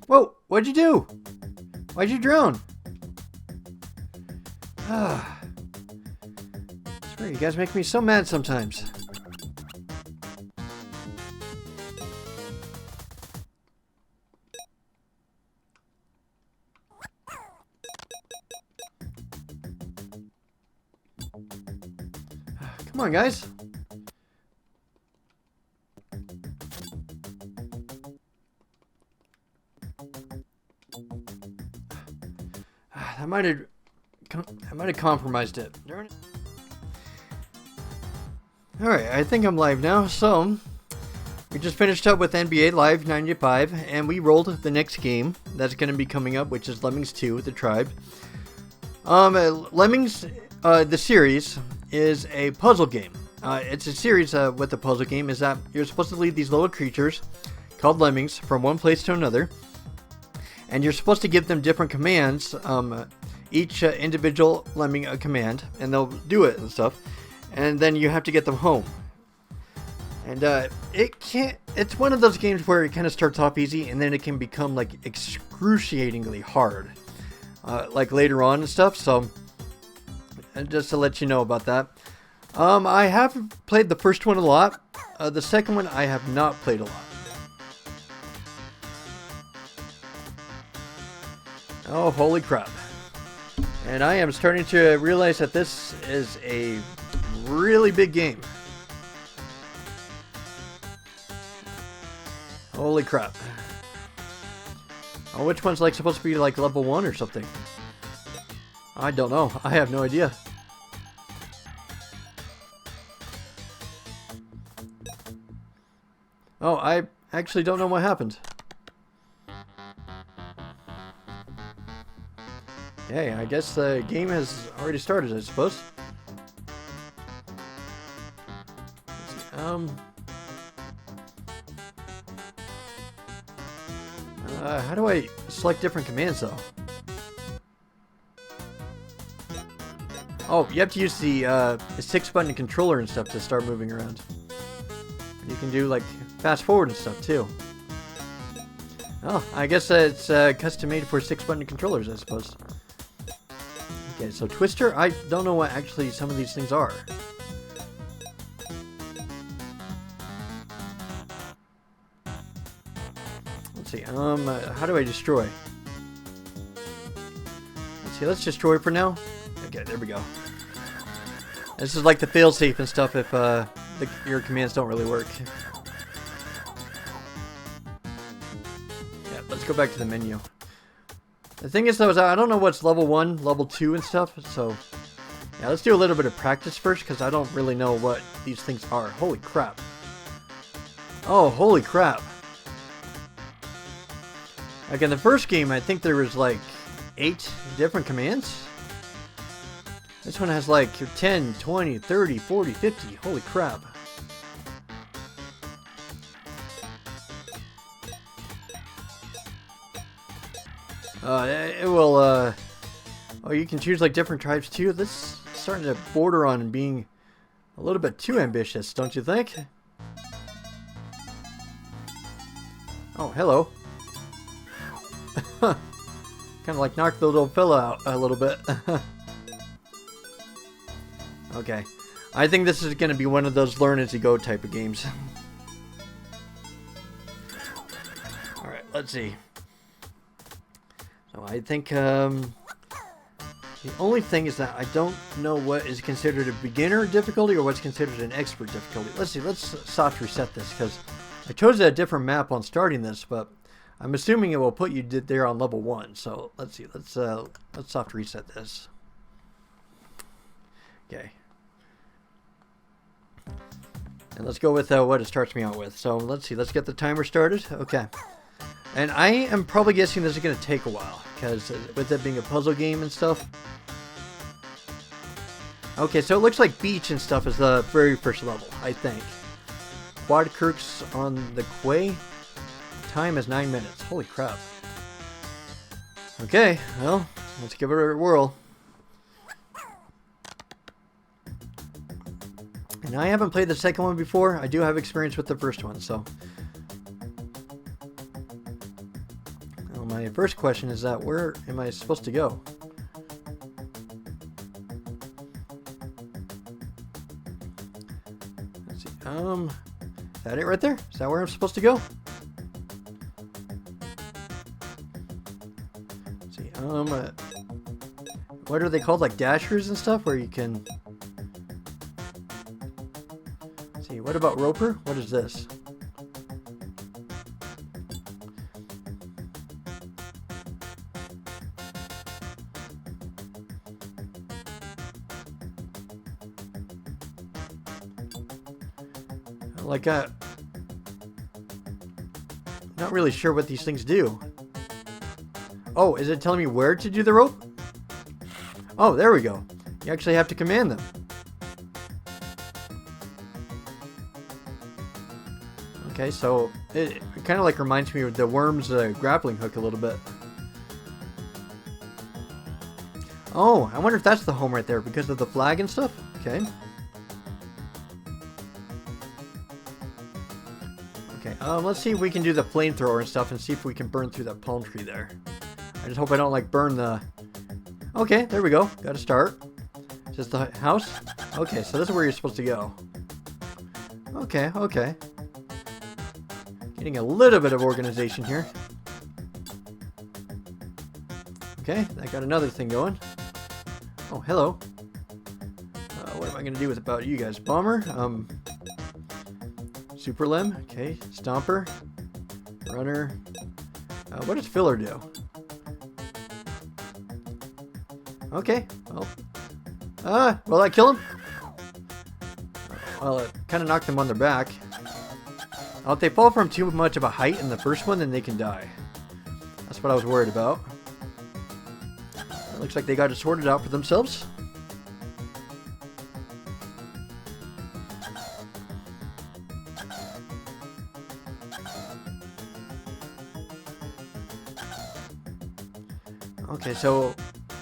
Whoa, what'd you do? Why'd you drown? I swear, you guys make me so mad sometimes. Come on, guys. I might have compromised it. Darn it. Alright, I think I'm live now. So, we just finished up with NBA Live 95, and we rolled the next game that's going to be coming up, which is Lemmings 2, The Tribe. Lemmings, the series, is a puzzle game. It's a series with the puzzle game is that you're supposed to lead these little creatures called lemmings from one place to another, and you're supposed to give them different commands, each individual lemming a command, and they'll do it and stuff, and then you have to get them home. And it's one of those games where it kind of starts off easy and then it can become like excruciatingly hard, like later on and stuff. So just to let you know about that. I have played the first one a lot. The second one I have not played a lot. Oh, holy crap. And I am starting to realize that this is a really big game. Holy crap. Oh, which one's like supposed to be like level 1 or something? I don't know. I have no idea. Oh, I actually don't know what happened. Okay, I guess the game has already started, I suppose. How do I select different commands, though? Oh, you have to use the 6-button controller and stuff to start moving around. You can do, like, fast forward and stuff, too. Oh, I guess it's custom made for 6-button controllers, I suppose. Okay, so Twister, I don't know what actually some of these things are. Let's see, how do I destroy? Let's see, let's destroy for now. Okay, there we go. This is like the failsafe and stuff if your commands don't really work. Yeah, let's go back to the menu. The thing is, though, is I don't know what's level 1, level 2 and stuff, so yeah, let's do a little bit of practice first, because I don't really know what these things are. Holy crap. Oh, holy crap. Like in the first game, I think there was like 8 different commands. This one has like 10, 20, 30, 40, 50. Holy crap. It will, oh, you can choose like different tribes too. This is starting to border on being a little bit too ambitious, don't you think? Oh, hello. Kind of like knocked the little fella out a little bit. Okay. I think this is going to be one of those learn as you go type of games. Alright, let's see. So I think the only thing is that I don't know what is considered a beginner difficulty or what's considered an expert difficulty. Let's see, let's soft reset this because I chose a different map on starting this, but I'm assuming it will put you there on level 1. So let's see, let's soft reset this. Okay. And let's go with what it starts me out with. So let's see, let's get the timer started. Okay. And I am probably guessing this is going to take a while, because with it being a puzzle game and stuff. Okay, so it looks like beach and stuff is the very first level, I think. Quad Kirks on the quay. Time is 9 minutes. Holy crap. Okay, well, let's give it a whirl. And I haven't played the second one before. I do have experience with the first one, so... my first question is that where am I supposed to go? Let's see. Is that it right there? Is that where I'm supposed to go? Let's see. What are they called? Like dashers and stuff, where you can. Let's see. What about roper? What is this? Like, not really sure what these things do. Oh, is it telling me where to do the rope? Oh, there we go. You actually have to command them. Okay, so it kind of like reminds me of the worm's grappling hook a little bit. Oh, I wonder if that's the home right there because of the flag and stuff. Okay. Okay, let's see if we can do the flamethrower and stuff and see if we can burn through that palm tree there. I just hope I don't like burn the... Okay, there we go. Got to start. Is this the house? Okay, so this is where you're supposed to go. Okay, okay. Getting a little bit of organization here. Okay, I got another thing going. Oh, hello. What am I going to do with about you guys? Bomber? Super Lem, okay, Stomper, Runner. What does Filler do? Okay, well, will that kill him? Well, it kind of knocked them on their back. Oh, if they fall from too much of a height in the first one, then they can die. That's what I was worried about. It looks like they got it sorted out for themselves. Okay, so...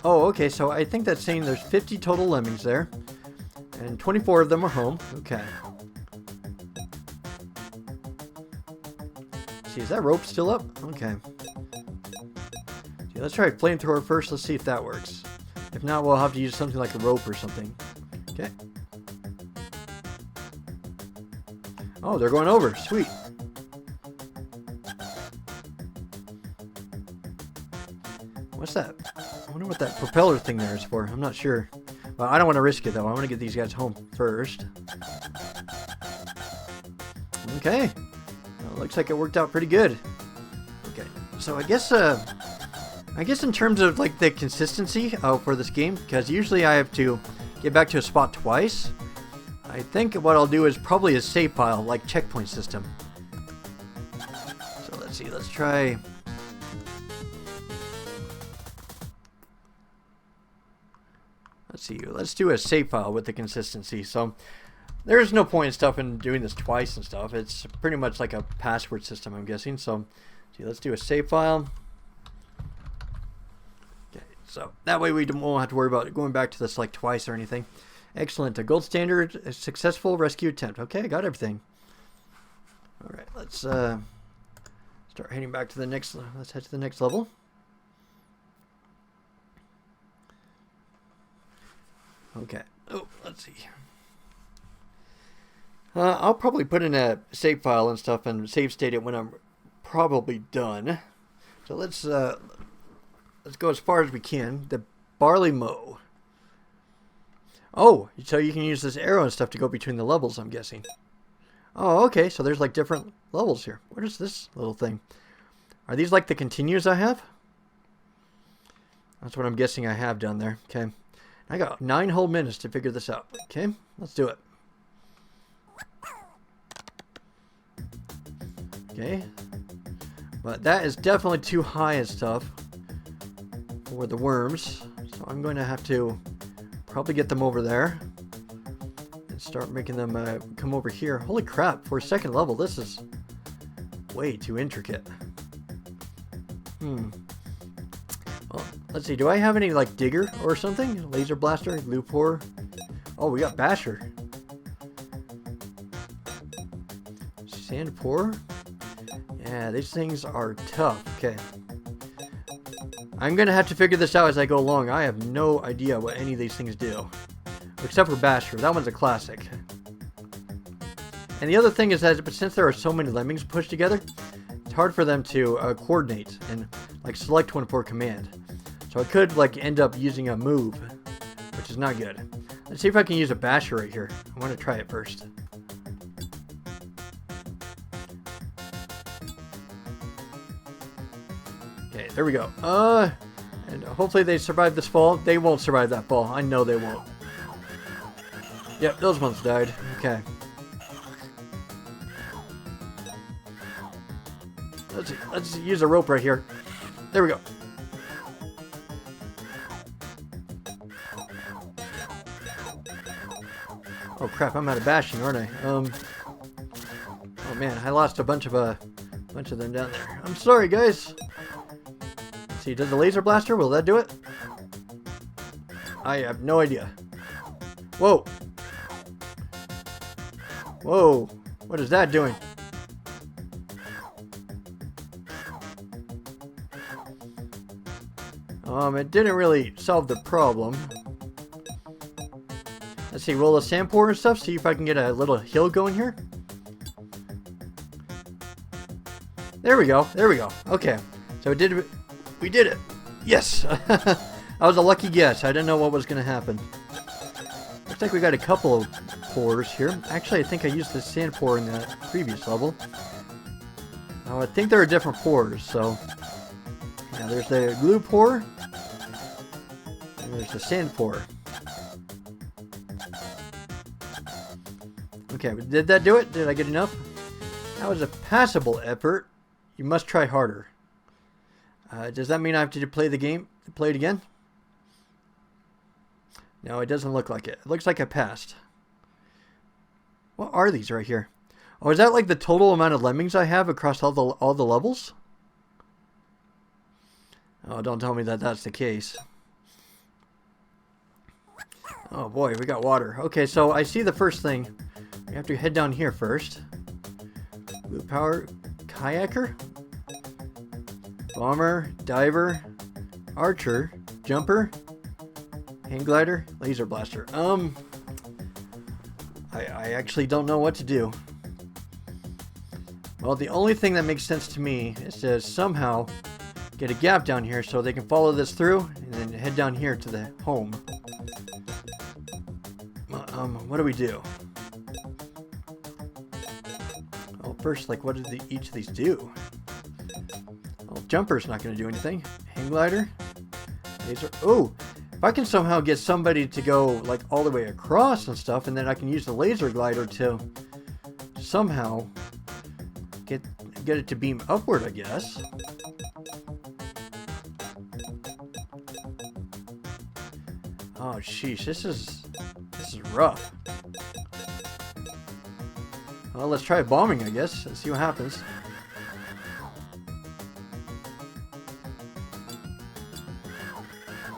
Oh, okay, so I think that's saying there's 50 total lemmings there. And 24 of them are home. Okay. See, is that rope still up? Okay. See, let's try flamethrower first. Let's see if that works. If not, we'll have to use something like a rope or something. Okay. Oh, they're going over. Sweet. What's that? I wonder what that propeller thing there is for. I'm not sure. Well, I don't want to risk it, though. I want to get these guys home first. Okay. Well, looks like it worked out pretty good. Okay. So I guess in terms of like the consistency for this game, because usually I have to get back to a spot twice, I think what I'll do is probably a save file, like checkpoint system. So let's see. Let's try... Let's see, let's do a save file with the consistency. So there's no point in stuff in doing this twice and stuff. It's pretty much like a password system, I'm guessing. So see, let's do a save file. Okay, so that way we won't have to worry about going back to this like twice or anything. Excellent. A gold standard, a successful rescue attempt. Okay, I got everything. All right, let's start heading back to the next. Let's head to the next level. Okay. Oh, let's see. I'll probably put in a save file and stuff and save state it when I'm probably done. So let's go as far as we can. The barley mow. Oh, so you can use this arrow and stuff to go between the levels, I'm guessing. Oh, okay. So there's like different levels here. What is this little thing? Are these like the continues I have? That's what I'm guessing I have down there. Okay. I got 9 whole minutes to figure this out. Okay, let's do it. Okay. But that is definitely too high and stuff for the worms. So I'm going to have to probably get them over there and start making them come over here. Holy crap, for a second level, this is way too intricate. Well, let's see. Do I have any, like, digger or something? Laser blaster, loophore. Oh, we got basher. Sand pour. Yeah, these things are tough. Okay. I'm going to have to figure this out as I go along. I have no idea what any of these things do. Except for Basher. That one's a classic. And the other thing is that since there are so many lemmings pushed together, it's hard for them to coordinate and like select one for command. So I could like end up using a move, which is not good. Let's see if I can use a Basher right here. I want to try it first. Okay, there we go. And hopefully they survive this fall. They won't survive that fall. I know they won't. Yep, those ones died. Okay. Let's use a rope right here. There we go. Oh crap! I'm out of bashing, aren't I? Oh man, I lost a bunch of them down there. I'm sorry, guys. Let's see, does the laser blaster? Will that do it? I have no idea. Whoa! Whoa! What is that doing? It didn't really solve the problem. Let's see, roll a sand pour and stuff, see if I can get a little hill going here. There we go, there we go. Okay, so we did it. Yes! That was a lucky guess. I didn't know what was going to happen. Looks like we got a couple of pours here. Actually, I think I used the sand pour in the previous level. I think there are different pours, so... Yeah, there's the glue pour. And there's the sand pour. Okay, did that do it? Did I get enough? That was a passable effort. You must try harder. Does that mean I have to play the game? Play it again? No, it doesn't look like it. It looks like I passed. What are these right here? Oh, is that like the total amount of lemmings I have across all the levels? Oh, don't tell me that that's the case. Oh boy, we got water. Okay, so I see the first thing. We have to head down here first. Blue power kayaker, bomber, diver, archer, jumper, hang glider, laser blaster. I actually don't know what to do. Well, the only thing that makes sense to me is to somehow get a gap down here so they can follow this through and then head down here to the home. What do we do? Well, first, like, what did each of these do? Well, jumper's not going to do anything. Hang glider, laser. Oh, if I can somehow get somebody to go like all the way across and stuff, and then I can use the laser glider to somehow get it to beam upward, I guess. Oh, sheesh, this is rough. Well, let's try bombing, I guess. Let's see what happens.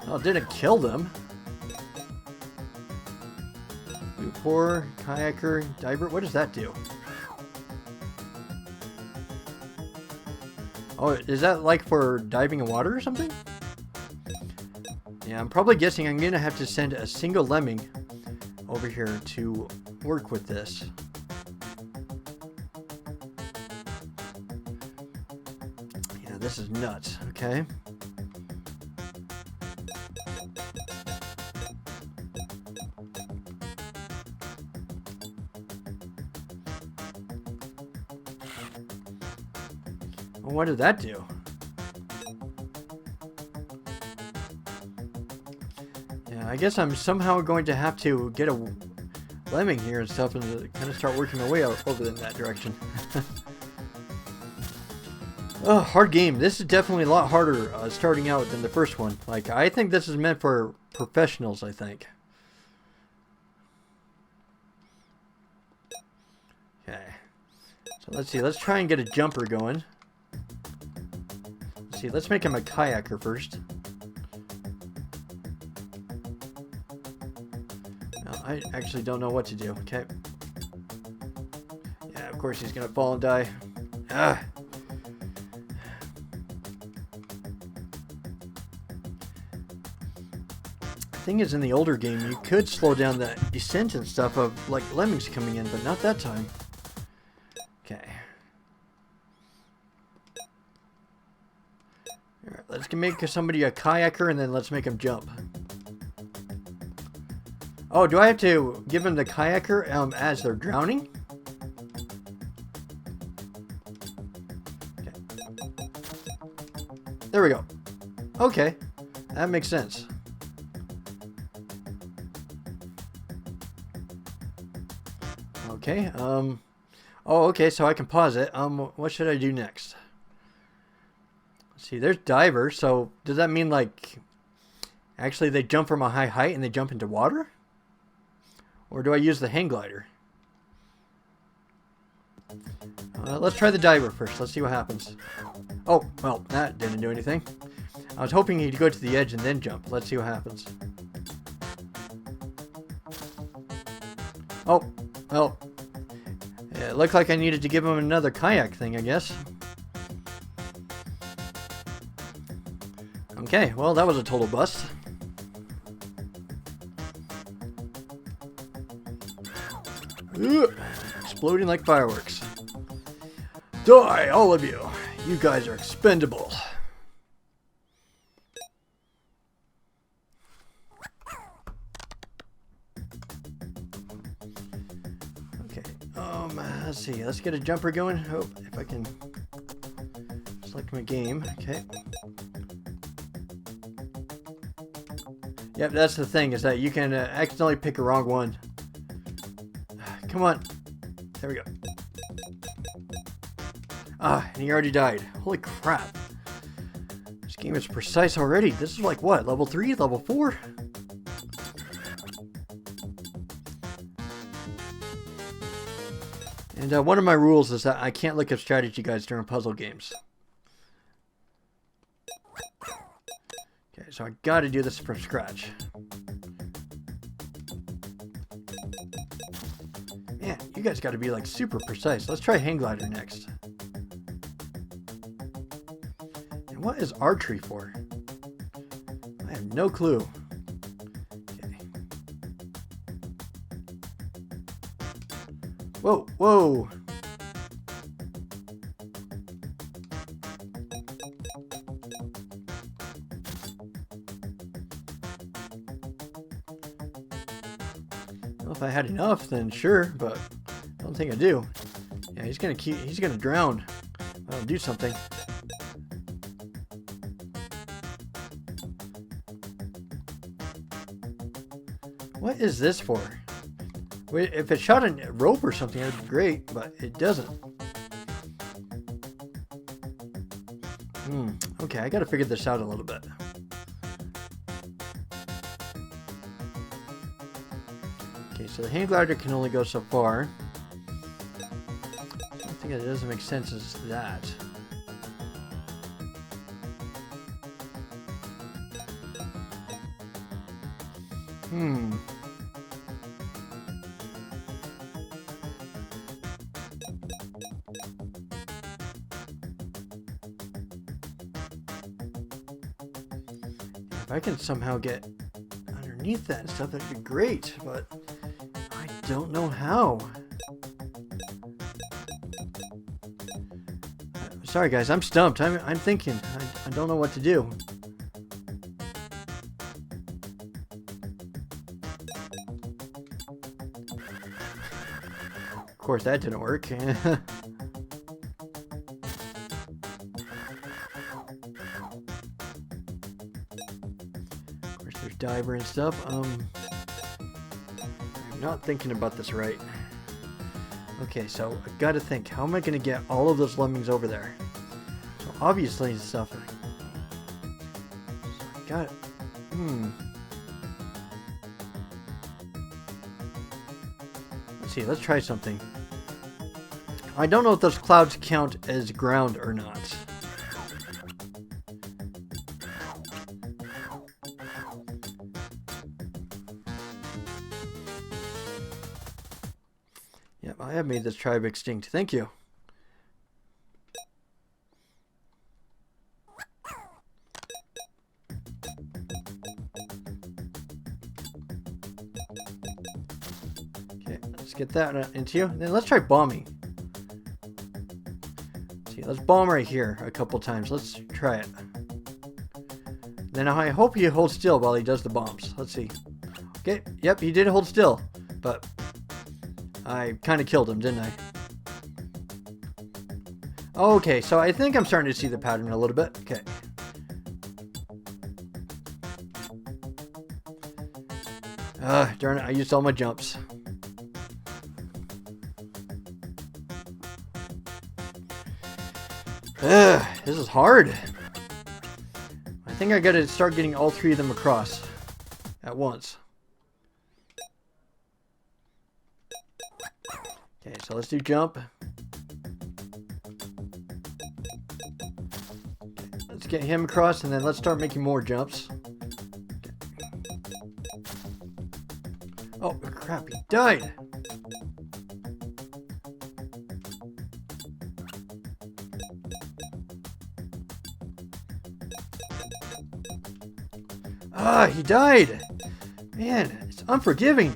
Oh, it didn't kill them. Blue pour, kayaker, diver. What does that do? Oh, is that like for diving in water or something? Yeah, I'm probably guessing I'm going to have to send a single lemming over here to work with this. Yeah, this is nuts, okay? Well, what did that do? I guess I'm somehow going to have to get a lemming here and stuff and kind of start working my way out over in that direction. Oh, hard game. This is definitely a lot harder starting out than the first one. Like, I think this is meant for professionals, I think. Okay. So let's see. Let's try and get a jumper going. Let's see. Let's make him a kayaker first. I actually don't know what to do. Okay. Yeah, of course he's gonna fall and die. Ah. thing is, in the older game, you could slow down the descent and stuff of, like, Lemmings coming in, but not that time. Okay. Alright, let's make somebody a kayaker, and then let's make him jump. Oh, do I have to give him the kayaker as they're drowning? Okay. There we go. Okay. That makes sense. Okay, oh, okay, so I can pause it. What should I do next? Let's see, there's diver, so does that mean, like, actually they jump from a high height and they jump into water? Or do I use the hang glider? Let's try the diver first. Let's see what happens. Oh, well, that didn't do anything. I was hoping he'd go to the edge and then jump. Let's see what happens. Oh, well, it looked like I needed to give him another kayak thing, I guess. Okay, well, that was a total bust. Ugh, exploding like fireworks. Die, all of you. You guys are expendable. Okay, let's see. Let's get a jumper going. Oh, if I can select my game. Okay. Yep, that's the thing, is that you can accidentally pick a wrong one. Come on. There we go. Ah, and he already died. Holy crap. This game is precise already. This is like what? Level 3? Level 4? And one of my rules is that I can't look at strategy guides during puzzle games. Okay, so I gotta do this from scratch. Man, you guys gotta be like super precise. Let's try hang glider next. And what is archery for? I have no clue. Okay. Whoa, whoa! Well, if I had enough, then sure, but I don't think I do. Yeah, he's gonna drown. I'll do something. What is this for? Wait, if it shot a rope or something, that'd be great, but it doesn't. Okay, I gotta figure this out a little bit. Okay, so the hang glider can only go so far. I don't think it doesn't make sense as that. If I can somehow get underneath that and stuff, that'd be great, but I don't know how. Sorry guys, I'm stumped. I'm thinking. I don't know what to do. Of course, that didn't work. Of course, there's diver and stuff. I'm not thinking about this right. Okay, so I gotta think. How am I gonna get all of those lemmings over there? So obviously stuff. So I got it. Let's see. Let's try something. I don't know if those clouds count as ground or not. Yep, I have made this tribe extinct. Thank you. get that into you. Then let's try bombing. See, let's bomb right here a couple times. Let's try it. Then I hope he holds still while he does the bombs. Let's see. Okay, yep, he did hold still, but I kind of killed him, didn't I? Okay, so I think I'm starting to see the pattern a little bit. Okay. Darn it, I used all my jumps. This is hard. I think I gotta start getting all three of them across at once. Okay, so let's do jump. Let's get him across, and then let's start making more jumps. Oh, crap, he died! He died! Man, it's unforgiving.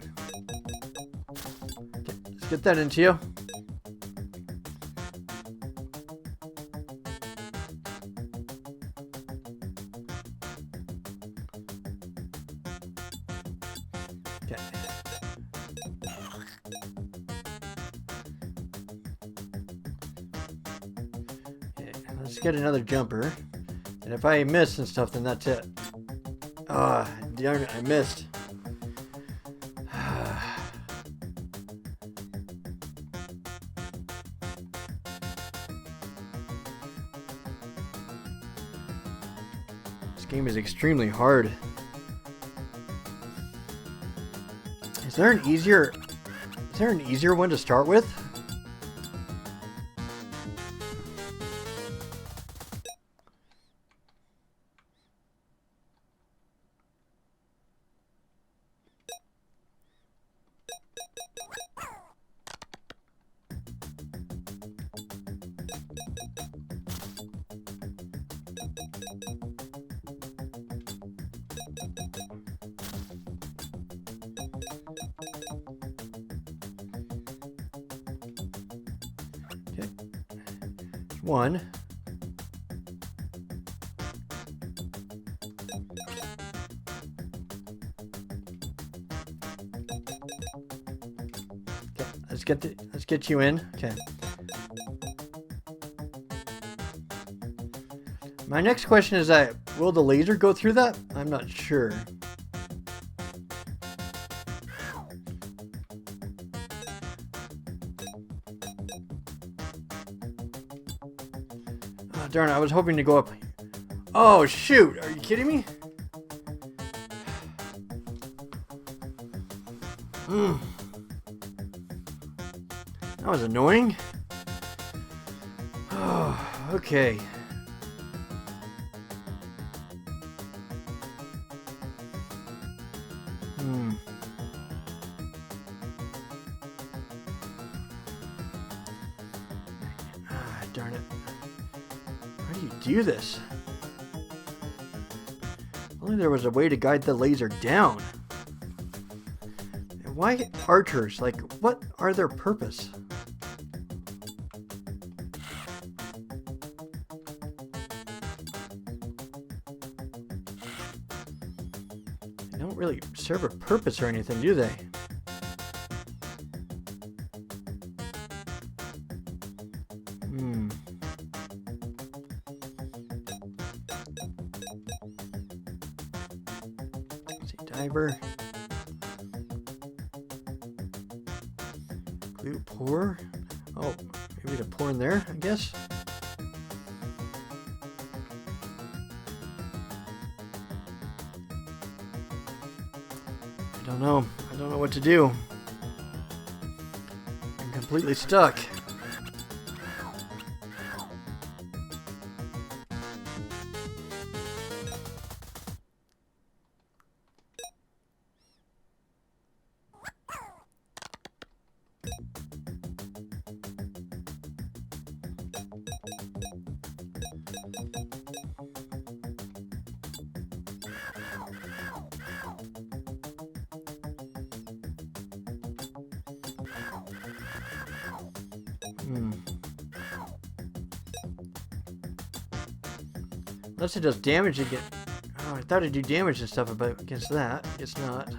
Okay, let's get that into you. Okay. Okay, let's get another jumper. And if I miss and stuff, then that's it. Darn it, I missed. This game is extremely hard. Is there an easier one to start with? Okay. One. Okay, let's get you in. Okay. My next question is will the laser go through that? I'm not sure. Oh, darn it, I was hoping to go up. Oh, shoot. Are you kidding me? That was annoying. Oh, okay. Darn it. How do you do this? If only there was a way to guide the laser down. And why archers? Like, what are their purpose? They don't really serve a purpose or anything, do they? Diver. Glue pour. Oh, maybe to pour in there, I guess. I don't know. I don't know what to do. I'm completely stuck. Unless it does damage again. Oh, I thought it'd do damage and stuff against that. It's not.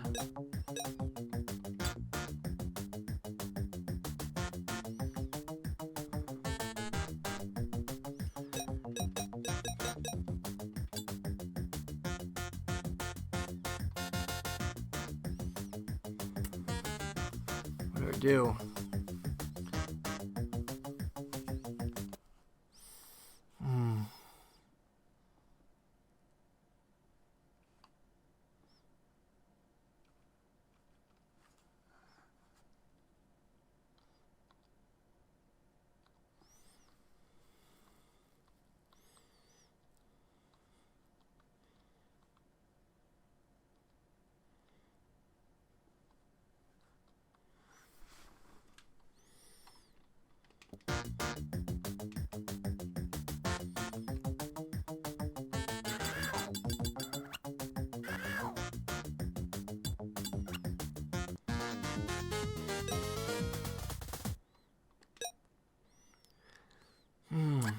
What do I do?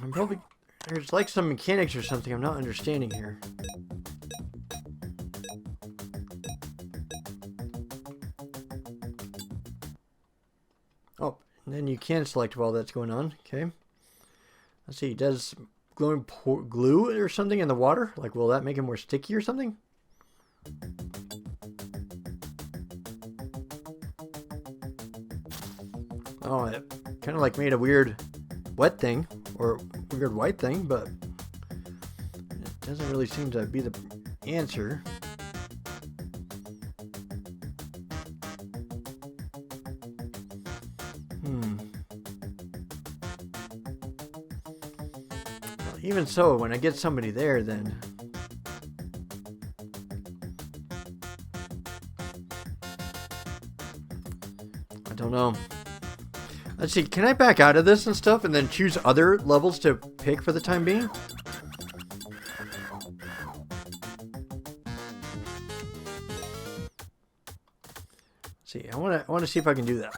I'm probably... There's like some mechanics or something I'm not understanding here. Oh, and then you can select while that's going on. Okay. Let's see, does glowing glue or something in the water? Like, will that make it more sticky or something? Oh, it kind of like made a weird wet thing, or weird white thing, but it doesn't really seem to be the answer. Well, even so, when I get somebody there, then... I don't know. Let's see, can I back out of this and stuff and then choose other levels to pick for the time being? Let's see, I want to see if I can do that.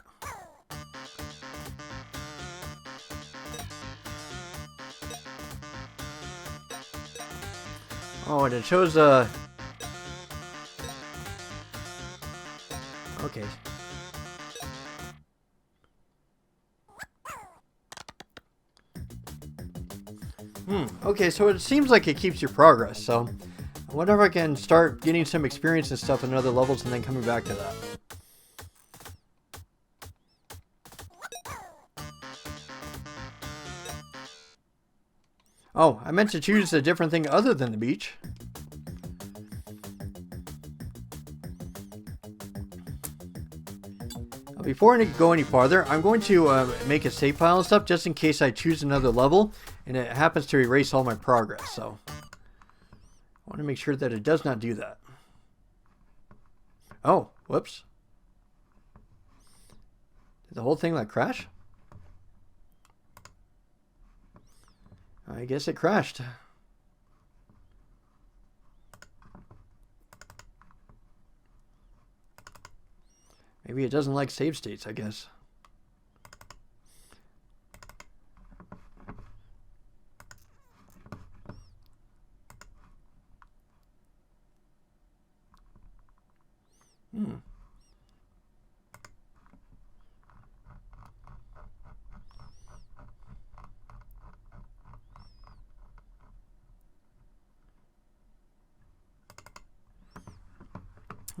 Oh, and it shows okay. Okay, so it seems like it keeps your progress, so I wonder if I can start getting some experience and stuff in other levels and then coming back to that. Oh, I meant to choose a different thing other than the beach. Before I go any farther, I'm going to make a save file and stuff just in case I choose another level and it happens to erase all my progress. So I want to make sure that it does not do that. Oh, whoops. Did the whole thing like crash? I guess it crashed. Maybe it doesn't like save states, I guess.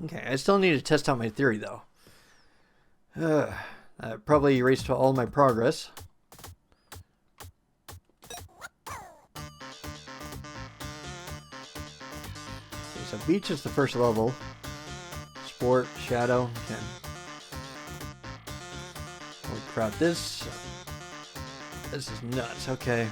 Okay, I still need to test out my theory, though. That probably erased all my progress. Okay, so beach is the first level. Sport, shadow. Okay. Holy crap, this is nuts. Okay.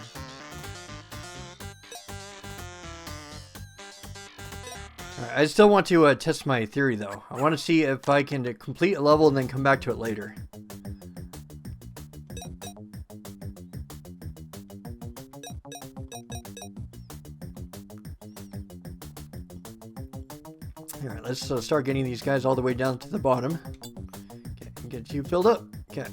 Alright, I still want to test my theory, though. I want to see if I can complete a level and then come back to it later. Alright, let's start getting these guys all the way down to the bottom. Okay, get you filled up. Okay.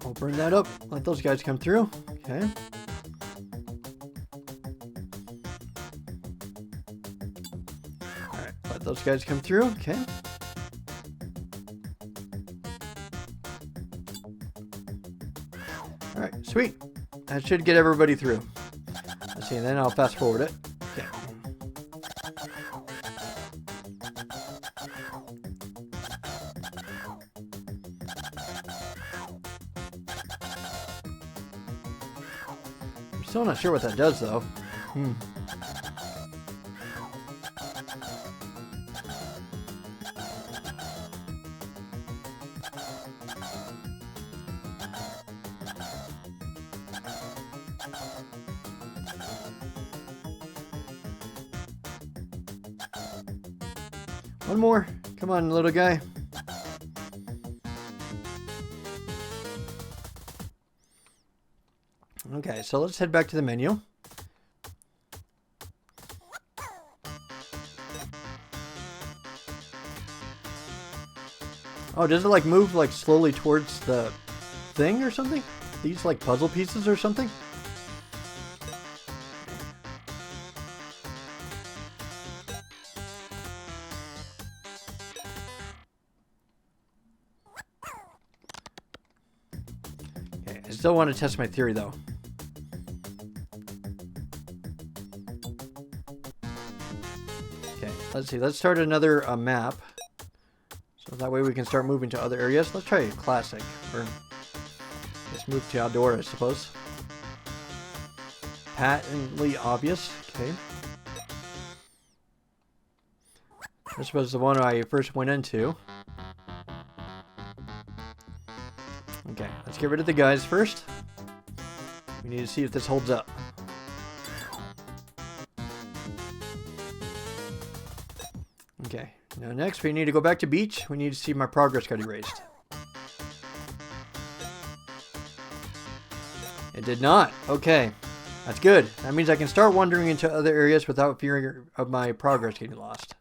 Open that up. Let those guys come through. Okay. Alright, let those guys come through. Okay. Alright, sweet. That should get everybody through. Let's see, and then I'll fast forward it. Okay. I'm still not sure what that does, though. One more. Come on, little guy. Okay, so let's head back to the menu. Oh, does it like move like slowly towards the thing or something? These like puzzle pieces or something? Okay, I still want to test my theory though. Okay, let's see. Let's start another map. So that way we can start moving to other areas. Let's try classic. Or let's move to outdoor, I suppose. Patently obvious. Okay. This was the one I first went into. Okay, let's get rid of the guys first. We need to see if this holds up. Okay, now next we need to go back to beach. We need to see if my progress got erased. It did not. Okay, that's good. That means I can start wandering into other areas without fearing of my progress getting lost.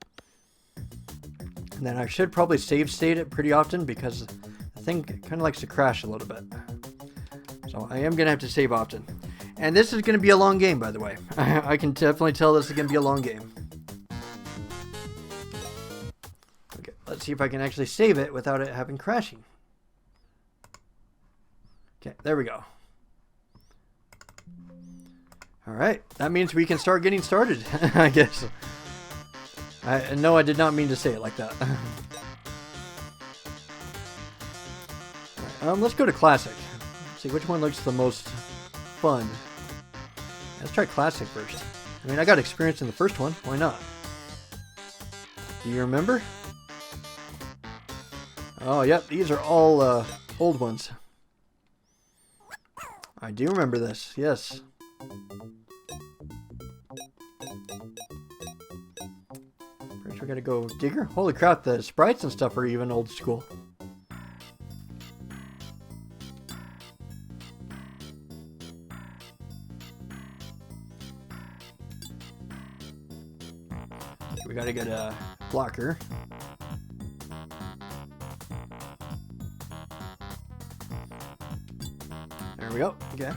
And then I should probably save state it pretty often because the thing kind of likes to crash a little bit. So I am going to have to save often. And this is going to be a long game, by the way. I can definitely tell this is going to be a long game. Okay, let's see if I can actually save it without it having crashing. Okay, there we go. Alright, that means we can start getting started, I guess. No, I did not mean to say it like that. Right, let's go to classic. Let's see which one looks the most fun. Let's try classic first. I mean, I got experience in the first one. Why not? Do you remember? Oh, yep. These are all old ones. I do remember this. Yes. First, we gotta go digger. Holy crap! The sprites and stuff are even old school. We gotta get a blocker. There we go. Okay.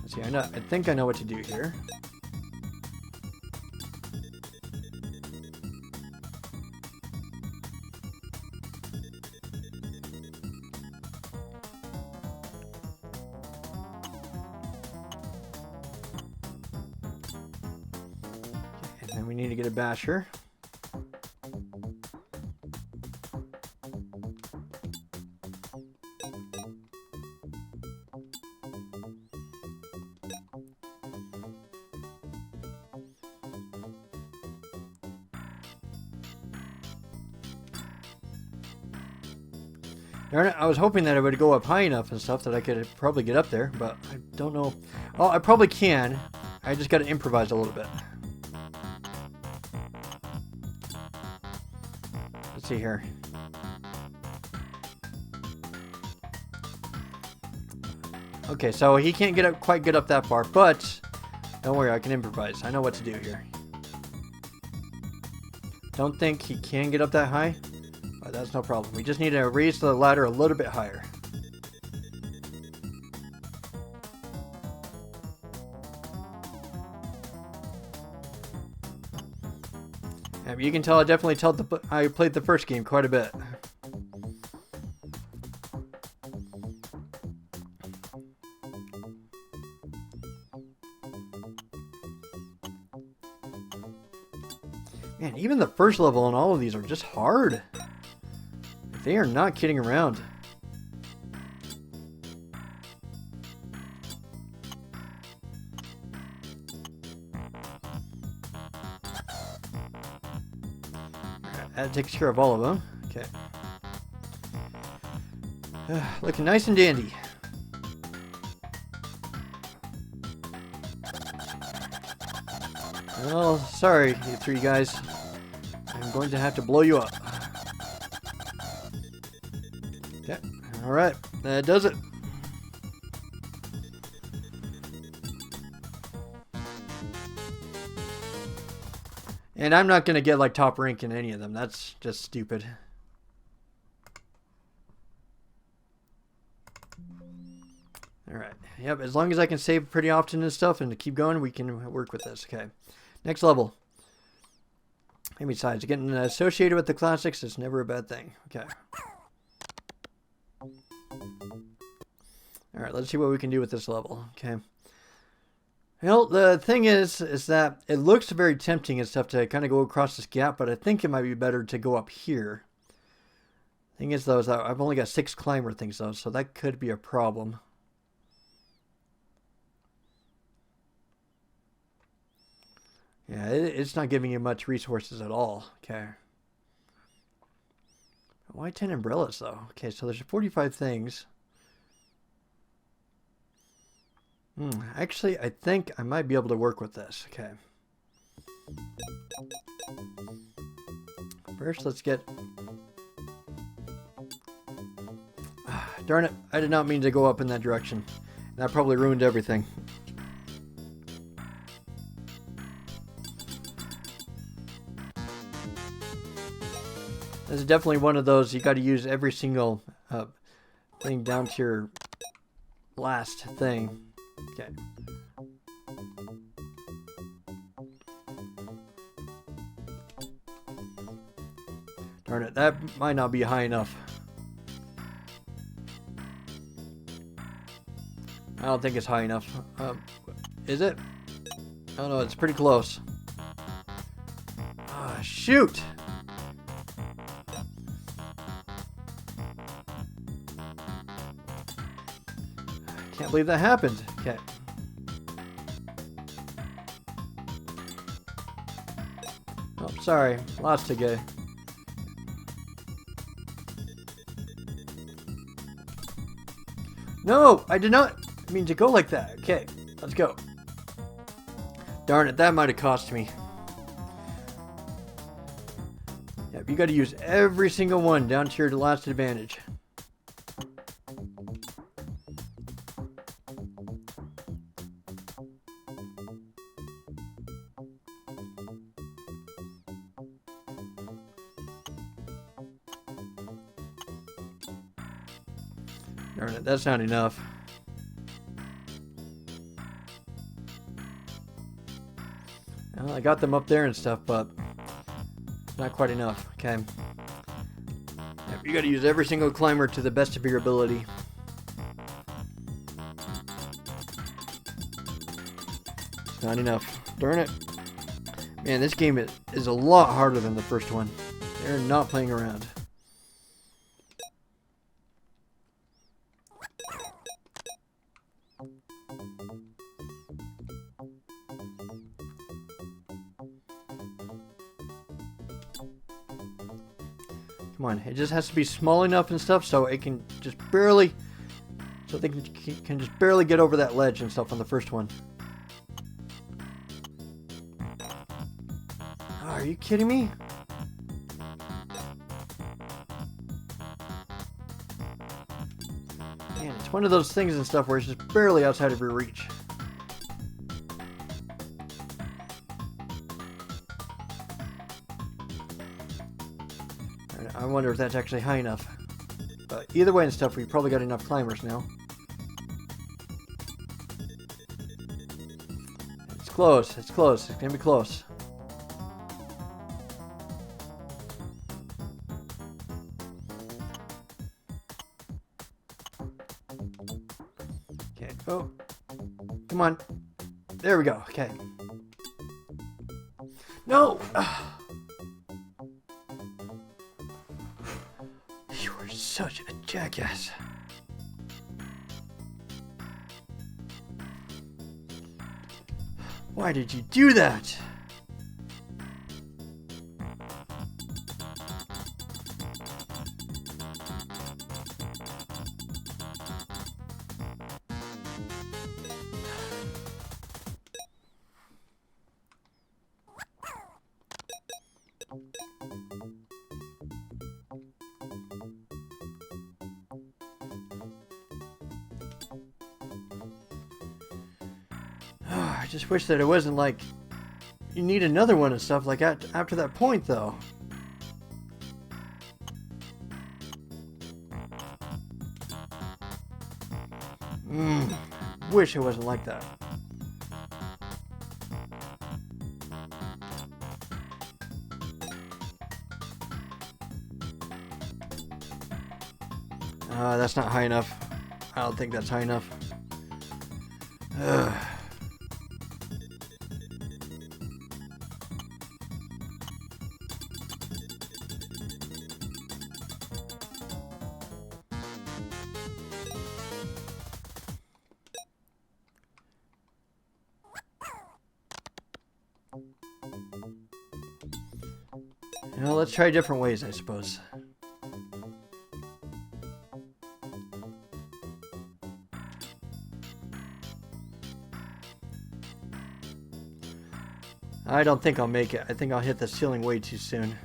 Let's see. I think I know what to do here. And then we need to get a basher. Darn it, I was hoping that it would go up high enough and stuff that I could probably get up there, but I don't know. Oh, I probably can. I just got to improvise a little bit. Let's see here. Okay, so he can't quite get up that far, but don't worry, I can improvise. I know what to do here. don't think he can get up that high. But that's no problem. We just need to raise the ladder a little bit higher. And you can tell I definitely I played the first game quite a bit. Man, even the first level on all of these are just hard. They are not kidding around. That takes care of all of them. Okay. Looking nice and dandy. Well, sorry, you three guys. I'm going to have to blow you up. Okay. Alright. That does it. And I'm not going to get like top rank in any of them. That's just stupid. Alright. Yep, as long as I can save pretty often and stuff and to keep going, we can work with this. Okay. Next level. And besides, getting associated with the classics is never a bad thing. Okay. Alright, let's see what we can do with this level. Okay. Well, the thing is that it looks very tempting and stuff to kind of go across this gap, but I think it might be better to go up here. Thing is, though, is that I've only got 6 climber things, though, so that could be a problem. Yeah, it's not giving you much resources at all. Okay. Why 10 umbrellas, though? Okay, so there's 45 things. Actually, I think I might be able to work with this. Okay. First, let's get... Darn it. I did not mean to go up in that direction. That probably ruined everything. This is definitely one of those you got to use every single thing down to your last thing. Okay. Darn it, that might not be high enough. I don't think it's high enough. Is it? Oh no, it's pretty close. Ah, shoot! Can't believe that happened. Okay. Oh, sorry. Lost a guy. No! I did not mean to go like that. Okay. Let's go. Darn it. That might have cost me. Yep, you got to use every single one down to your last advantage. Darn it, that's not enough. Well, I got them up there and stuff, but not quite enough. Okay. Yep, you gotta use every single climber to the best of your ability. Not enough. Darn it. Man, this game is a lot harder than the first one. They're not playing around. Come on, it just has to be small enough and stuff so it can just barely, so they can just barely get over that ledge and stuff on the first one. Oh, are you kidding me? Man, it's one of those things and stuff where it's just barely outside of your reach. I wonder if that's actually high enough. But either way and stuff, we probably got enough climbers now. It's close. It's close. It's gonna be close. Okay. Oh. Come on. There we go. Okay. No! You are such a jackass. Why did you do that? I just wish that it wasn't like you need another one and stuff like that after that point, though. Wish it wasn't like that. That's not high enough. I don't think that's high enough. Well, let's try different ways, I suppose. I don't think I'll make it. I think I'll hit the ceiling way too soon.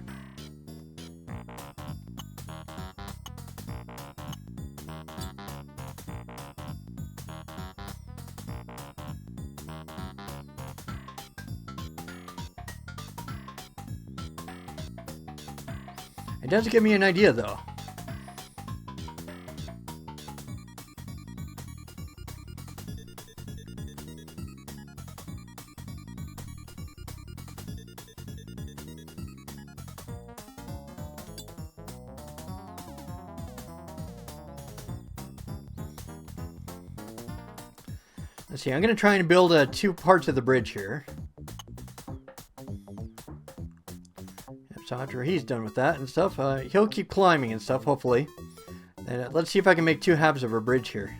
It does give me an idea, though. Let's see, I'm going to try and build two parts of the bridge here. So after he's done with that and stuff, he'll keep climbing and stuff, hopefully. And let's see if I can make two halves of a bridge here.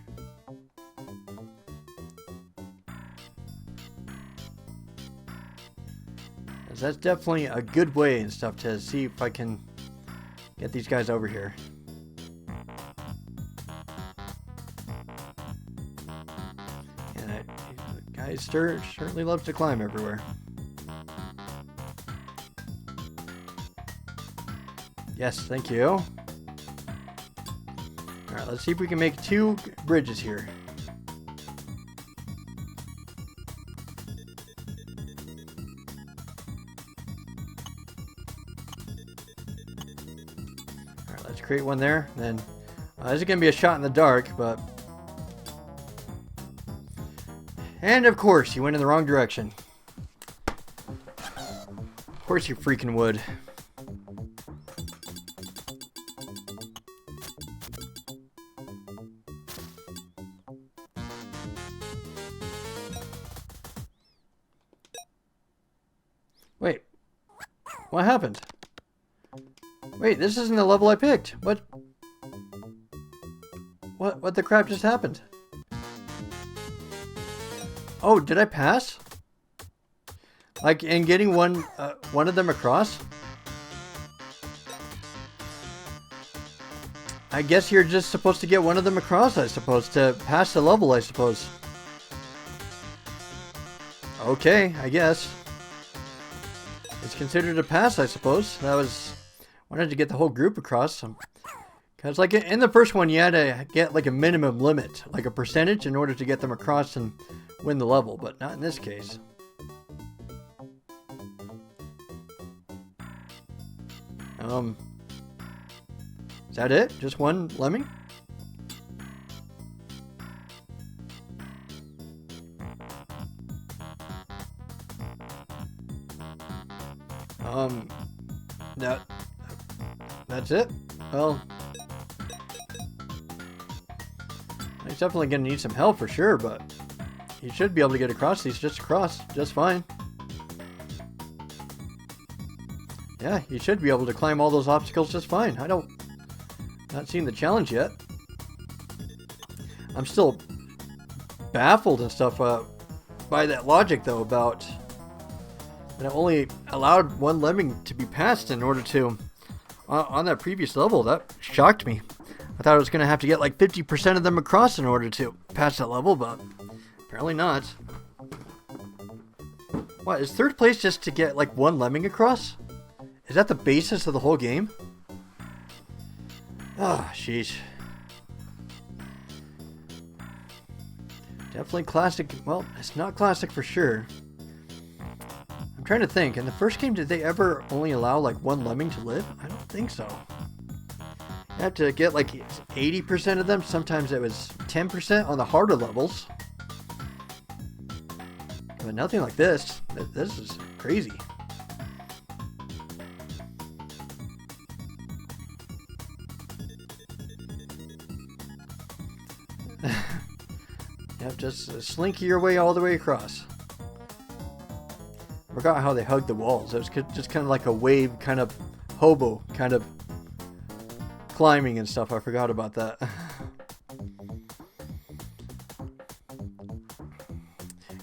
That's definitely a good way and stuff to see if I can get these guys over here. And the guy certainly loves to climb everywhere. Yes, thank you. Alright, let's see if we can make two bridges here. Alright, let's create one there. Then, this is going to be a shot in the dark, but... And of course, you went in the wrong direction. Of course you freaking would. Wait, what happened? Wait, this isn't the level I picked. What the crap just happened? Oh, did I pass? Like in getting one of them across? I guess you're just supposed to get one of them across, I suppose, to pass the level, I suppose. Okay, I guess. It's considered a pass, I suppose. Wanted to get the whole group across. Because like in the first one, you had to get like a minimum limit, like a percentage, in order to get them across and win the level, but not in this case. Is that it? Just one lemming? That's it? Well, he's definitely gonna need some help for sure, but he should be able to get across these just fine. Yeah, he should be able to climb all those obstacles just fine. Not seeing the challenge yet. I'm still baffled and stuff by that logic though about that I only allowed one lemming to be passed in order to on that previous level. That shocked me. I thought I was gonna have to get like 50% of them across in order to pass that level, but apparently not. What, is third place just to get like one lemming across? Is that the basis of the whole game? Ah, sheesh. Definitely classic. Well, it's not classic for sure. I'm trying to think. In the first game, did they ever only allow like one lemming to live? I don't think so. You have to get like 80% of them. Sometimes it was 10% on the harder levels. But nothing like this. This is crazy. Yep, just slinky your way all the way across. I forgot how they hugged the walls. It was just kind of like a wave, kind of hobo, kind of climbing and stuff. I forgot about that.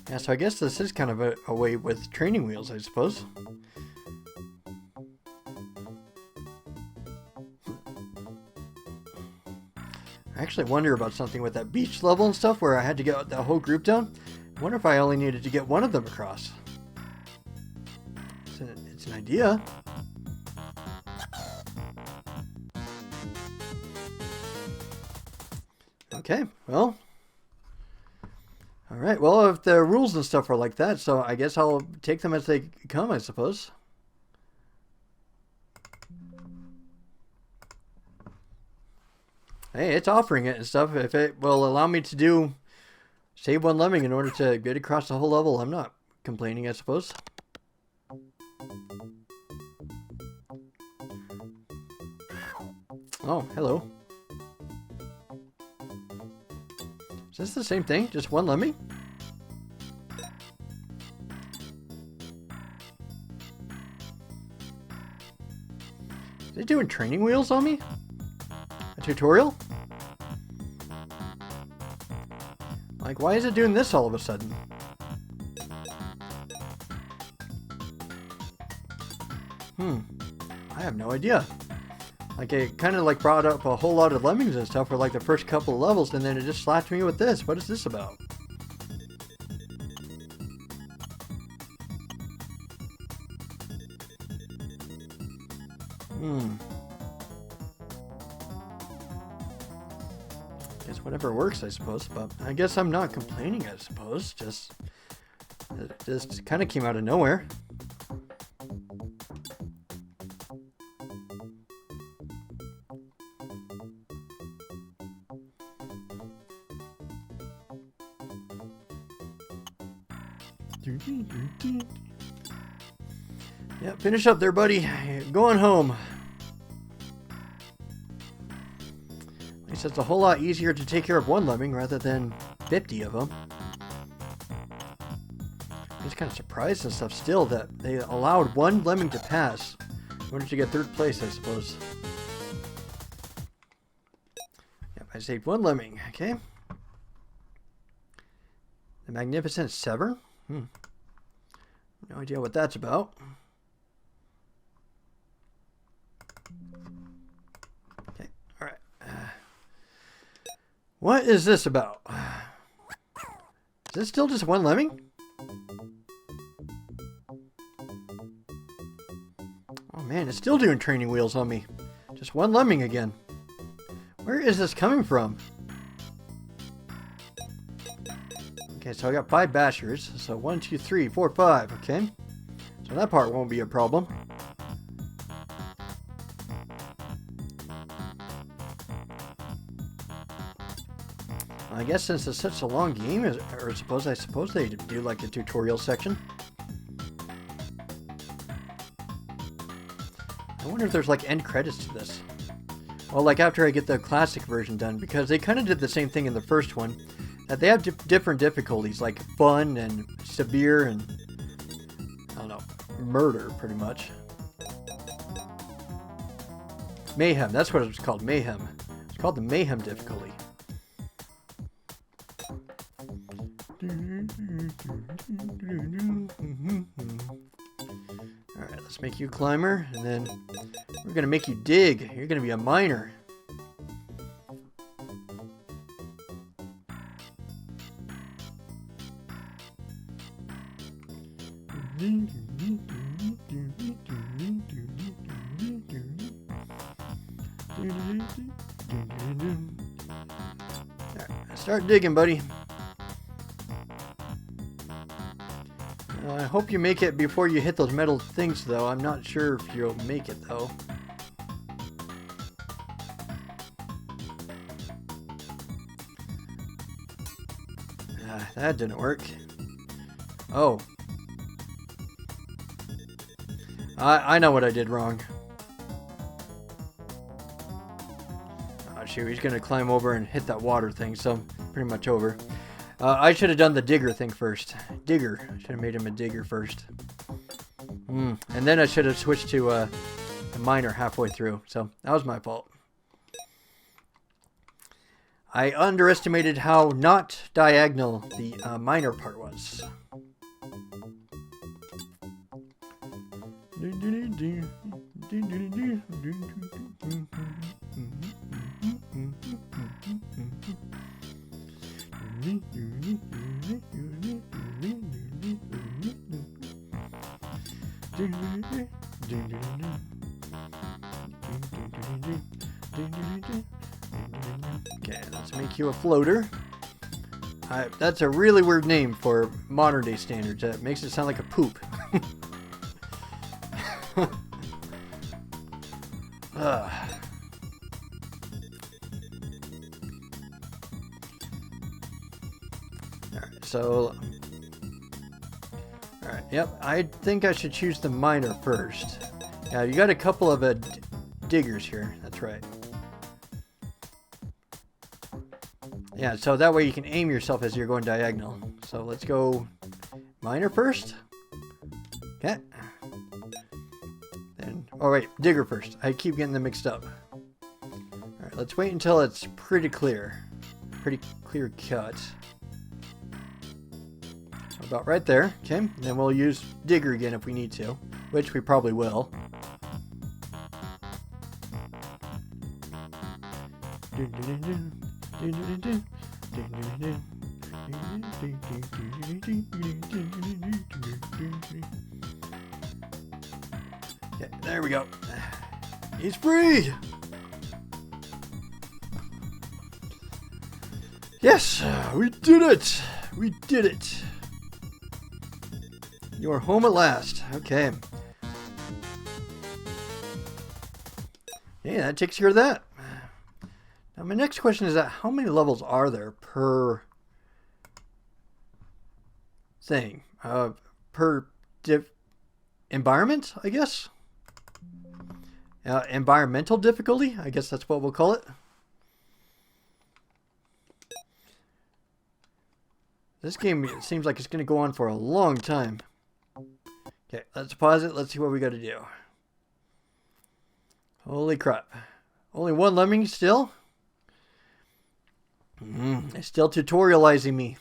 Yeah, so I guess this is kind of a way with training wheels, I suppose. I actually wonder about something with that beach level and stuff where I had to get that whole group down. I wonder if I only needed to get one of them across. It's an idea. Okay, well. Alright, well, if the rules and stuff are like that, so I guess I'll take them as they come, I suppose. Hey, it's offering it and stuff. If it will allow me to save one lemming in order to get across the whole level, I'm not complaining, I suppose. Oh, hello. Is this the same thing? Just one lemming? Is it doing training wheels on me? A tutorial? Like, why is it doing this all of a sudden? I have no idea. Like, it kind of like brought up a whole lot of lemmings and stuff for like the first couple of levels, and then it just slapped me with this. What is this about? Guess whatever works, I suppose. But I guess I'm not complaining, I suppose. It just kind of came out of nowhere. Yeah, finish up there, buddy. Going home. At least it's a whole lot easier to take care of one lemming rather than 50 of them. I'm just kind of surprised and stuff still that they allowed one lemming to pass in order to get third place, I suppose. Yep, I saved one lemming. Okay. The Magnificent Sever. No idea what that's about. Okay, alright. What is this about? Is this still just one lemming? Oh man, it's still doing training wheels on me. Just one lemming again. Where is this coming from? Okay, so I got 5 bashers. So 1, 2, 3, 4, 5. Okay. So that part won't be a problem. I guess since it's such a long game, I suppose they do like a tutorial section. I wonder if there's like end credits to this. Well, like after I get the classic version done, because they kind of did the same thing in the first one. That they have different difficulties, like fun and severe and, I don't know, murder, pretty much. Mayhem, that's what it was called, Mayhem. It's called the Mayhem difficulty. Alright, let's make you a climber, and then we're going to make you dig. You're going to be a miner. Start digging, buddy. I hope you make it before you hit those metal things, though. I'm not sure if you'll make it, though. That didn't work. Oh. I know what I did wrong. Oh, shoot, he's going to climb over and hit that water thing, so pretty much over. I should have done the digger thing first. Digger. I should have made him a digger first. And then I should have switched to a miner halfway through, so that was my fault. I underestimated how not diagonal the miner part was. Okay, let's make you a floater. That's a really weird name for modern day standards. It makes it sound like a poop. Alright, so... Alright, yep, I think I should choose the miner first. Yeah, you got a couple of diggers here, that's right. Yeah, so that way you can aim yourself as you're going diagonal. So let's go miner first. Okay. Then, oh wait, digger first. I keep getting them mixed up. Alright, let's wait until it's pretty clear. Pretty clear cut. So about right there. Okay, and then we'll use digger again if we need to. Which we probably will. Yeah, there we go. He's free! Yes, we did it! We did it! You're home at last. Okay. Yeah, that takes care of that. Now my next question is that how many levels are there per thing? Per environment, I guess? Environmental difficulty? I guess that's what we'll call it. This game seems like it's going to go on for a long time. Okay, let's pause it. Let's see what we got to do. Holy crap. Only one lemming still? It's still tutorializing me.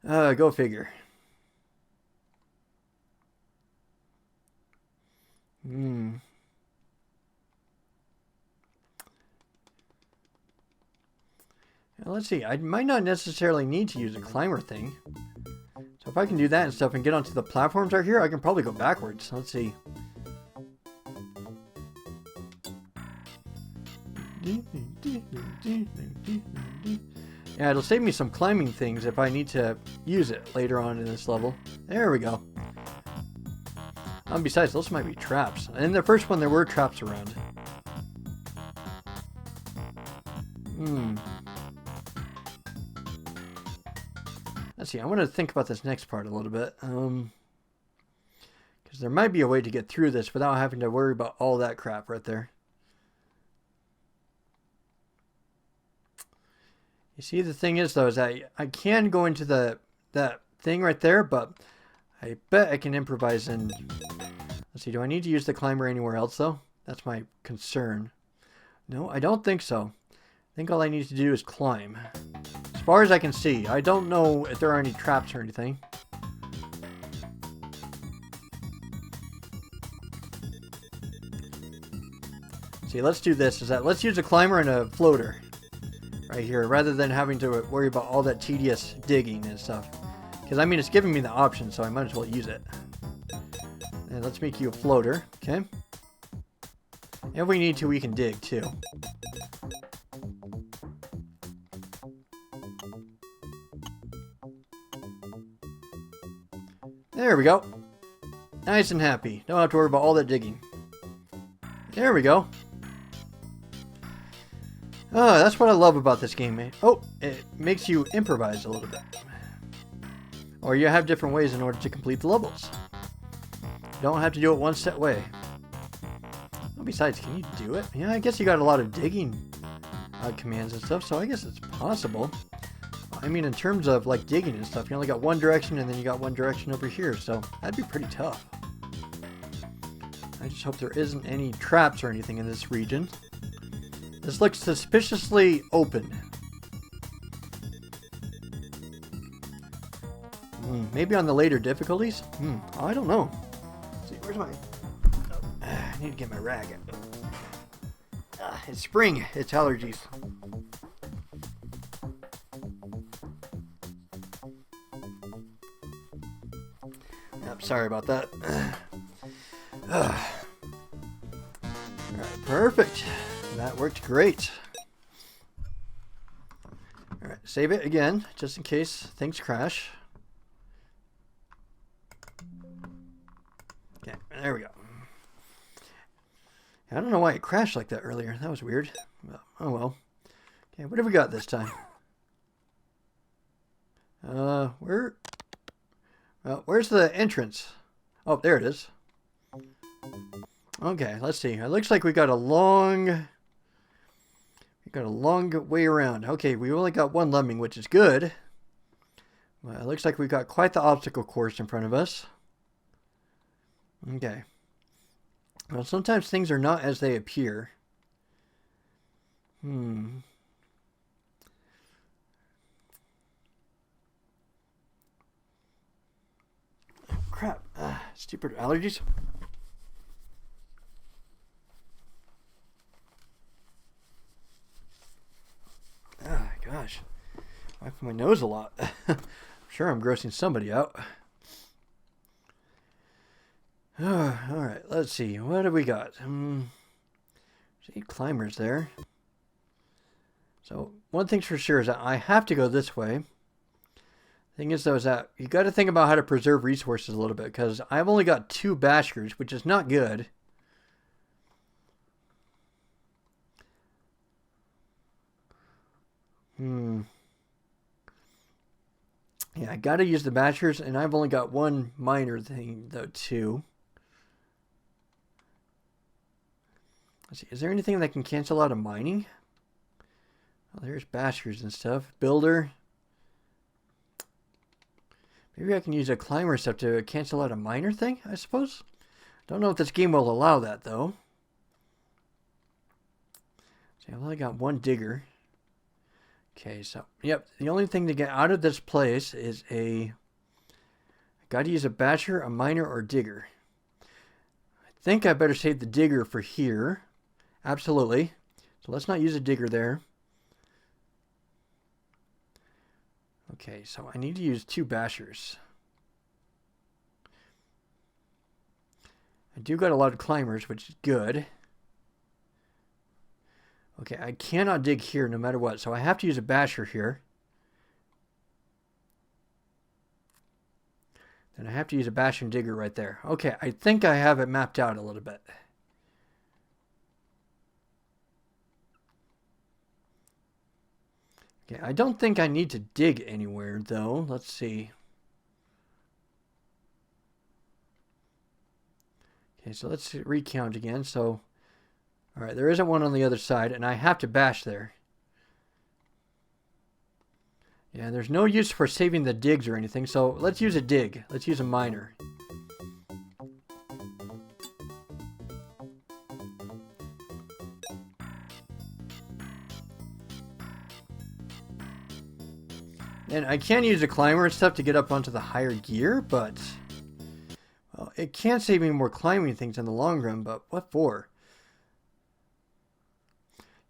Go figure. Now, let's see. I might not necessarily need to use a climber thing. So if I can do that and stuff and get onto the platforms right here, I can probably go backwards. Let's see. Yeah, it'll save me some climbing things if I need to use it later on in this level. There we go. Besides, those might be traps. In the first one, there were traps around. Let's see, I want to think about this next part a little bit. Because there might be a way to get through this without having to worry about all that crap right there. You see, the thing is, though, is that I can go into that thing right there, but I bet I can improvise and... Let's see, do I need to use the climber anywhere else, though? That's my concern. No, I don't think so. I think all I need to do is climb. As far as I can see. I don't know if there are any traps or anything. See, let's do this. Let's use a climber and a floater right here, rather than having to worry about all that tedious digging and stuff. Because, I mean, it's giving me the option, so I might as well use it. And let's make you a floater, okay? If we need to, we can dig, too. There we go. Nice and happy. Don't have to worry about all that digging. There we go. Oh, that's what I love about this game, man. Oh, it makes you improvise a little bit. Or you have different ways in order to complete the levels. You don't have to do it one set way. Well, besides, can you do it? Yeah, I guess you got a lot of digging commands and stuff, so I guess it's possible. I mean, in terms of like digging and stuff, you only got one direction and then you got one direction over here, so that'd be pretty tough. I just hope there isn't any traps or anything in this region. This looks suspiciously open. Maybe on the later difficulties? I don't know. Let's see, where's my... I need to get my rag. It's spring. It's allergies. Yep, sorry about that. Alright, perfect. That worked great. Alright, save it again, just in case things crash. Okay, there we go. I don't know why it crashed like that earlier. That was weird. Oh well. Okay, what have we got this time? Where's the entrance? Oh, there it is. Okay, let's see. It looks like we got a long way around. Okay, we only got one lemming, which is good. Well, it looks like we've got quite the obstacle course in front of us. Okay. Well, sometimes things are not as they appear. Oh, crap. Stupid allergies. Ah, gosh. Wiping my nose a lot. I'm sure I'm grossing somebody out. Alright, let's see. What have we got? See, climbers there. So, one thing's for sure is that I have to go this way. Thing is, though, is that you got to think about how to preserve resources a little bit, because I've only got 2 bashers, which is not good. Yeah, I got to use the bashers, and I've only got 1 miner thing, though, too. Let's see, is there anything that can cancel out of mining? Oh, there's bashers and stuff. Builder. Maybe I can use a climber stuff to cancel out a miner thing, I suppose? Don't know if this game will allow that, though. See, I've only got 1 digger. Okay, so, yep, the only thing to get out of this place is I got to use a basher, a miner, or digger. I think I better save the digger for here. Absolutely. So let's not use a digger there. Okay, so I need to use 2 bashers. I do got a lot of climbers, which is good. Okay, I cannot dig here no matter what, so I have to use a basher here. Then I have to use a basher and digger right there. Okay, I think I have it mapped out a little bit. Okay, I don't think I need to dig anywhere, though. Let's see. Okay, so let's recount again. So, all right, there isn't one on the other side, and I have to bash there. Yeah, there's no use for saving the digs or anything, so let's use a dig. Let's use a miner. And I can use a climber and stuff to get up onto the higher gear, but well, it can save me more climbing things in the long run, but what for?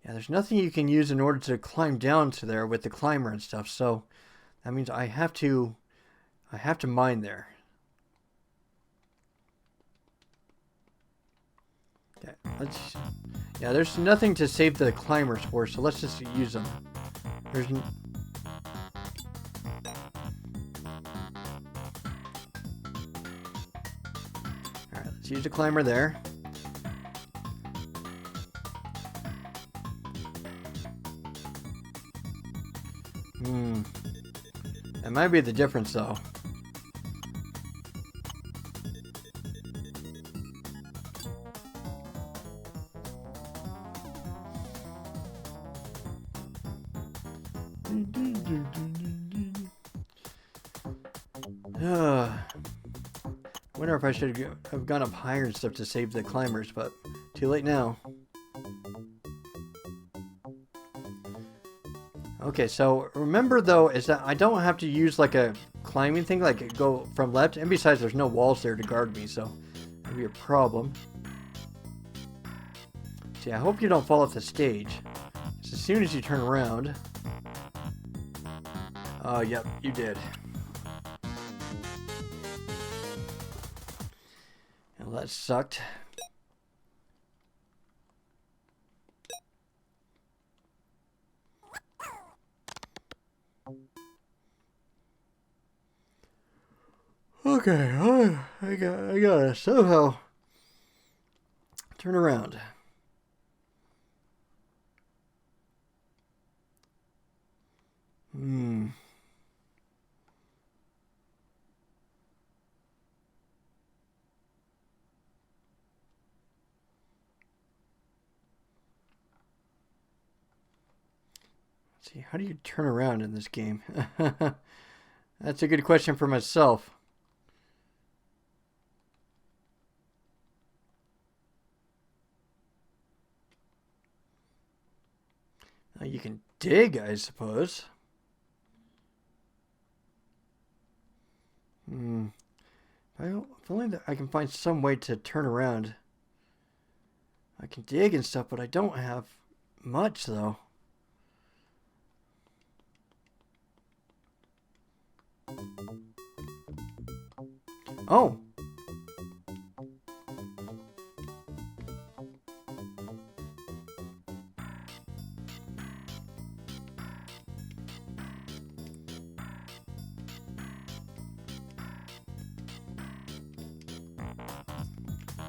Yeah, there's nothing you can use in order to climb down to there with the climber and stuff, so that means I have to mine there. Okay, yeah, there's nothing to save the climbers for, so let's just use them. There's Alright, let's use the climber there. That might be the difference, though. Wonder if I should have gone up higher and stuff to save the climbers, but too late now. Okay, so remember though is that I don't have to use like a climbing thing, like go from left, and besides there's no walls there to guard me, so that'd be a problem. See, I hope you don't fall off the stage. So as soon as you turn around... Oh, yep, you did. Well, that sucked. Okay, I gotta somehow turn around. Let's see, how do you turn around in this game? That's a good question for myself. You can dig, I suppose. If only that I can find some way to turn around. I can dig and stuff, but I don't have much, though. Oh!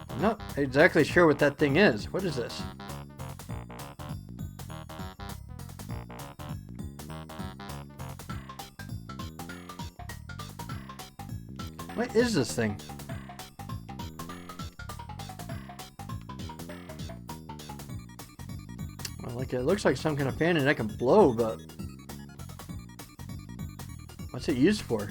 I'm not exactly sure what that thing is. What is this? What is this thing? Well, like it looks like some kind of fan and I can blow, but what's it used for?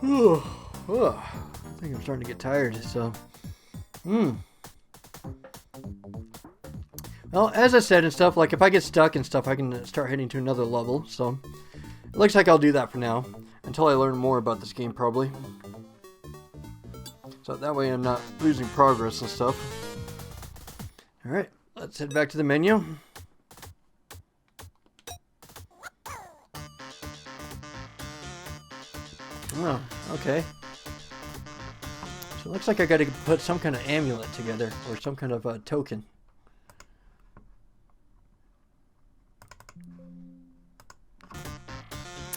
I think I'm starting to get tired, so... Well, as I said and stuff, like if I get stuck and stuff, I can start heading to another level, so... It looks like I'll do that for now, until I learn more about this game, probably. So that way I'm not losing progress and stuff. Alright, let's head back to the menu. Oh, okay. So it looks like I gotta put some kind of amulet together, or some kind of token.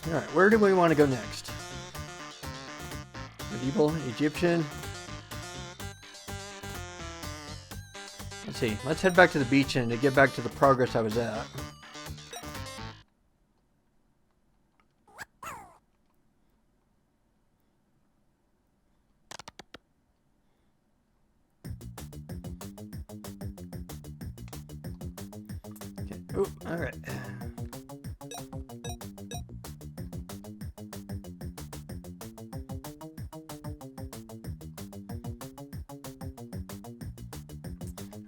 Alright, where do we want to go next? Medieval, Egyptian. Let's see. Let's head back to the beach and to get back to the progress I was at. Okay. Oh, all right.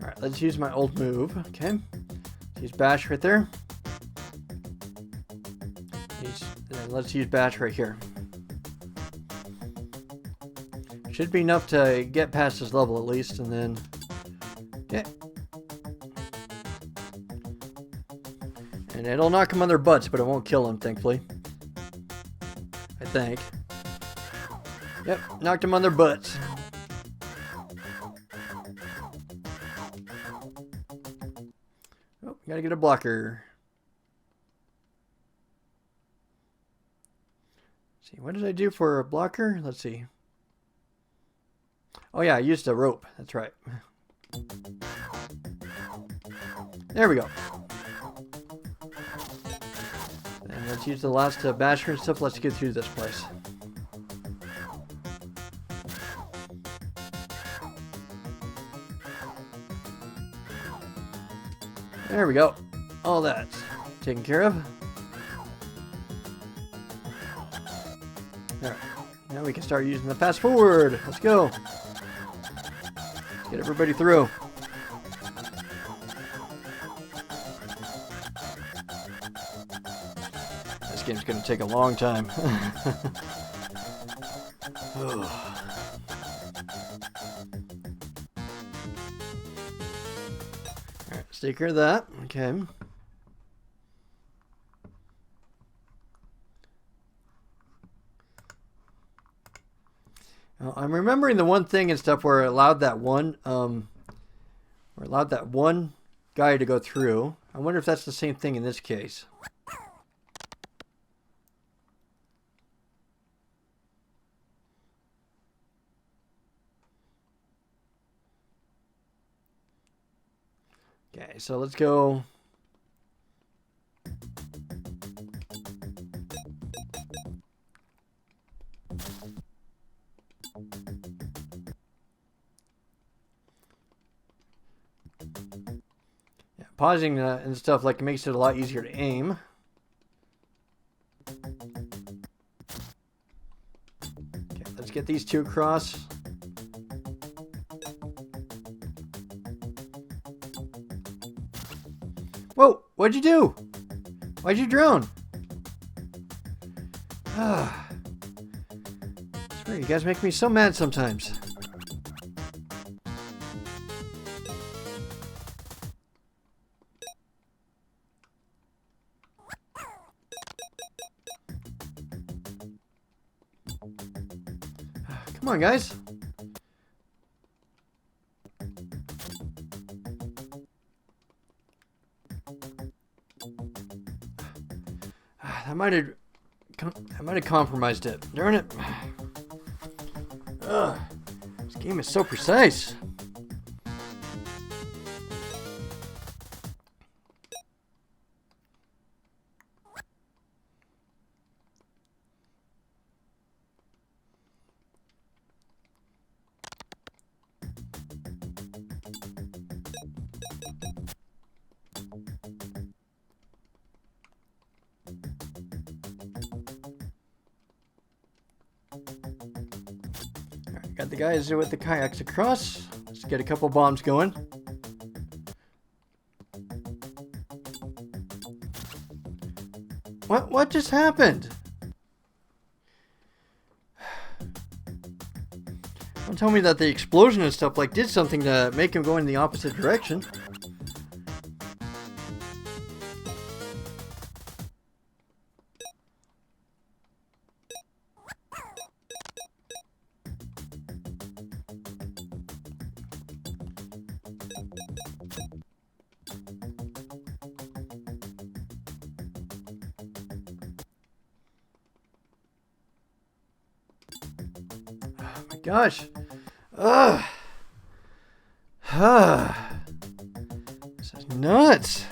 Alright, let's use my old move. Okay. Let's use bash right there. Let's use bash right here. Should be enough to get past this level at least, and then... Okay. And it'll knock them on their butts, but it won't kill them, thankfully. I think. Yep, knocked them on their butts. Oh, gotta get a blocker. Let's see, what did I do for a blocker? Let's see. Oh yeah, I used a rope. That's right. There we go. And let's use the last basher and stuff. Let's get through this place. There we go. All that's taken care of. Alright. Now we can start using the fast forward. Let's go. Let's get everybody through. This game's going to take a long time. Alright, let's take care of that. Okay. Now, I'm remembering the one thing and stuff where it allowed that one guy to go through. I wonder if that's the same thing in this case. Okay, so let's go. Yeah, pausing and stuff like makes it a lot easier to aim. Okay, let's get these two across. Whoa! What'd you do? Why'd you drown? I swear, you guys make me so mad sometimes. Come on, guys. I might have compromised it. Darn it. Ugh. This game is so precise. Got the guys with the kayaks across. Let's get a couple bombs going. What just happened? Don't tell me that the explosion and stuff like did something to make him go in the opposite direction. Gosh. Ugh. nuts.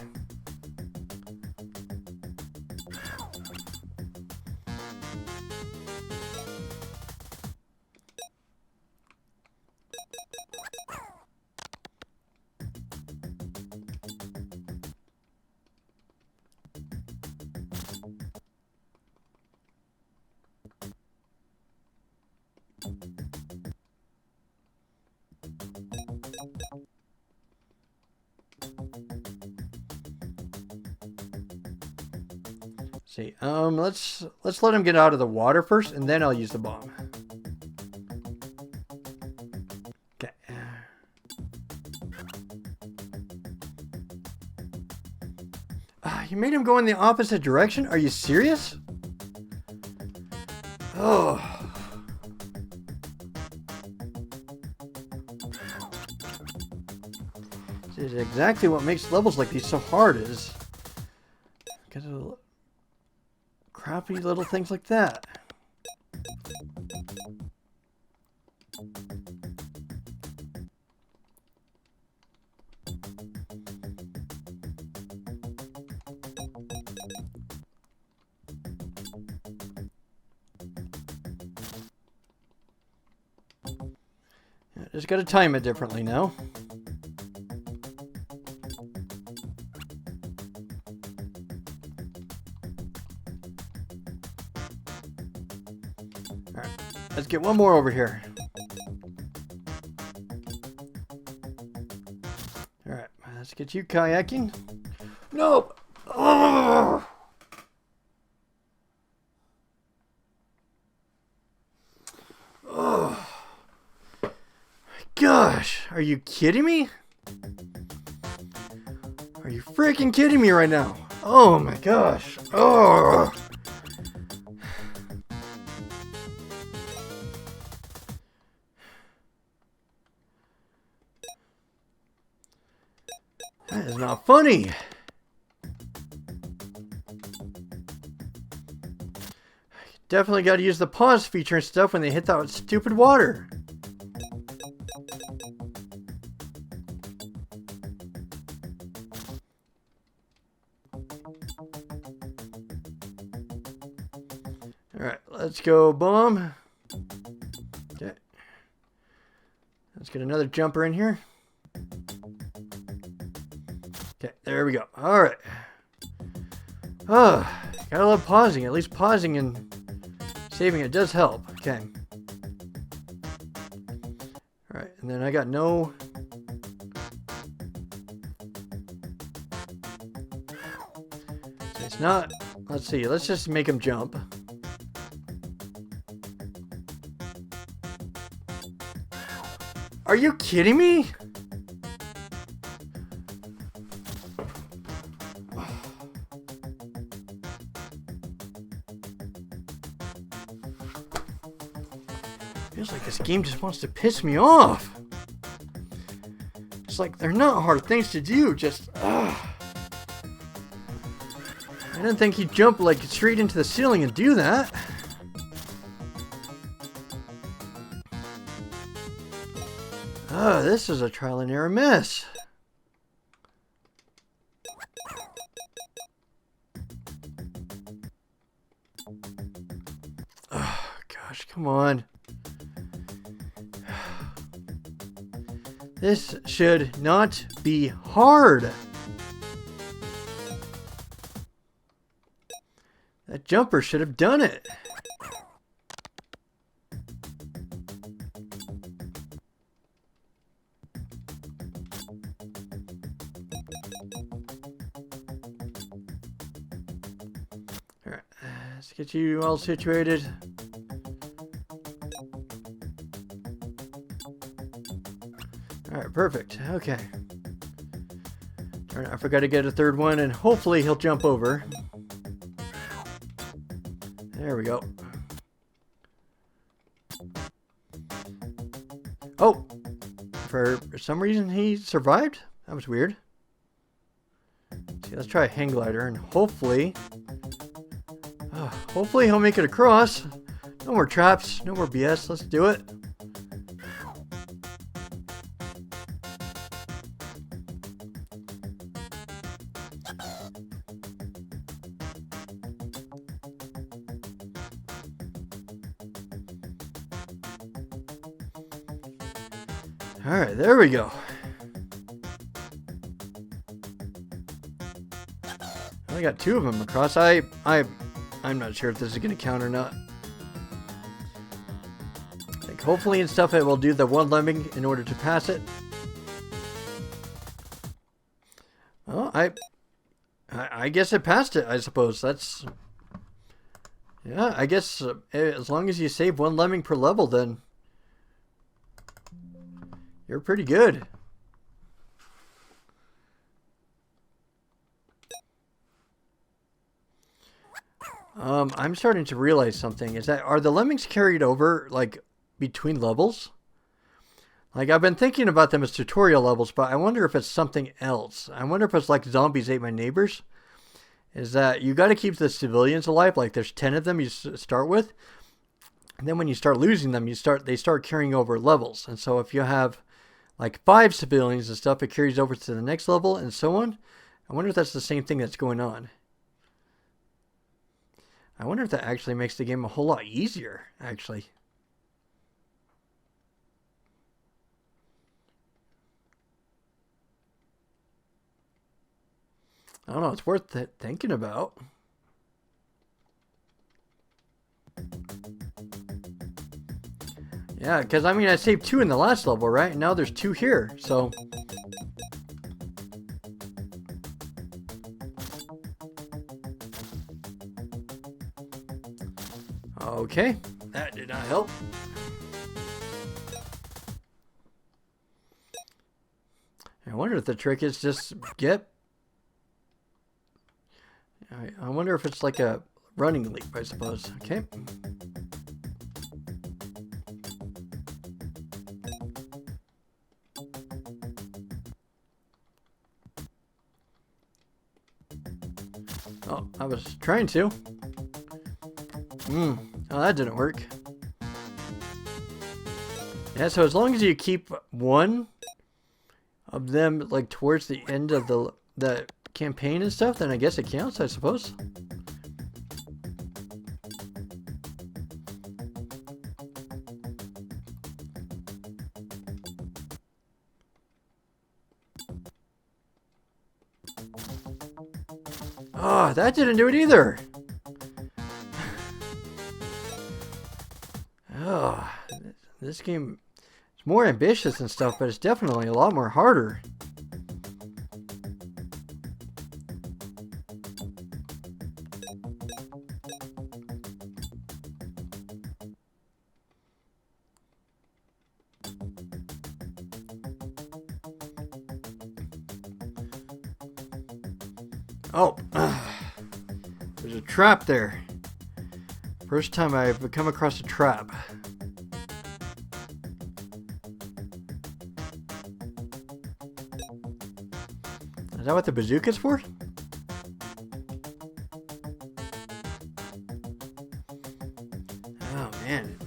See, let's let him get out of the water first, and then I'll use the bomb. Okay. You made him go in the opposite direction? Are you serious? Oh. This is exactly what makes levels like these so hard, is because of crappy little things like that. Just got to time it differently now. Alright, let's get one more over here. Alright, let's get you kayaking. No! Oh! Oh! Gosh, are you kidding me? Are you freaking kidding me right now? Oh my gosh. Oh. That is not funny. Definitely got to use the pause feature and stuff when they hit that stupid water. Alright, let's go bomb. Okay. Let's get another jumper in here. Okay, there we go. Alright. Oh, gotta love pausing. At least pausing and saving it does help. Okay. Alright, and then I got no... It's not... Let's see, let's just make him jump. Are you kidding me? Feels like this game just wants to piss me off. It's like they're not hard things to do, just I didn't think he'd jump like straight into the ceiling and do that. Oh, this is a trial and error mess. Oh, gosh, come on. This should not be hard. That jumper should have done it. Alright, let's get you all situated. Alright, perfect. Okay. Darn it, I forgot to get a third one, and hopefully he'll jump over. There we go. Oh! For some reason he survived? That was weird. See, let's try a hang glider, and hopefully... hopefully he'll make it across. No more traps, no more BS, let's do it. Alright, there we go. I got 2 of them across. I'm not sure if this is going to count or not. Like, hopefully and stuff it will do the 1 lemming in order to pass it. Well, I guess it passed it, I suppose. That's... Yeah, I guess as long as you save 1 lemming per level, then you're pretty good. I'm starting to realize something. Is that, are the lemmings carried over, like, between levels? Like, I've been thinking about them as tutorial levels, but I wonder if it's something else. I wonder if it's like Zombies Ate My Neighbors. Is that you got to keep the civilians alive. Like, there's 10 of them you start with. And then when you start losing them, they start carrying over levels. And so if you have, like, 5 civilians and stuff, it carries over to the next level and so on. I wonder if that's the same thing that's going on. I wonder if that actually makes the game a whole lot easier, actually. I don't know, it's worth thinking about. Yeah, because I mean, I saved 2 in the last level, right? And now there's 2 here, so... Okay, that did not help. I wonder if the trick is just get... I wonder if it's like a running leap, I suppose. Okay. Oh, I was trying to. Oh, that didn't work. Yeah, so as long as you keep 1 of them like towards the end of the campaign and stuff, then I guess it counts, I suppose. Oh, that didn't do it either. Oh, this game is more ambitious and stuff, but it's definitely a lot more harder. Oh, there's a trap there. First time I've come across a trap. Is that what the bazooka's for? Oh man,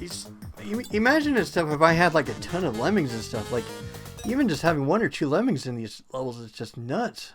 imagine this stuff if I had like a ton of lemmings and stuff. Like, even just having 1 or 2 lemmings in these levels is just nuts.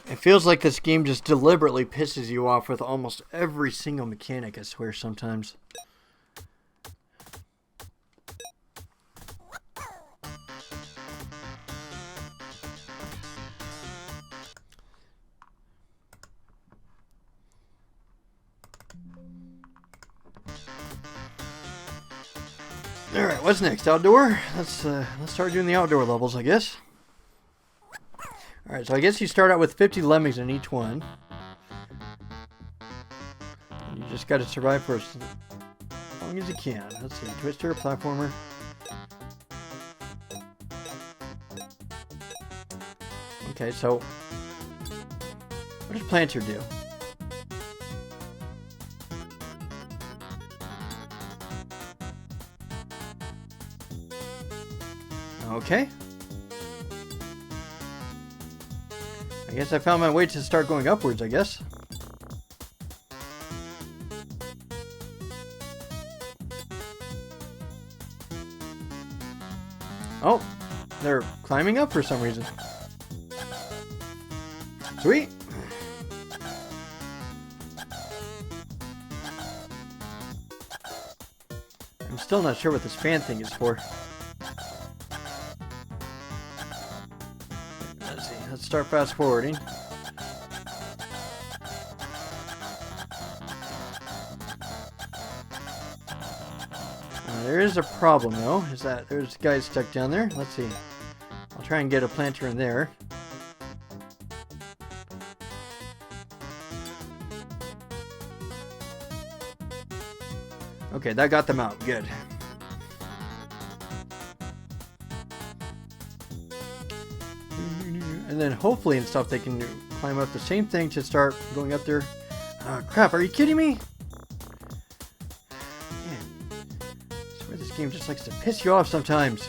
It feels like this game just deliberately pisses you off with almost every single mechanic, I swear, sometimes. Alright, what's next? Outdoor? Let's start doing the outdoor levels, I guess. Alright, so I guess you start out with 50 lemmings in each one. And you just got to survive for as long as you can. Let's see, twister, platformer. Okay, so what does Planter do? Okay. I guess I found my way to start going upwards, I guess. Oh, they're climbing up for some reason. Sweet. I'm still not sure what this fan thing is for. Let's see. Let's start fast forwarding. There is a problem though, is that there's guys stuck down there. Let's see. I'll try and get a planter in there. Okay, that got them out. Good. And then hopefully and stuff they can climb up the same thing to start going up there. Crap, are you kidding me? This game just likes to piss you off sometimes.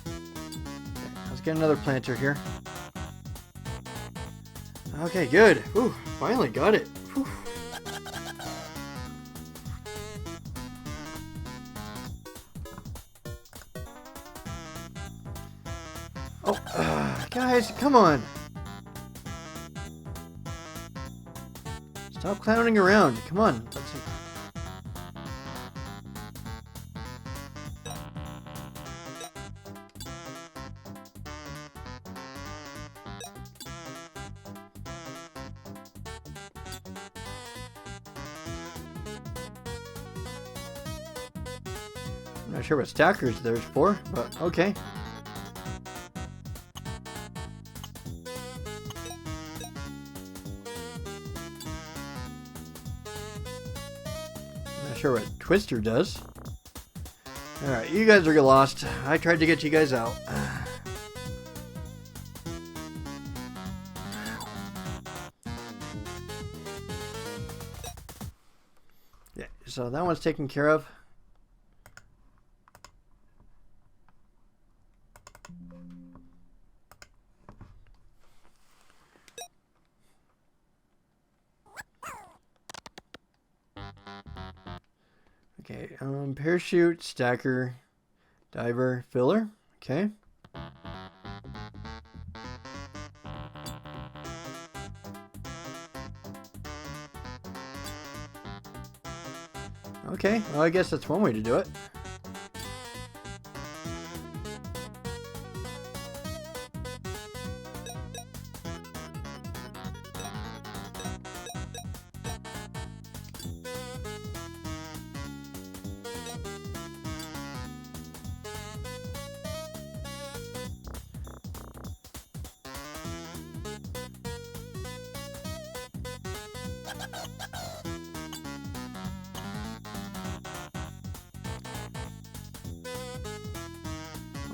Okay, let's get another planter here. Okay, good. Whew, finally got it. Whew. Oh, guys, come on. Stop clowning around. Come on. Let's see. I'm not sure what stackers there's for, but okay. I'm not sure what Twister does. Alright, you guys are lost. I tried to get you guys out. Yeah, so that one's taken care of. Okay, parachute, stacker, diver, filler. Okay. Okay, well, I guess that's one way to do it.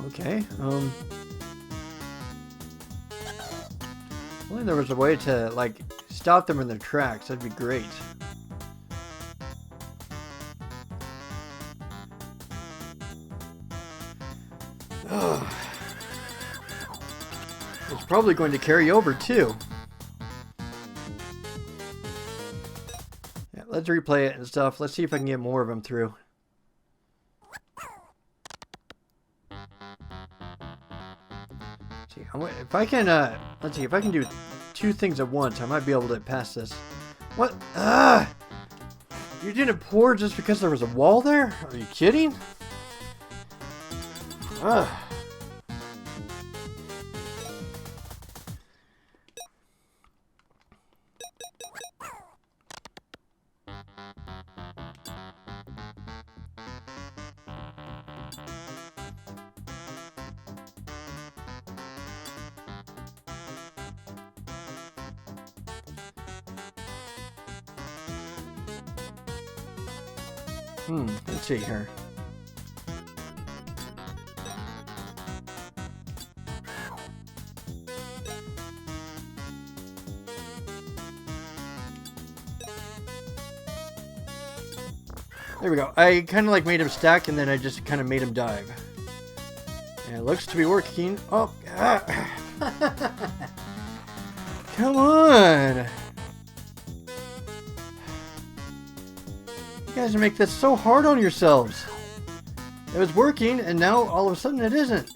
Okay, if only there was a way to, like, stop them in their tracks. That'd be great. Ugh. It's probably going to carry over, too. Yeah, let's replay it and stuff. Let's see if I can get more of them through. If I can, let's see, if I can do two things at once, I might be able to pass this. What? You didn't pour just because there was a wall there? Are you kidding? Let's see here. There we go. I kind of like made him stack and then I just kind of made him dive. And it looks to be working. Oh, come on! You guys make this so hard on yourselves. It was working, and now all of a sudden it isn't.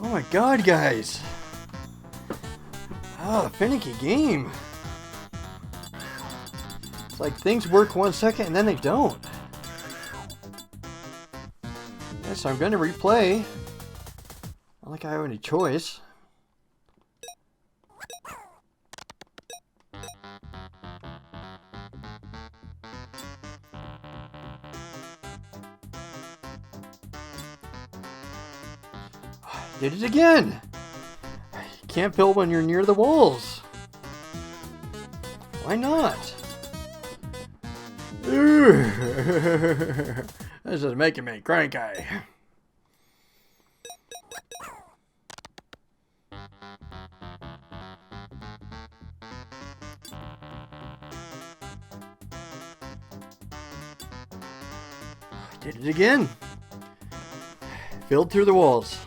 Oh my god, guys. Oh, finicky game. It's like things work 1 second and then they don't. Yes, I'm going to replay. Not like I have any choice. Did it again. You can't build when you're near the walls. Why not? This is making me cranky. Did it again. Filled through the walls.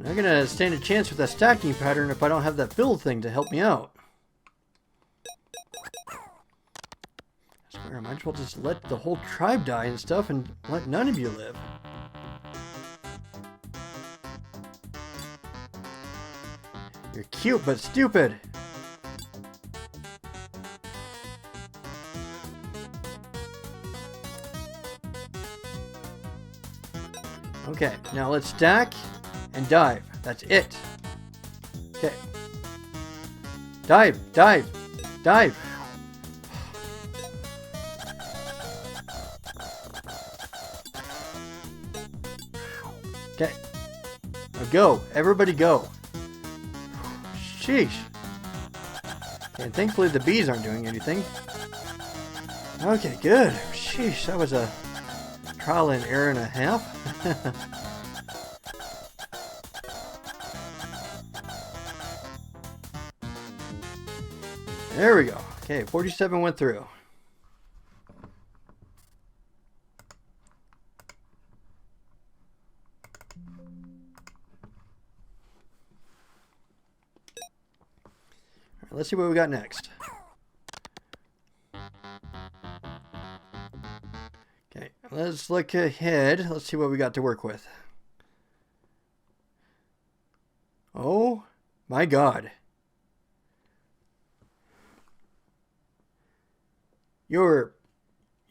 I'm gonna stand a chance with that stacking pattern if I don't have that build thing to help me out. I swear, I might as well just let the whole tribe die and stuff and let none of you live. You're cute but stupid. Okay, now let's stack and dive. That's it. Okay. Dive, dive, dive. Okay. Now go. Everybody go. Sheesh. And thankfully the bees aren't doing anything. Okay, good. Sheesh, that was a trial and error and a half. There we go. Okay, 47 went through. All right, let's see what we got next. Okay, let's look ahead. Let's see what we got to work with. Oh my God. You're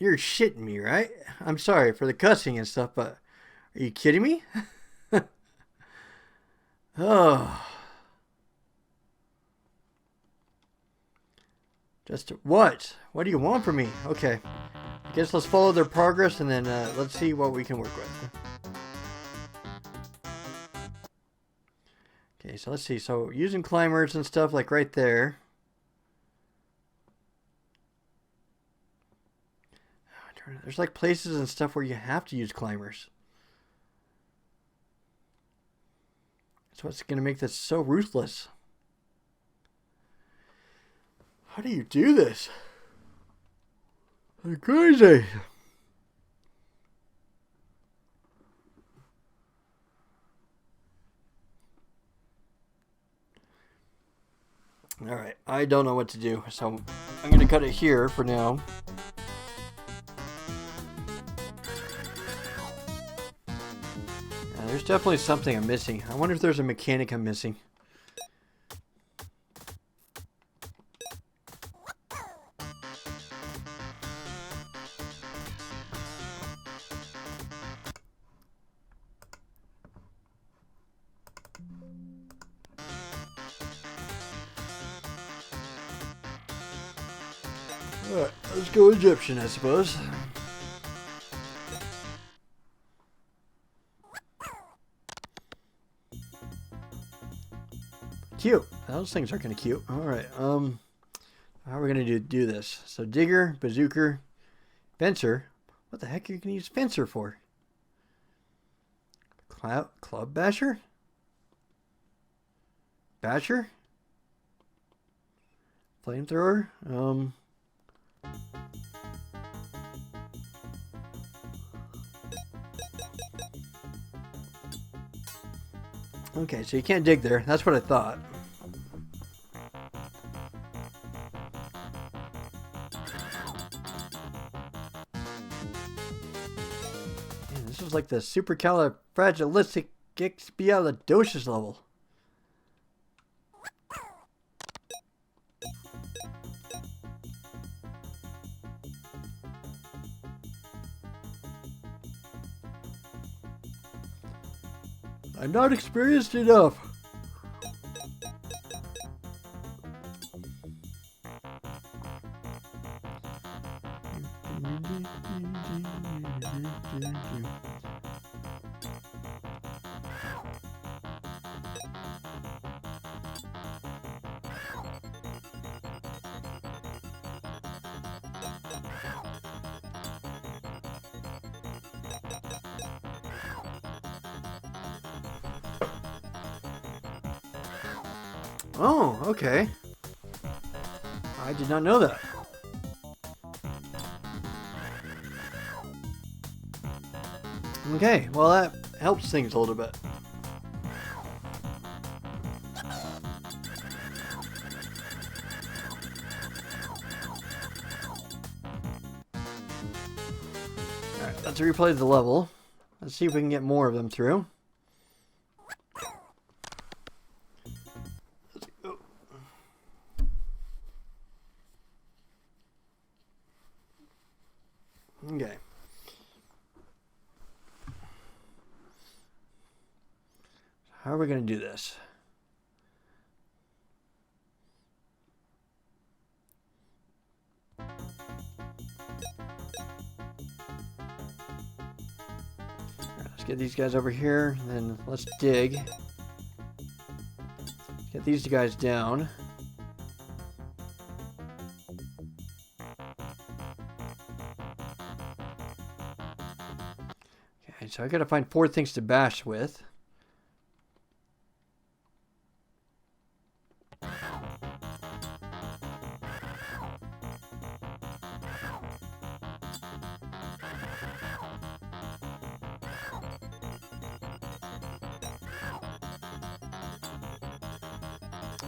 shitting me, right? I'm sorry for the cussing and stuff, but are you kidding me? Oh. Just what? What do you want from me? Okay. I guess let's follow their progress and then let's see what we can work with. Okay, so let's see. So using climbers and stuff like right there. There's like places and stuff where you have to use climbers. That's what's going to make this so ruthless. How do you do this? You're crazy. Alright, I don't know what to do, so I'm going to cut it here for now. There's definitely something I'm missing. I wonder if there's a mechanic I'm missing. Alright, let's go Egyptian, I suppose. Cute. Those things are kind of cute. Alright, how are we going to do this? So digger, bazooker, fencer. What the heck are you going to use fencer for? Club basher? Basher? Flamethrower? Okay, so you can't dig there. That's what I thought. Man, this is like the supercalifragilisticexpialidocious level. I'm not experienced enough. Oh, okay. I did not know that. Okay, well that helps things a little bit. Alright, let's replay the level. Let's see if we can get more of them through. Okay. How are we going to do this? Let's get these guys over here, and then let's dig. Get these guys down. Okay, so I gotta find 4 things to bash with.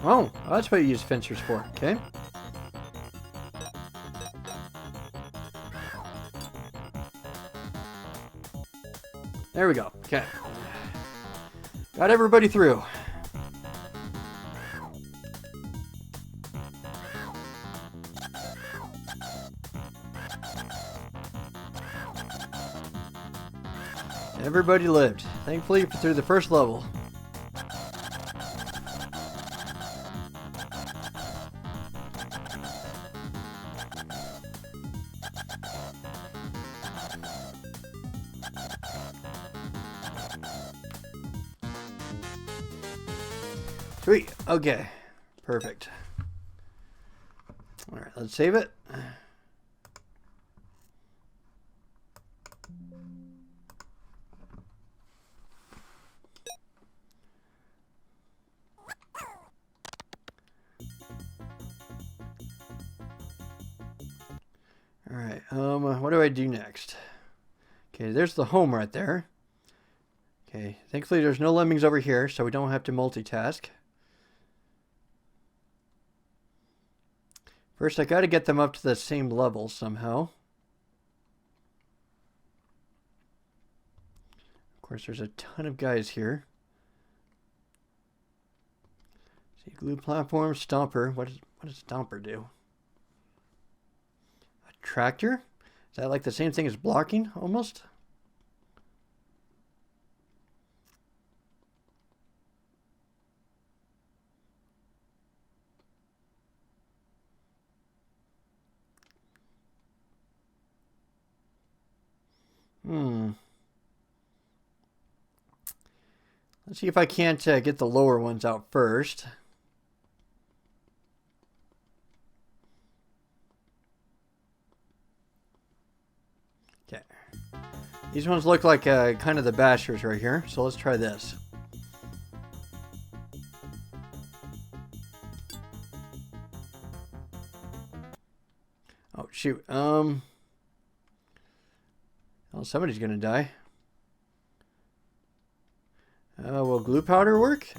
Oh, that's what you use fencers for, okay? There we go, okay. Got everybody through. Everybody lived. Thankfully, through the first level. Sweet. Okay. Perfect. All right, let's save it. All right. What do I do next? Okay, there's the home right there. Okay. Thankfully, there's no lemmings over here, so we don't have to multitask. First, I got to get them up to the same level somehow. Of course, there's a ton of guys here. See, glue platform, stomper. What does stomper do? A tractor? Is that like the same thing as blocking, almost? Let's see if I can't get the lower ones out first. Okay. These ones look like kind of the bashers right here, so let's try this. shoot. Well, somebody's gonna die. Will glue powder work?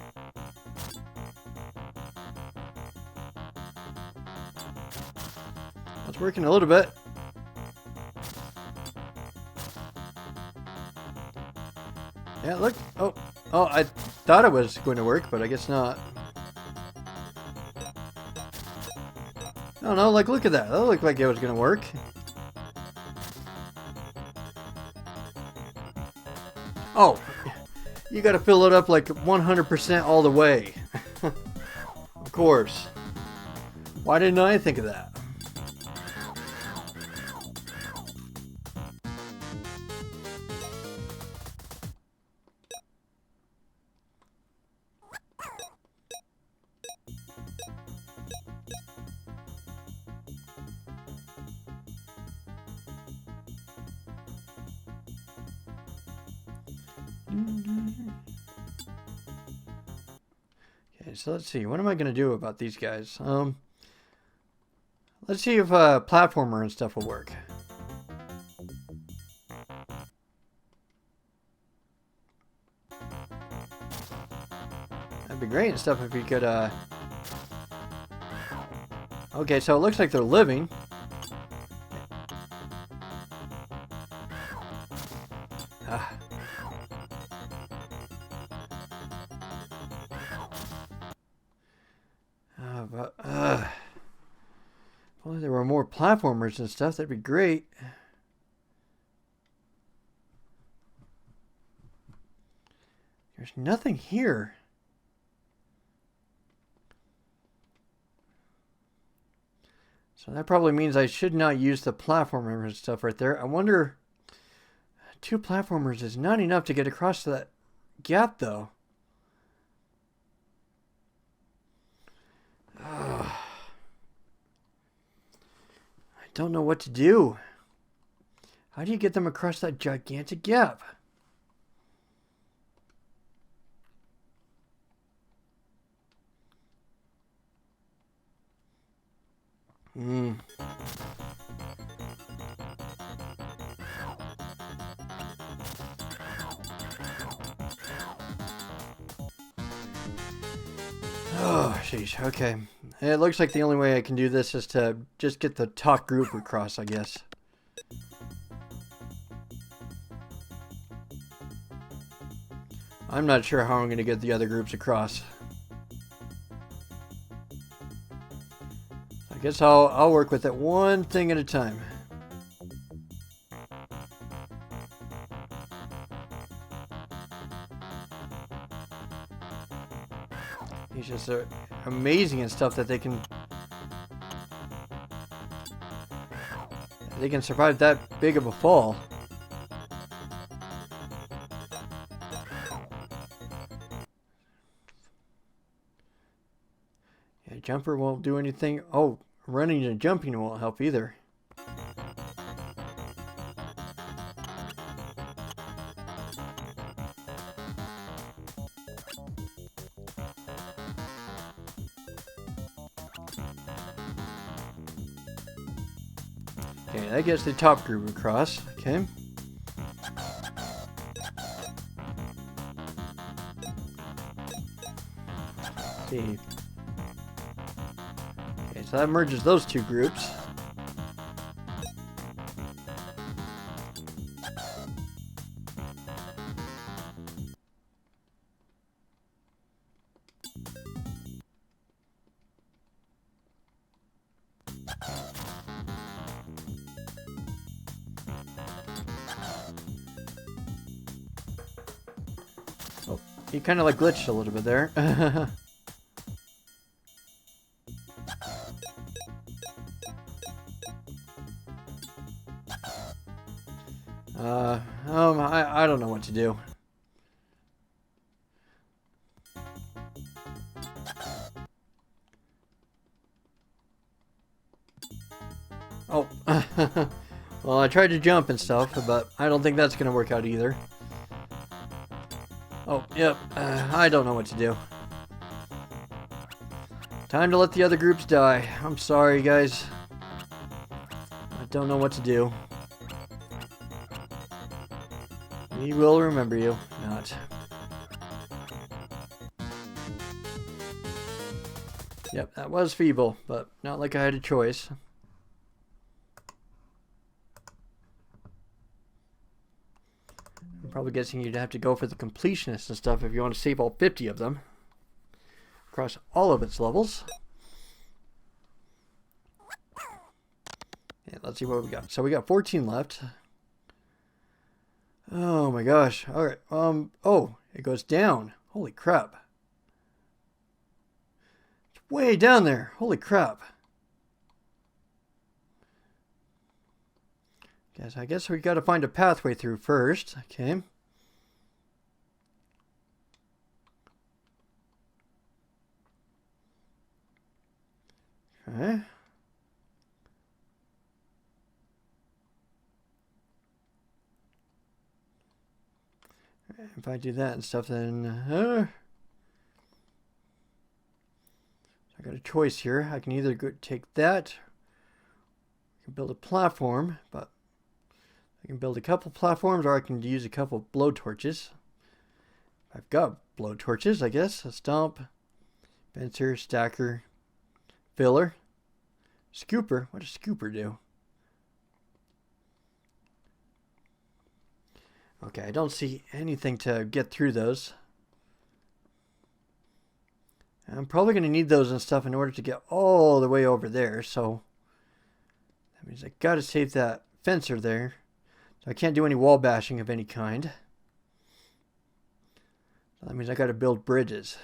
It's working a little bit. Yeah, look. Oh, I thought it was going to work, but I guess not. Oh no, like look at that. That looked like it was going to work. Oh, you got to fill it up like 100% all the way. Of course. Why didn't I think of that? Okay, so let's see. What am I going to do about these guys? Let's see if platformer and stuff will work. That'd be great and stuff if you could, Okay, so it looks like they're living. Well, there were more platformers and stuff. That'd be great. There's nothing here. So that probably means I should not use the platformer and stuff right there. I wonder, 2 platformers is not enough to get across to that gap, though. I don't know what to do. How do you get them across that gigantic gap? Oh, sheesh. Okay. It looks like the only way I can do this is to just get the top group across, I guess. I'm not sure how I'm going to get the other groups across. I guess I'll work with it one thing at a time. It's just amazing and stuff that they can survive that big of a fall. Yeah, jumper won't do anything. Oh, running and jumping won't help either. Okay, that gets the top group across. Okay. Let's see. Okay, so that merges those 2 groups. Oh, he kind of like glitched a little bit there. I don't know what to do. Oh, well, I tried to jump and stuff, but I don't think that's going to work out either. Oh, yep, I don't know what to do. Time to let the other groups die. I'm sorry, guys. don't know what to do. We will remember you. Not. Yep, that was feeble, but not like I had a choice. I'm probably guessing you'd have to go for the completionists and stuff if you want to save all 50 of them. Across all of its levels. Yeah, let's see what we got. So we got 14 left. Oh my gosh. Alright. Oh, it goes down. Holy crap. It's way down there. Holy crap. I guess we gotta find a pathway through first. Okay. Okay. If I do that and stuff, then I got a choice here. I can either take that, I can build a platform, but I can build a couple platforms, or I can use a couple blowtorches. I've got blowtorches, I guess. A stomp, fencer, stacker, filler, scooper. What does scooper do? Okay, I don't see anything to get through those. I'm probably going to need those and stuff in order to get all the way over there, so that means I got to save that fencer there. So I can't do any wall bashing of any kind. That means I got to build bridges.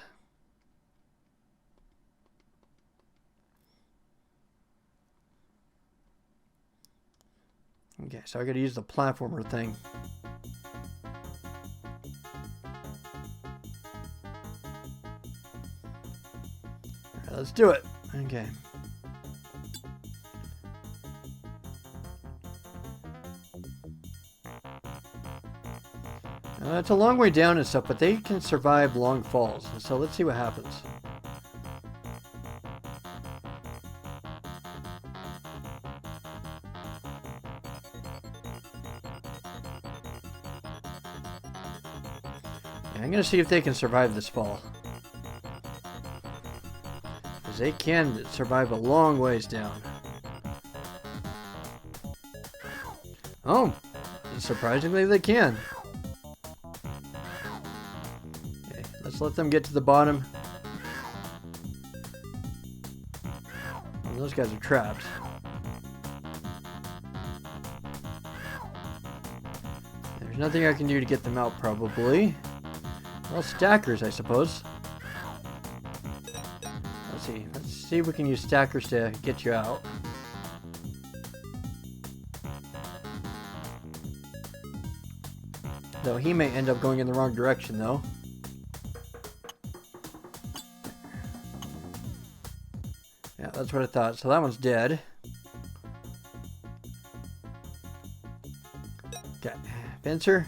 Okay, so I got to use the platformer thing. Alright, let's do it. Okay. It's a long way down and stuff, but they can survive long falls. So let's see what happens. I'm going to see if they can survive this fall. Because they can survive a long ways down. Oh, surprisingly they can. Okay, let's let them get to the bottom. And those guys are trapped. There's nothing I can do to get them out, probably. Well, stackers, I suppose. Let's see if we can use stackers to get you out. Though he may end up going in the wrong direction, though. Yeah, that's what I thought. So that one's dead. Okay, fencer.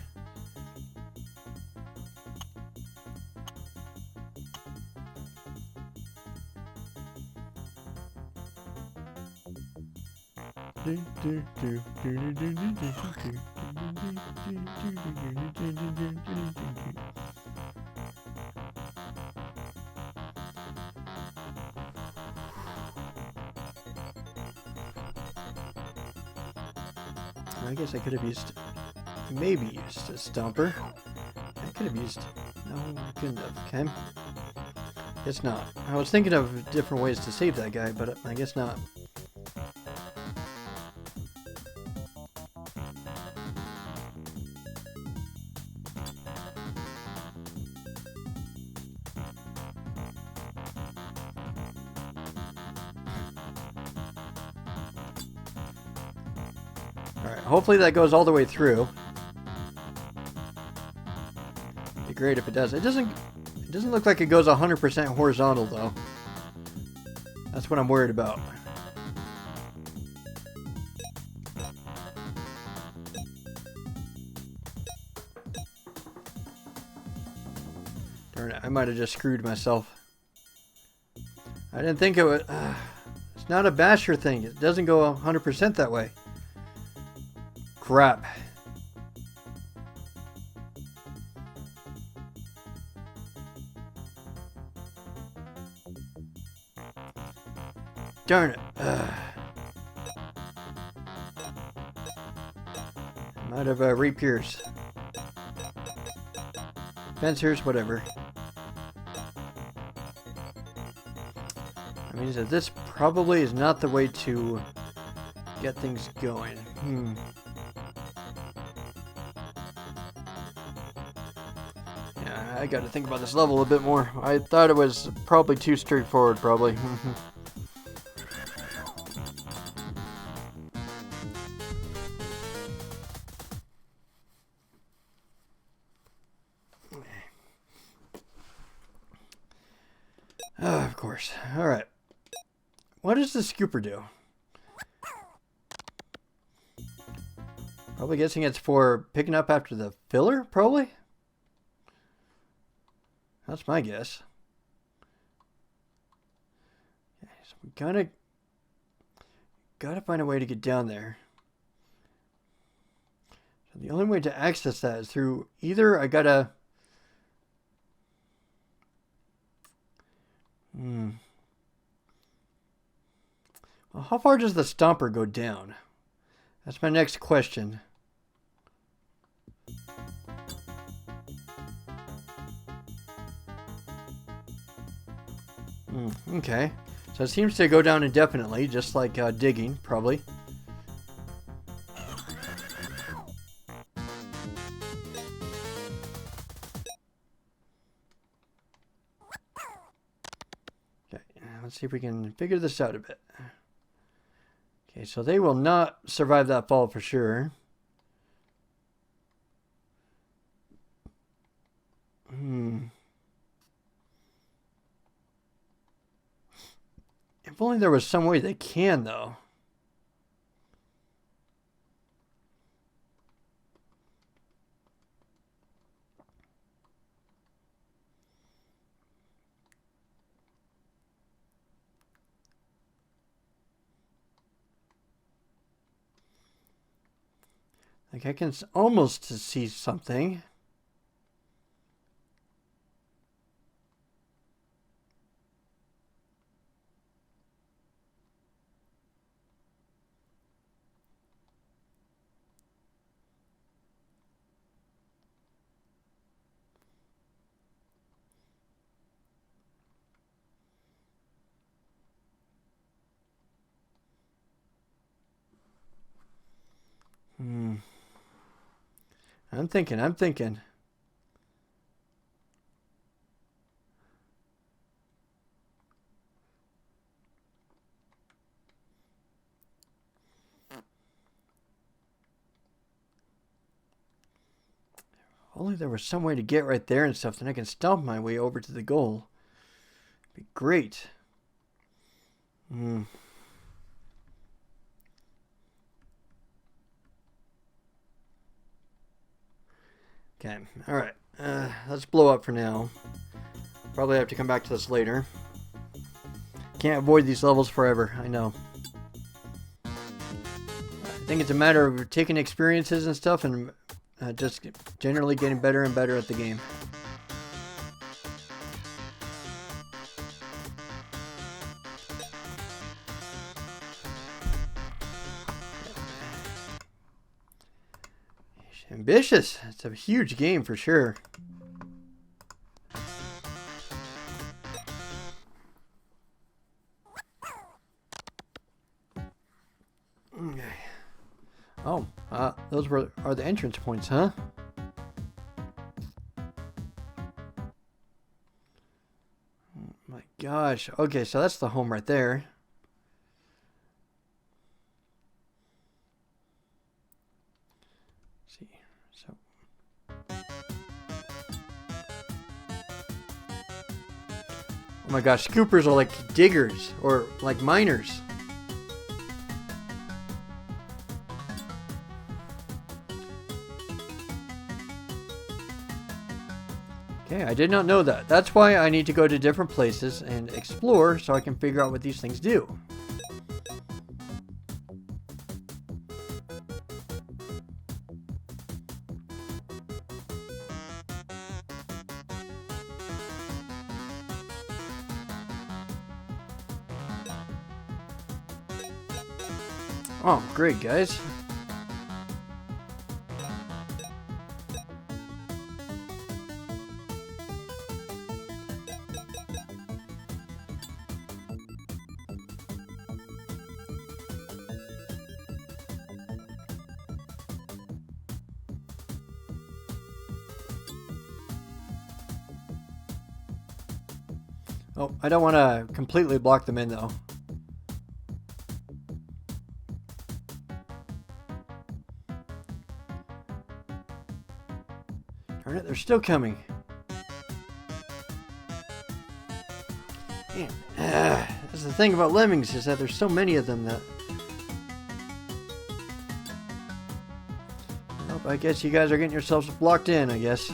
I guess I could have maybe used a stomper. I could have used, no, I couldn't have, okay? Guess not. I was thinking of different ways to save that guy, but I guess not. Alright, hopefully that goes all the way through. It'd be great if it does. It doesn't look like it goes 100% horizontal though. That's what I'm worried about. Darn it, I might have just screwed myself. I didn't think it would. It's not a basher thing. It doesn't go 100% that way. crap. Darn it. I'm out of rapiers. Fencers, whatever. I mean, this probably is not the way to get things going. Yeah, I gotta think about this level a bit more. I thought it was probably too straightforward, probably. Of course. Alright. What does the scooper do? Probably guessing it's for picking up after the filler, probably? That's my guess. Okay, so we gotta find a way to get down there. So the only way to access that is through either I gotta... Well, how far does the stomper go down? That's my next question. Okay. So it seems to go down indefinitely, just like digging, probably. Okay, let's see if we can figure this out a bit. Okay, so they will not survive that fall for sure. If only there was some way they can, though. Like I can almost see something. I'm thinking. Only there was some way to get right there and stuff, then I can stomp my way over to the goal. It'd be great. Okay, alright. Let's blow up for now. Probably have to come back to this later. Can't avoid these levels forever, I know. I think it's a matter of taking experiences and stuff and just generally getting better and better at the game. Ambitious. It's a huge game for sure. Okay. Oh, those are the entrance points, huh? Oh my gosh. Okay, so that's the home right there. Oh my gosh, scoopers are like diggers or like miners. Okay, I did not know that. That's why I need to go to different places and explore so I can figure out what these things do. Oh, great, guys. Oh, I don't want to completely block them in, though. Darn it, they're still coming. Man, that's the thing about Lemmings, is that there's so many of them that... Well, I guess you guys are getting yourselves blocked in, I guess.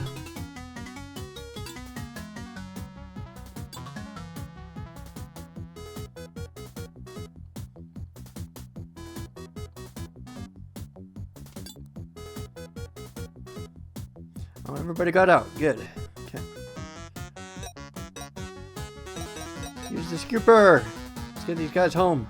Oh, everybody got out. Good. Okay. Use the scooper. Let's get these guys home.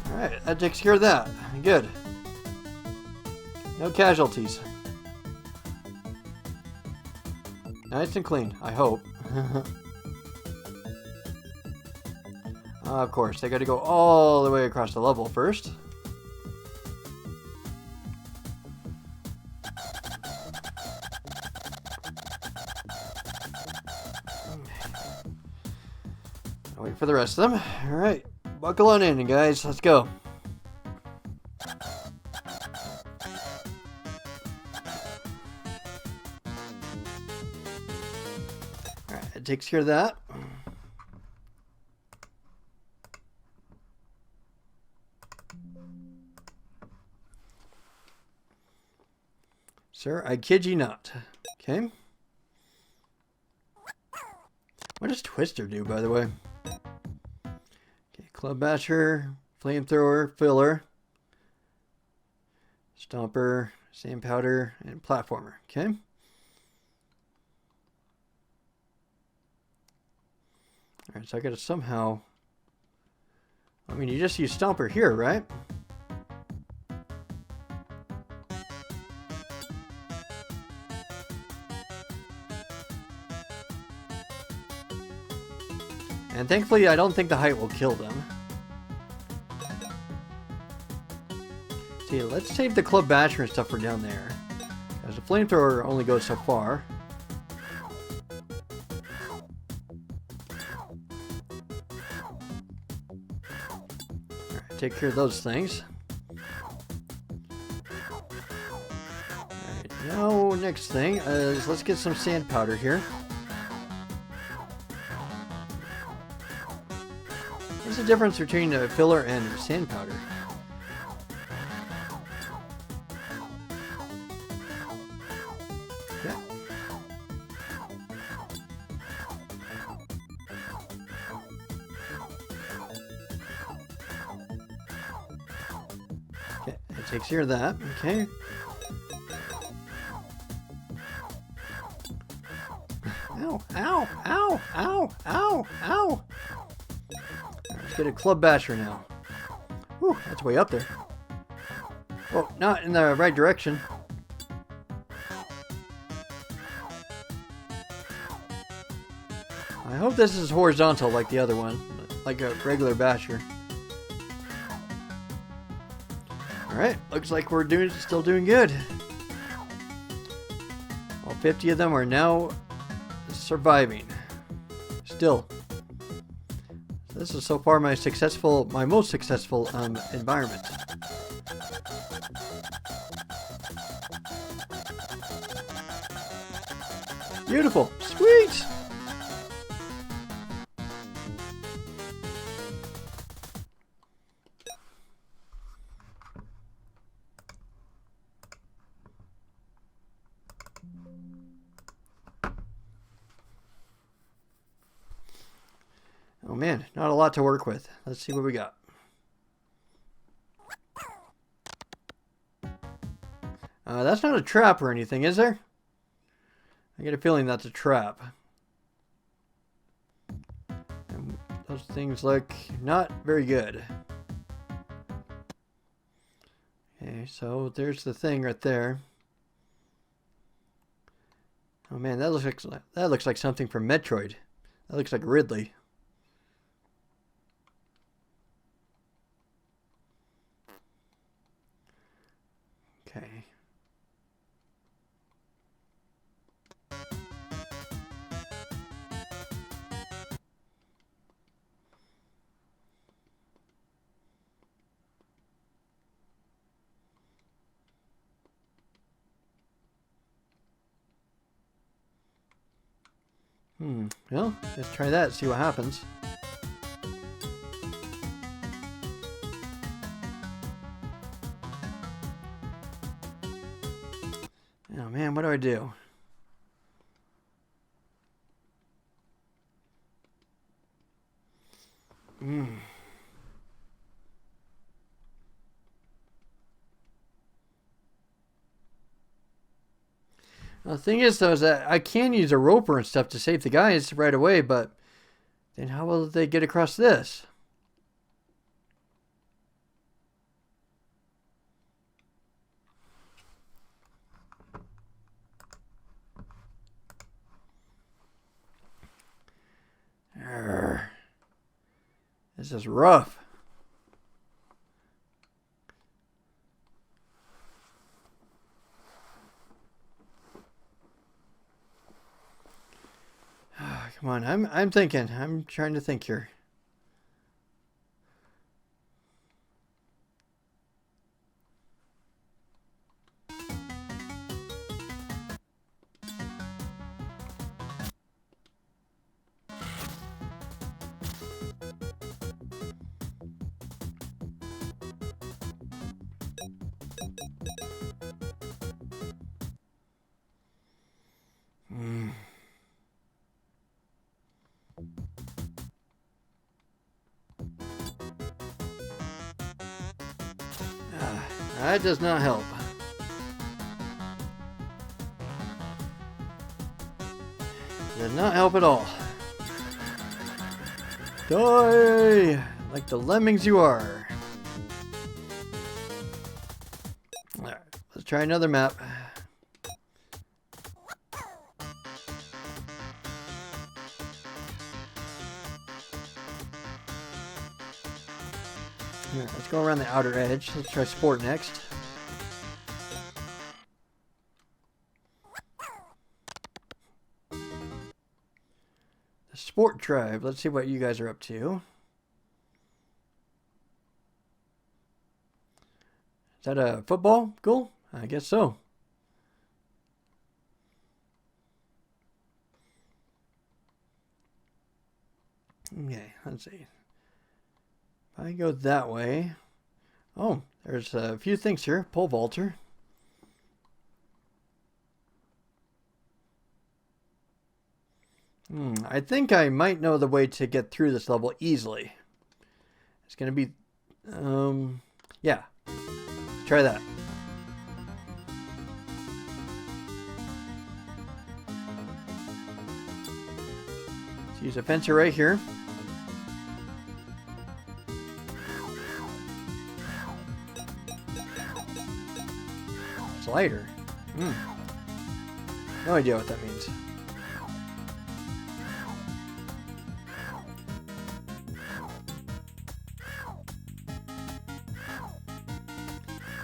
Alright, that takes care of that. Good. No casualties. Nice and clean, I hope. Of course, they got to go all the way across the level first. I'll wait for the rest of them. Alright, buckle on in, guys. Let's go. Alright, it takes care of that. Sir, I kid you not. Okay. What does Twister do, by the way? Okay, Club Basher, Flamethrower, Filler, Stomper, Sand Powder, and Platformer. Okay. Alright, so I gotta somehow... I mean, you just use Stomper here, right? And thankfully, I don't think the height will kill them. See, let's save the Club Basher and stuff for down there. Because the Flamethrower only goes so far. Alright, take care of those things. Alright, now next thing is let's get some sand powder here. What's the difference between a filler and sand powder? Yeah. Okay, it takes care of that. Okay. Ow, ow, ow, ow, ow, ow. Let's get a Club Basher now. Whew, that's way up there. Oh, not in the right direction. I hope this is horizontal like the other one, like a regular Basher. Alright, looks like we're still doing good. All 50 of them are now surviving. Still. This is so far my most successful environment. Beautiful, sweet. Oh man, not a lot to work with. Let's see what we got. That's not a trap or anything, is there? I get a feeling that's a trap. Those things look not very good. Okay, so there's the thing right there. Oh man, that looks like something from Metroid. That looks like Ridley. Okay. Well, let's try that, see what happens. Oh man, what do I do? The thing is, though, is that I can use a roper and stuff to save the guys right away, but then how will they get across this? Arrgh. This is rough. Come on, I'm thinking. I'm trying to think here. That does not help. Does not help at all. Die! Like the lemmings you are. Alright, let's try another map. Here, let's go around the outer edge. Let's try sport next. The sport tribe. Let's see what you guys are up to. Is that a football goal? I guess so. Okay, let's see. If I go that way. Oh, there's a few things here. Pole vaulter. I think I might know the way to get through this level easily. It's going to be... yeah. Try that. Let's use a fencer right here. Slider. No idea what that means.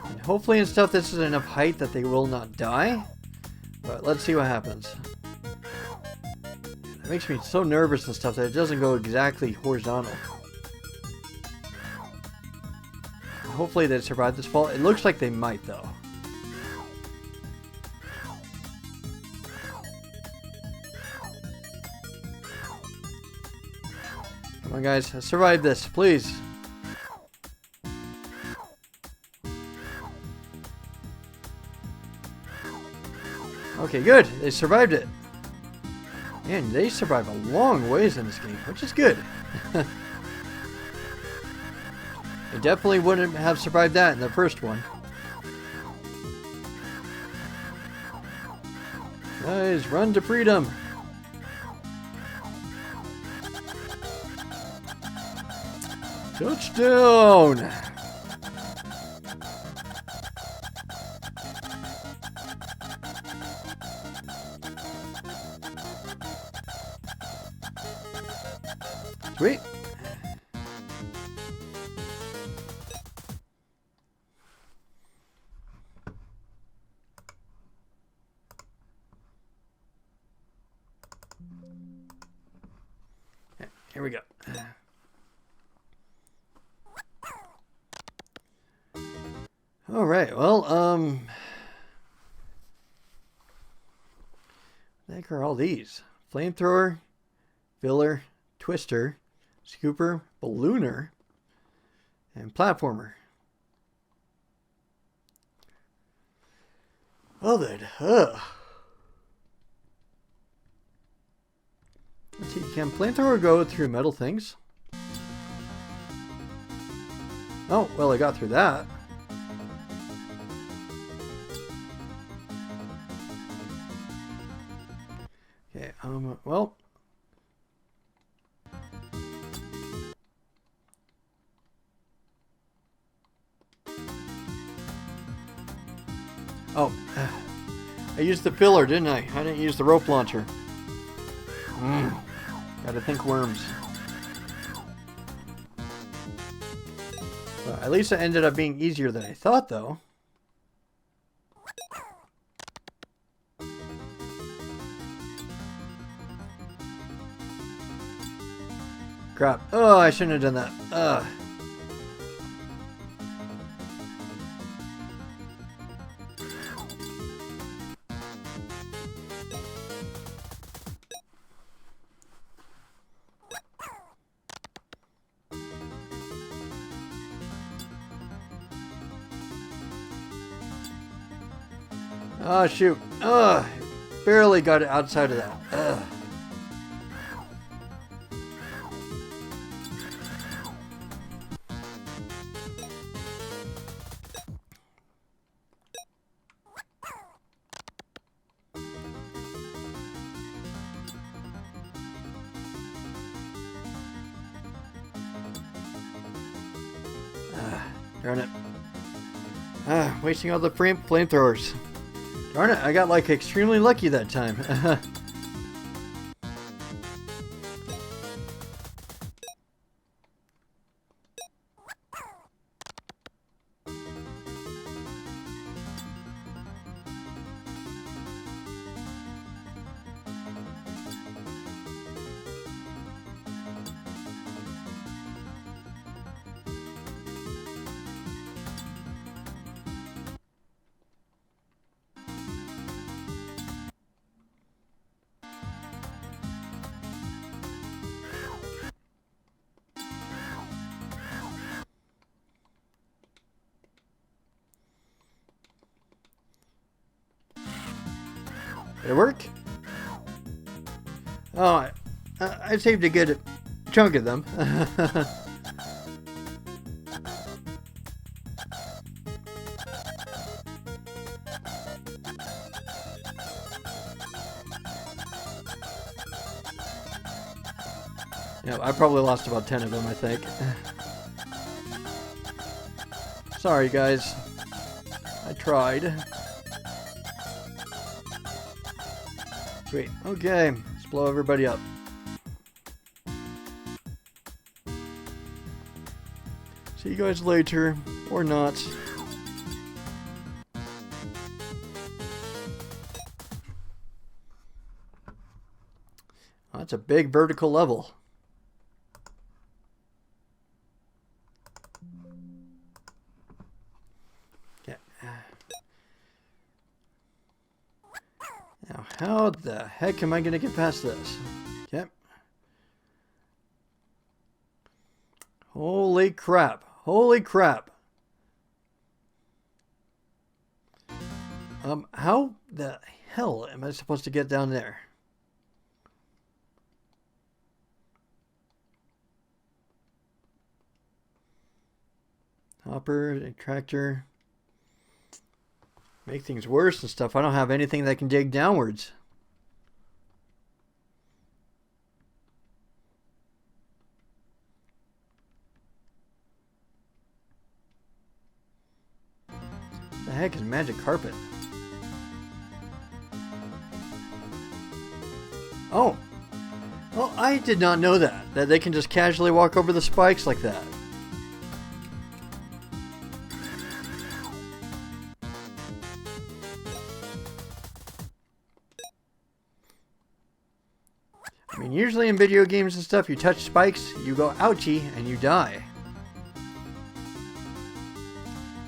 And hopefully and stuff this is enough height that they will not die. But let's see what happens. It makes me so nervous and stuff that it doesn't go exactly horizontal. Hopefully they survive this fall. It looks like they might though. Come on guys, survive this, please. Okay, good. They survived it. Man, they survive a long ways in this game, which is good. They definitely wouldn't have survived that in the first one. Guys, run to freedom. Touchdown! Sweet. Here we go. All right. Well, what the heck are all these? Flamethrower, filler, twister, scooper, ballooner, and platformer. Well then, let's see, can flamethrower go through metal things? Oh, well, I got through that. Okay, well. Oh, I used the filler, didn't I? I didn't use the rope launcher. Gotta think worms. Well, at least it ended up being easier than I thought, though. Crap. Oh, I shouldn't have done that. Oh, shoot. Barely got it outside of that. Darn it. Wasting all the flamethrowers. Darn it, I got like extremely lucky that time. Did it work? Oh, I saved a good chunk of them. Yeah, I probably lost about 10 of them, I think. Sorry, guys. I tried. Sweet. Okay, let's blow everybody up. See you guys later, or not. Oh, that's a big vertical level. Now, how the heck am I going to get past this? Okay. Holy crap. Holy crap. How the hell am I supposed to get down there? Hopper, tractor. Make things worse and stuff. I don't have anything that can dig downwards. heck is magic carpet? Oh. Well, I did not know that. That they can just casually walk over the spikes like that. I mean, usually in video games and stuff, you touch spikes, you go ouchie, and you die.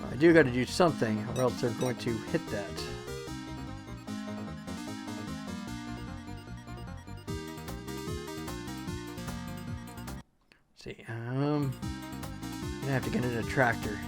Well, I do got to do something, or else they're going to hit that. Let's see, I'm gonna have to get in a tractor.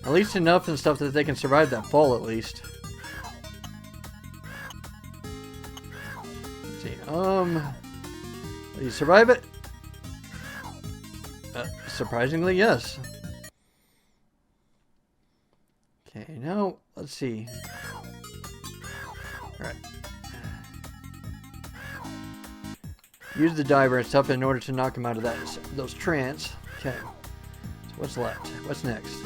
At least enough and stuff that they can survive that fall, at least. Let's see, will you survive it? Surprisingly, yes. Okay, now, let's see. Alright. Use the diver and stuff in order to knock him out of those trance. Okay. So what's left? What's next?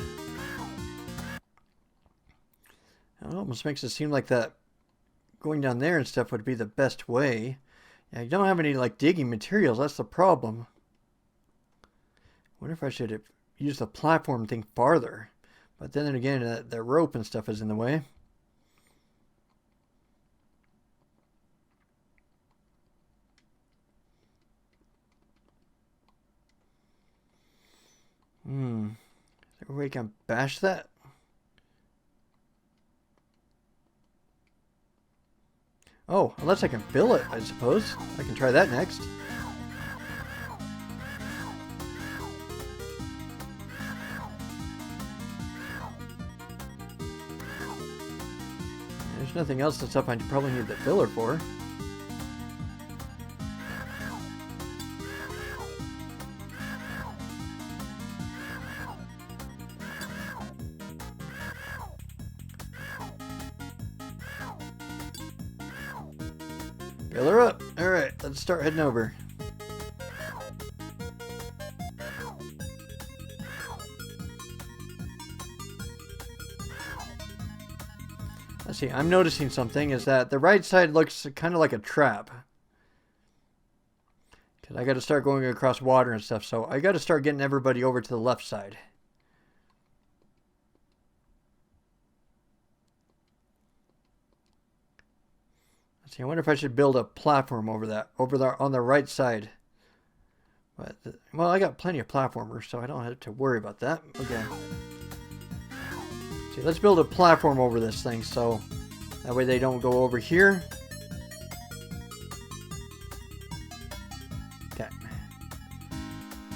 It almost makes it seem like that going down there and stuff would be the best way. Yeah, you don't have any like digging materials. That's the problem. I wonder if I should have used the platform thing farther. But then again, the rope and stuff is in the way. Is there a way I can bash that? Oh, unless I can fill it, I suppose. I can try that next. There's nothing else that's up I probably need the filler for. Fill her up. Alright, let's start heading over. Let's see, I'm noticing something is that the right side looks kind of like a trap. Because I got to start going across water and stuff, so I got to start getting everybody over to the left side. See, I wonder if I should build a platform over there on the right side. But, well, I got plenty of platformers, so I don't have to worry about that. Okay. See, let's build a platform over this thing, so that way they don't go over here. Okay.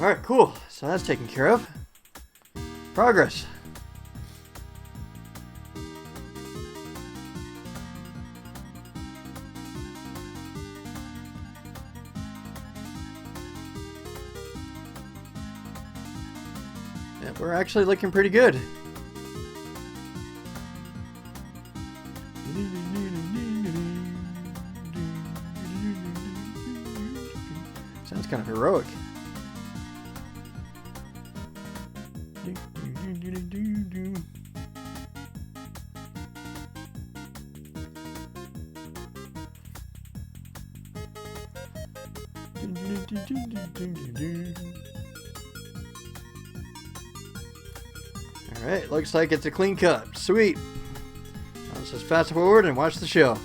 Alright, cool. So that's taken care of. Progress. We're actually looking pretty good. Sounds kind of heroic. Alright, looks like it's a clean cut. Sweet. Now let's just fast forward and watch the show.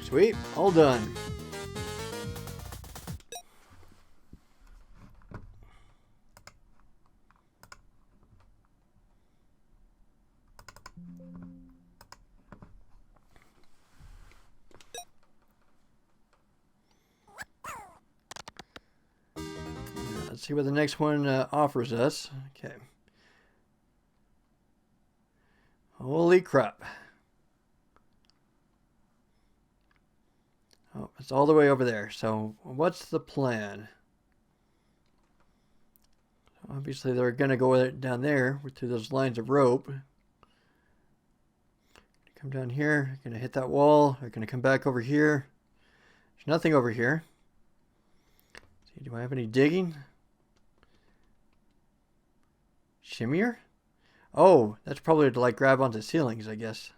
Sweet, all done. Let's see what the next one offers us. Okay. Holy crap. Oh, it's all the way over there. So what's the plan? Obviously, they're going to go down there through those lines of rope. Come down here. Going to hit that wall. They're going to come back over here. There's nothing over here. Let's see, do I have any digging? Shimmier? Oh, that's probably to like grab onto ceilings, I guess.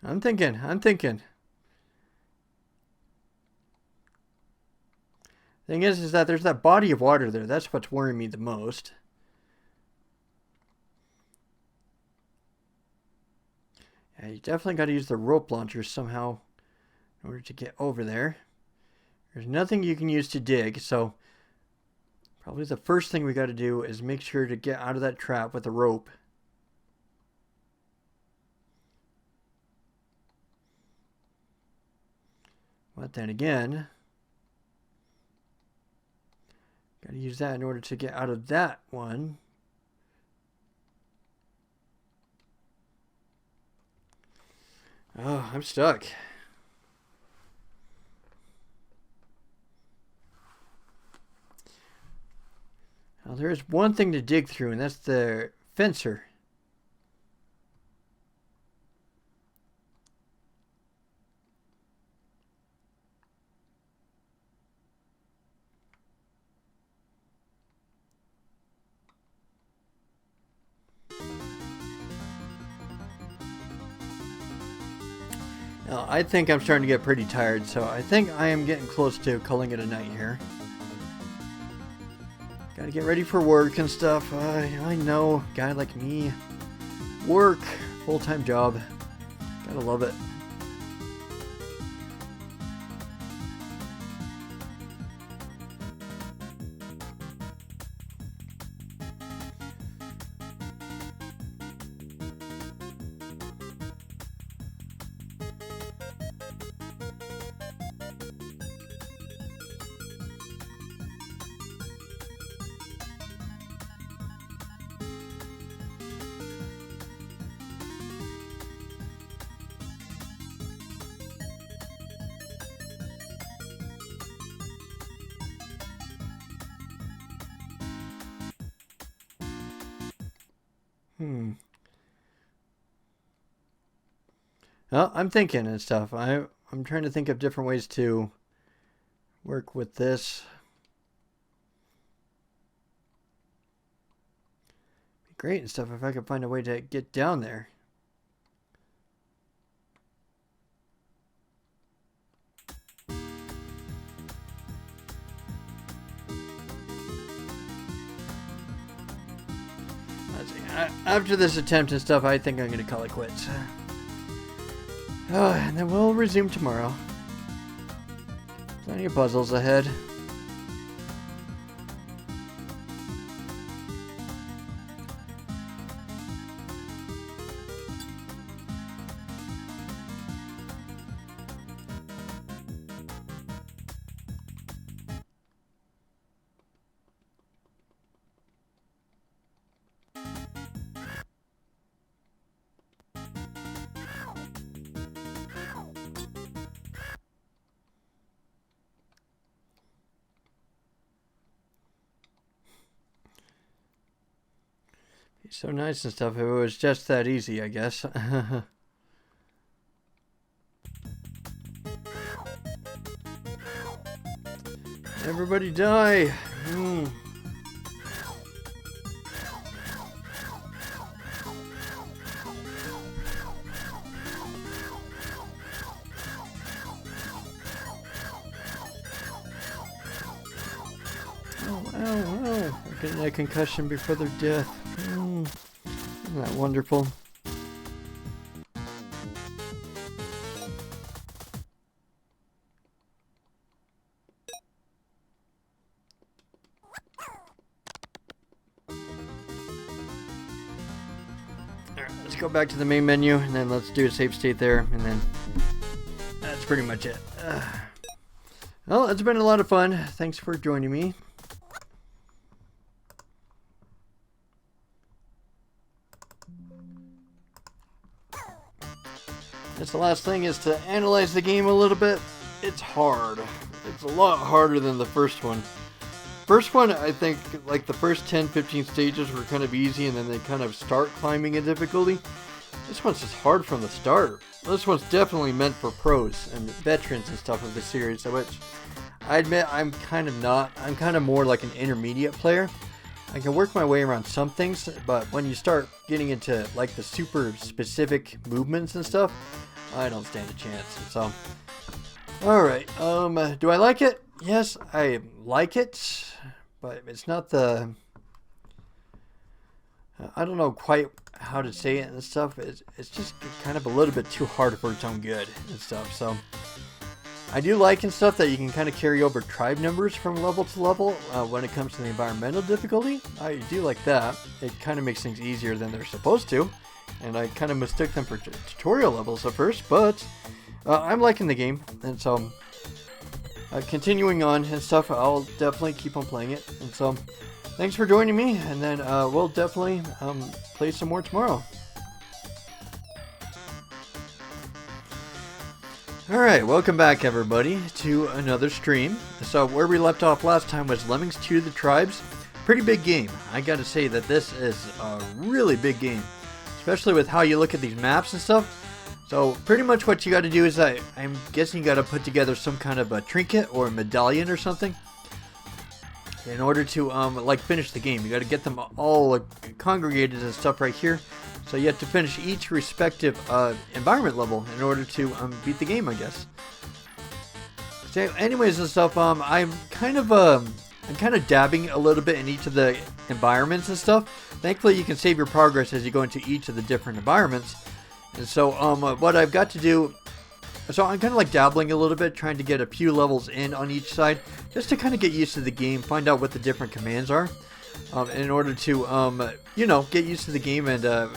I'm thinking. Thing is that there's that body of water there. That's what's worrying me the most. Yeah, you definitely got to use the rope launchers somehow in order to get over there. There's nothing you can use to dig, so probably the first thing we got to do is make sure to get out of that trap with the rope. But then again, got to use that in order to get out of that one. Oh, I'm stuck. Now, there is one thing to dig through, and that's the fencer. Now, I think I'm starting to get pretty tired, so I think I am getting close to calling it a night here. Gotta get ready for work and stuff. I know, guy like me. Work, full-time job. Gotta love it. Well, I'm thinking and stuff. I'm trying to think of different ways to work with this. Be great and stuff if I could find a way to get down there. Let's see. After this attempt and stuff, I think I'm going to call it quits. And then we'll resume tomorrow. Plenty of puzzles ahead. So nice and stuff. If it was just that easy, I guess. Everybody die. Oh, ow, ow. They're getting a concussion before their death. Isn't that wonderful? Alright, let's go back to the main menu, and then let's do a save state there, and then that's pretty much it. Well, it's been a lot of fun. Thanks for joining me. Guess the last thing is to analyze the game a little bit. It's hard. It's a lot harder than the first one. First one, I think, like the first 10-15 stages were kind of easy, and then they kind of start climbing in difficulty. This one's just hard from the start. This one's definitely meant for pros and veterans and stuff of the series, which I admit I'm kind of not. I'm kind of more like an intermediate player. I can work my way around some things, but when you start getting into like the super specific movements and stuff, I don't stand a chance. So, alright, do I like it? Yes, I like it, but it's not the, I don't know quite how to say it and stuff. It's just kind of a little bit too hard for its own good and stuff. So I do like and stuff that you can kind of carry over tribe numbers from level to level when it comes to the environmental difficulty. I do like that. It kind of makes things easier than they're supposed to, and I kind of mistook them for tutorial levels at first, but I'm liking the game, and so continuing on and stuff, I'll definitely keep on playing it. And so thanks for joining me, and then we'll definitely play some more tomorrow. Alright, welcome back everybody to another stream. So where we left off last time was Lemmings 2 The Tribes. Pretty big game. I gotta say that this is a really big game, especially with how you look at these maps and stuff. So pretty much what you gotta do is I'm guessing you gotta put together some kind of a trinket or a medallion or something in order to like finish the game. You gotta get them all congregated and stuff right here. So you have to finish each respective environment level in order to beat the game, I guess. So anyways and stuff, I'm kind of dabbing a little bit in each of the environments and stuff. Thankfully, you can save your progress as you go into each of the different environments. And so what I've got to do, so I'm kind of like dabbling a little bit, trying to get a few levels in on each side, just to kind of get used to the game, find out what the different commands are, in order to, you know, get used to the game and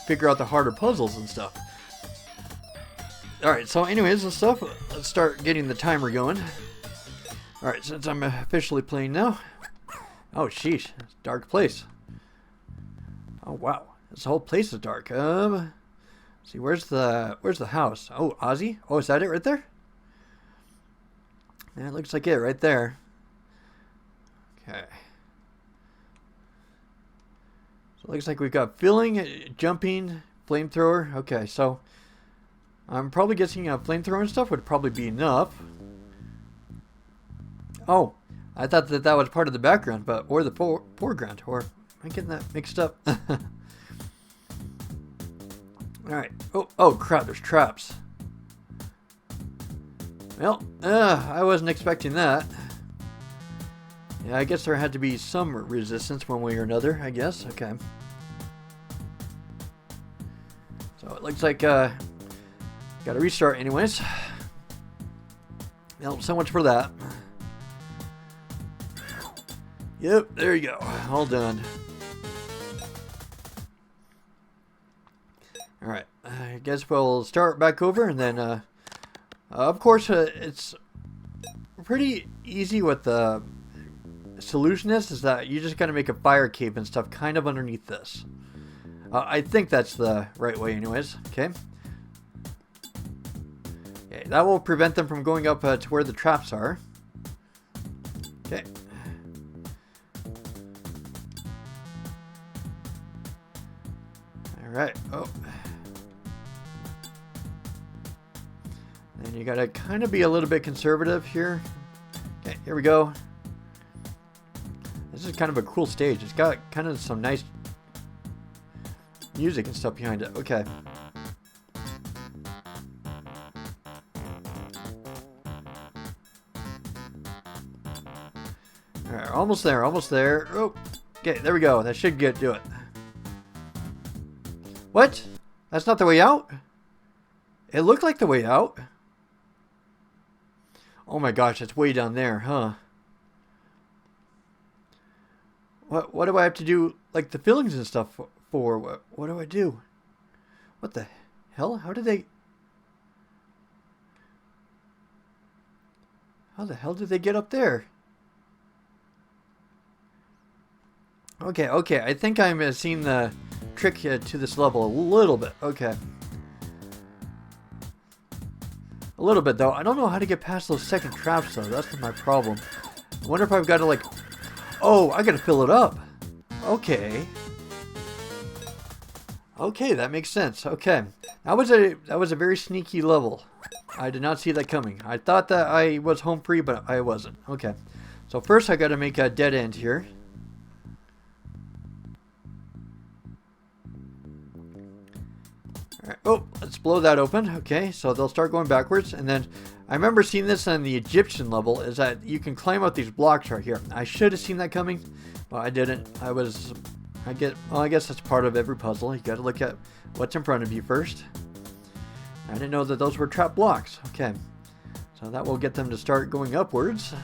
figure out the harder puzzles and stuff. Alright, so anyways and stuff, let's start getting the timer going. Alright, since I'm officially playing now. Oh, sheesh, it's a dark place. Oh, wow, this whole place is dark. See, where's the house? Oh, Ozzy? Oh, is that it right there? Yeah, it looks like it right there. Okay. So it looks like we've got filling, jumping, flamethrower. Okay, so I'm probably guessing flamethrower and stuff would probably be enough. Oh, I thought that was part of the background, but or the foreground, or am I getting that mixed up? Alright. Oh crap, there's traps. Well, I wasn't expecting that. Yeah, I guess there had to be some resistance one way or another, I guess. Okay. So it looks like, gotta restart anyways. Well, so much for that. Yep, there you go. All done. Alright, I guess we'll start back over, and then, of course, it's pretty easy with the solution is that you just gotta make a fire cave and stuff kind of underneath this. I think that's the right way anyways. Okay. Okay, that will prevent them from going up to where the traps are. Okay. Alright. Oh. And you gotta kind of be a little bit conservative here. Okay, here we go. This is kind of a cool stage. It's got kind of some nice music and stuff behind it. Okay. Alright, almost there, almost there. Oh, okay, there we go. That should do it. What? That's not the way out? It looked like the way out. Oh my gosh, it's way down there, huh? What do I have to do, like the fillings and stuff for? What do I do? What the hell? How the hell did they get up there? Okay, I think I'm seeing the trick to this level a little bit. Okay. A little bit, though. I don't know how to get past those second traps, though. That's my problem. I wonder if I've got to, like... Oh, I got to fill it up. Okay. Okay, that makes sense. Okay. That was a very sneaky level. I did not see that coming. I thought that I was home free, but I wasn't. Okay. So first I got to make a dead end here. Alright. Oh, let's blow that open. Okay, so they'll start going backwards. And then I remember seeing this on the Egyptian level, is that you can climb out these blocks right here. I should have seen that coming, but I didn't. I guess that's part of every puzzle. You got to look at what's in front of you first. I didn't know that those were trap blocks. Okay, so that will get them to start going upwards.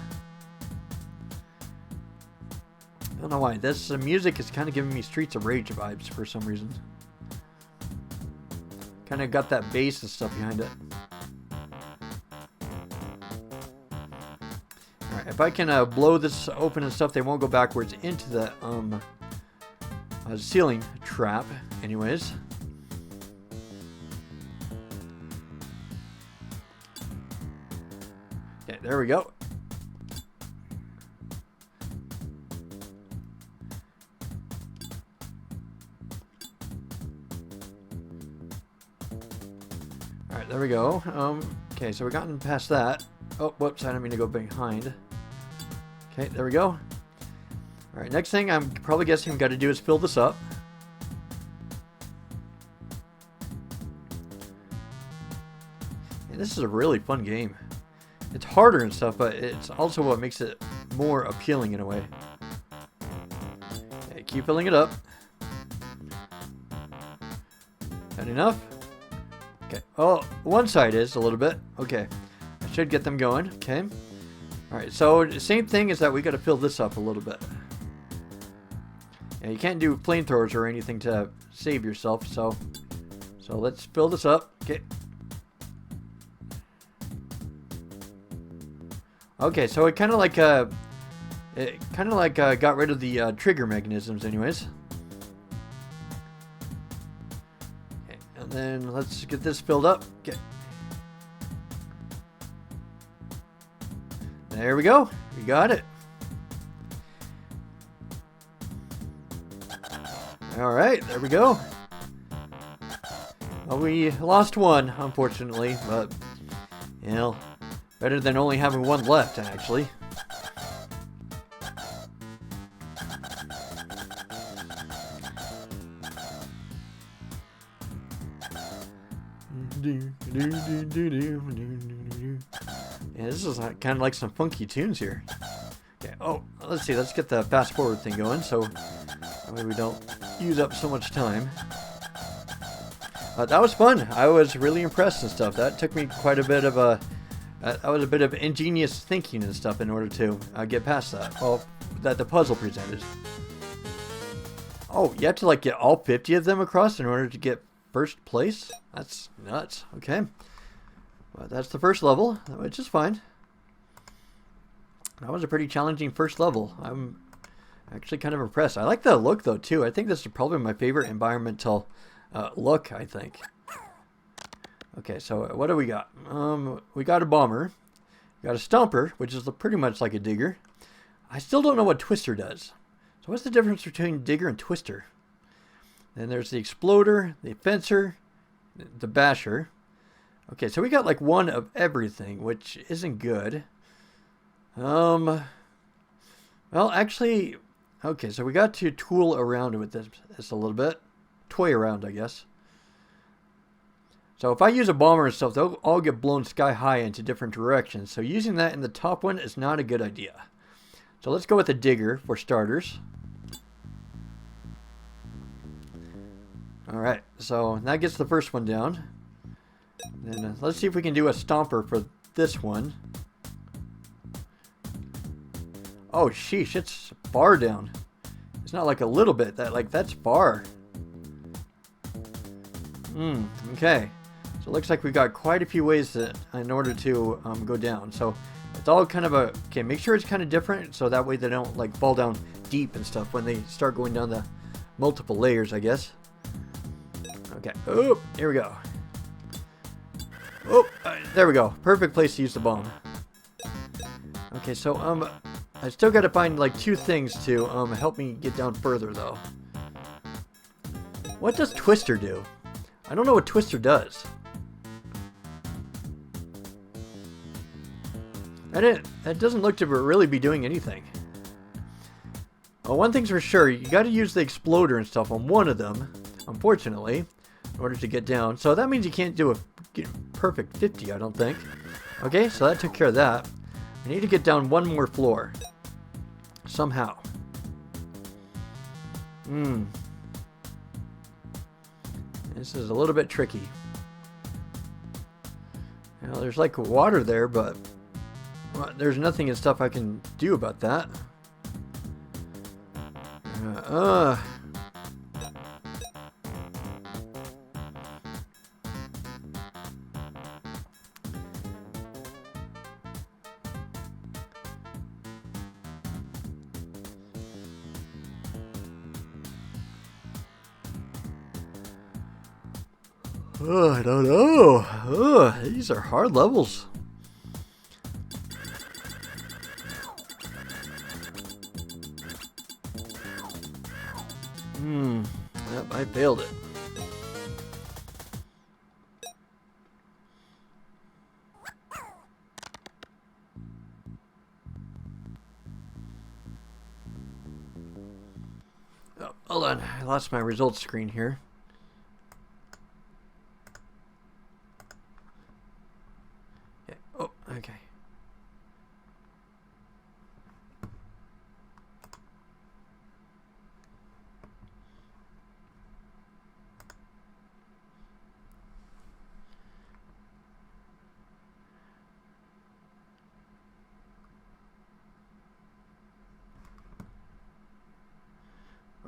I don't know why. This music is kind of giving me Streets of Rage vibes for some reason. Kind of got that bass and stuff behind it. Alright, if I can blow this open and stuff, they won't go backwards into the ceiling trap. Anyways. Okay, there we go. Alright, there we go. Okay, so we've gotten past that. Oh, whoops, I didn't mean to go behind. Okay, there we go. Alright, next thing I'm probably guessing I've got to do is fill this up. And this is a really fun game. It's harder and stuff, but it's also what makes it more appealing in a way. Okay, keep filling it up. That enough? Okay. Oh, one side is a little bit. Okay. I should get them going. Okay. Alright, so the same thing is that we got to fill this up a little bit. Yeah, you can't do flamethrowers or anything to save yourself, so let's fill this up. Okay. Okay, so it kind of like got rid of the trigger mechanisms, anyways. Okay, and then let's get this filled up. Okay. There we go. We got it. All right, there we go. Well, we lost one, unfortunately, but you know, better than only having one left, actually. Yeah, this is kind of like some funky tunes here. Okay, oh, let's see, let's get the fast forward thing going so that way we don't use up so much time. That was fun. I was really impressed and stuff. That took me quite a bit of that was a bit of ingenious thinking and stuff in order to get past that. Well, that the puzzle presented. Oh, you have to like get all 50 of them across in order to get first place? That's nuts. Okay. Well, that's the first level, which is fine. That was a pretty challenging first level. I'm actually kind of impressed. I like the look, though, too. I think this is probably my favorite environmental look, I think. Okay, so what do we got? We got a bomber. We got a stomper, which is pretty much like a digger. I still don't know what twister does. So what's the difference between digger and twister? Then there's the exploder, the fencer, the basher. Okay, so we got like one of everything, which isn't good. Well, actually, okay, so we got to tool around with this a little bit. Toy around, I guess. So if I use a bomber and stuff, they'll all get blown sky high into different directions. So using that in the top one is not a good idea. So let's go with a digger for starters. Alright, so that gets the first one down. Then let's see if we can do a stomper for this one. Oh, sheesh, it's far down. It's not like a little bit. That's far. Okay. So it looks like we've got quite a few ways in order to go down. So it's all kind of a... Okay, make sure it's kind of different so that way they don't like fall down deep and stuff when they start going down the multiple layers, I guess. Okay. Oh, here we go. Oh, there we go. Perfect place to use the bomb. Okay, so I still got to find like 2 things to help me get down further though. What does Twister do? I don't know what Twister does. That doesn't look to really be doing anything. Well, one thing's for sure, you got to use the exploder and stuff on one of them, unfortunately, in order to get down. So that means you can't do a perfect 50, I don't think. Okay, so that took care of that. I need to get down one more floor. Somehow. This is a little bit tricky. You know, there's like water there, but there's nothing and stuff I can do about that. I don't know. These are hard levels. Yep, I failed it. Oh, hold on. I lost my results screen here. Okay.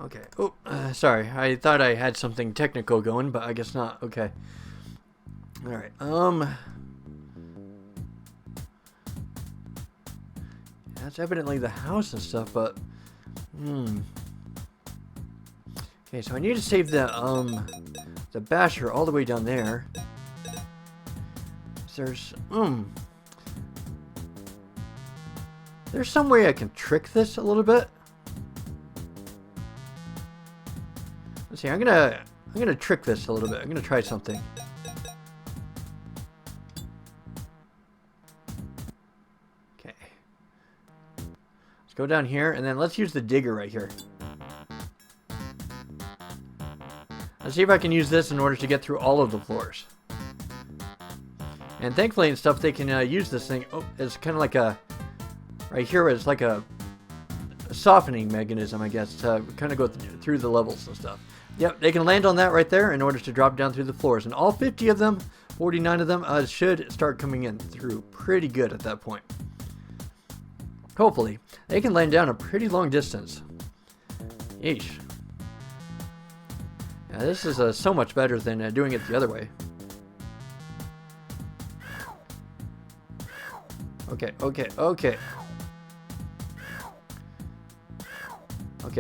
Okay. Oh, sorry. I thought I had something technical going, but I guess not. Okay. All right. That's evidently the house and stuff, but okay, so I need to save the basher all the way down there. There's some way I can trick this a little bit. Let's see. I'm gonna trick this a little bit. I'm gonna try something. Go down here, and then let's use the digger right here. Let's see if I can use this in order to get through all of the floors. And thankfully and stuff, they can use this thing. Oh, it's kind of like a... Right here, it's like a softening mechanism, I guess, to kind of go through the levels and stuff. Yep, they can land on that right there in order to drop down through the floors. And all 50 of them, 49 of them, should start coming in through pretty good at that point. Hopefully. They can land down a pretty long distance. Yeesh. Yeah, this is so much better than doing it the other way. Okay. Okay,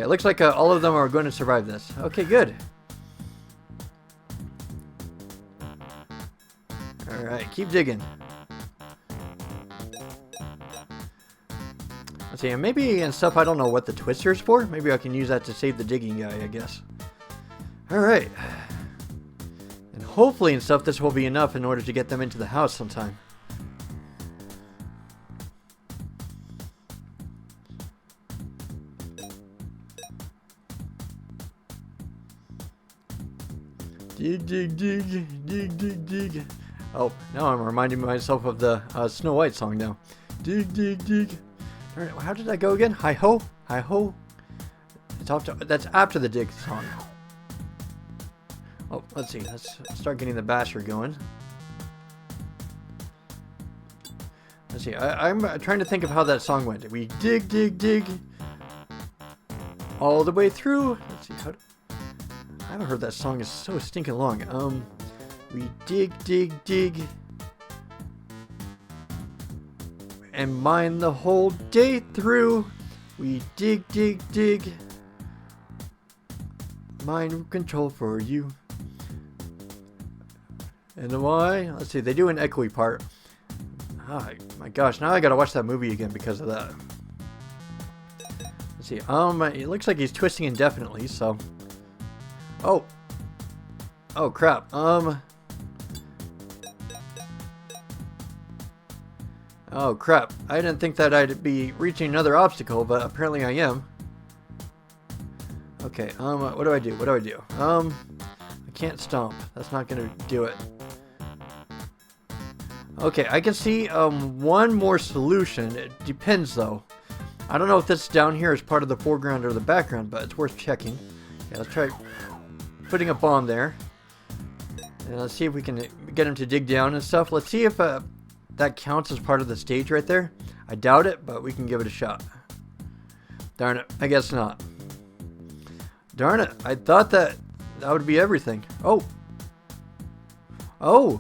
it looks like all of them are going to survive this. Okay, good. Alright, keep digging. Let's see, and maybe and stuff, I don't know what the twister is for. Maybe I can use that to save the digging guy, I guess. Alright. And hopefully and stuff, this will be enough in order to get them into the house sometime. Dig, dig, dig, dig, dig, dig. Oh, now I'm reminding myself of the Snow White song now. Dig, dig, dig. All right, how did that go again? Hi ho, hi ho. It's after, that's after the dig song. Oh, let's see. Let's start getting the basher going. Let's see. I'm trying to think of how that song went. We dig, dig, dig. All the way through. Let's see. I haven't heard that song. It's so stinking long. We dig, dig, dig. And mine the whole day through. We dig, dig, dig. Mind control for you. And why? Let's see. They do an echoey part. Oh my gosh. Now I gotta watch that movie again because of that. Let's see. It looks like he's twisting indefinitely. So. Oh. Oh crap. Oh crap, I didn't think that I'd be reaching another obstacle, but apparently I am. Okay, what do I do? What do I do? I can't stomp. That's not gonna do it. Okay, I can see one more solution. It depends though. I don't know if this down here is part of the foreground or the background, but it's worth checking. Okay, let's try putting a bomb there. And let's see if we can get him to dig down and stuff. Let's see if that counts as part of the stage right there. I doubt it, but we can give it a shot. Darn it. I guess not. Darn it. I thought that would be everything. Oh. Oh.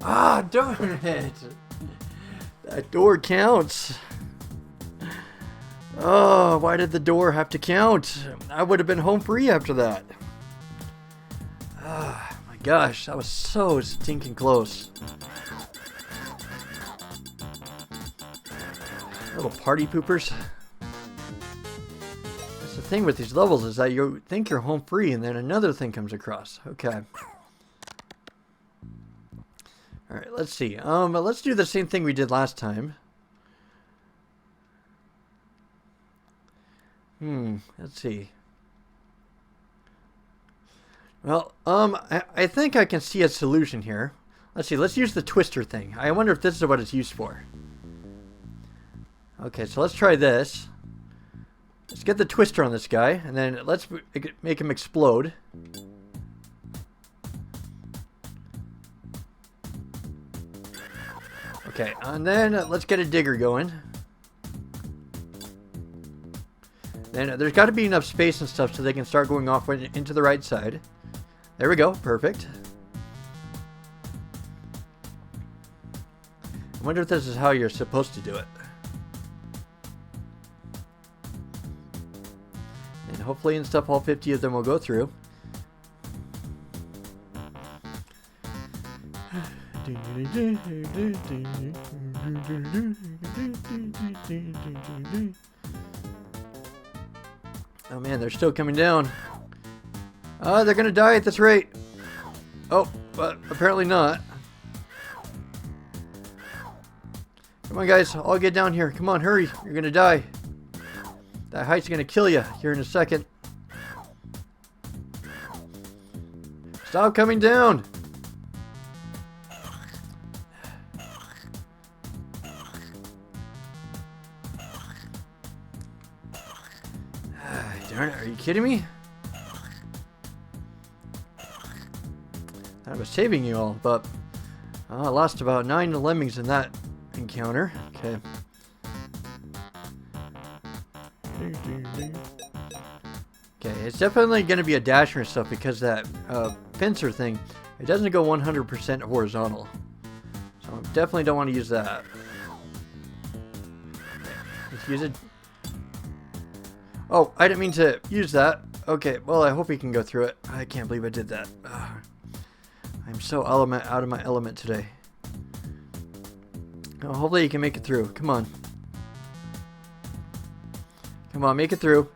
Ah, darn it. That door counts. Oh, why did the door have to count? I would have been home free after that. Ah, my gosh. That was so stinking close. Little party poopers. That's the thing with these levels is that you think you're home free and then another thing comes across. Okay. Alright, let's see. Let's do the same thing we did last time. Let's see. Well, I think I can see a solution here. Let's see, let's use the twister thing. I wonder if this is what it's used for. Okay, so let's try this. Let's get the twister on this guy, and then let's make him explode. Okay, and then let's get a digger going. Then there's got to be enough space and stuff so they can start going off into the right side. There we go, perfect. I wonder if this is how you're supposed to do it. And hopefully and stuff all 50 of them will go through. Oh man, they're still coming down. They're gonna die at this rate. Oh, but apparently not. Come on guys, all get down here. Come on, hurry. You're gonna die. That height's gonna kill you here in a second. Stop coming down. Darn it, are you kidding me? I was saving you all, but I lost about 9 lemmings in that encounter. Okay. Okay, it's definitely going to be a dasher and stuff because that fencer thing, it doesn't go 100% horizontal. So I definitely don't want to use that. Let's use it. Oh, I didn't mean to use that. Okay, well, I hope he can go through it. I can't believe I did that. I'm so out of my element today. Oh, hopefully you can make it through. Come on. Come on, make it through.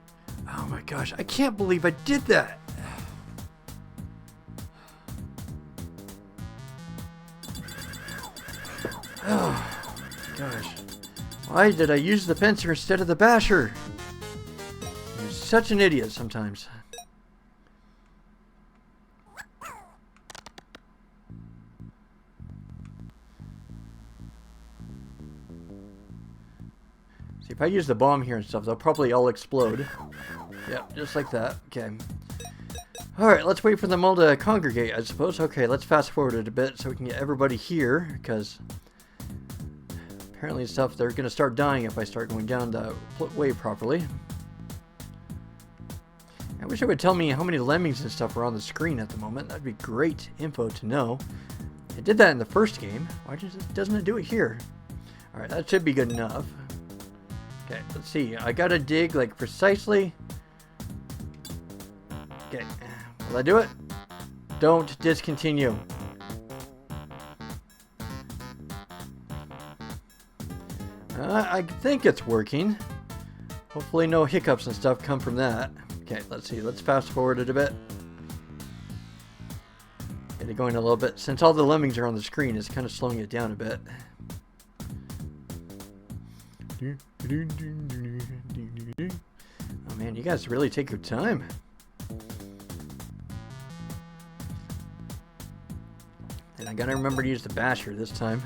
Oh my gosh, I can't believe I did that. Oh gosh. Why did I use the fencer instead of the basher? You're such an idiot sometimes. See, if I use the bomb here and stuff, they'll probably all explode. Yep, just like that. Okay. Alright, let's wait for them all to congregate, I suppose. Okay, let's fast forward it a bit so we can get everybody here, because apparently stuff, they're going to start dying if I start going down the way properly. I wish it would tell me how many lemmings and stuff are on the screen at the moment. That'd be great info to know. It did that in the first game. Why doesn't it do it here? Alright, that should be good enough. Okay, let's see. I gotta dig like precisely. Okay, will I do it? Don't discontinue. I think it's working. Hopefully no hiccups and stuff come from that. Okay, let's see. Let's fast forward it a bit. Get it going a little bit. Since all the lemmings are on the screen, it's kind of slowing it down a bit. Oh man, you guys really take your time. And I gotta remember to use the basher this time.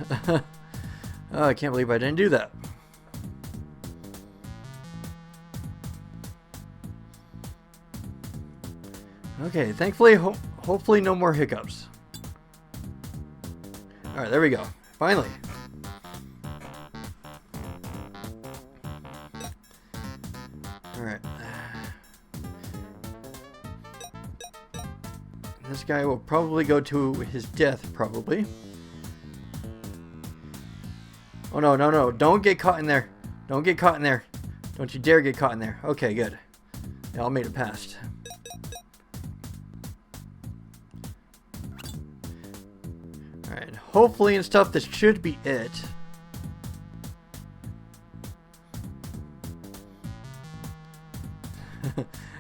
Oh, I can't believe I didn't do that. Okay, thankfully, hopefully no more hiccups. Alright, there we go. Finally. Alright. This guy will probably go to his death, probably. Oh, no, no, no. Don't get caught in there. Don't get caught in there. Don't you dare get caught in there. Okay, good. Yeah, I made it past. Alright, hopefully and stuff, this should be it.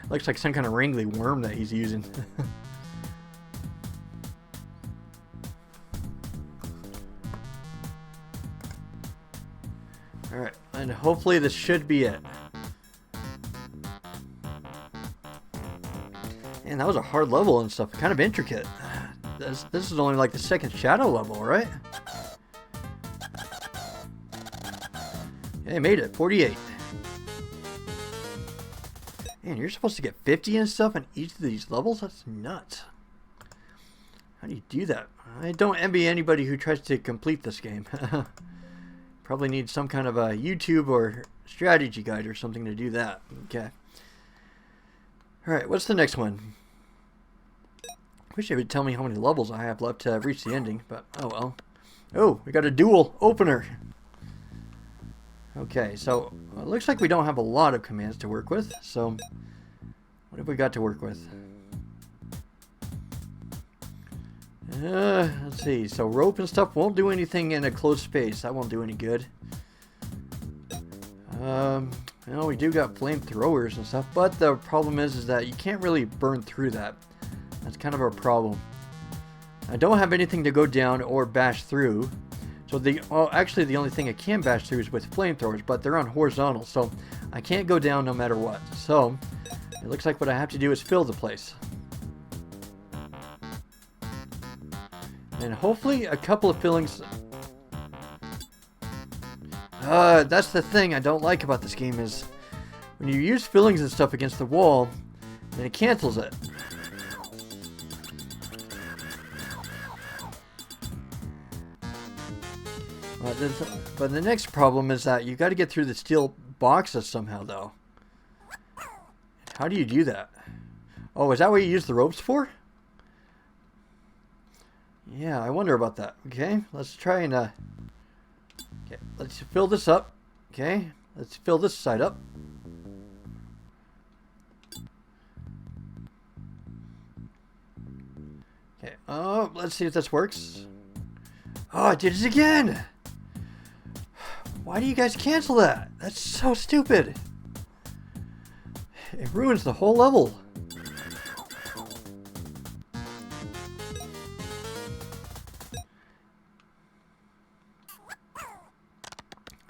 Looks like some kind of wrangly worm that he's using. Alright, and hopefully this should be it. Man, that was a hard level and stuff, kind of intricate. This is only like the second shadow level, right? Hey, made it, 48. Man, you're supposed to get 50 and stuff on each of these levels? That's nuts. How do you do that? I don't envy anybody who tries to complete this game. Probably need some kind of a YouTube or strategy guide or something to do that. Okay. Alright, what's the next one? Wish it would tell me how many levels I have left to reach the ending, but oh well. Oh, we got a dual opener. Okay, so it looks like we don't have a lot of commands to work with, so what have we got to work with? Let's see, so rope and stuff won't do anything in a closed space. That won't do any good. Well, we do got flamethrowers and stuff, but the problem is that you can't really burn through that. That's kind of our problem. I don't have anything to go down or bash through. So actually the only thing I can bash through is with flamethrowers, but they're on horizontal, so I can't go down no matter what. So it looks like what I have to do is fill the place. And hopefully a couple of fillings. That's the thing I don't like about this game is when you use fillings and stuff against the wall, then it cancels it. But the next problem is that you got to get through the steel boxes somehow, though. How do you do that? Oh, is that what you use the ropes for? Yeah, I wonder about that. Okay, let's try and okay, let's fill this up. Okay, let's fill this side up. Okay, oh, let's see if this works. Oh, I did it again! Why do you guys cancel that? That's so stupid. It ruins the whole level.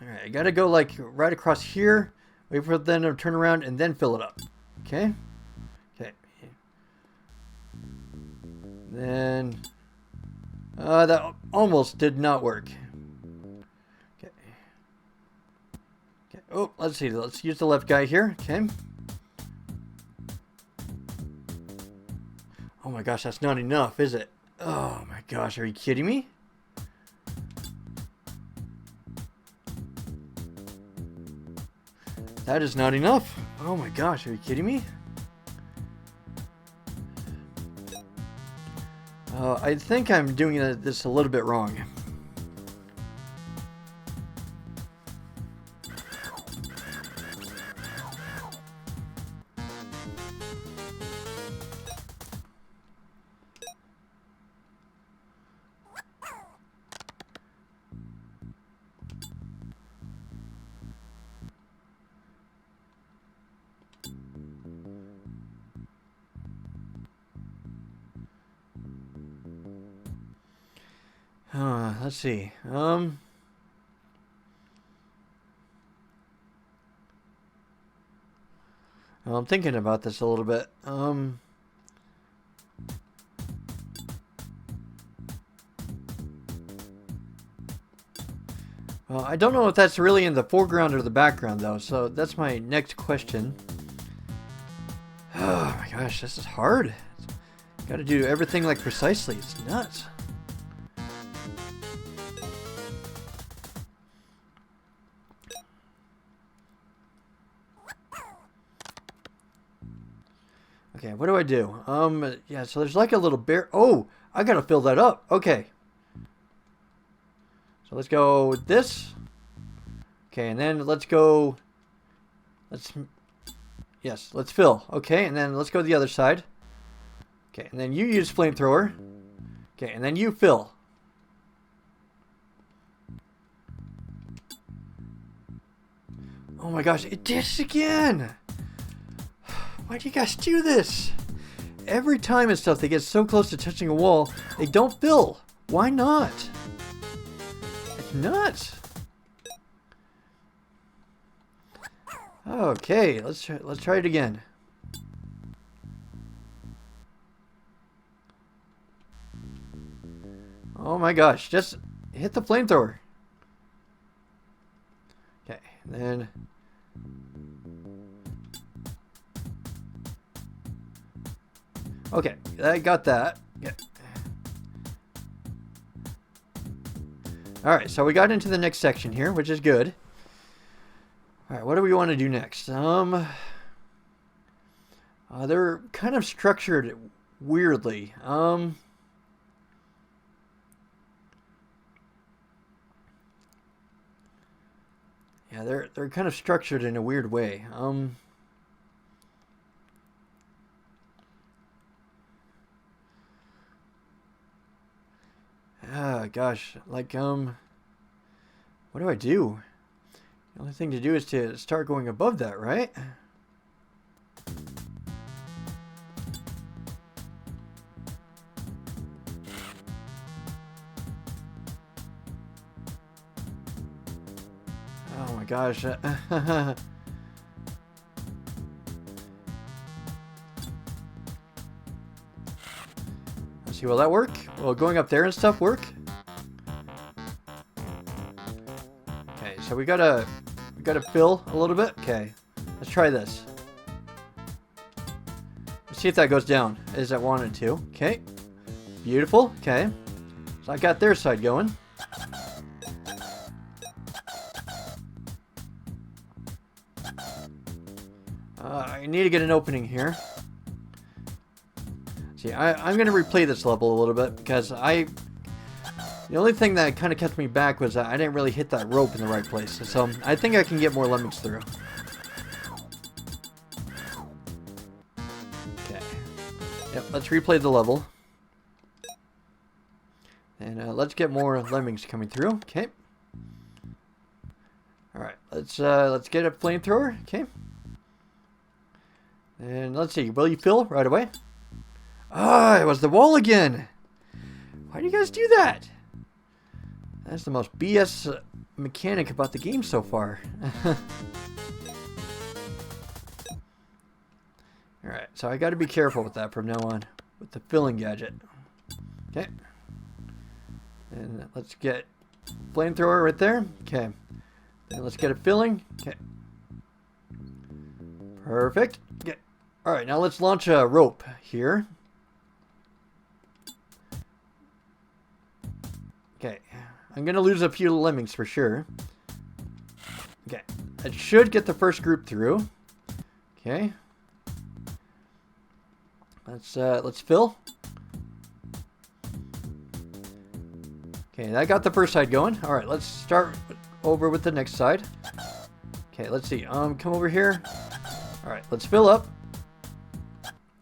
Alright, I gotta go like right across here, wait for them to turn around and then fill it up. Okay? Okay. Then that almost did not work. Oh, let's see. Let's use the left guy here. Okay. Oh my gosh, that's not enough, is it? Oh my gosh, are you kidding me? That is not enough. Oh my gosh, are you kidding me? I think I'm doing this a little bit wrong. Let's see. I'm thinking about this a little bit. Well, I don't know if that's really in the foreground or the background, though, so that's my next question. Oh my gosh, this is hard. Got to do everything like precisely. It's nuts. Okay, what do I do? Yeah, so there's like a little bear. Oh, I gotta fill that up. Okay. So let's go with this. Okay, and then let's go. Let's fill. Okay, and then let's go to the other side. Okay, and then you use flamethrower. Okay, and then you fill. Oh my gosh, it did it again! Why do you guys do this? Every time and stuff they get so close to touching a wall, they don't fill. Why not? It's nuts. Okay, let's try it again. Oh my gosh, just hit the flamethrower. Okay, then okay, I got that. Yeah. Alright, so we got into the next section here, which is good. Alright, what do we want to do next? They're kind of structured weirdly. Yeah, they're kind of structured in a weird way. Gosh, like, what do I do? The only thing to do is to start going above that, right? Oh my gosh. Let's see, will that work? Will going up there and stuff work? Okay, so we gotta fill a little bit. Okay, let's try this. Let's see if that goes down as I wanted to. Okay, beautiful. Okay, so I got their side going. I need to get an opening here. See, I'm going to replay this level a little bit because the only thing that kind of kept me back was I didn't really hit that rope in the right place. So I think I can get more lemmings through. Okay. Yep, let's replay the level. And let's get more lemmings coming through. Okay. Alright, let's get a flamethrower. Okay. And let's see, will you fill right away? Ah, it was the wall again. Why do you guys do that? That's the most BS mechanic about the game so far. Alright, so I gotta be careful with that from now on. With the filling gadget. Okay. And let's get flamethrower right there. Okay. Then let's get a filling. Okay. Perfect. Okay. Alright, now let's launch a rope here. I'm going to lose a few lemmings for sure. Okay. It should get the first group through. Okay. Let's fill. Okay, that got the first side going. All right, let's start over with the next side. Okay, let's see. Come over here. All right, let's fill up.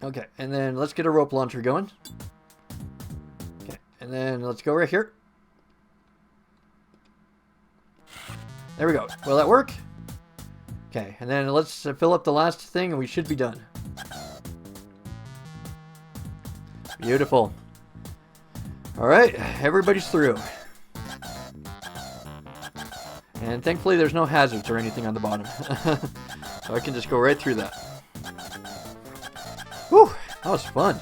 Okay, and then let's get a rope launcher going. Okay, and then let's go right here. There we go. Will that work? Okay, and then let's fill up the last thing and we should be done. Beautiful. Alright, everybody's through. And thankfully there's no hazards or anything on the bottom. So I can just go right through that. Whew, that was fun.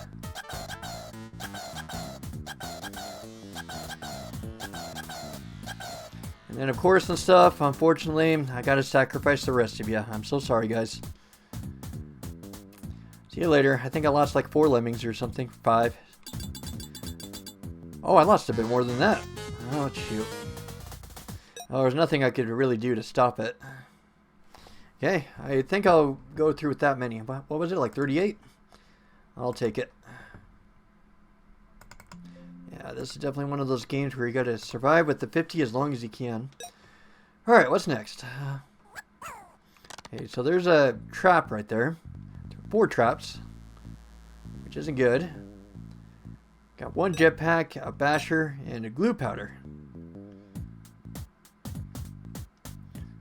And then of course and stuff, unfortunately, I gotta sacrifice the rest of you. I'm so sorry, guys. See you later. I think I lost like 4 lemmings or something. 5. Oh, I lost a bit more than that. Oh, shoot. Oh, there's nothing I could really do to stop it. Okay, I think I'll go through with that many. What was it, like 38? I'll take it. Yeah, this is definitely one of those games where you gotta survive with the 50 as long as you can. Alright, what's next? Okay, so there's a trap right there. 4 traps, which isn't good. Got 1 jetpack, a basher, and a glue powder.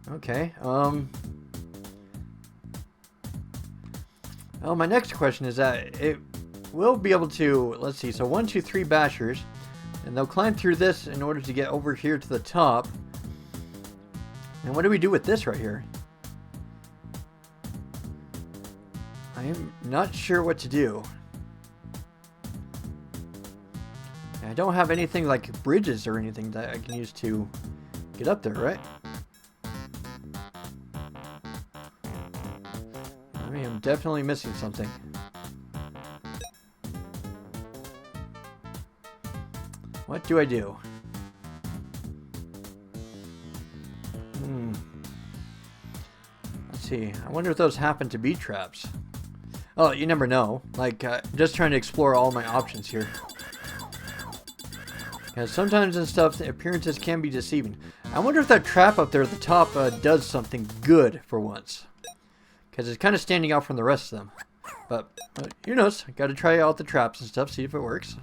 Okay, well, my next question is that it will be able to, let's see, so 1, 2, 3 bashers, and they'll climb through this in order to get over here to the top. And what do we do with this right here? I am not sure what to do. I don't have anything like bridges or anything that I can use to get up there, right? I mean, I'm definitely missing something. What do I do? Let's see. I wonder if those happen to be traps. Oh, you never know. Like, just trying to explore all my options here. Because sometimes and stuff, the appearances can be deceiving. I wonder if that trap up there at the top does something good for once. Because it's kind of standing out from the rest of them. But who knows? Got to try out the traps and stuff, see if it works.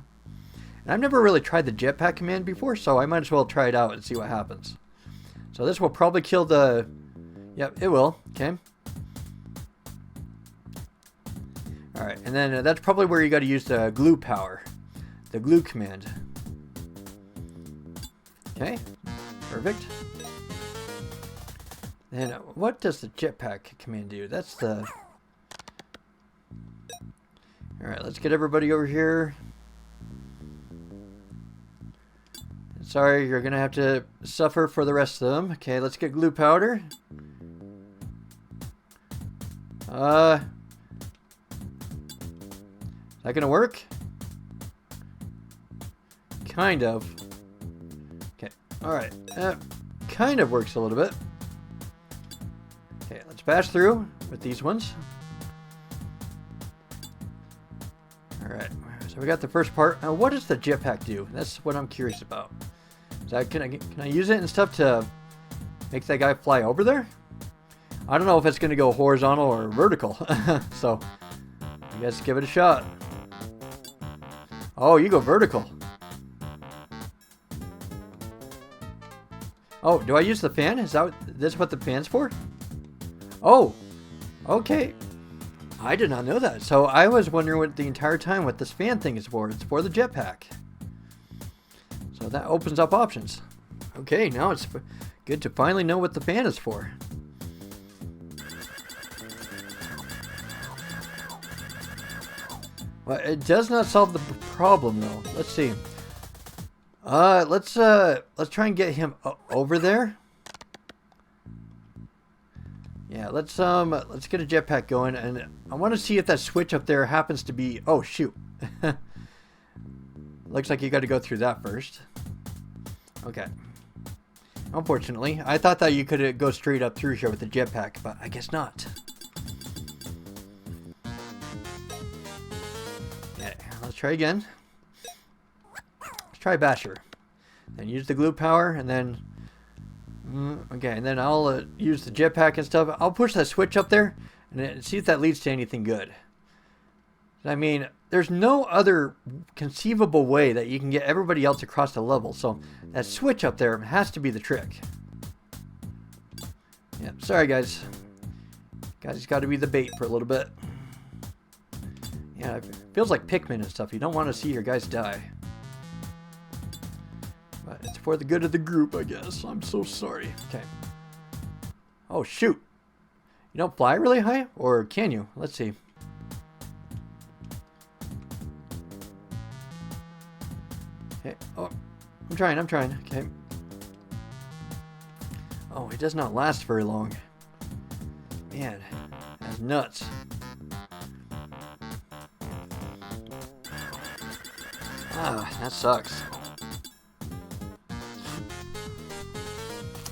And I've never really tried the jetpack command before, so I might as well try it out and see what happens. So this will probably kill the... Yep, it will. Okay. Alright, and then that's probably where you got to use the glue power. The glue command. Okay, perfect. Then what does the jetpack command do? That's the... Alright, let's get everybody over here. Sorry, you're gonna have to suffer for the rest of them. Okay, let's get glue powder. Is that gonna work? Kind of. Okay, alright. Kind of works a little bit. Okay, let's bash through with these ones. Alright, so we got the first part. Now, what does the jetpack do? That's what I'm curious about. Is that, can I use it and stuff to make that guy fly over there? I don't know if it's going to go horizontal or vertical. So, I guess give it a shot. Oh, you go vertical. Oh, do I use the fan? Is that this what the fan's for? Oh, okay. I did not know that. So I was wondering what the entire time what this fan thing is for. It's for the jetpack. So that opens up options. Okay, now it's good to finally know what the fan is for. Well, it does not solve the problem though. Let's see. Let's try and get him over there. Yeah, let's get a jetpack going, and I want to see if that switch up there happens to be... Oh, shoot. Looks like you got to go through that first. Okay. unfortunately. I thought that you could go straight up through here with the jetpack, but I guess not. Okay, let's try again. Let's try Basher. Then use the glue power, and then... okay, and then I'll use the jetpack and stuff. I'll push that switch up there, and see if that leads to anything good. I mean, there's no other conceivable way that you can get everybody else across the level, so that switch up there has to be the trick. Yeah, sorry guys. Guys, got to be the bait for a little bit. Yeah, it feels like Pikmin and stuff. You don't want to see your guys die. But it's for the good of the group, I guess. I'm so sorry. Okay. Oh, shoot. You don't fly really high? Or can you? Let's see. Okay. Oh, I'm trying. Okay. Oh, it does not last very long. Man, that's nuts. Ah, that sucks.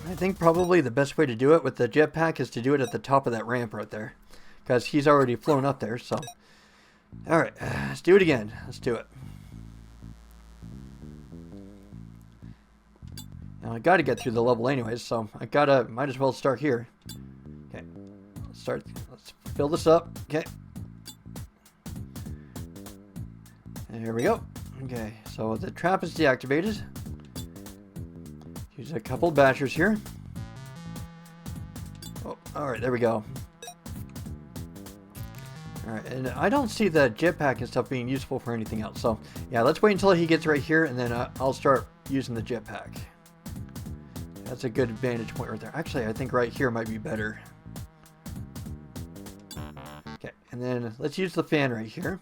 I think probably the best way to do it with the jetpack is to do it at the top of that ramp right there. Because he's already flown up there, so... Alright, let's do it again. Let's do it. Now I gotta get through the level anyways, so might as well start here. Okay, let's fill this up. Okay. There we go. Okay, so the trap is deactivated. Use a couple bashers here. Oh, alright, there we go. Alright, and I don't see the jetpack and stuff being useful for anything else. So, yeah, let's wait until he gets right here, and then I'll start using the jetpack. That's a good vantage point right there. Actually, I think right here might be better. Okay, and then let's use the fan right here.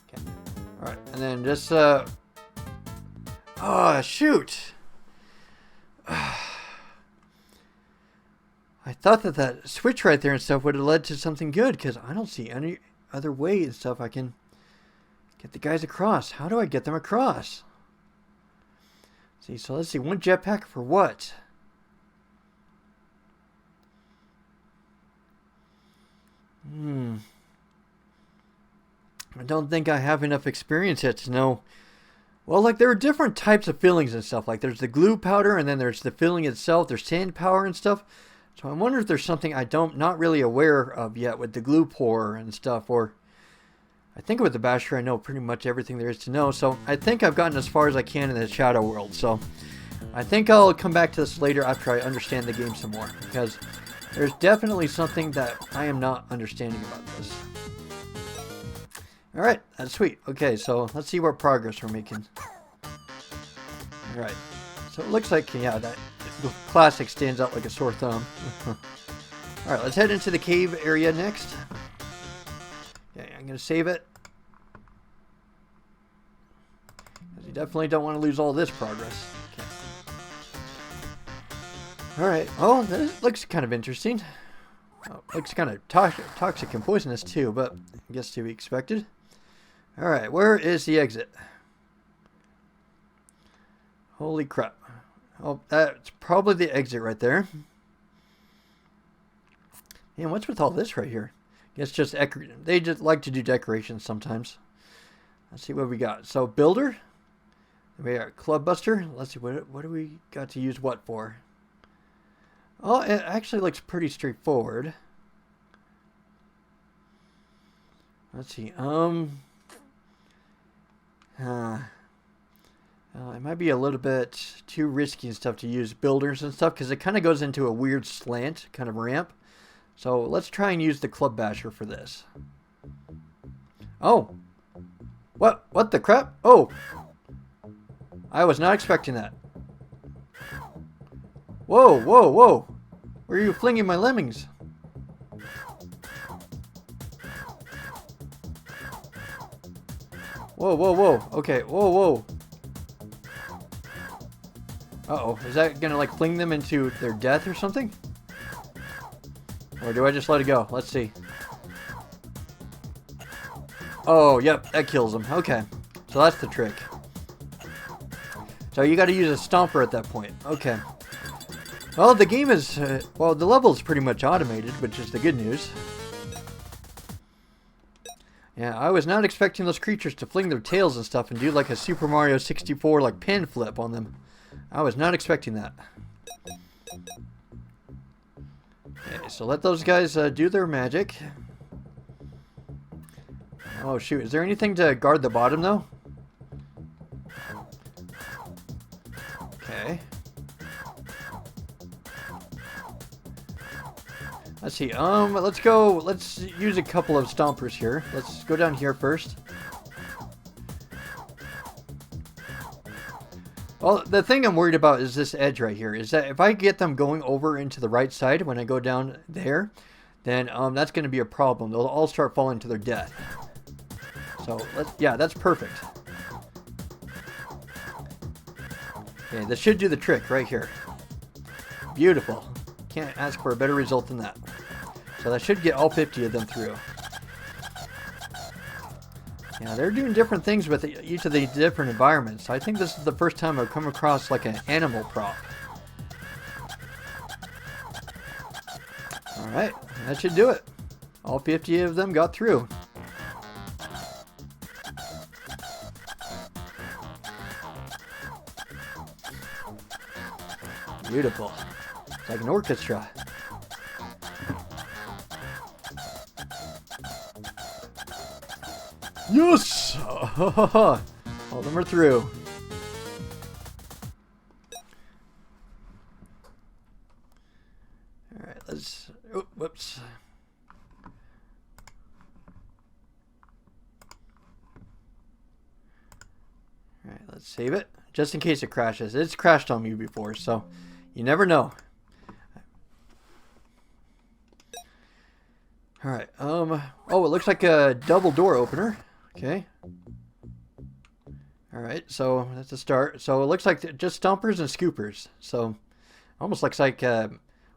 Okay, alright, and then just, oh, shoot! I thought that switch right there and stuff would have led to something good, because I don't see any other way and stuff I can get the guys across. How do I get them across? See, so let's see. One jetpack for what? I don't think I have enough experience yet to know. Well, like, there are different types of fillings and stuff. Like, there's the glue powder, and then there's the filling itself. There's sand power and stuff. So I wonder if there's something not really aware of yet with the glue pour and stuff. Or I think with the basher, I know pretty much everything there is to know. So I think I've gotten as far as I can in the shadow world. So I think I'll come back to this later after I understand the game some more. Because there's definitely something that I am not understanding about this. Alright, that's sweet. Okay, so let's see what progress we're making. Alright, so it looks like, yeah, that the classic stands out like a sore thumb. Alright, let's head into the cave area next. Okay, I'm going to save it. Because you definitely don't want to lose all this progress. Okay. Alright, oh, this looks kind of interesting. Oh, looks kind of toxic and poisonous too, but I guess to be expected. Alright, where is the exit? Holy crap. Oh, that's probably the exit right there. And what's with all this right here? I guess just they just like to do decorations sometimes. Let's see what we got. So, builder. We got club buster. Let's see, what do we got to use what for? Oh, it actually looks pretty straightforward. Let's see. It might be a little bit too risky and stuff to use builders and stuff because it kind of goes into a weird slant kind of ramp. So let's try and use the club basher for this. Oh, what the crap? Oh, I was not expecting that. Whoa, whoa, whoa! Where are you flinging my lemmings? Whoa, whoa, whoa. Okay, whoa, whoa. Uh-oh. Is that gonna, like, fling them into their death or something? Or do I just let it go? Let's see. Oh, yep, that kills them. Okay, so that's the trick. So you got to use a stomper at that point. Okay. Well, the game is, well, the level is pretty much automated, which is the good news. Yeah, I was not expecting those creatures to fling their tails and stuff and do like a Super Mario 64 like pin flip on them. I was not expecting that. Okay, so let those guys do their magic. Oh shoot, is there anything to guard the bottom though? Okay. Let's see, let's use a couple of stompers here. Let's go down here first. Well, the thing I'm worried about is this edge right here. Is that if I get them going over into the right side when I go down there, then that's going to be a problem. They'll all start falling to their death. So, yeah, that's perfect. Okay, this should do the trick right here. Beautiful. Can't ask for a better result than that. So that should get all 50 of them through. Yeah, they're doing different things with each of the different environments. I think this is the first time I've come across like an animal prop. Alright, that should do it. All 50 of them got through. Beautiful. It's like an orchestra. Yes! All of them are through. Alright, let's... Oh, whoops. Alright, let's save it. Just in case it crashes. It's crashed on me before, so you never know. Alright, oh, it looks like a double door opener. Okay. Alright, so that's a start. So it looks like just stompers and scoopers. So almost looks like,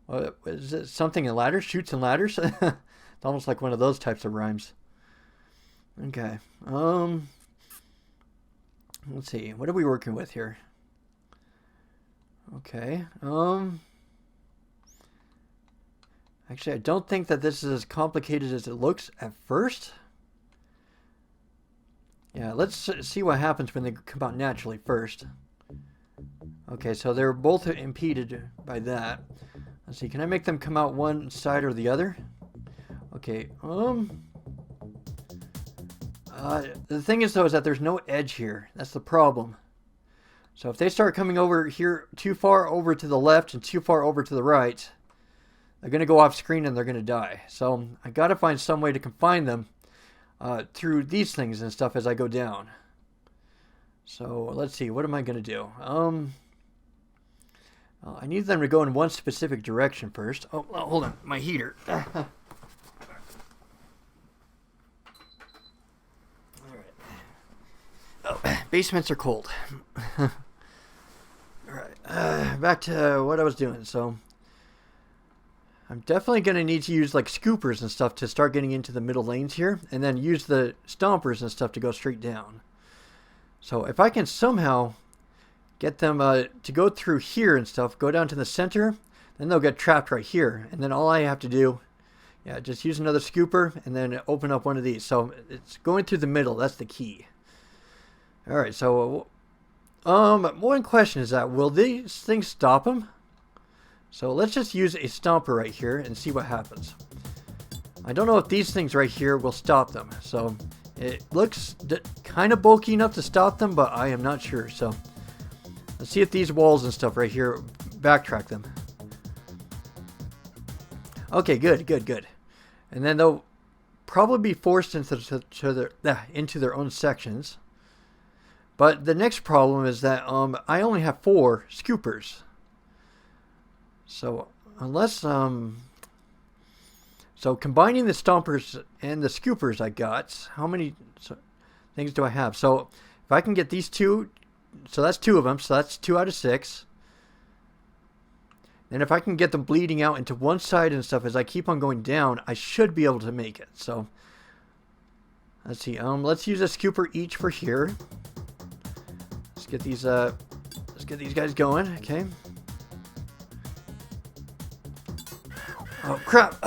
what is it, something in ladders? Shoots and ladders? It's almost like one of those types of rhymes. Okay. Let's see. What are we working with here? Okay. Actually, I don't think that this is as complicated as it looks at first. Yeah, let's see what happens when they come out naturally first. Okay, so they're both impeded by that. Let's see, can I make them come out one side or the other? Okay, the thing is though is that there's no edge here. That's the problem. So if they start coming over here too far over to the left and too far over to the right, they're going to go off screen and they're going to die. So I got to find some way to confine them through these things and stuff as I go down. So let's see, what am I going to do? I need them to go in one specific direction first. Oh, hold on, my heater. Alright. Oh, basements are cold. Alright, back to what I was doing. So I'm definitely going to need to use like scoopers and stuff to start getting into the middle lanes here, and then use the stompers and stuff to go straight down. So if I can somehow get them to go through here and stuff, go down to the center, then they'll get trapped right here. And then all I have to do, yeah, just use another scooper and then open up one of these. So it's going through the middle. That's the key. Alright, so one question is that, will these things stop them? So let's just use a stomper right here and see what happens. I don't know if these things right here will stop them. So it looks kind of bulky enough to stop them, but I am not sure. So let's see if these walls and stuff right here backtrack them. Okay, good. And then they'll probably be forced into their own sections. But the next problem is that I only have 4 scoopers. So unless so combining the stompers and the scoopers I got, how many things do I have? So if I can get these 2, so that's 2 of them, so that's 2 out of 6. And if I can get them bleeding out into one side and stuff as I keep on going down, I should be able to make it. So Let's see. Let's use a scooper each for here. Let's get these guys going. Okay. Oh crap!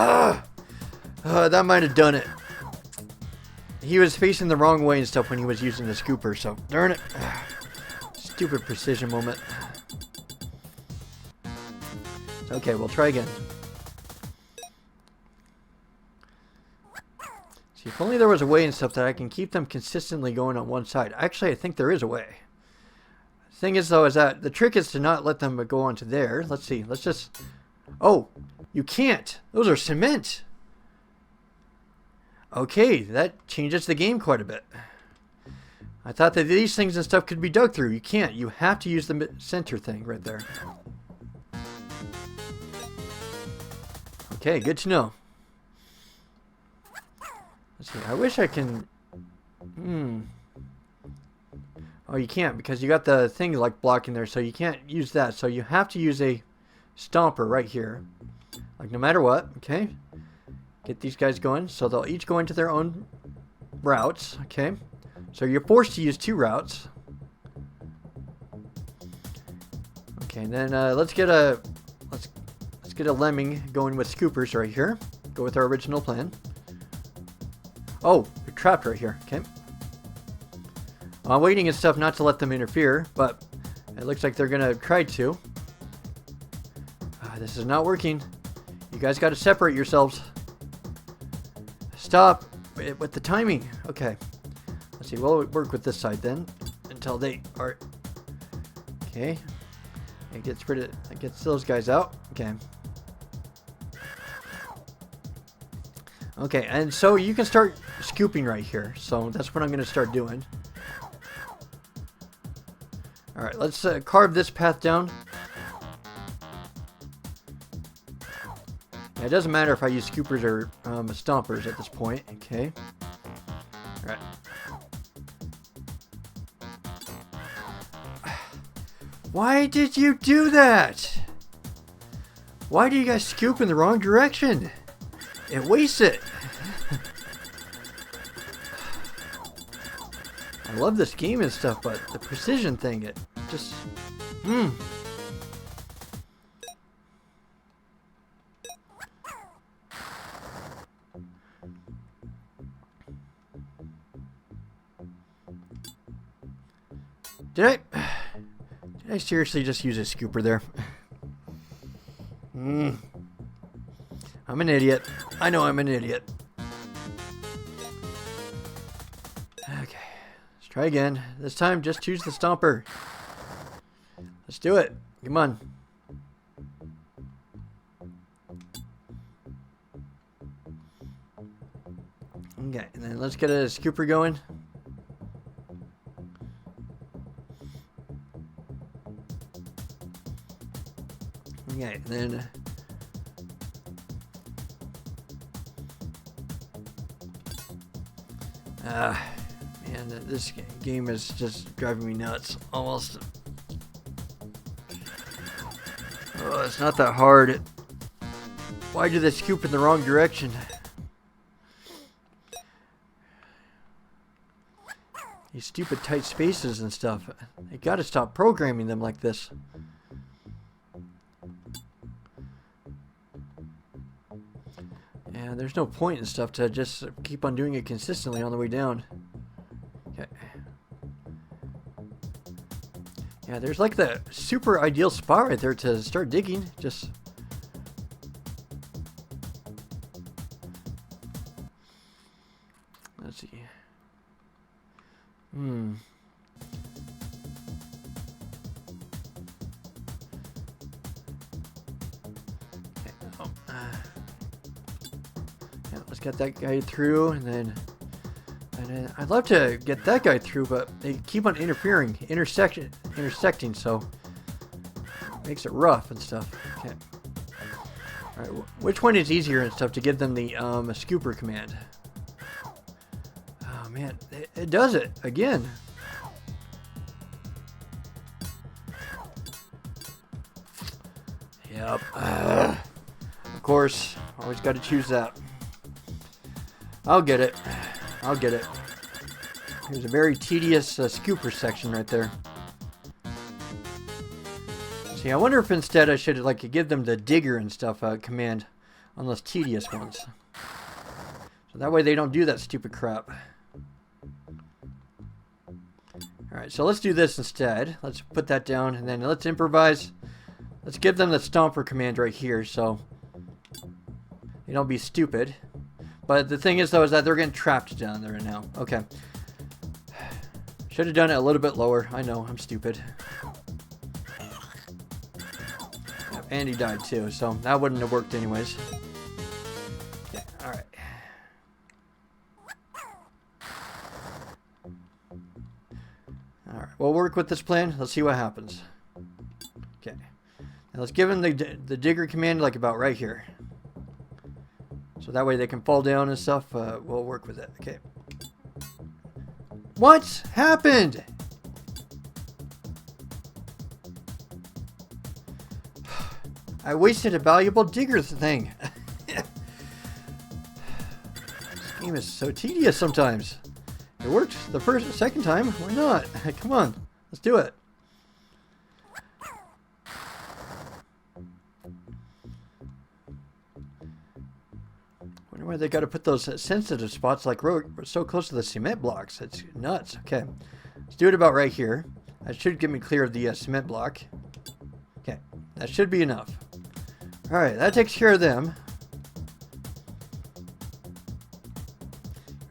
That might have done it. He was facing the wrong way and stuff when he was using the scooper. So darn it! Stupid precision moment. Okay, we'll try again. See, if only there was a way and stuff that I can keep them consistently going on one side. Actually, I think there is a way. The thing is, though, is that the trick is to not let them go onto there. Let's see. Let's just... Oh, you can't. Those are cement. Okay, that changes the game quite a bit. I thought that these things and stuff could be dug through. You can't. You have to use the center thing right there. Okay, good to know. Let's see. I wish I can... Oh, you can't because you got the thing like blocking there, so you can't use that. So you have to use a stomper right here. Like no matter what, okay? Get these guys going. So they'll each go into their own routes, okay? So you're forced to use 2 routes. Okay, and then let's get a lemming going with scoopers right here. Go with our original plan. Oh, you're trapped right here. Okay. I'm waiting and stuff not to let them interfere, but it looks like they're gonna try to. This is not working. You guys got to separate yourselves. Stop with the timing. Okay. Let's see. We'll work with this side then until they are. Okay. It gets those guys out. Okay. Okay, and so you can start scooping right here. So that's what I'm going to start doing. Alright, let's carve this path down. Yeah, it doesn't matter if I use scoopers or stompers at this point. Okay. Alright. Why did you do that? Why do you guys scoop in the wrong direction? It wastes it. I love this game and stuff, but the precision thing, it just... Did I seriously just use a scooper there? I'm an idiot. I know I'm an idiot. Okay. Let's try again. This time, just choose the stomper. Let's do it. Come on. Okay, and then let's get a scooper going. Okay, and then... man, this game is just driving me nuts. Almost. Oh, it's not that hard. Why do they scoop in the wrong direction? These stupid tight spaces and stuff. You gotta stop programming them like this. Yeah, there's no point in stuff to just keep on doing it consistently on the way down. Okay. Yeah, there's like the super ideal spot right there to start digging. Just... Let's see. Let's get that guy through, and then I'd love to get that guy through, but they keep on intersecting, so it makes it rough and stuff. Okay. All right, which one is easier and stuff to give them the scooper command? Oh man, it does it again. Yep. Of course, always got to choose that. I'll get it. I'll get it. There's a very tedious scooper section right there. See, I wonder if instead I should like give them the digger and stuff command on those tedious ones. So that way they don't do that stupid crap. Alright, so let's do this instead. Let's put that down and then let's improvise. Let's give them the stomper command right here so they don't be stupid. But the thing is though is that they're getting trapped down there now. Okay. Should have done it a little bit lower. I know, I'm stupid. And he died too, so that wouldn't have worked anyways. Okay, alright. Alright, we'll work with this plan. Let's see what happens. Okay. Now let's give him the digger command like about right here. So that way they can fall down and stuff. We'll work with it. Okay. What happened? I wasted a valuable digger thing. This game is so tedious sometimes. It worked the second time. Why not? Come on, let's do it. Wonder why they got to put those sensitive spots like so close to the cement blocks. It's nuts. Okay, let's do it about right here. That should get me clear of the cement block. Okay, that should be enough. Alright, that takes care of them.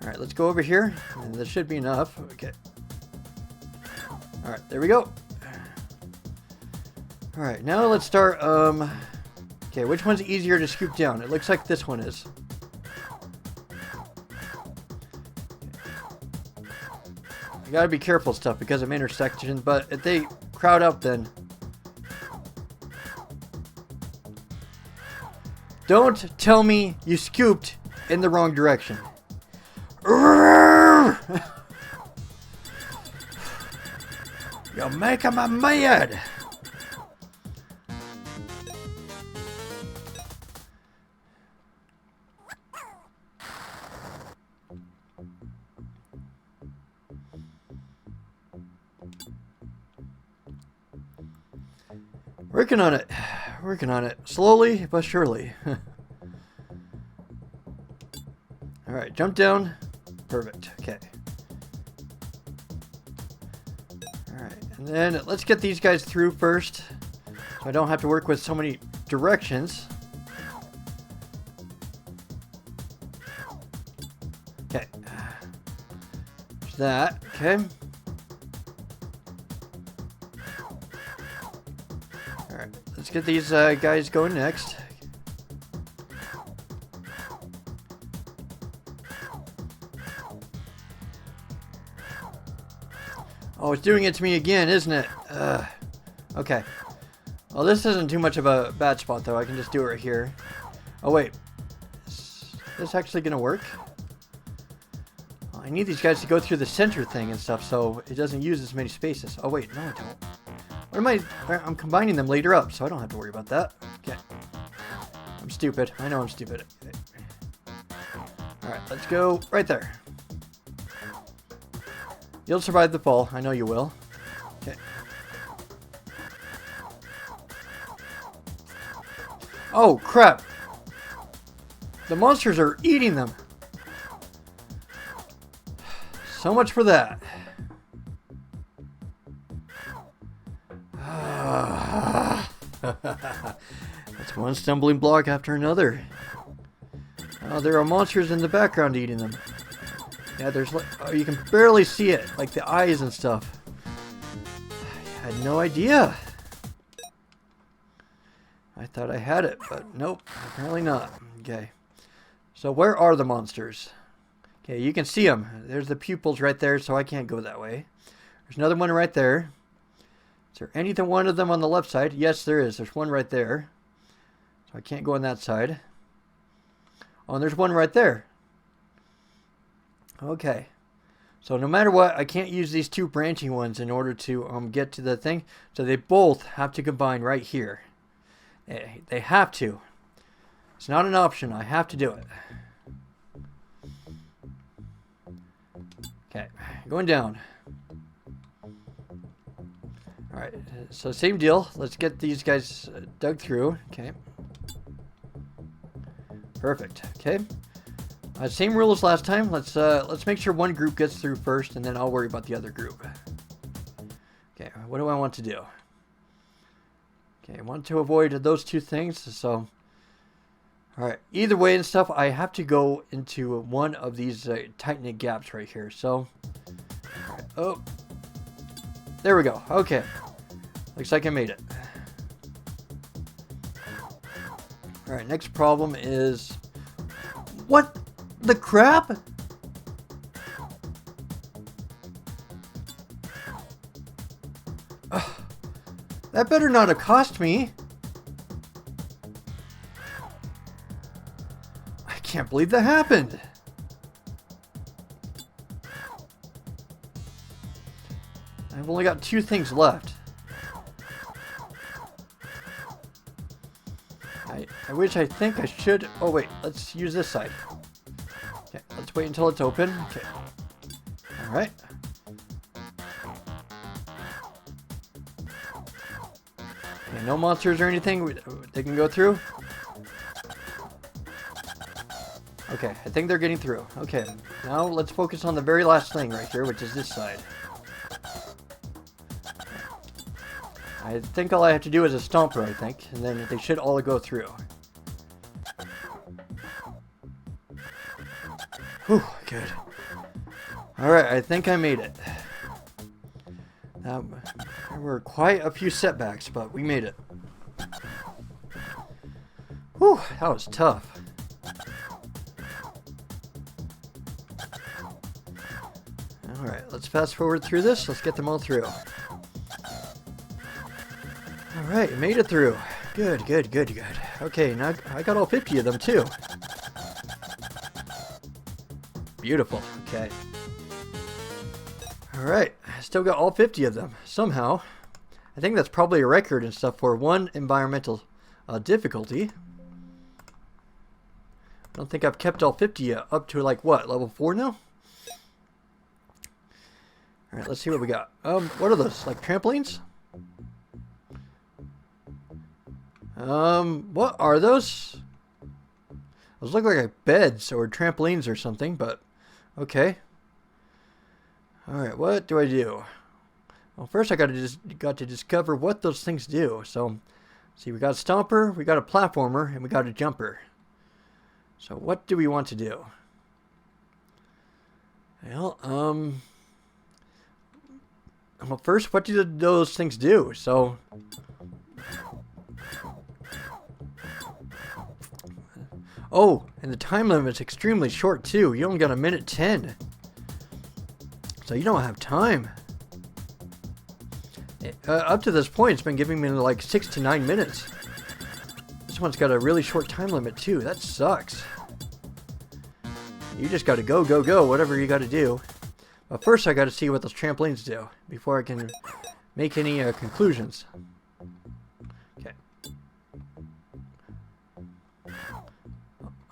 Alright, let's go over here. And this should be enough. Okay. Alright, there we go. Alright, now let's start, okay, which one's easier to scoop down? It looks like this one is. You gotta be careful stuff because of intersections, but if they crowd up then... Don't tell me you scooped in the wrong direction. You're making me mad. Working on it. Working on it. Slowly but surely. Alright, jump down. Perfect. Okay. Alright, and then let's get these guys through first. So I don't have to work with so many directions. Okay. There's that. Okay. Alright, let's get these guys going next. Oh, it's doing it to me again, isn't it? Okay. Well, this isn't too much of a bad spot, though. I can just do it right here. Oh, wait. Is this actually going to work? Well, I need these guys to go through the center thing and stuff, so it doesn't use as many spaces. Oh, wait. No, I don't. What am I... I'm combining them later up, so I don't have to worry about that. Okay. I'm stupid. I know I'm stupid. Okay. Alright, let's go right there. You'll survive the fall. I know you will. Okay. Oh, crap. The monsters are eating them. So much for that. That's one stumbling block after another. Oh, there are monsters in the background eating them. Yeah, there's like, oh, you can barely see it, like the eyes and stuff. I had no idea. I thought I had it, but nope, apparently not. Okay, so where are the monsters? Okay, you can see them. There's the pupils right there, so I can't go that way. There's another one right there. Is there anything one of them on the left side? Yes, there is. There's one right there. So I can't go on that side. Oh, and there's one right there. Okay, so no matter what, I can't use these two branching ones in order to get to the thing. So they both have to combine right here. They have to. It's not an option. I have to do it. Okay, going down. Alright, so same deal. Let's get these guys dug through. Okay. Perfect. Okay. Same rule as last time. Let's make sure one group gets through first, and then I'll worry about the other group. Okay, what do I want to do? Okay, I want to avoid those two things, so... Alright, either way and stuff, I have to go into one of these tight-knit gaps right here, so... Alright, oh. There we go, okay. Looks like I made it. Alright, next problem is... What the crap? Ugh, that better not have cost me. I can't believe that happened. I've only got 2 things left. I think I should... Oh, wait. Let's use this side. Okay, let's wait until it's open. Okay. Alright. Okay, no monsters or anything they can go through. Okay, I think they're getting through. Okay, now let's focus on the very last thing right here, which is this side. I think all I have to do is a stomper, I think, and then they should all go through. Whew, good. Alright, I think I made it. There were quite a few setbacks, but we made it. Whew, that was tough. Alright, let's fast forward through this. Let's get them all through. Alright, made it through. Good, good, good, good. Okay, now I got all 50 of them too. Beautiful, okay. Alright, I still got all 50 of them, somehow. I think that's probably a record and stuff for one environmental difficulty. I don't think I've kept all 50 yet, up to like what, level 4 now? Alright, let's see what we got. What are those, like trampolines? What are those? Those look like beds or trampolines or something, but okay. Alright, what do I do? Well, first I got to discover what those things do. So, see, we got a stomper, we got a platformer, and we got a jumper. So, what do we want to do? Well, first, what do those things do? So, oh, and the time limit is extremely short too. You only got 1:10. So you don't have time. Up to this point, it's been giving me like 6 to 9 minutes. This one's got a really short time limit too. That sucks. You just got to go, go, go, whatever you got to do. But first I got to see what those trampolines do before I can make any conclusions. Okay.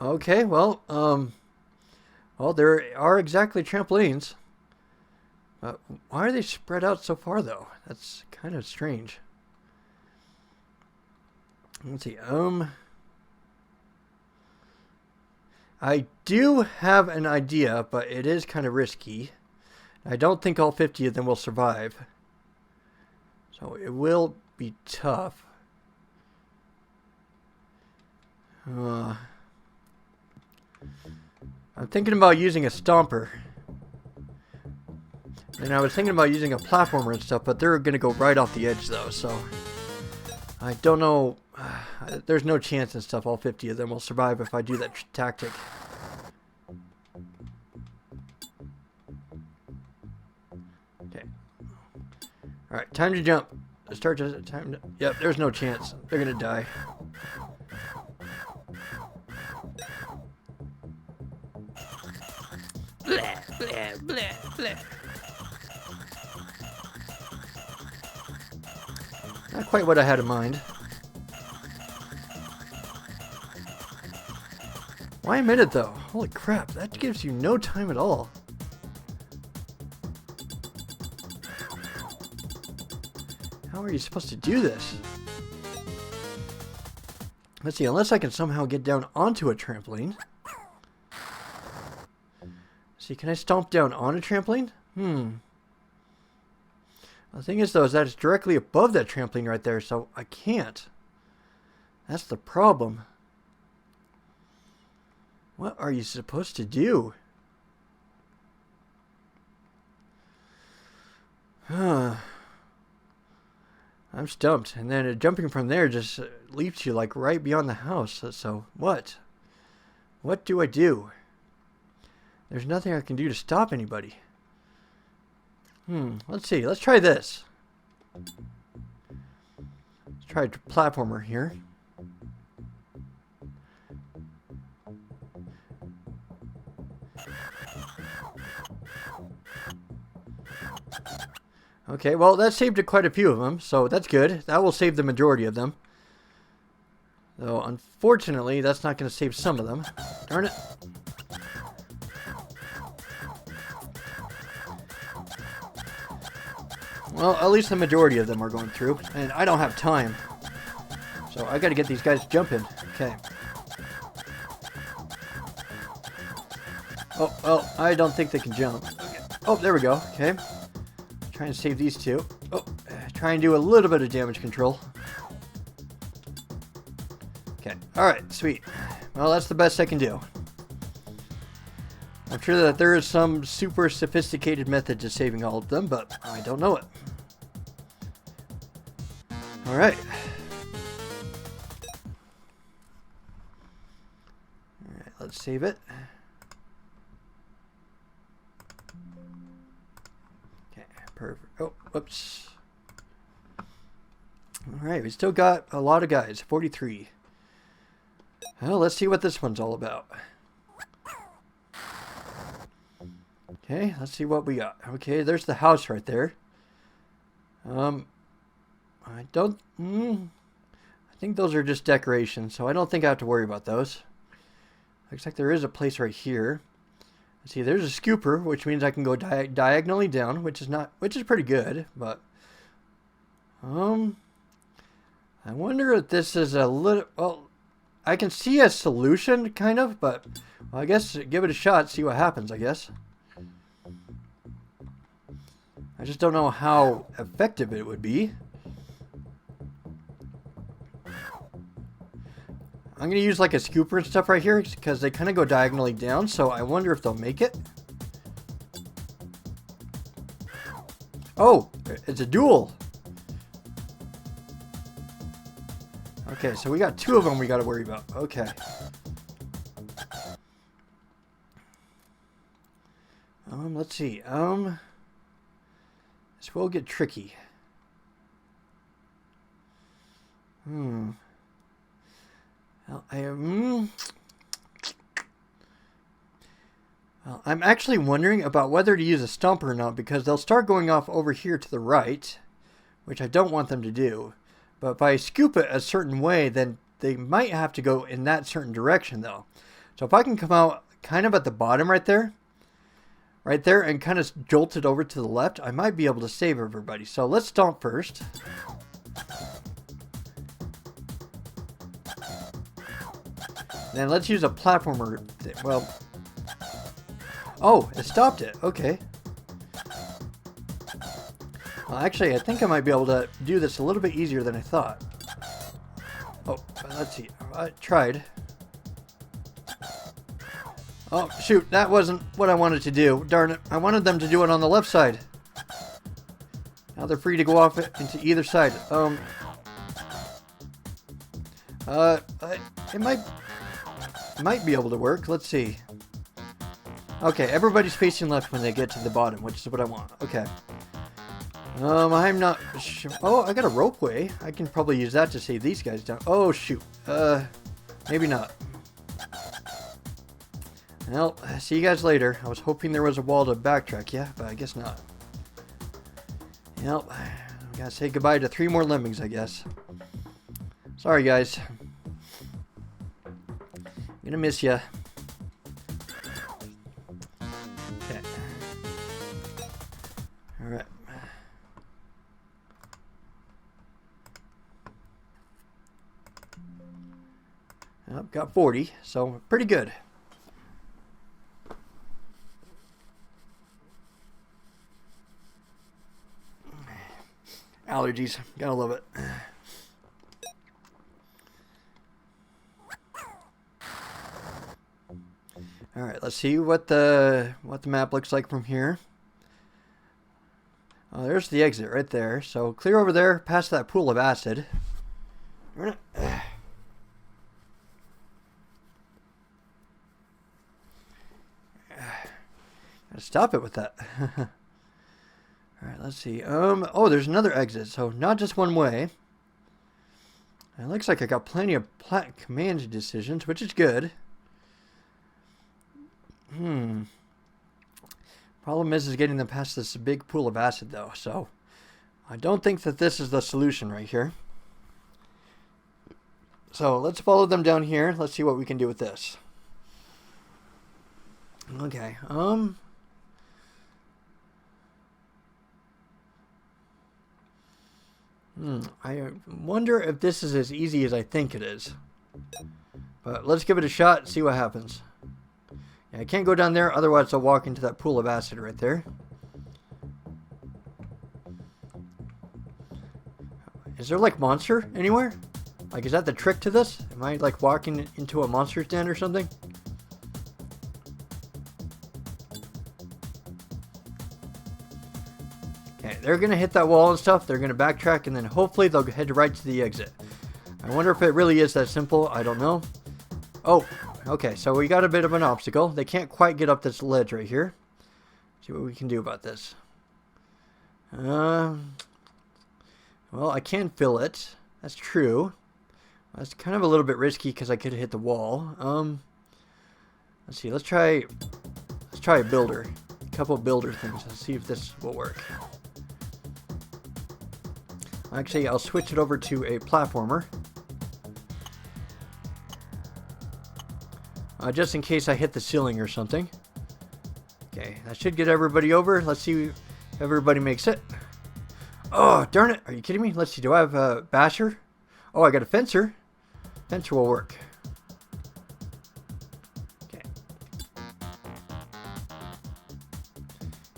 Okay, well, there are exactly trampolines. Why are they spread out so far, though? That's kind of strange. Let's see, I do have an idea, but it is kind of risky. I don't think all 50 of them will survive. So it will be tough. I'm thinking about using a stomper. And I was thinking about using a platformer and stuff, but they're going to go right off the edge though, so I don't know. There's no chance and stuff all 50 of them will survive if I do that tactic. Okay. Alright, time to jump. Yep, there's no chance. They're going to die. Blah, blah, blah, blah. Not quite what I had in mind. Why a minute though? Holy crap, that gives you no time at all. How are you supposed to do this? Let's see, unless I can somehow get down onto a trampoline. See, can I stomp down on a trampoline? The thing is, though, is that it's directly above that trampoline right there, so I can't. That's the problem. What are you supposed to do? I'm stumped. And then jumping from there just leaps you like right beyond the house. So what? What do I do? There's nothing I can do to stop anybody. Let's see. Let's try this. Let's try a platformer here. Okay, well, that saved quite a few of them, so that's good. That will save the majority of them. Though, unfortunately, that's not going to save some of them. Darn it. Well, at least the majority of them are going through, and I don't have time. So I got to get these guys jumping. Okay. Oh, well, I don't think they can jump. Okay. Oh, there we go. Okay. Try and save these two. Oh, try and do a little bit of damage control. Okay. Alright, sweet. Well, that's the best I can do. I'm sure that there is some super sophisticated method to saving all of them, but I don't know it. Alright. Alright, let's save it. Okay, perfect. Oh, whoops. Alright, we still got a lot of guys. 43. Well, let's see what this one's all about. Okay, let's see what we got. Okay, there's the house right there. I think those are just decorations, so I don't think I have to worry about those. Looks like there is a place right here. Let's see, there's a scooper, which means I can go diagonally down, which is pretty good, but I wonder if this is a little, well, I can see a solution kind of, but well, I guess give it a shot, see what happens, I guess. I just don't know how effective it would be. I'm going to use like a scooper and stuff right here because they kind of go diagonally down, so I wonder if they'll make it. Oh, it's a duel. Okay, so we got two of them we got to worry about. Okay. Let's see. This will get tricky. Well, I'm actually wondering about whether to use a stumper or not because they'll start going off over here to the right, which I don't want them to do. But if I scoop it a certain way, then they might have to go in that certain direction, though. So if I can come out kind of at the bottom right there, and kind of jolt it over to the left, I might be able to save everybody. So let's stomp first. Then let's use a platformer. Well, oh, it stopped it. Okay. Well, actually, I think I might be able to do this a little bit easier than I thought. Oh, let's see. I tried. Oh, shoot. That wasn't what I wanted to do. Darn it. I wanted them to do it on the left side. Now they're free to go off into either side. It might be able to work. Let's see. Okay, everybody's facing left when they get to the bottom, which is what I want. Okay. I'm not sure. Oh, I got a ropeway. I can probably use that to save these guys down. Oh, shoot. Maybe not. Well, see you guys later. I was hoping there was a wall to backtrack, yeah, but I guess not. Well, I gotta say goodbye to 3 more lemmings, I guess. Sorry, guys. Gonna miss ya. Okay. Alright. I've got 40, so pretty good. Allergies, gotta love it. All right, let's see what the map looks like from here. Oh, there's the exit right there. So clear over there, past that pool of acid. Gotta stop it with that. Alright, let's see. Oh, there's another exit, so not just one way. It looks like I got plenty of command decisions, which is good. Problem is getting them past this big pool of acid, though, so I don't think that this is the solution right here. So let's follow them down here. Let's see what we can do with this. Okay, I wonder if this is as easy as I think it is. But let's give it a shot and see what happens. Yeah, I can't go down there, otherwise I'll walk into that pool of acid right there. Is there like monster anywhere? Like, is that the trick to this? Am I like walking into a monster's den or something? Okay, they're gonna hit that wall and stuff. They're gonna backtrack and then hopefully they'll head right to the exit. I wonder if it really is that simple. I don't know. Oh, okay, so we got a bit of an obstacle. They can't quite get up this ledge right here. See what we can do about this. Well, I can fill it. That's true. That's kind of a little bit risky because I could hit the wall. Let's see. Let's try a builder. A couple of builder things. Let's see if this will work. Actually, I'll switch it over to a platformer. Just in case I hit the ceiling or something. Okay, that should get everybody over. Let's see if everybody makes it. Oh, darn it. Are you kidding me? Let's see. Do I have a basher? Oh, I got a fencer. Fencer will work. Okay.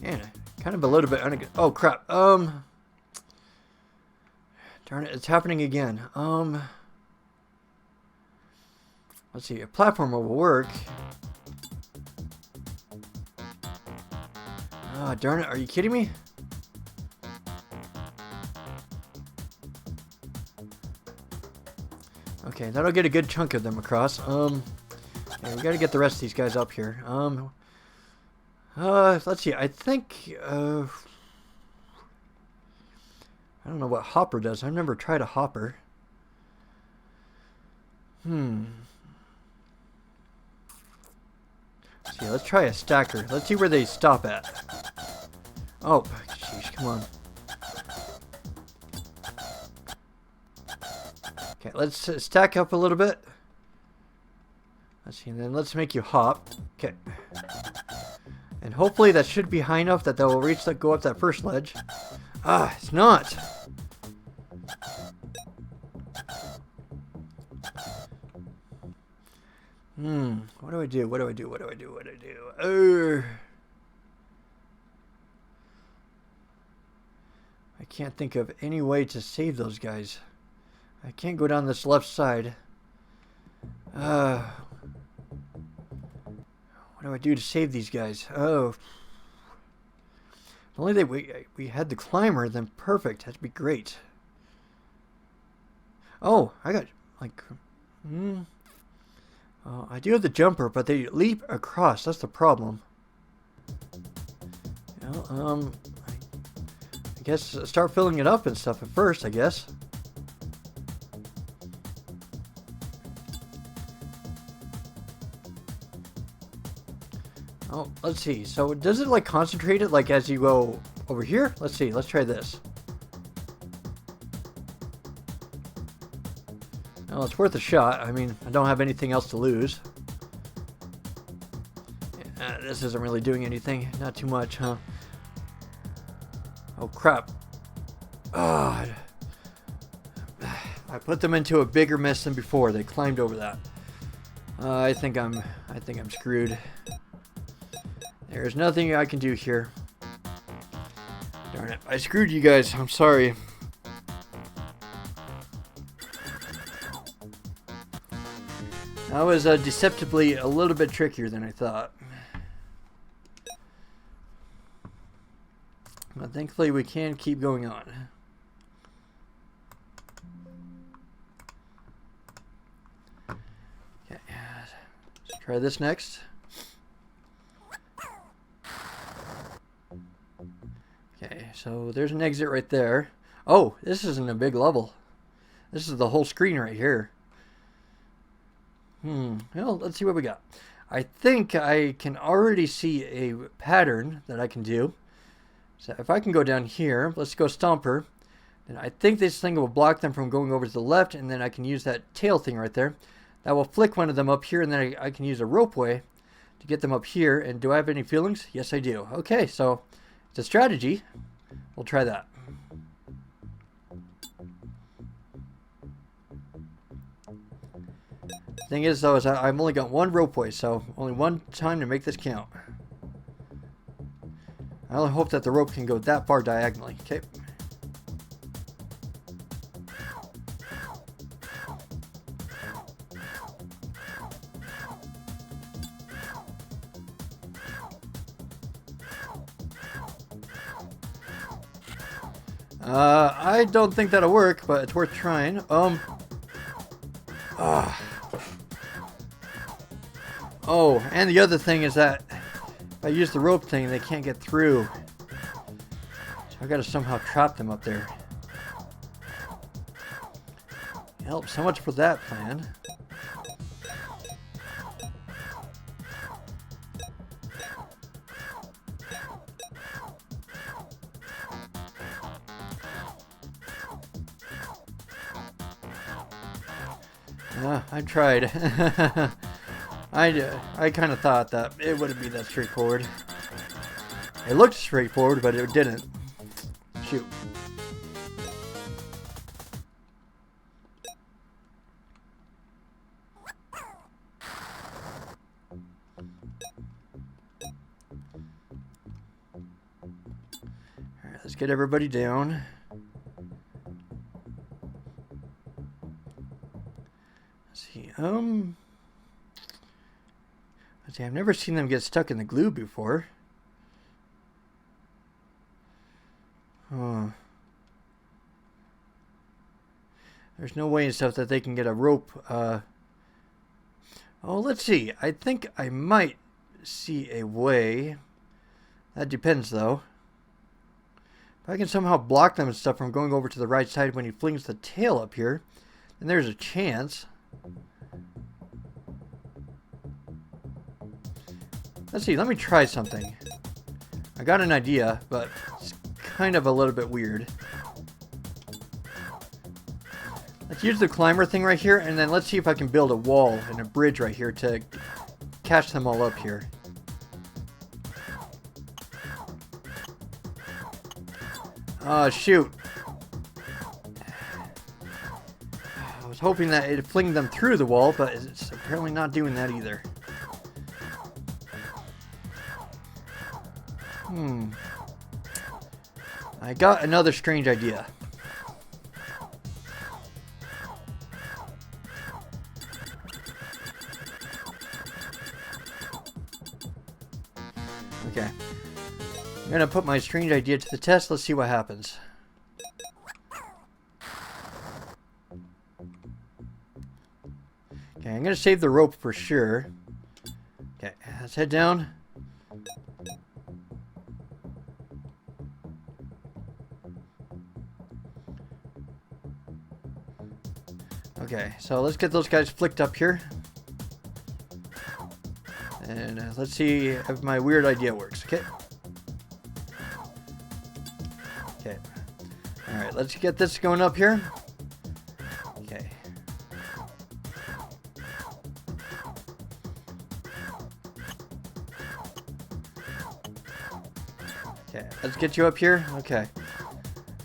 And kind of a little bit. Oh, crap. Darn it. It's happening again. Let's see. A platformer will work. Oh, darn it. Are you kidding me? Okay, that'll get a good chunk of them across. Yeah, we gotta get the rest of these guys up here. Let's see. I think, I don't know what hopper does. I've never tried a hopper. Let's see. Let's try a stacker. Let's see where they stop at. Oh, jeez, come on. Okay, let's stack up a little bit. Let's see, and then let's make you hop. Okay. And hopefully that should be high enough that they'll reach that, go up that first ledge. Ah, it's not. What do I do? What do I do? What do I do? What do I do? I can't think of any way to save those guys. I can't go down this left side. What do I do to save these guys? Oh. If only we had the climber, then perfect. That'd be great. Oh, I got, like... I do have the jumper, but they leap across. That's the problem. Well, I guess start filling it up and stuff at first, I guess. Oh, let's see. So does it like concentrate it like as you go over here? Let's see. Let's try this. Well, it's worth a shot. I mean, I don't have anything else to lose. This isn't really doing anything. Not too much, huh? Oh, crap. Oh, I put them into a bigger mess than before. They climbed over that. I think I'm screwed. There's nothing I can do here. Darn it. I screwed you guys. I'm sorry. That was deceptively a little bit trickier than I thought. But thankfully we can keep going on. Okay, let's try this next. Okay, so there's an exit right there. Oh, this isn't a big level. This is the whole screen right here. Well, let's see what we got. I think I can already see a pattern that I can do. So if I can go down here, let's go Stomper. And I think this thing will block them from going over to the left, and then I can use that tail thing right there. That will flick one of them up here, and then I can use a ropeway to get them up here. And do I have any feelings? Yes, I do. Okay, so it's a strategy. We'll try that. Thing is, though, is I've only got one ropeway, so only one time to make this count. I only hope that the rope can go that far diagonally. Okay. I don't think that'll work, but it's worth trying. Oh, and the other thing is that if I use the rope thing, they can't get through. So I gotta somehow trap them up there. Help, so much for that plan. I tried. I kind of thought that it wouldn't be that straightforward. It looked straightforward, but it didn't. Shoot. Alright, let's get everybody down. Let's see, let's see, I've never seen them get stuck in the glue before. There's no way and stuff that they can get a rope. Oh, let's see. I think I might see a way. That depends, though. If I can somehow block them and stuff from going over to the right side when he flings the tail up here, then there's a chance. Let's see. Let me try something. I got an idea, but it's kind of a little bit weird. Let's use the climber thing right here, and then let's see if I can build a wall and a bridge right here to catch them all up here. Oh, shoot. I was hoping that it'd fling them through the wall, but it's apparently not doing that either. I got another strange idea. Okay. I'm gonna put my strange idea to the test. Let's see what happens. Okay, I'm gonna save the rope for sure. Okay, let's head down. Okay, so let's get those guys flicked up here. And let's see if my weird idea works. Okay. Okay. Alright, let's get this going up here. Okay. Okay, let's get you up here. Okay.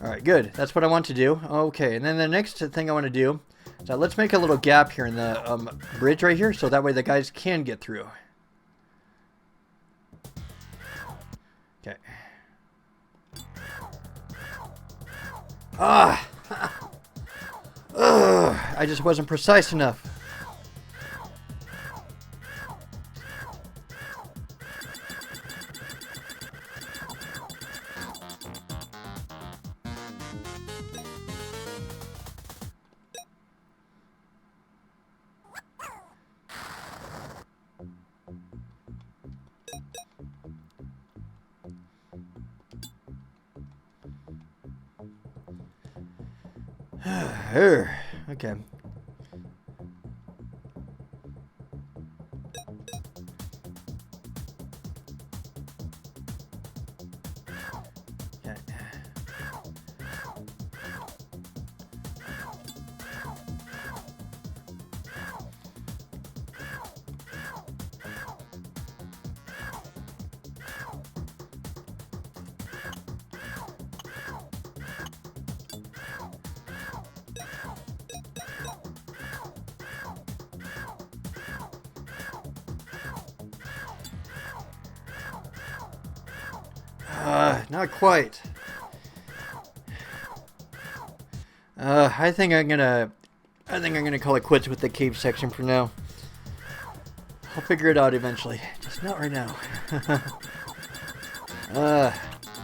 Alright, good. That's what I want to do. Okay, and then the next thing I want to do, So let's make a little gap here in the bridge right here, so that way the guys can get through. Okay. Ah! Ugh, I just wasn't precise enough. Okay. Not quite. I think I'm gonna call it quits with the cave section for now. I'll figure it out eventually. Just not right now.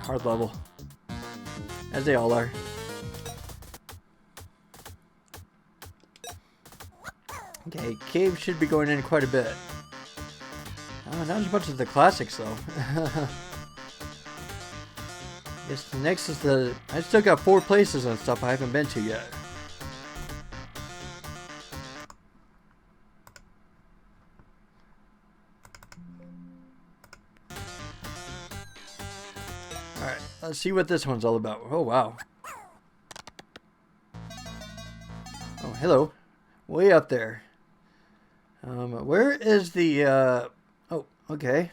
Hard level. As they all are. Okay, cave should be going in quite a bit. Not as much as the classics though. Guess the next is the... I still got 4 places and stuff I haven't been to yet. Alright, let's see what this one's all about. Oh, wow. Oh, hello. Way up there. Where is the... Oh, okay.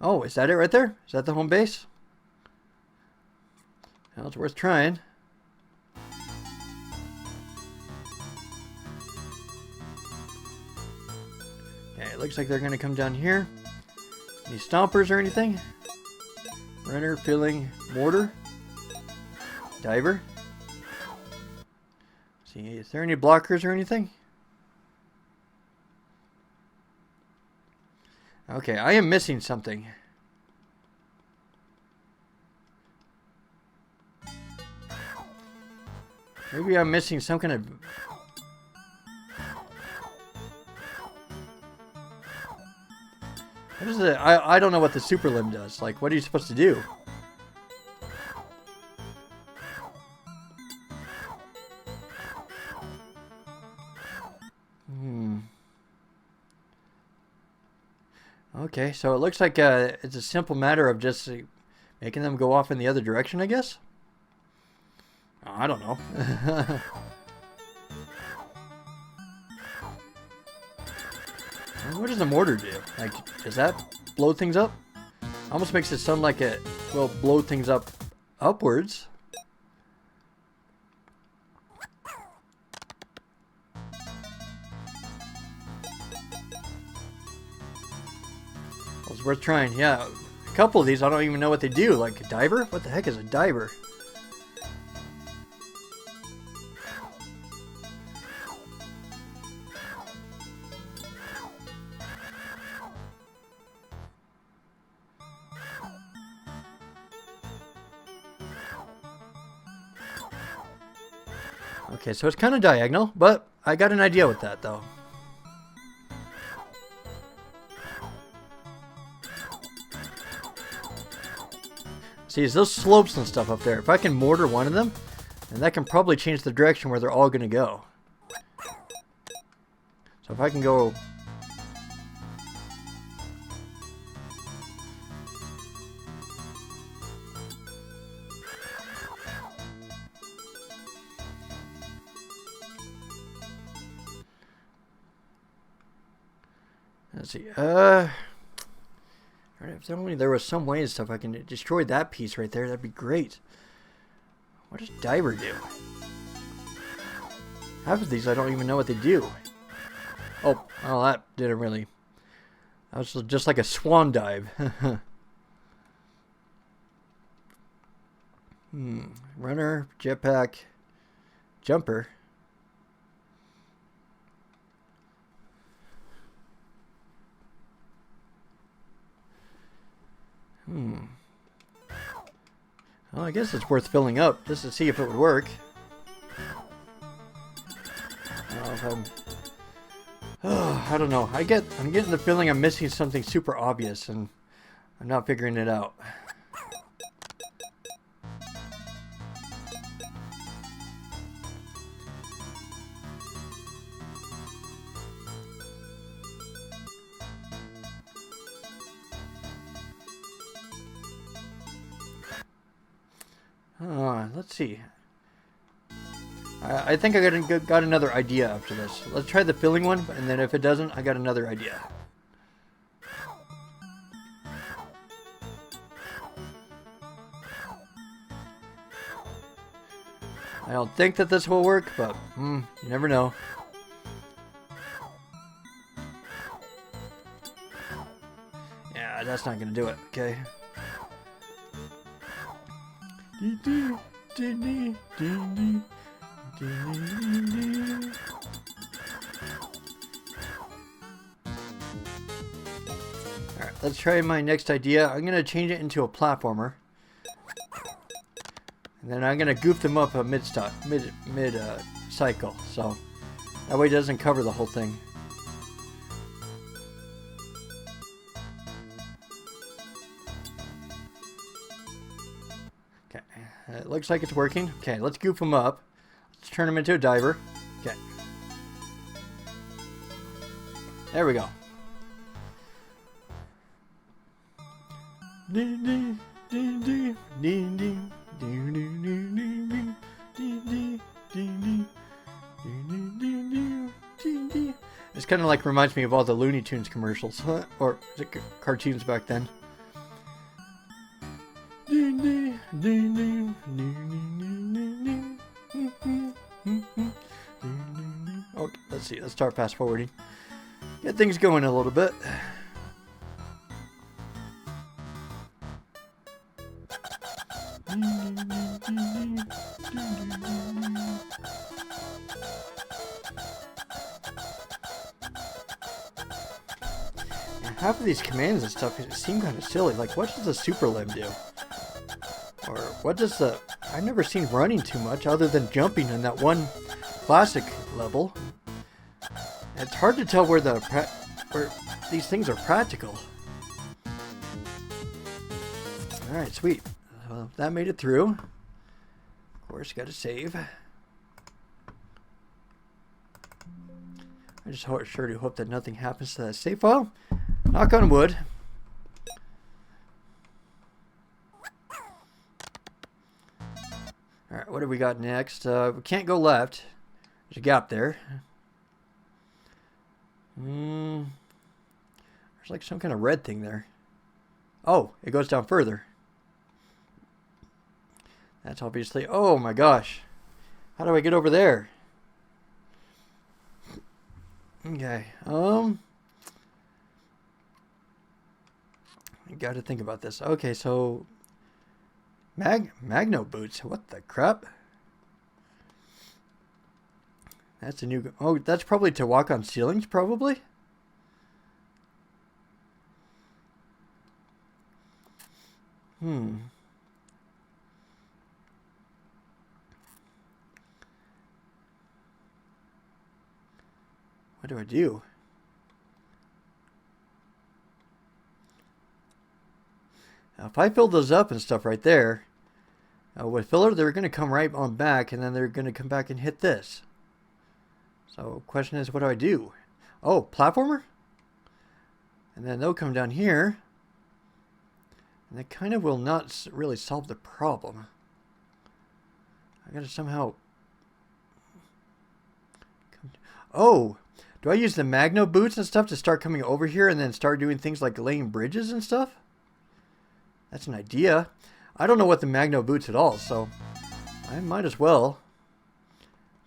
Oh, is that it right there? Is that the home base? Well, it's worth trying. Okay, it looks like they're going to come down here. Any stompers or anything? Runner, filling, mortar, diver. See, is there any blockers or anything? Okay, I am missing something. Maybe I'm missing some kind of... What is it? I don't know what the super limb does. Like, what are you supposed to do? Okay, so it looks like it's a simple matter of just making them go off in the other direction, I guess? I don't know. What does the mortar do? Like, does that blow things up? Almost makes it sound like it will blow things up upwards. Well, it's worth trying. Yeah, a couple of these I don't even know what they do. Like a diver? What the heck is a diver? Okay, so it's kind of diagonal, but I got an idea with that, though. See, it's those slopes and stuff up there. If I can mortar one of them, then that can probably change the direction where they're all going to go. So if I can go... Let's see, if only there was some way and stuff I can destroy that piece right there, that'd be great. What does diver do? Half of these I don't even know what they do. Oh, well, that didn't really... That was just like a swan dive. Runner, jetpack, jumper. Well, I guess it's worth filling up just to see if it would work. I don't know. I'm getting the feeling I'm missing something super obvious, and I'm not figuring it out. Let's see. I think I got another idea after this. Let's try the filling one, and then if it doesn't, I got another idea. I don't think that this will work, but you never know. Yeah, that's not gonna do it. Okay. Alright, let's try my next idea. I'm gonna change it into a platformer. And then I'm gonna goof them up a mid cycle, so that way it doesn't cover the whole thing. Okay, it looks like it's working. Okay, let's goof them up. Let's turn them into a diver. Okay. There we go. This kind of like reminds me of all the Looney Tunes commercials, or cartoons back then. Oh, let's see. Let's start fast forwarding. Get things going a little bit. Half of these commands and stuff seem kind of silly. Like, what does the super limb do? Or what does the... I've never seen running too much other than jumping in that one classic level. It's hard to tell where these things are practical. Alright, sweet. Well, that made it through. Of course, gotta save. I just sure do hope that nothing happens to that save file. Knock on wood. Alright, what do we got next? We can't go left. There's a gap there. There's like some kind of red thing there. Oh, it goes down further. That's obviously... Oh my gosh. How do I get over there? Okay. I gotta think about this. Okay, so... Magno boots. What the crap? That's a new... Oh, that's probably to walk on ceilings, probably? What do I do? Now, if I fill those up and stuff right there, with filler, they're going to come right on back, and then they're going to come back and hit this. So, question is, what do I do? Oh, platformer? And then they'll come down here, and that kind of will not really solve the problem. I got to somehow... Oh! Do I use the Magno boots and stuff to start coming over here and then start doing things like laying bridges and stuff? That's an idea. I don't know what the Magno boots at all, so I might as well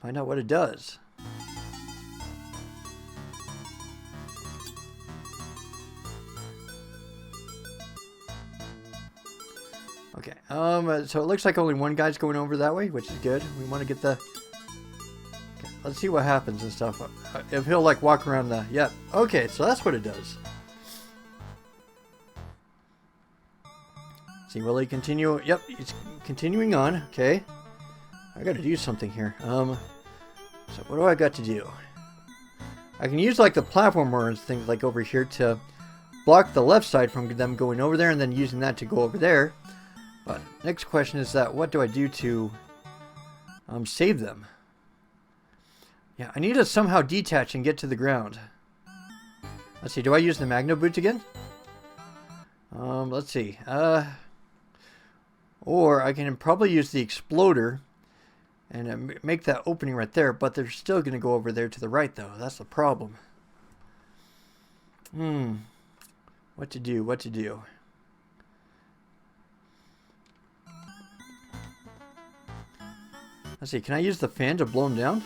find out what it does. Okay. So it looks like only one guy's going over that way, which is good. We want to get the. Okay, let's see what happens and stuff. If he'll like walk around the. Yep. Okay, so that's what it does. See, will he continue? Yep, he's continuing on. Okay. I got to do something here. So what do I got to do? I can use like the platformer and things like over here to block the left side from them going over there, and then using that to go over there. But next question is that what do I do to save them? Yeah, I need to somehow detach and get to the ground. Let's see, do I use the Magno Boots again? Let's see. Or I can probably use the Exploder and make that opening right there, but they're still going to go over there to the right, though. That's the problem. What to do? What to do? Let's see. Can I use the fan to blow them down?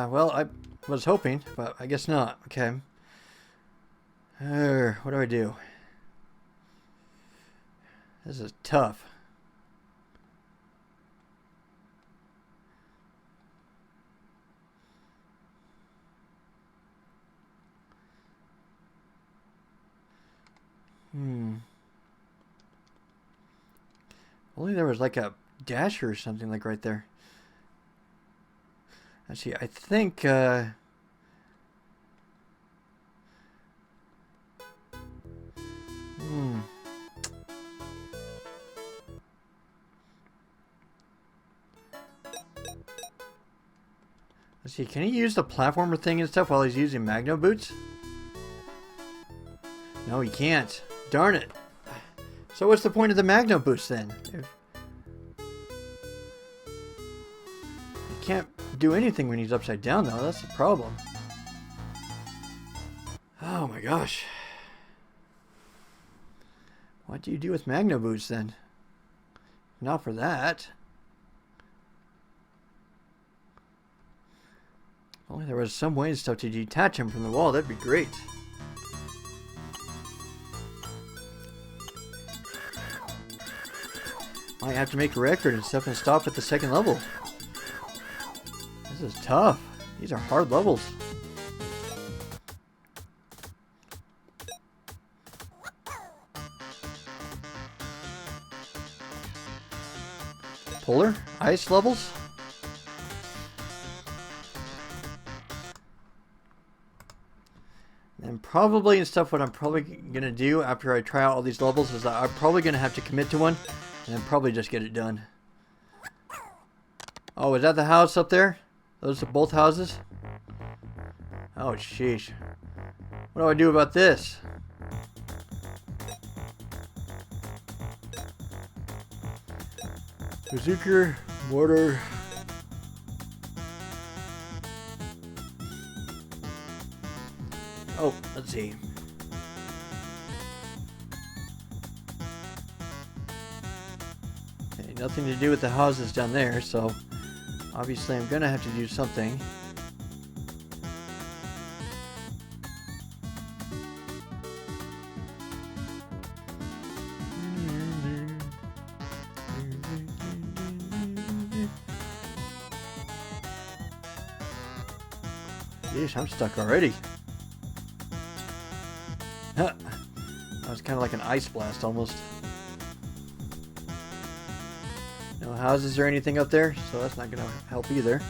Well, I was hoping, but I guess not. Okay. What do I do? This is tough. Only there was like a dasher or something like right there. Let's see, I think let's see, can he use the platformer thing and stuff while he's using Magno Boots? No, he can't. Darn it. So what's the point of the Magno Boots then? He can't do anything when he's upside down though, that's the problem. Oh my gosh. What do you do with Magno Boots then? Not for that. If only there was some way and stuff to detach him from the wall, that'd be great. Might have to make a record and stuff and stop at the second level. This is tough. These are hard levels. Polar? Ice levels? And probably and stuff what I'm probably going to do after I try out all these levels is that I'm probably going to have to commit to one and then probably just get it done. Oh, is that the house up there? Those are both houses? Oh, sheesh. What do I do about this? Bazooka, mortar. Oh, let's see. Okay, nothing to do with the houses down there, so obviously I'm gonna have to do something. Jeez, I'm stuck already. That was kind of like an ice blast almost. No houses or anything up there, so that's not going to help either.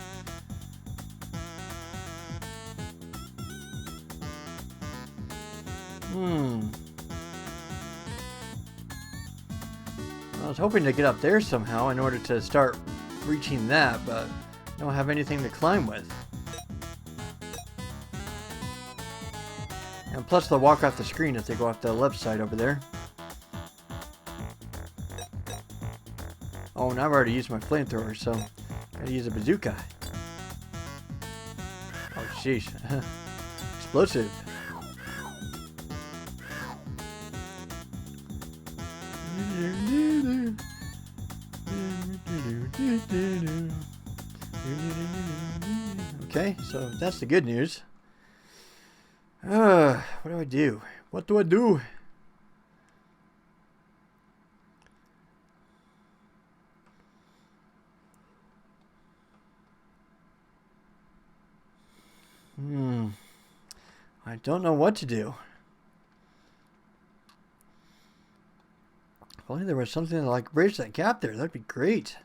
I was hoping to get up there somehow in order to start reaching that, but I don't have anything to climb with. And plus they'll walk off the screen if they go off the left side over there. Oh, and I've already used my flamethrower, so gotta use a bazooka. Oh, sheesh. Explosive. Okay, so that's the good news. What do I do? What do I do? I don't know what to do. If only there was something to like bridge that gap there, that'd be great.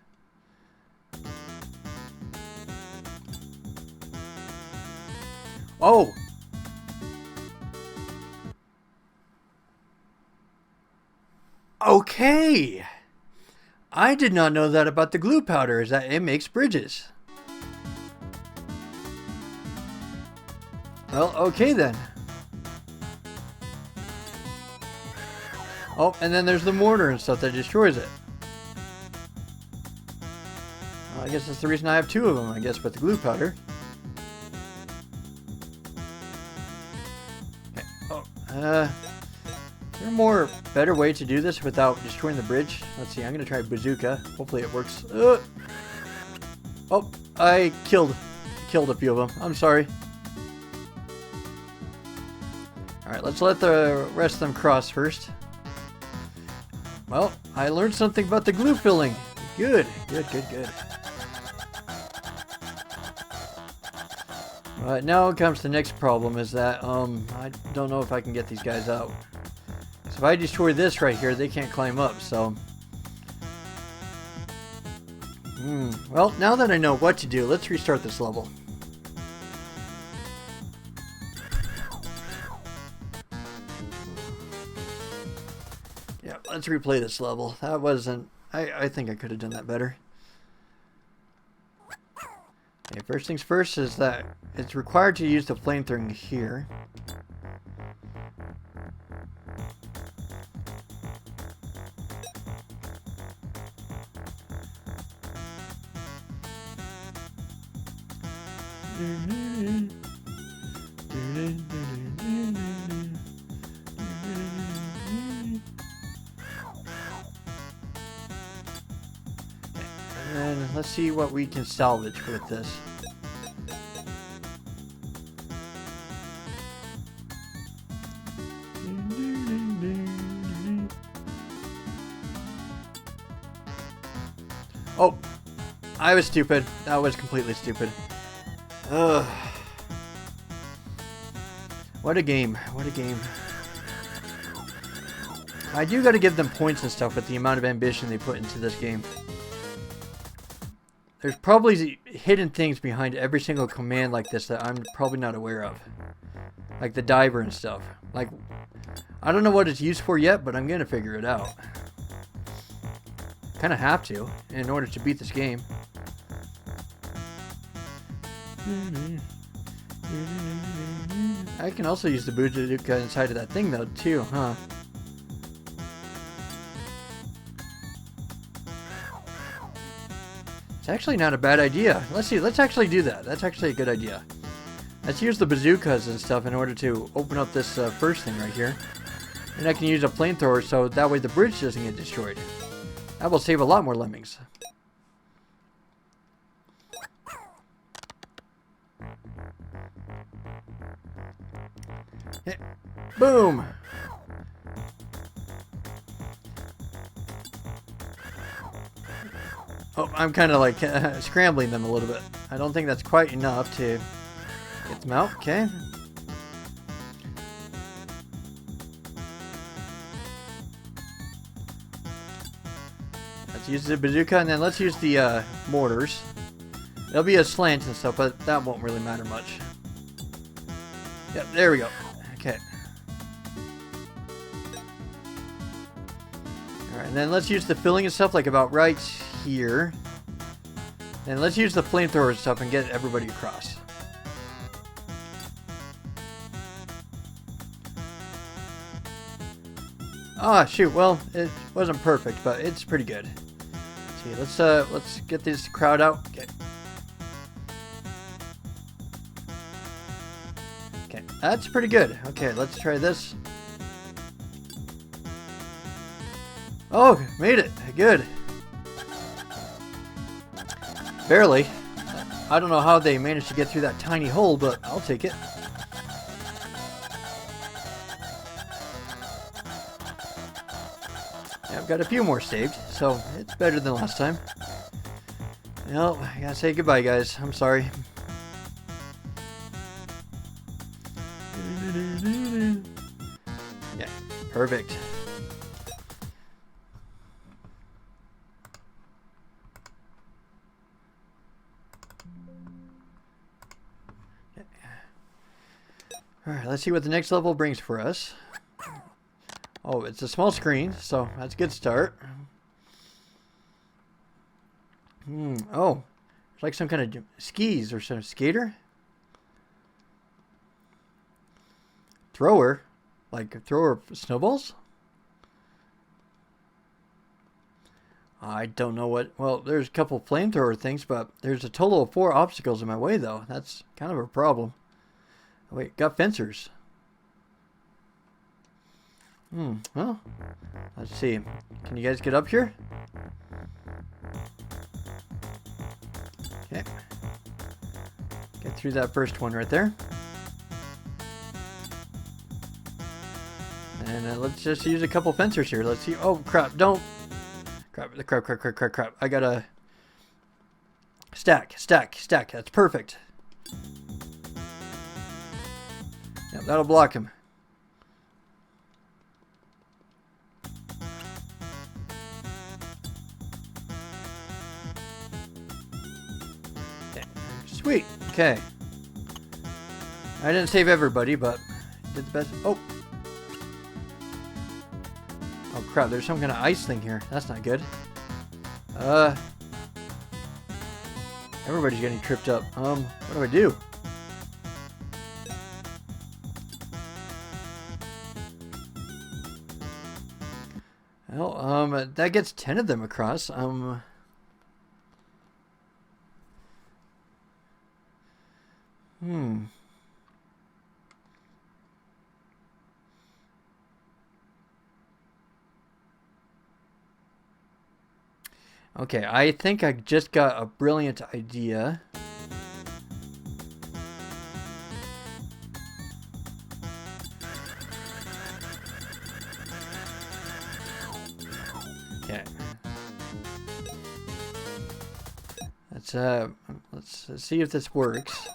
Oh! Okay! I did not know that about the glue powder, is that it makes bridges. Well, okay then. Oh, and then there's the mortar and stuff that destroys it. Well, I guess that's the reason I have two of them, I guess, with the glue powder. Okay. Oh, is there a more better way to do this without destroying the bridge? Let's see, I'm going to try bazooka. Hopefully it works. Oh, I killed a few of them. I'm sorry. Alright, let's let the rest of them cross first. Well, I learned something about the glue filling. Good, good, good, good. Alright, now comes the next problem is that, I don't know if I can get these guys out. So if I destroy this right here, they can't climb up, so... Well, now that I know what to do, let's restart this level. Yeah, let's replay this level. That wasn't... I think I could have done that better. Okay, first things first is that it's required to use the flamethrower here. And let's see what we can salvage with this. Oh, I was stupid. That was completely stupid. Ugh. What a game. What a game. I do gotta give them points and stuff with the amount of ambition they put into this game. There's probably hidden things behind every single command like this that I'm probably not aware of. Like the diver and stuff. Like, I don't know what it's used for yet, but I'm gonna figure it out. Kinda have to, in order to beat this game. I can also use the bazooka inside of that thing though, too, huh? It's actually not a bad idea. Let's see, let's actually do that. That's actually a good idea. Let's use the bazookas and stuff in order to open up this first thing right here. And I can use a flamethrower so that way the bridge doesn't get destroyed. That will save a lot more lemmings. Yeah. Boom! Oh, I'm kind of like scrambling them a little bit. I don't think that's quite enough to get them out. Okay. Let's use the bazooka and then let's use the mortars. There'll be a slant and stuff, but that won't really matter much. Yep, there we go. Okay. Alright, and then let's use the filling and stuff like about right here. And let's use the flamethrower and stuff and get everybody across. Ah, shoot, well, it wasn't perfect, but it's pretty good. Let's see, let's get this crowd out. Okay. Okay, that's pretty good. Okay, let's try this. Oh, made it. Good. Barely. I don't know how they managed to get through that tiny hole, but I'll take it. got a few more saved, so it's better than last time. Well, I gotta say goodbye, guys. I'm sorry. Yeah, perfect. Alright, let's see what the next level brings for us. Oh, it's a small screen, so that's a good start. Oh, it's like some kind of skis or some skater. Thrower? Like a thrower of snowballs? I don't know what... Well, there's a couple flamethrower things, but there's a total of 4 obstacles in my way, though. That's kind of a problem. Oh, wait, got fencers. Well, let's see. Can you guys get up here? Okay. Get through that first one right there. And let's just use a couple fencers here. Let's see. Oh, crap. Don't. Crap. I gotta stack. That's perfect. Yep, that'll block him. Okay. Sweet. Okay. I didn't save everybody, but did the best. Oh. Oh crap, there's some kind of ice thing here. That's not good. Everybody's getting tripped up. What do I do? Well, that gets 10 of them across. Okay, I think I just got a brilliant idea. Okay. Let's see if this works.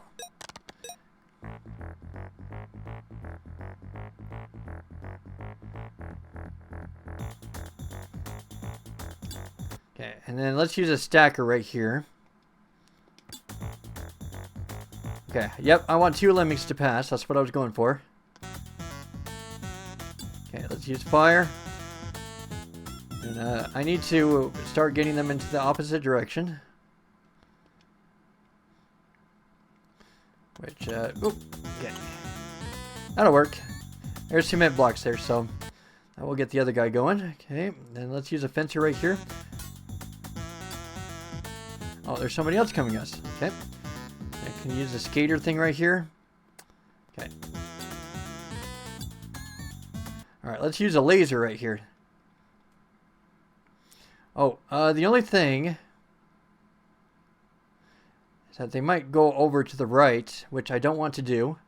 Okay, and then let's use a stacker right here. Okay, yep, I want 2 lemmings to pass. That's what I was going for. Okay, let's use fire. And I need to start getting them into the opposite direction. Which, okay. That'll work. There's cement blocks there, so that will get the other guy going. Okay, then let's use a fencer right here. Oh, there's somebody else coming us. Okay. I can use the skater thing right here. Okay. Alright, let's use a laser right here. Oh, the only thing is that they might go over to the right, which I don't want to do.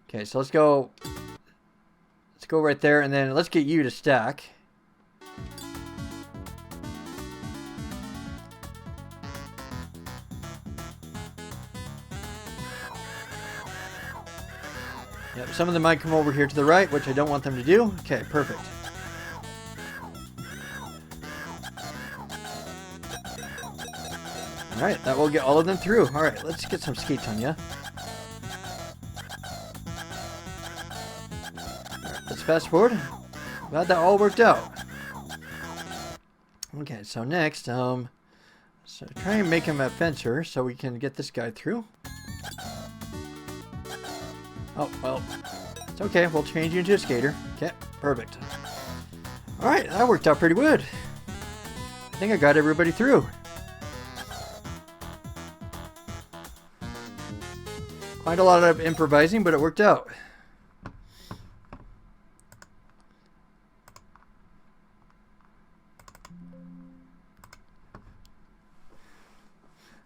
Okay, so let's go right there, and then let's get you to stack. Yep, some of them might come over here to the right, which I don't want them to do. Okay, perfect. Alright, that will get all of them through. Alright, let's get some skates on ya. Alright, let's fast forward. Glad that all worked out. Okay, so next, so try and make him a fencer so we can get this guy through. Oh, well, it's okay. We'll change you into a skater. Okay, perfect. Alright, that worked out pretty good. I think I got everybody through. Quite a lot of improvising, but it worked out.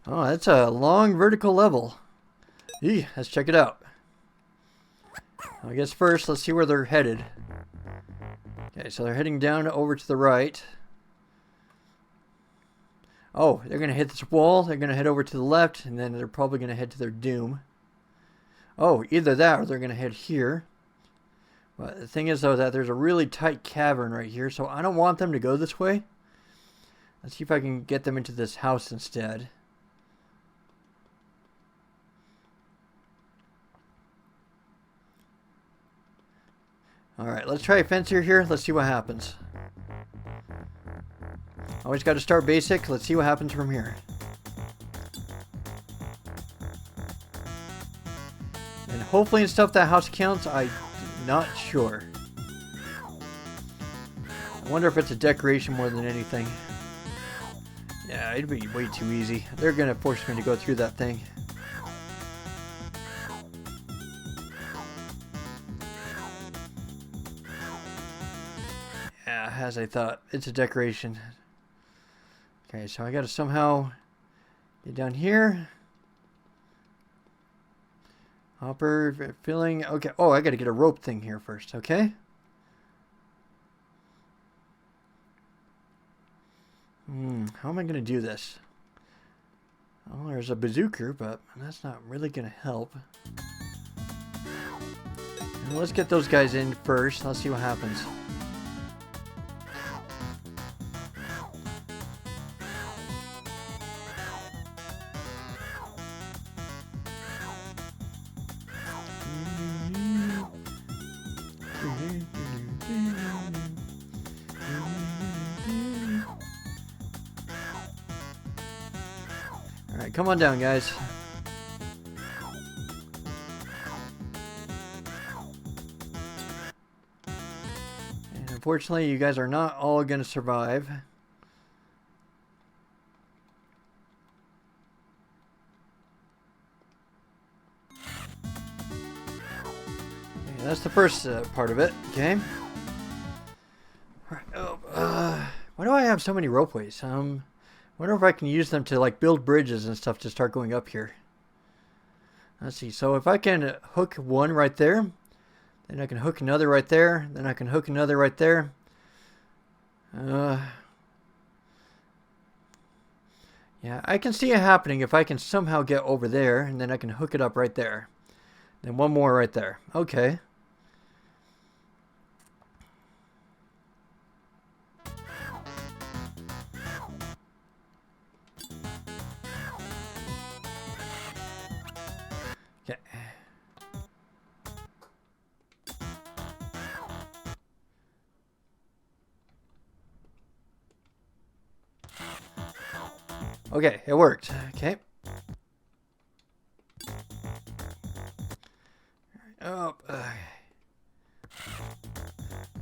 Oh, that's a long vertical level. Eee, let's check it out. I guess first, let's see where they're headed. Okay, so they're heading down over to the right. Oh, they're going to hit this wall. They're going to head over to the left, and then they're probably going to head to their doom. Oh, either that or they're going to head here. But the thing is, though, that there's a really tight cavern right here, so I don't want them to go this way. Let's see if I can get them into this house instead. Alright, let's try a fencer here. Let's see what happens. Always got to start basic. Let's see what happens from here. And hopefully and stuff that house counts. I'm not sure. I wonder if it's a decoration more than anything. Yeah, it'd be way too easy. They're going to force me to go through that thing. Yeah, as I thought. It's a decoration. Okay, so I got to somehow get down here. Hopper, filling. Okay. Oh, I got to get a rope thing here first. Okay. How am I going to do this? Oh, there's a bazooka, but that's not really going to help. And let's get those guys in first. Let's see what happens. Alright, come on down, guys. And unfortunately, you guys are not all going to survive. Okay, that's the first part of it, okay? Alright, why do I have so many ropeways? Wonder if I can use them to like build bridges and stuff to start going up here. Let's see. So if I can hook one right there, then I can hook another right there, then I can hook another right there. Yeah, I can see it happening if I can somehow get over there, and then I can hook it up right there. Then one more right there. Okay. Okay. Okay, it worked. Okay. Oh,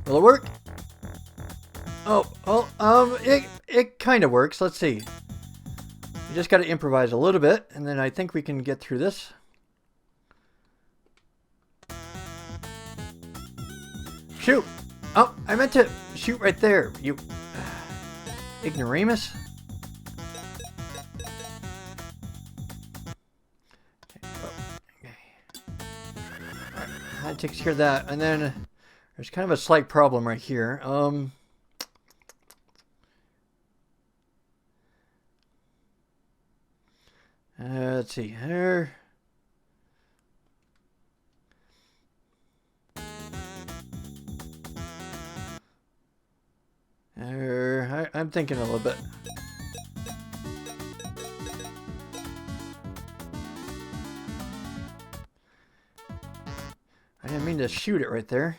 will it work? It kind of works. Let's see. You just got to improvise a little bit, and then I think we can get through this. Shoot! Oh, I meant to shoot right there. You ignoramus. Okay. Alright, that takes care of that. And then there's kind of a slight problem right here. Let's see here. I'm thinking a little bit. I didn't mean to shoot it right there.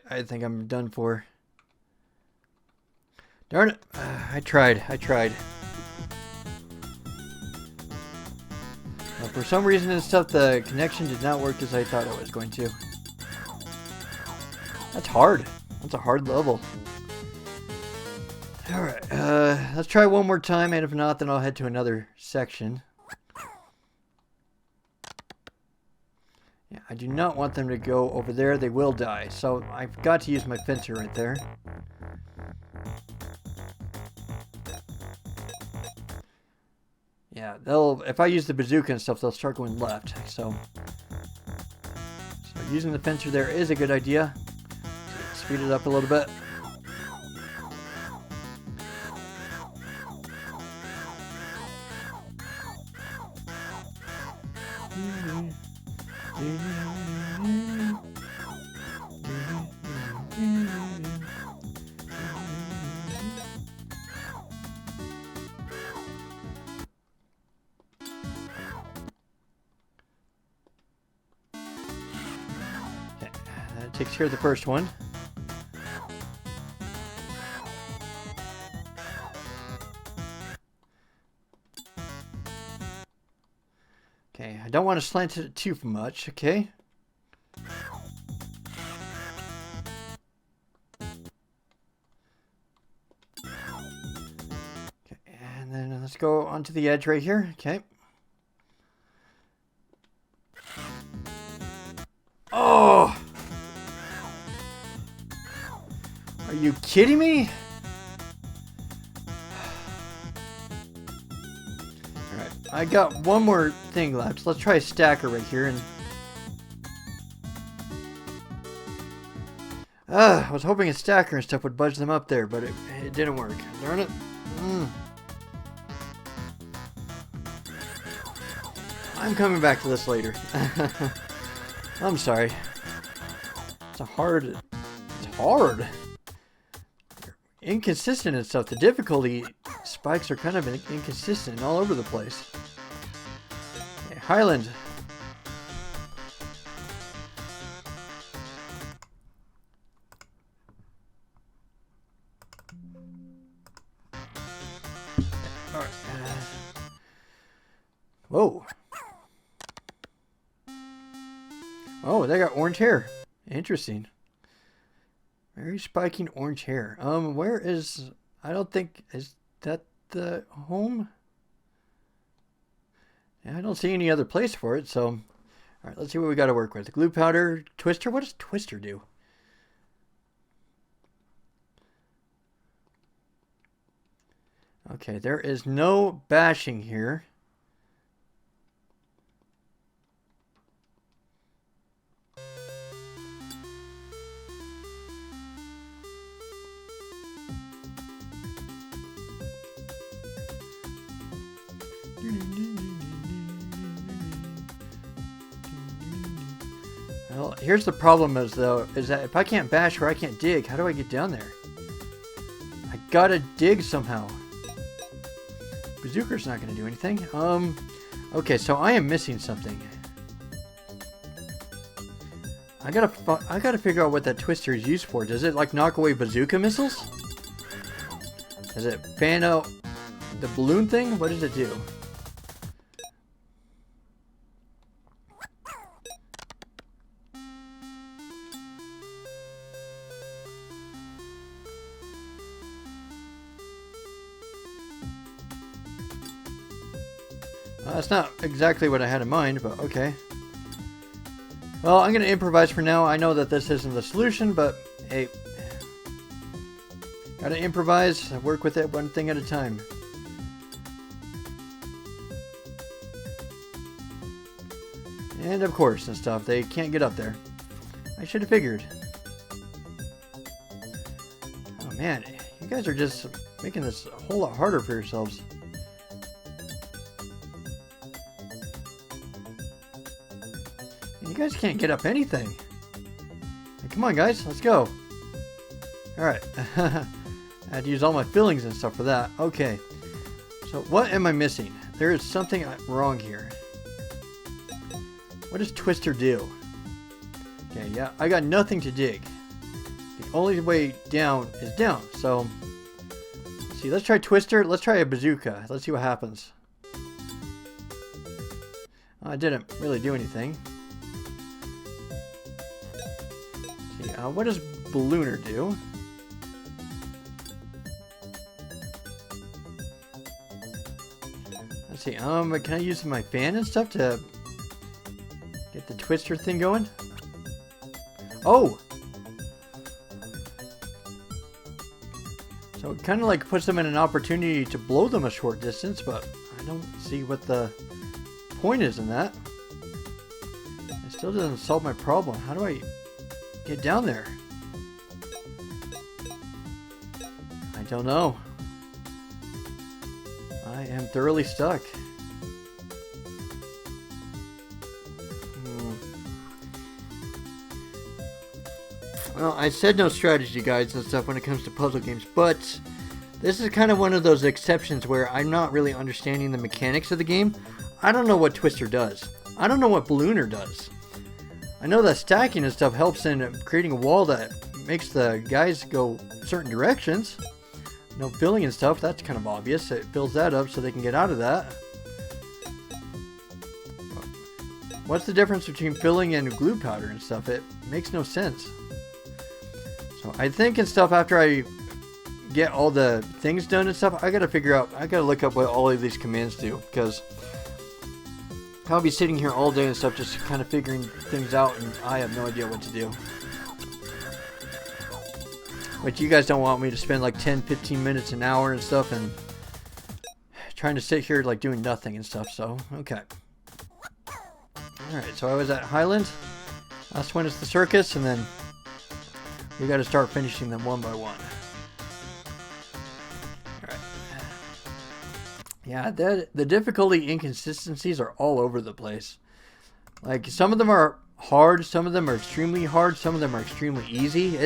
I think I'm done for. Darn it. I tried. Well, for some reason and stuff, the connection did not work as I thought it was going to. That's hard. That's a hard level. Alright, let's try one more time, and if not, then I'll head to another section. Yeah, I do not want them to go over there. They will die. So I've got to use my fencer right there. Yeah, if I use the bazooka and stuff, they'll start going left. So using the fencer there is a good idea. Speed it up a little bit. That takes care of the first one. Okay, I don't want to slant it too much, okay? Okay, and then let's go onto the edge right here, okay? Oh! Are you kidding me? Alright, I got one more thing left. Let's try a stacker right here. And I was hoping a stacker and stuff would budge them up there, but it didn't work. Darn it. I'm coming back to this later. I'm sorry. It's hard. Inconsistent and stuff. The difficulty spikes are kind of inconsistent all over the place. Okay, Highland. All right. Whoa. Oh, they got orange hair. Interesting. Very spiking orange hair. Where is... I don't think... Is that the home? Yeah, I don't see any other place for it, so... Alright, let's see what we got to work with. The glue powder, twister. What does twister do? Okay, there is no bashing here. Well, here's the problem is that if I can't bash or I can't dig, how do I get down there? I gotta dig somehow. Bazooka's not gonna do anything. Okay, so I am missing something. I gotta figure out what that twister is used for. Does it like knock away bazooka missiles? Does it fan out the balloon thing? What does it do? That's not exactly what I had in mind, but okay. Well, I'm going to improvise for now. I know that this isn't the solution, but hey. Gotta improvise, work with it one thing at a time. And of course, and stuff, they can't get up there. I should have figured. Oh man, you guys are just making this a whole lot harder for yourselves. You guys can't get up anything. Hey, come on guys, let's go. Alright. I had to use all my fillings and stuff for that. Okay. So what am I missing? There is something wrong here. What does twister do? Okay, yeah, I got nothing to dig. The only way down is down. So, let's see, let's try twister. Let's try a bazooka. Let's see what happens. Oh, it didn't really do anything. Let's see, what does ballooner do? Let's see, can I use my fan and stuff to get the twister thing going? Oh! So it kind of like puts them in an opportunity to blow them a short distance, but I don't see what the point is in that. It still doesn't solve my problem. How do I get down there? I don't know. I am thoroughly stuck. Well, I said no strategy guides and stuff when it comes to puzzle games, but this is kind of one of those exceptions where I'm not really understanding the mechanics of the game. I don't know what Twister does. I don't know what Ballooner does. I know that stacking and stuff helps in creating a wall that makes the guys go certain directions. No filling and stuff, that's kind of obvious. It fills that up so they can get out of that. What's the difference between filling and glue powder and stuff? It makes no sense. So I think and stuff after I get all the things done and stuff, I gotta look up what all of these commands do, because I'll be sitting here all day and stuff just kind of figuring things out and I have no idea what to do. But you guys don't want me to spend like 10-15 minutes an hour and stuff and trying to sit here like doing nothing and stuff, so okay. Alright, so I was at Highland. Last one is the circus, and then we got to start finishing them one by one. Alright. Yeah, the difficulty inconsistencies are all over the place. Like, some of them are hard, some of them are extremely hard, some of them are extremely easy.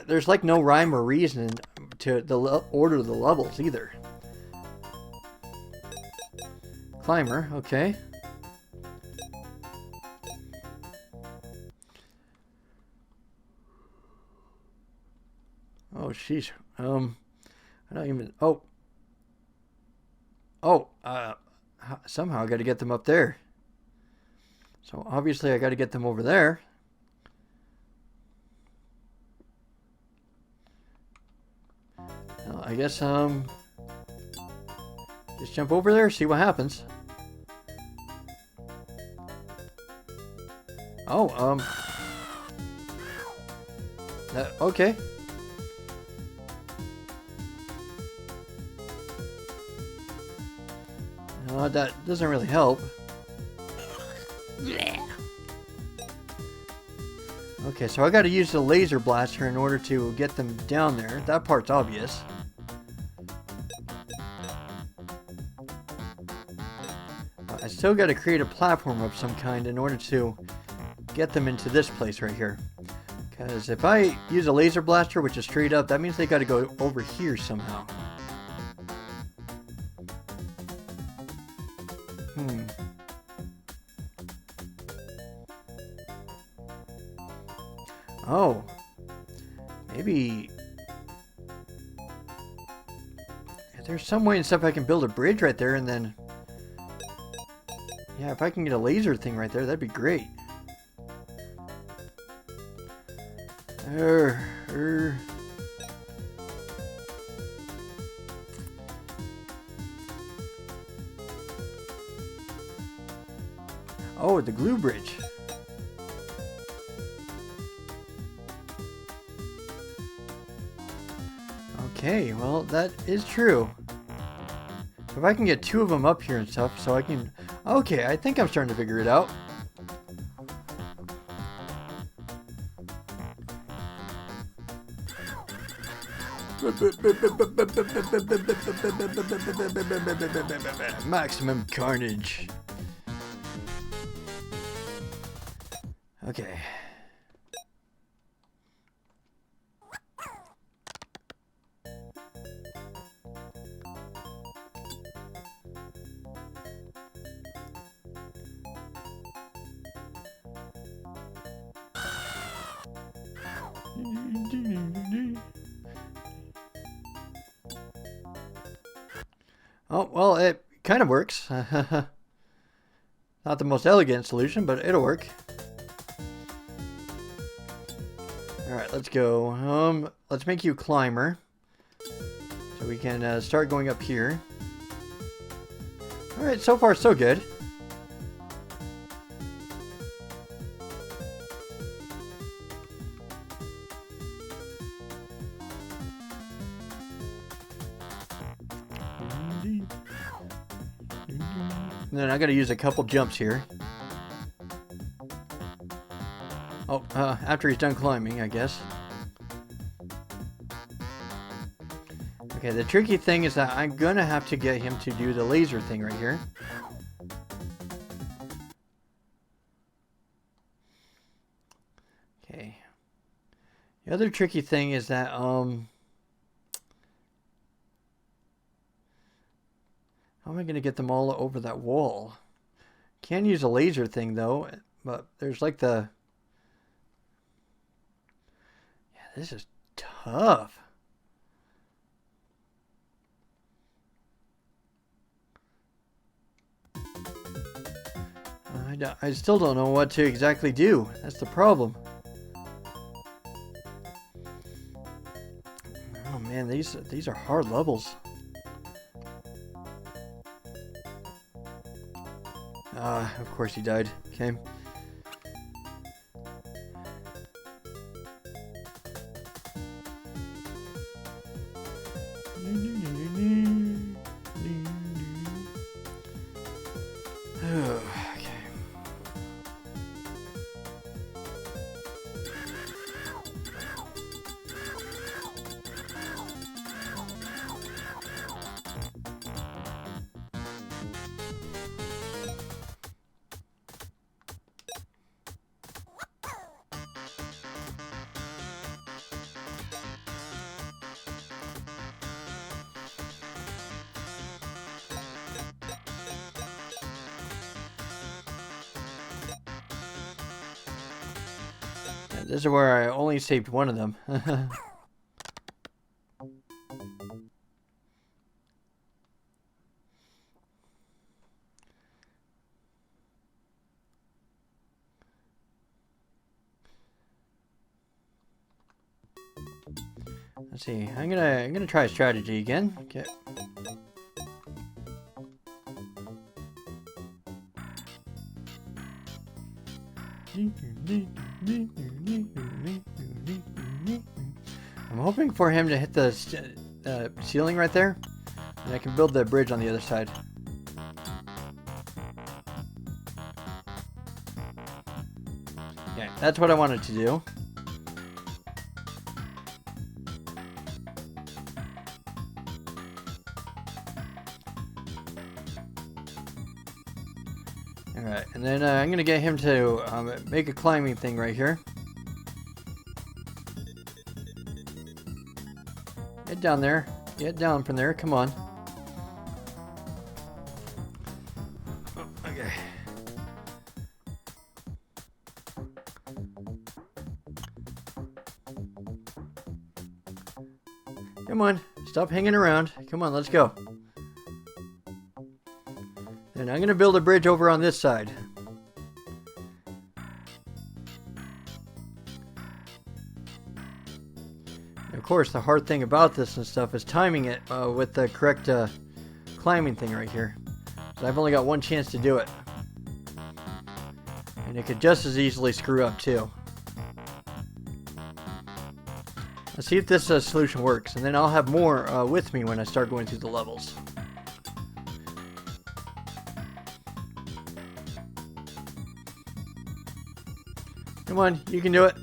There's like no rhyme or reason to the order of the levels either. Climber, okay. Oh, sheesh. I don't even... somehow I got to get them up there. So obviously I got to get them over there. Well, I guess, just jump over there, see what happens. Oh, okay. That doesn't really help. Okay, so I gotta use the laser blaster in order to get them down there. That part's obvious. I still gotta create a platform of some kind in order to get them into this place right here. Because if I use a laser blaster, which is straight up, that means they gotta go over here somehow. Oh, maybe if there's some way and stuff I can build a bridge right there, and then yeah, if I can get a laser thing right there, that'd be great. Oh, the glue bridge. Okay, well, that is true. So if I can get two of them up here and stuff, so I can... Okay, I think I'm starting to figure it out. Maximum carnage. Okay. Oh, well, it kind of works. Not the most elegant solution, but it'll work. Alright, let's go. Let's make you a climber. So we can start going up here. Alright, so far so good. And then I gotta use a couple jumps here. Oh, after he's done climbing, I guess. Okay, the tricky thing is that I'm gonna have to get him to do the laser thing right here. Okay. The other tricky thing is that, how am I gonna get them all over that wall? Can use a laser thing though, but there's like the... Yeah, this is tough. I still don't know what to exactly do. That's the problem. Oh man, these are hard levels. Of course he died. Okay. This is where I only saved one of them. Let's see. I'm gonna try a strategy again. Okay. I'm hoping for him to hit the ceiling right there, and I can build the bridge on the other side. Okay, that's what I wanted to do. Alright, and then I'm going to get him to make a climbing thing right here. Get down there. Get down from there. Come on. Oh, okay. Come on. Stop hanging around. Come on, let's go. And I'm going to build a bridge over on this side. Of course, the hard thing about this and stuff is timing it with the correct climbing thing right here. So I've only got one chance to do it. And it could just as easily screw up too. Let's see if this solution works, and then I'll have more with me when I start going through the levels. Come on, you can do it.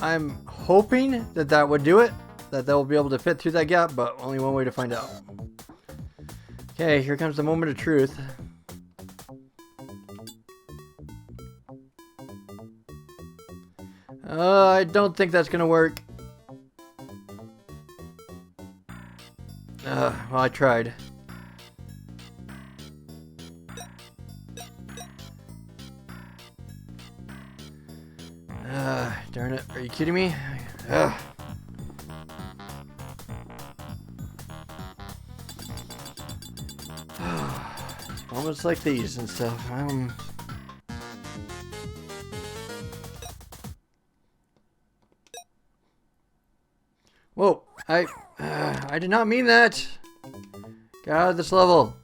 I'm hoping that would do it, that they'll be able to fit through that gap, but only one way to find out. Okay, here comes the moment of truth. I don't think that's gonna work. Well, I tried. Darn it. Are you kidding me? Moments like these and stuff. Whoa. I did not mean that. Get out of this level.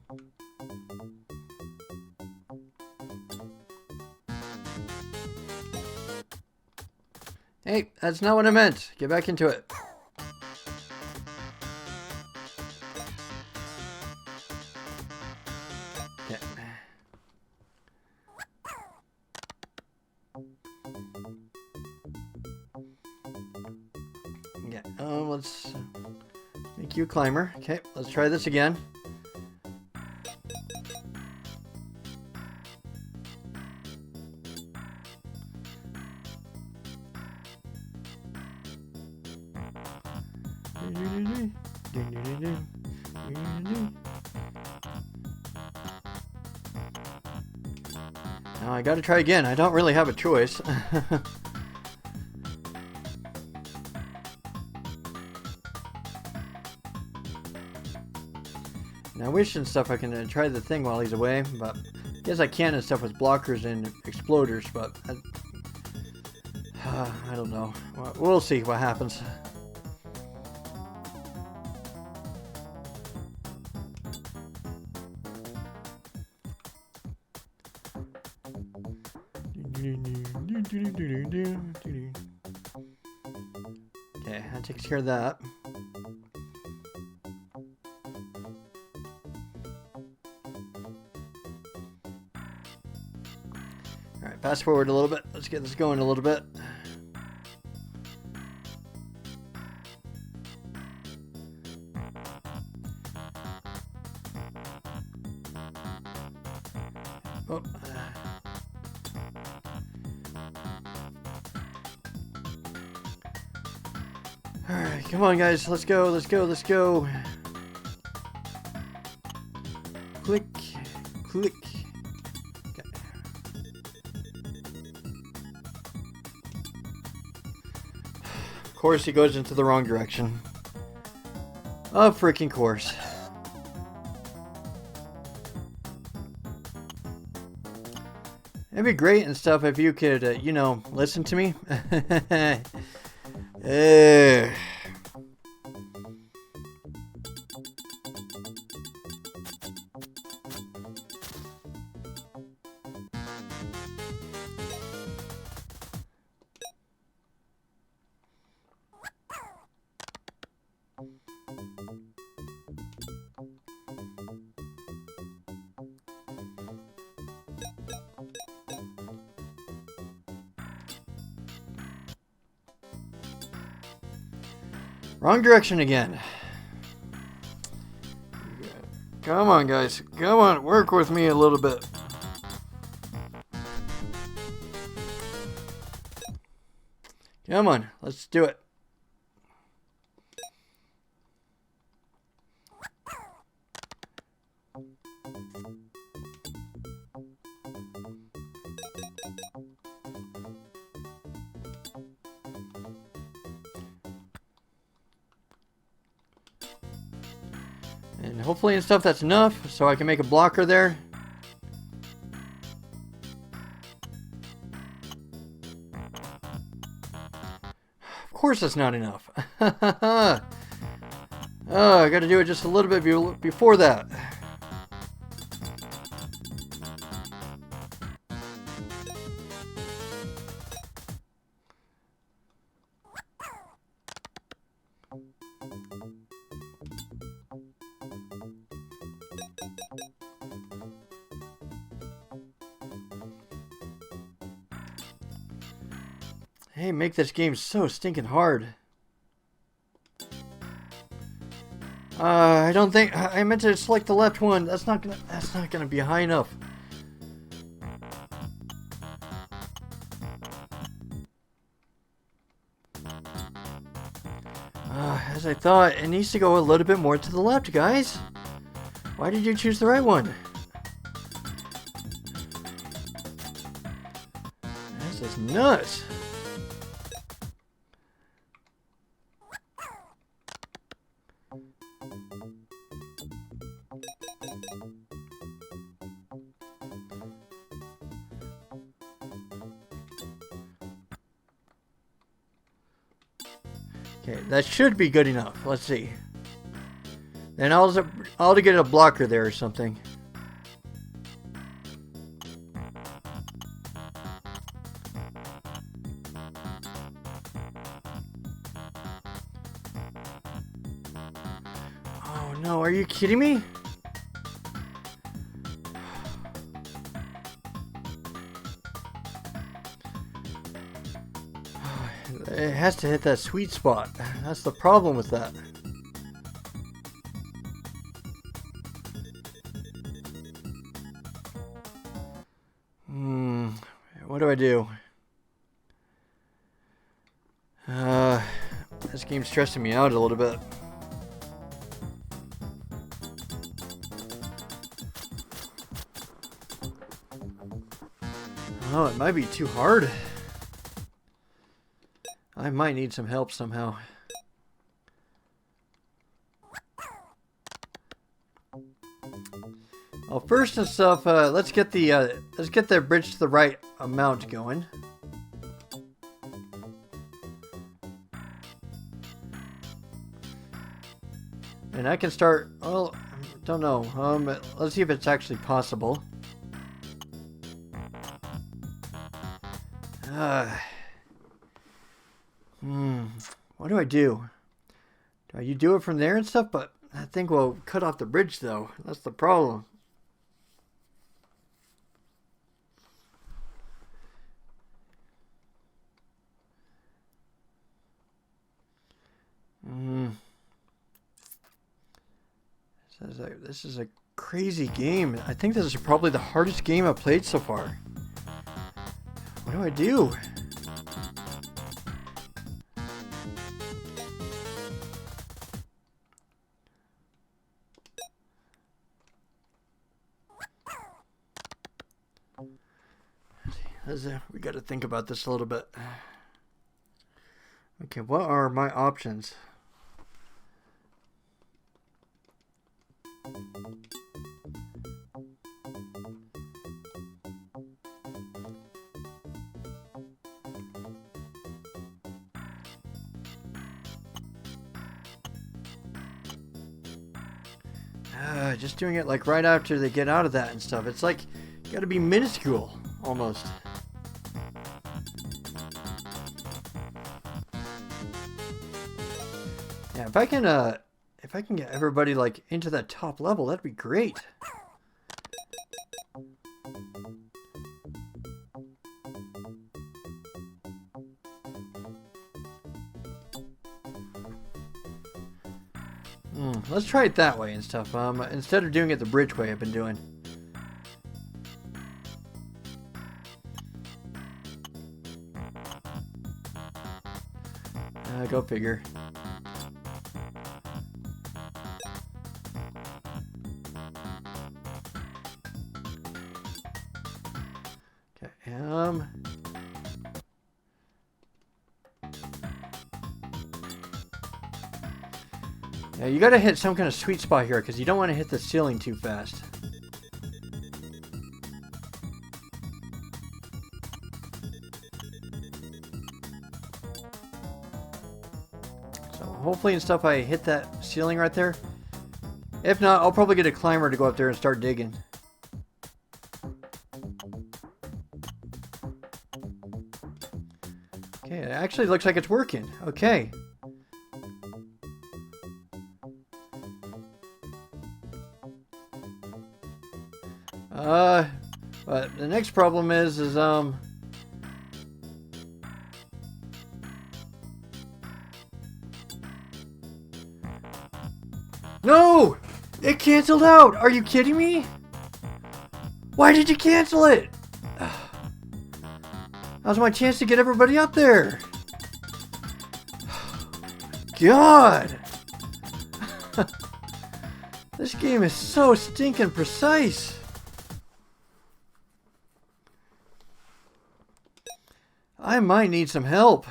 Hey, that's not what I meant. Get back into it. Okay. Yeah, let's make you a climber. Okay, let's try this again. Now I gotta try again. I don't really have a choice. Now I wish and stuff I can try the thing while he's away, but I guess I can and stuff with blockers and exploders, but I don't know. We'll see what happens. Okay, that takes care of that. Alright, fast forward a little bit. Let's get this going a little bit. Oh. Alright, come on guys, let's go, let's go, let's go. Click, click. Okay. Of course he goes into the wrong direction. Of freaking course. It'd be great and stuff if you could, you know, listen to me. Wrong direction again. Come on, guys. Come on, work with me a little bit. Come on, let's do it. And hopefully and stuff that's enough so I can make a blocker there. Of course that's not enough. Oh, I gotta do it just a little bit before that. Hey, make this game so stinking hard. I don't think I meant to select the left one. That's not gonna be high enough. As I thought, it needs to go a little bit more to the left, guys. Why did you choose the right one? This is nuts. Okay, that should be good enough. Let's see. Then I'll get a blocker there or something. are you kidding me? It has to hit that sweet spot. That's the problem with that. What do I do? This game's stressing me out a little bit. Oh, it might be too hard. I might need some help somehow. Well, first and stuff, let's get the bridge to the right amount going. And I can start. Well, don't know. Let's see if it's actually possible. What do I do? Do you do it from there and stuff? But that thing will cut off the bridge, though. That's the problem. This is a crazy game. I think this is probably the hardest game I've played so far. What do I do? We got to think about this a little bit. Okay, what are my options? Just doing it like right after they get out of that and stuff. It's like you gotta be minuscule almost. Yeah, if I can get everybody like into that top level, that'd be great. Let's try it that way and stuff. Instead of doing it the bridge way I've been doing. Go figure. Okay, yeah, you gotta hit some kind of sweet spot here because you don't want to hit the ceiling too fast. So hopefully and stuff I hit that ceiling right there. If not, I'll probably get a climber to go up there and start digging. Okay, it actually looks like it's working. Okay. But the next problem is no! It canceled out! Are you kidding me? Why did you cancel it? That was my chance to get everybody up there. God! This game is so stinking precise. I might need some help.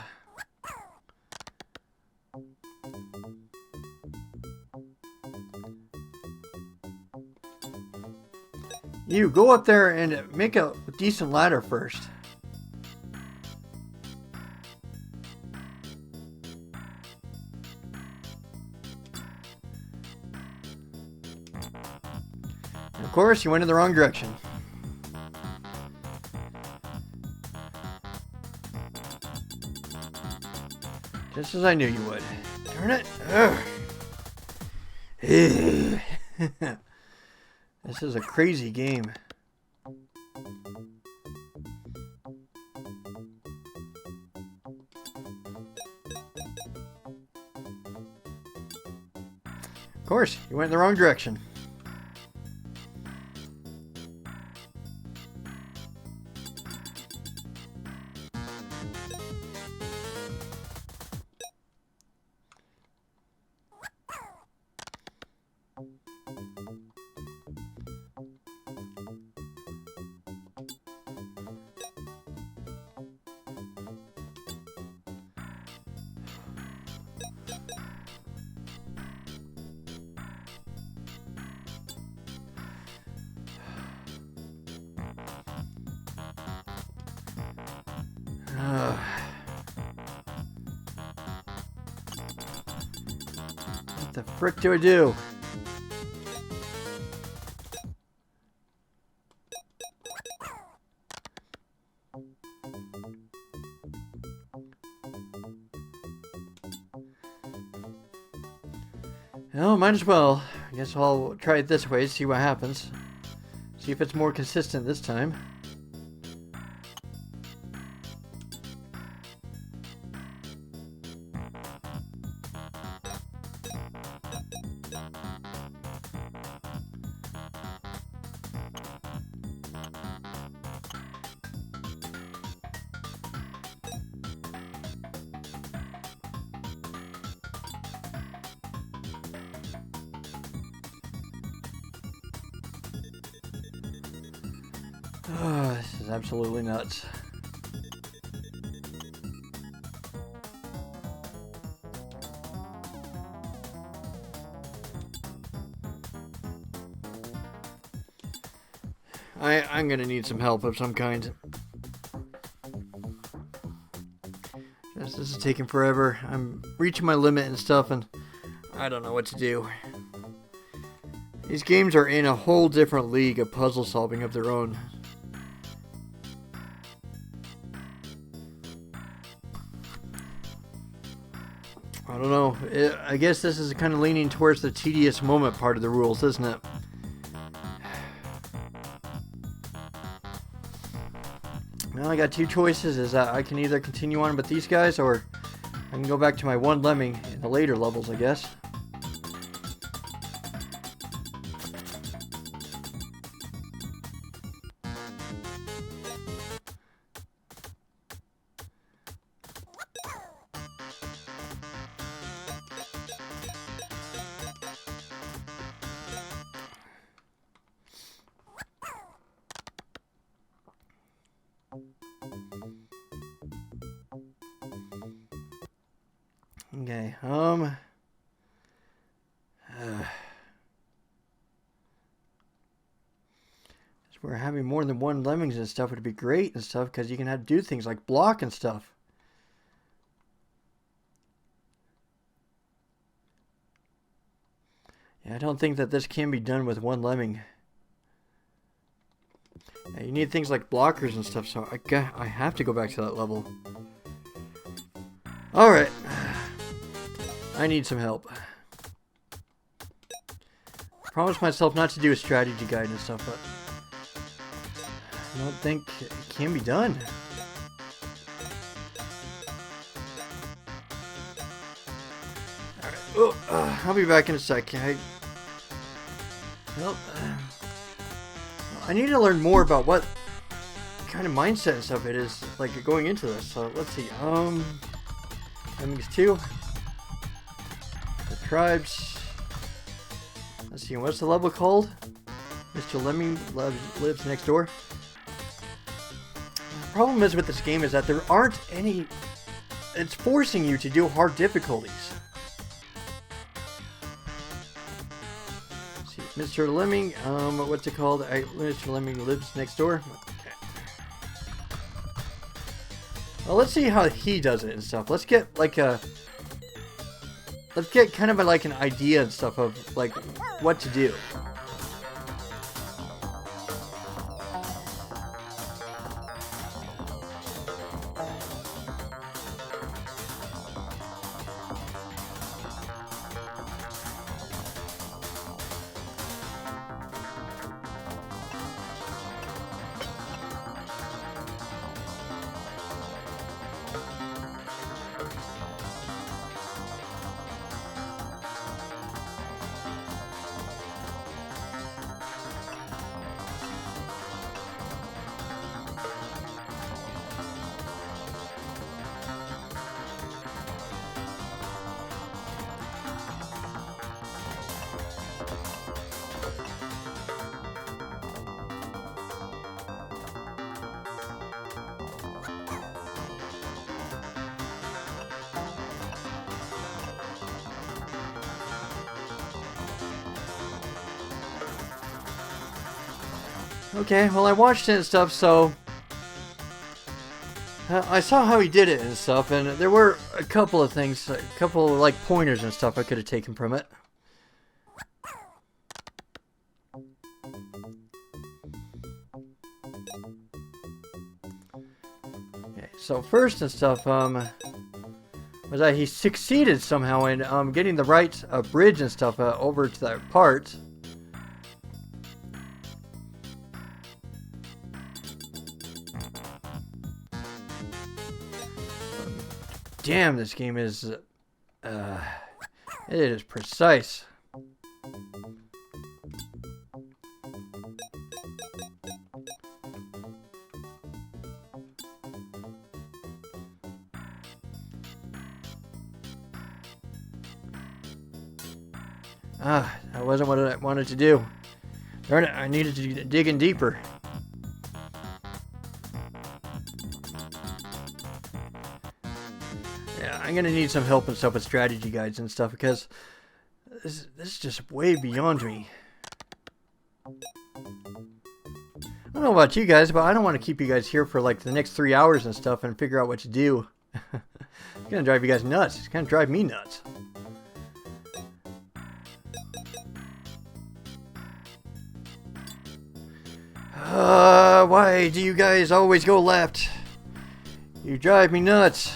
You go up there and make a decent ladder first. And of course, you went in the wrong direction. Just as I knew you would. Darn it. Ugh. This is a crazy game. Of course, you went in the wrong direction. What the frick do I do? Well, might as well. I guess I'll try it this way, see what happens. See if it's more consistent this time. Oh, this is absolutely nuts. I'm gonna need some help of some kind. This is taking forever. I'm reaching my limit and stuff, and I don't know what to do. These games are in a whole different league of puzzle solving of their own. I don't know. I guess this is kind of leaning towards the tedious moment part of the rules, isn't it? Well, I got two choices. Is that I can either continue on with these guys, or I can go back to my one lemming in the later levels, I guess. Okay, if we're having more than one lemmings and stuff, would be great and stuff, because you can have to do things like block and stuff. Yeah, I don't think that this can be done with one lemming. Yeah, you need things like blockers and stuff, so I have to go back to that level. Alright. I need some help. Promised myself not to do a strategy guide and stuff, but I don't think it can be done. Alright. Oh, I'll be back in a sec. Well, I need to learn more about what kind of mindset and stuff it is like going into this. So let's see. Lemmings 2. The tribes. Let's see. What's the level called? Mr. Lemming lives next door. The problem is with this game is that there aren't any. It's forcing you to do hard difficulties. Mr. Lemming, what's it called? Mr. Lemming lives next door. Okay. Well, let's see how he does it and stuff. Let's get like a. Let's get kind of like an idea and stuff of like what to do. Okay, well I watched it and stuff, so I saw how he did it and stuff, and there were a couple of things, a couple of, like, pointers and stuff I could have taken from it. Okay, so first and stuff, was that he succeeded somehow in getting the right bridge and stuff over to that part. Damn, this game is, it is precise. That wasn't what I wanted to do. Darn it, I needed to dig in deeper. Yeah, I'm gonna need some help and stuff with strategy guides and stuff because this is just way beyond me. I don't know about you guys, but I don't want to keep you guys here for like the next 3 hours and stuff and figure out what to do. It's gonna drive you guys nuts. It's gonna drive me nuts. Why do you guys always go left? You drive me nuts.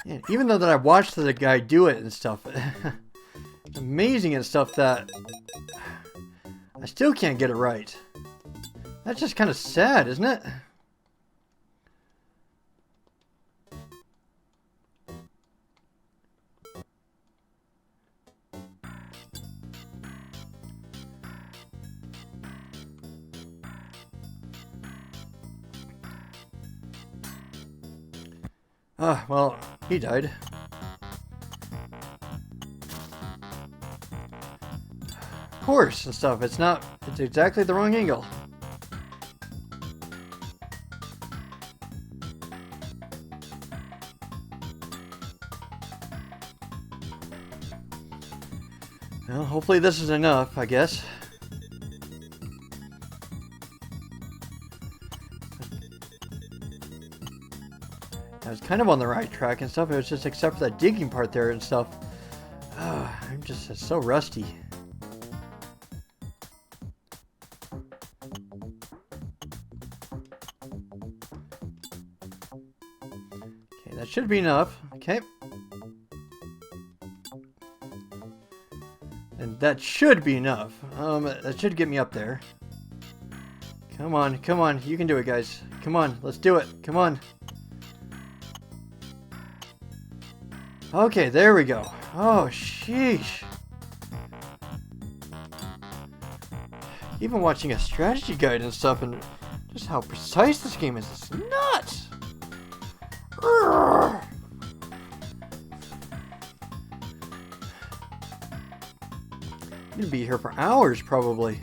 Yeah, even though that I watched the guy do it and stuff, it's amazing and stuff that I still can't get it right. That's just kind of sad, isn't it? Well, he died. Of course, and stuff. It's exactly the wrong angle. Well, hopefully this is enough, I guess. I was kind of on the right track and stuff. It was just except for that digging part there and stuff. I'm just so rusty. Okay, that should be enough. Okay. And that should be enough. That should get me up there. Come on, come on. You can do it, guys. Come on, let's do it. Come on. Okay, there we go. Oh, sheesh. Even watching a strategy guide and stuff and just how precise this game is, it's nuts! Urgh. I'm gonna be here for hours, probably.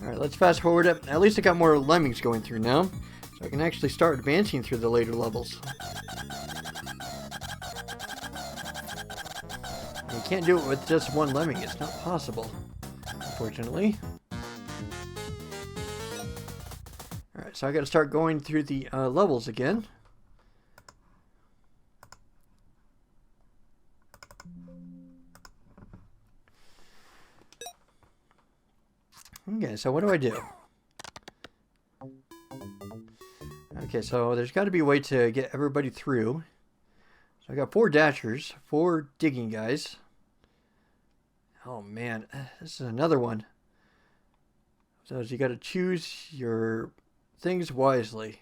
Alright, let's fast forward it. At least I got more Lemmings going through now, so I can actually start advancing through the later levels. You can't do it with just one Lemming. It's not possible, unfortunately. Alright, so I gotta start going through the levels again. Okay, so what do? Okay, so there's got to be a way to get everybody through. So I got 4 dashers, 4 digging guys. Oh man, this is another one. So you got to choose your things wisely.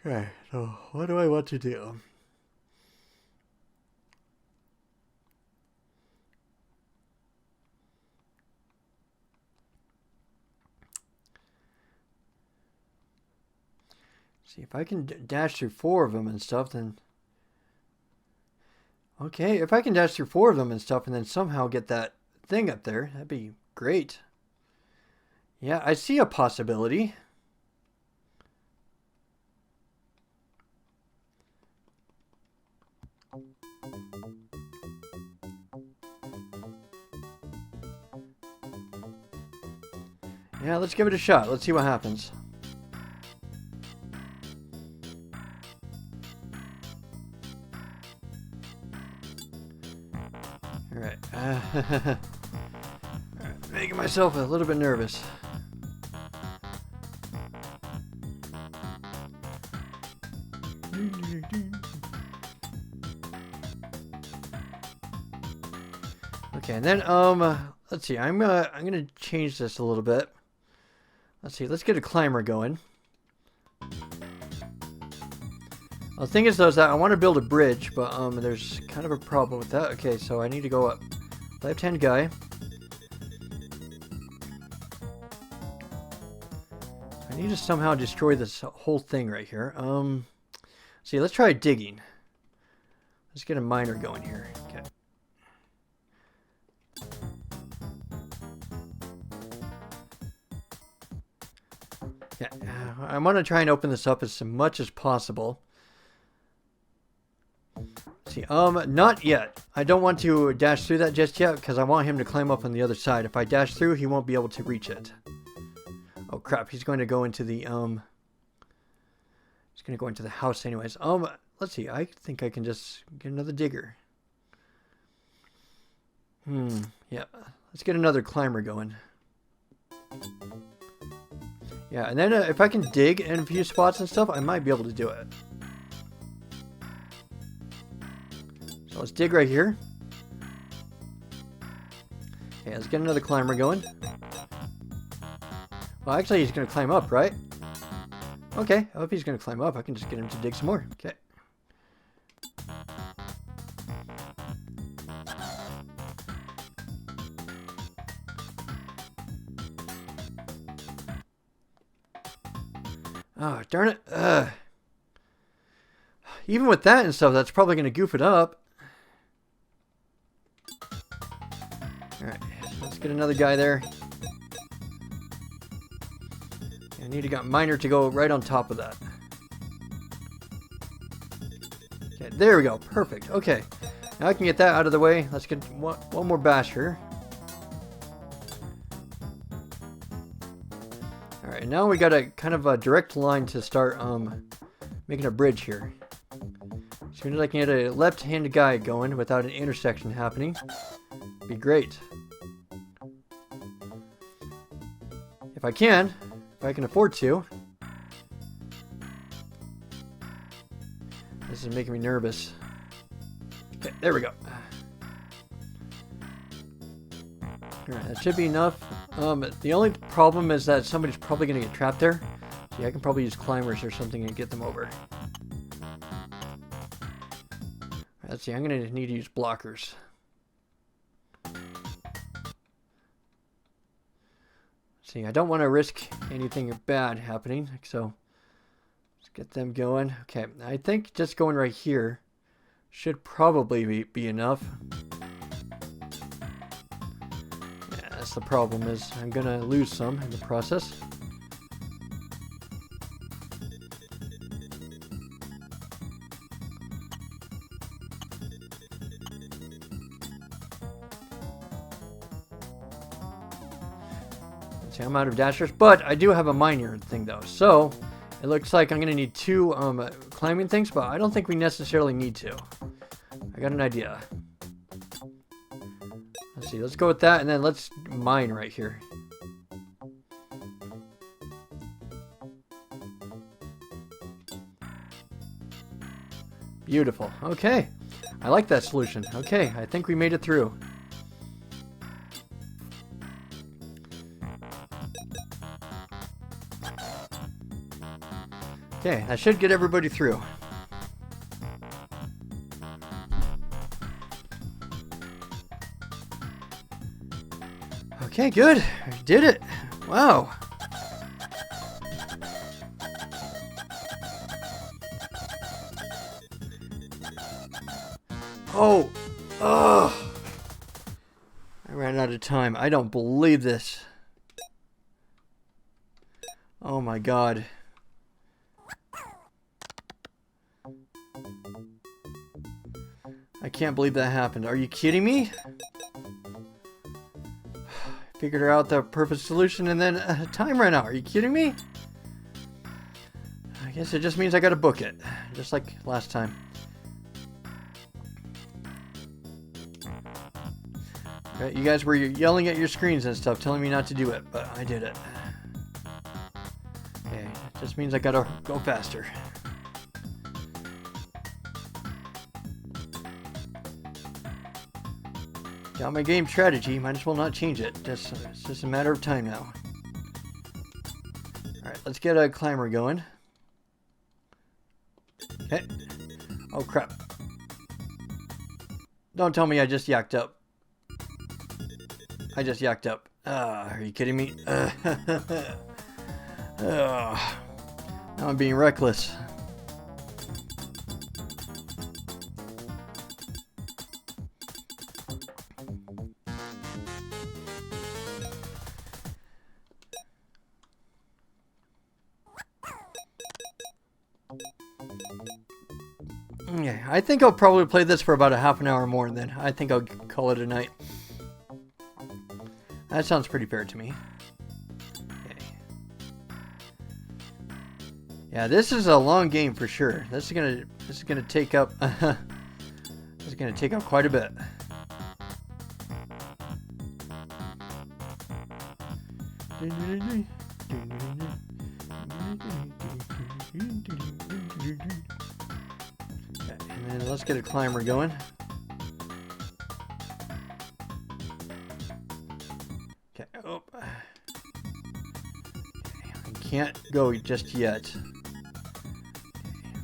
Okay, so what do I want to do? See, if I can dash through 4 of them and stuff, then... Okay, if I can dash through 4 of them and stuff and then somehow get that thing up there, that'd be great. Yeah, I see a possibility. Yeah, let's give it a shot. Let's see what happens. Alright. Alright, making myself a little bit nervous. Okay, and then let's see. I'm gonna change this a little bit. Let's see. Let's get a climber going. The thing is, though, is that I want to build a bridge, but there's kind of a problem with that. Okay, so I need to go up. Left-hand guy. I need to somehow destroy this whole thing right here. See, let's try digging. Let's get a miner going here. Okay. Yeah, I want to try and open this up as much as possible. See, not yet. I don't want to dash through that just yet because I want him to climb up on the other side. If I dash through, he won't be able to reach it. Oh crap! He's going to go into the He's going to go into the house anyways. Let's see. I think I can just get another digger. Yeah. Let's get another climber going. Yeah, and then if I can dig in a few spots and stuff, I might be able to do it. So let's dig right here. Okay, let's get another climber going. Well, actually, he's going to climb up, right? Okay, well, if he's going to climb up, I can just get him to dig some more. Okay. Oh, darn it. Even with that and stuff, that's probably going to goof it up. Alright, let's get another guy there. I need to get miner to go right on top of that. Okay, there we go. Perfect. Okay, now I can get that out of the way. Let's get one more basher. Alright, now we got a kind of a direct line to start making a bridge here. As soon as I can get a left-handed guy going without an intersection happening, be great. If I can afford to. This is making me nervous. Okay, there we go. Alright, that should be enough. The only problem is that somebody's probably going to get trapped there. See, I can probably use climbers or something and get them over. Let's see, I'm going to need to use blockers. See, I don't want to risk anything bad happening, so let's get them going. Okay, I think just going right here should probably be enough. Yeah, that's the problem, is I'm going to lose some in the process. I'm out of dashers, but I do have a miner thing though, so it looks like I'm gonna need 2 climbing things, but I don't think we necessarily need to. I got an idea. Let's see, let's go with that, and then let's mine right here. Beautiful. Okay, I like that solution. Okay, I think we made it through. Okay, that should get everybody through. Okay, good. I did it. Wow. Oh! Ugh! I ran out of time. I don't believe this. Oh my god. I can't believe that happened. Are you kidding me? Figured out the perfect solution and then time ran out. Are you kidding me? I guess it just means I gotta book it. Just like last time. Okay, you guys were yelling at your screens and stuff, telling me not to do it, but I did it. Okay, it just means I gotta go faster. Got my game strategy, might as well not change it. It's just a matter of time now. Alright, let's get a climber going. Okay. Oh crap. Don't tell me I just yacked up. I just yacked up. Are you kidding me? Now I'm being reckless. Yeah, I think I'll probably play this for about a half an hour more, and then I think I'll call it a night. That sounds pretty fair to me. Okay. Yeah, this is a long game for sure. This is gonna take up this is gonna take up quite a bit. Okay, and then let's get a climber going. Okay, oh. Okay, I can't go just yet.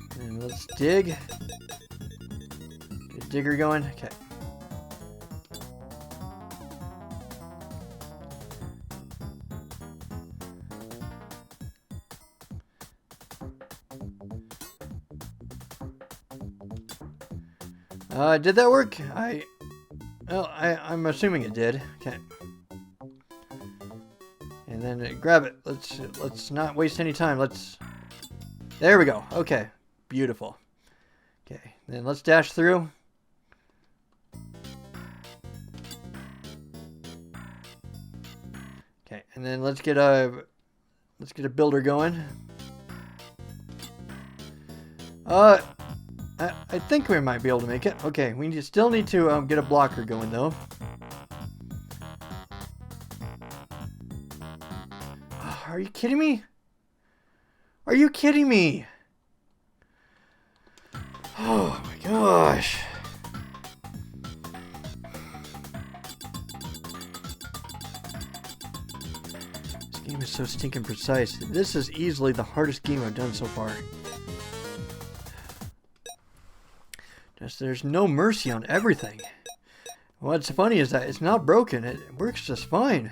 Okay, and let's dig. Get a digger going. Okay. Did that work? I'm assuming it did. Okay. And then grab it. Let's not waste any time. There we go. Okay. Beautiful. Okay. Then let's dash through. Okay. And then let's get a builder going. I think we might be able to make it. Okay, we still need to get a blocker going though. Oh, are you kidding me? Are you kidding me? Oh my gosh. This game is so stinking precise. This is easily the hardest game I've done so far. There's no mercy on everything. What's funny is that it's not broken. It works just fine.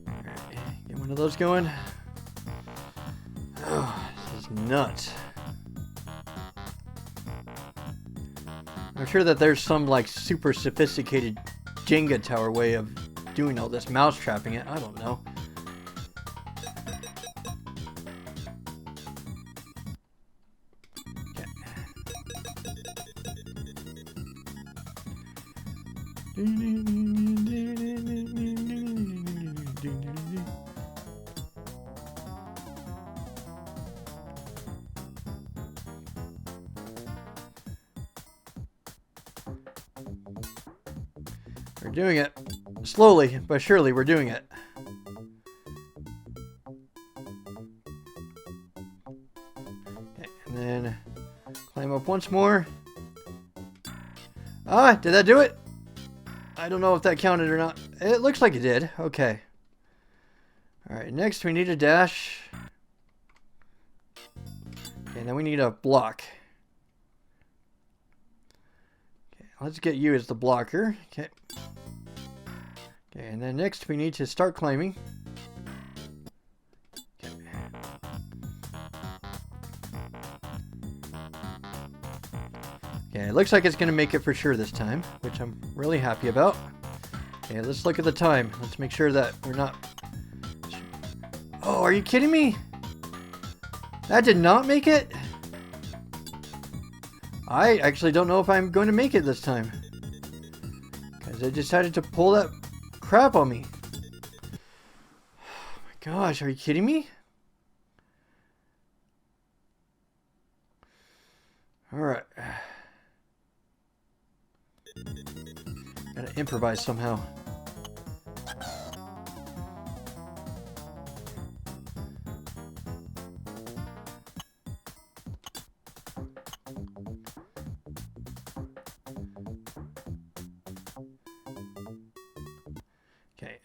Alright, get one of those going. Oh, this is nuts. I'm sure that there's some like super sophisticated Jenga tower way of doing all this, mouse trapping it. I don't know. We're doing it. Slowly, but surely we're doing it. Okay, and then climb up once more. Ah, did that do it? I don't know if that counted or not. It looks like it did. Okay. Alright, next we need a dash. Okay, and then we need a block. let's get you as the blocker. Okay. Okay, and then next we need to start climbing. Okay. Okay, it looks like it's going to make it for sure this time, which I'm really happy about. Okay, let's look at the time. Let's make sure that we're not... Oh, are you kidding me? That did not make it? I actually don't know if I'm going to make it this time. Because I decided to pull that crap on me. Oh my gosh, are you kidding me? Alright. Gotta improvise somehow. Okay.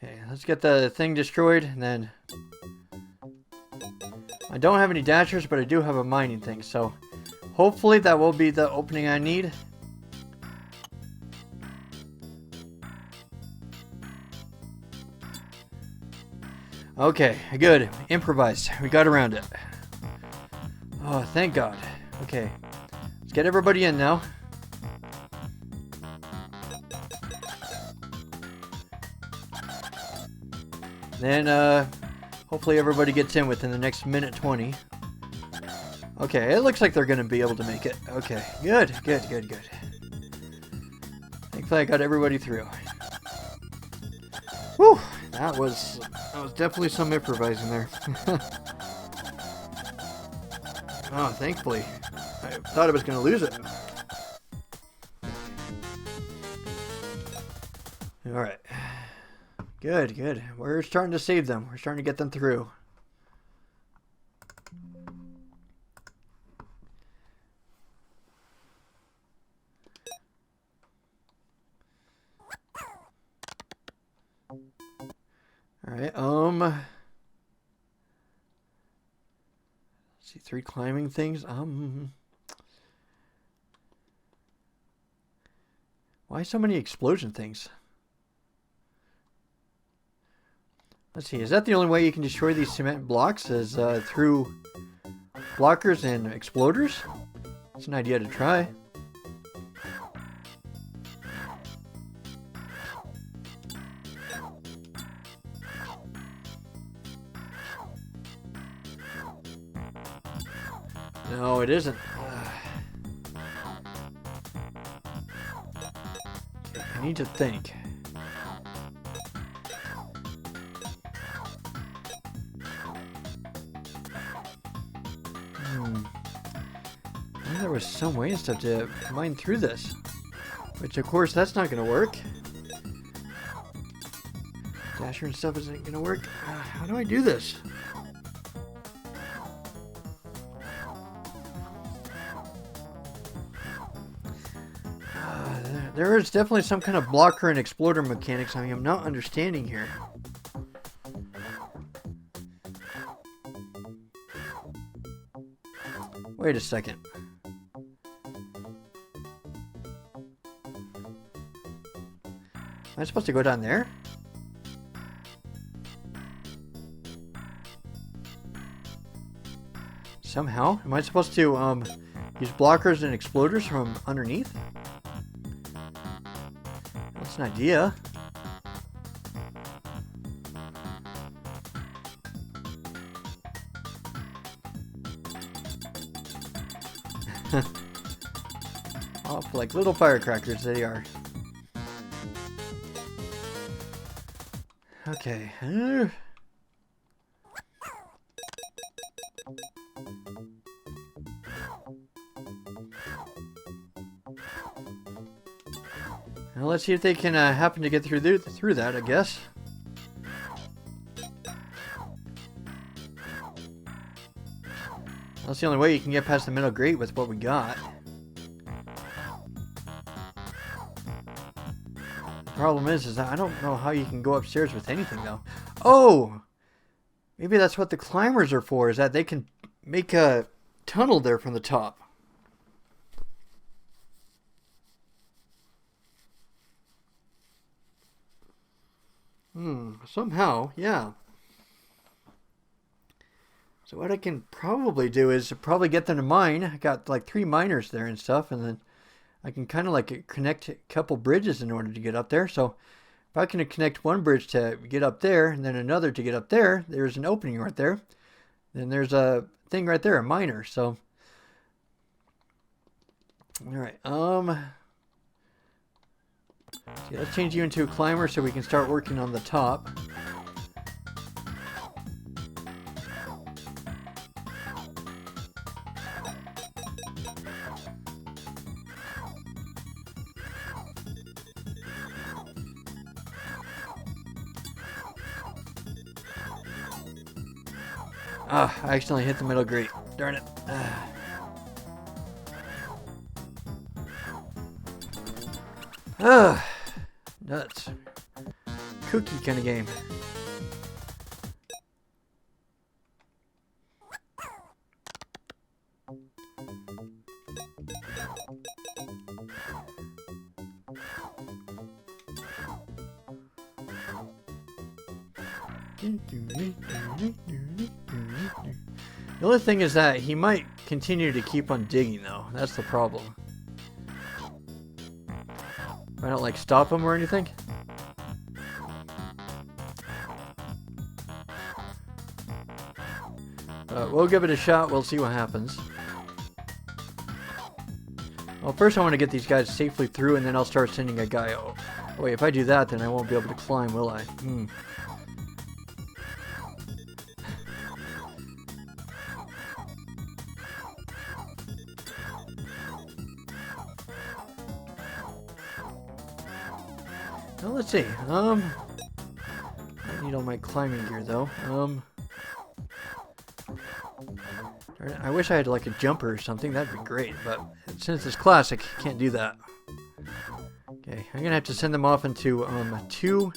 Okay, let's get the thing destroyed, and then... I don't have any dashers, but I do have a mining thing, so... Hopefully that will be the opening I need. Okay, good. Improvised. We got around it. Oh, thank God. Okay. Let's get everybody in now. Then, hopefully everybody gets in within the next minute 20. Okay, it looks like they're going to be able to make it. Okay, good. Thankfully I got everybody through. Whew, that was definitely some improvising there. Oh, thankfully. I thought I was going to lose it. Alright. Good. We're starting to save them. We're starting to get them through. Alright, let's see, 3 climbing things. Why so many explosion things? Let's see, is that the only way you can destroy these cement blocks, is through blockers and exploders? It's an idea to try. No, it isn't. Okay, I need to think. There was some way and stuff to mine through this. Which, of course, that's not going to work. Dasher and stuff isn't going to work. How do I do this? There is definitely some kind of blocker and exploder mechanics I am not understanding here. Wait a second. Am I supposed to go down there? Somehow? Am I supposed to use blockers and exploders from underneath? That's an idea. Oh, like little firecrackers they are. Okay. Well, let's see if they can happen to get through that, I guess. That's the only way you can get past the middle grate with what we got. The problem is that I don't know how you can go upstairs with anything, though. Oh! Maybe that's what the climbers are for, is that they can make a tunnel there from the top. Somehow, yeah. So what I can probably do is probably get them to mine. I got like 3 miners there and stuff, and then I can kind of like connect a couple bridges in order to get up there. So if I can connect one bridge to get up there, and then another to get up there, there's an opening right there. Then there's a thing right there, a miner. So, all right. See, let's change you into a climber so we can start working on the top. Ah, I accidentally hit the middle grate. Darn it. Nuts. Cookie kind of game. The only thing is that he might continue to keep on digging, though. That's the problem. I don't like stop him or anything. We'll give it a shot. We'll see what happens. Well, first I want to get these guys safely through, and then I'll start sending a guy. Oh, wait, if I do that, then I won't be able to climb, will I? Well, let's see. I need all my climbing gear, though. I wish I had like a jumper or something. That'd be great, but since it's classic, can't do that. Okay, I'm gonna have to send them off into 2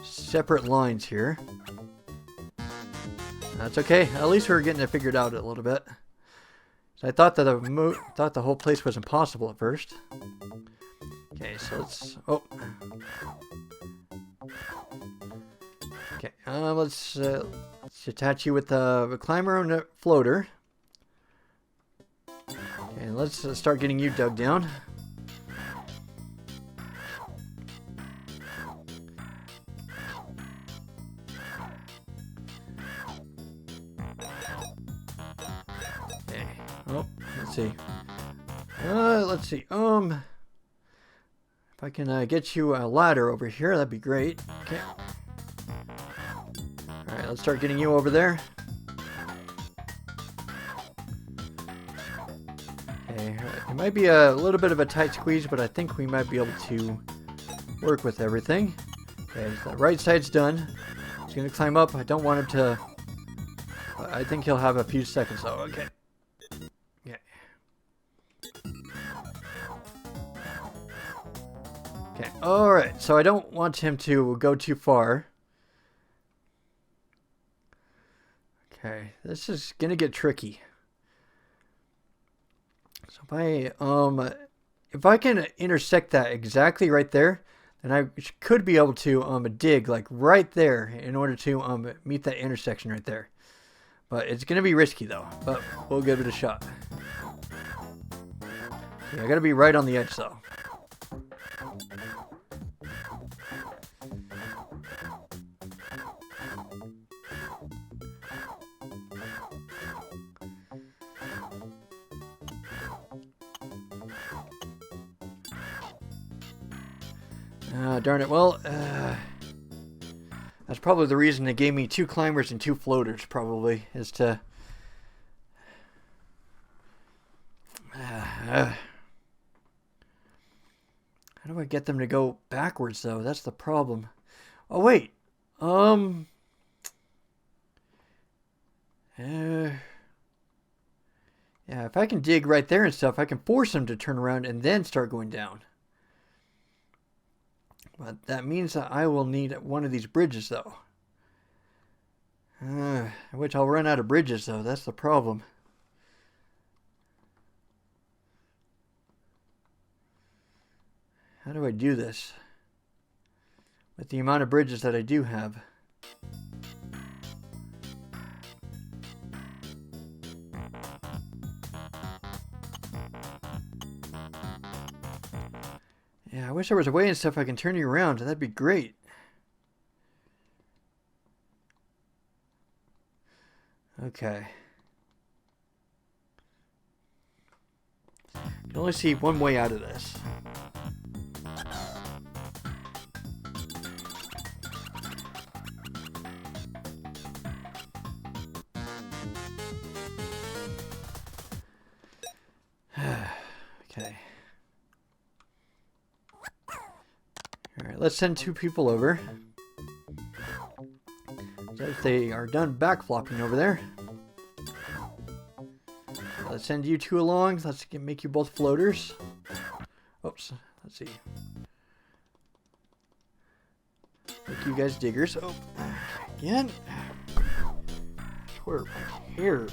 separate lines here. That's okay. At least we're getting it figured out a little bit. So I thought that the whole place was impossible at first. Okay, so let's. Oh. Okay, let's attach you with a climber and a floater. Okay, let's start getting you dug down. Okay. Oh, let's see. Let's see. If I can get you a ladder over here, that'd be great. Okay. Alright, let's start getting you over there. Okay, it might be a little bit of a tight squeeze, but I think we might be able to work with everything. Okay, so the right side's done. He's going to climb up. I don't want him to... I think he'll have a few seconds though. Okay. Yeah. Okay, alright, so I don't want him to go too far. Okay, this is gonna get tricky. So if I can intersect that exactly right there, then I could be able to dig like right there in order to meet that intersection right there. But it's gonna be risky though. But we'll give it a shot. Yeah, I gotta be right on the edge though. Darn it. Well, that's probably the reason they gave me 2 climbers and 2 floaters, probably, is to... How do I get them to go backwards, though? That's the problem. Oh, wait. Yeah, if I can dig right there and stuff, I can force them to turn around and then start going down. But that means that I will need one of these bridges, though. Which I'll run out of bridges, though. That's the problem. How do I do this? with the amount of bridges that I do have. Yeah, I wish there was a way and stuff I can turn you around. That'd be great. Okay. I can only see one way out of this. Okay. Alright, let's send 2 people over. So if they are done backflopping over there. Let's send you 2 along. Let's make you both floaters. Oops. Let's see. Make you guys diggers. Oh, again. Twerp. Hair.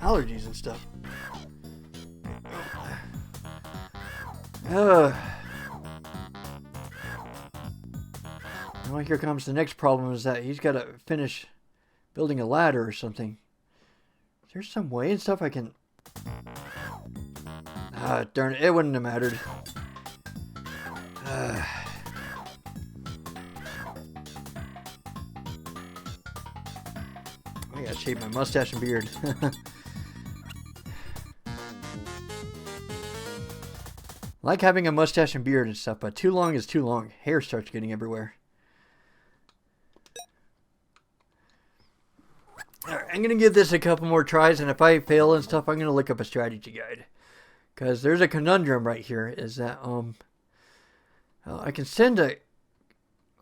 Allergies and stuff. Well, here comes the next problem, is that he's got to finish building a ladder or something. Is there some way and stuff I can... Ah, darn it. It wouldn't have mattered. I gotta shave my mustache and beard. I like having a mustache and beard and stuff, but too long is too long. Hair starts getting everywhere. Alright, I'm going to give this a couple more tries, and if I fail and stuff, I'm going to look up a strategy guide. Because there's a conundrum right here, is that, I can send a...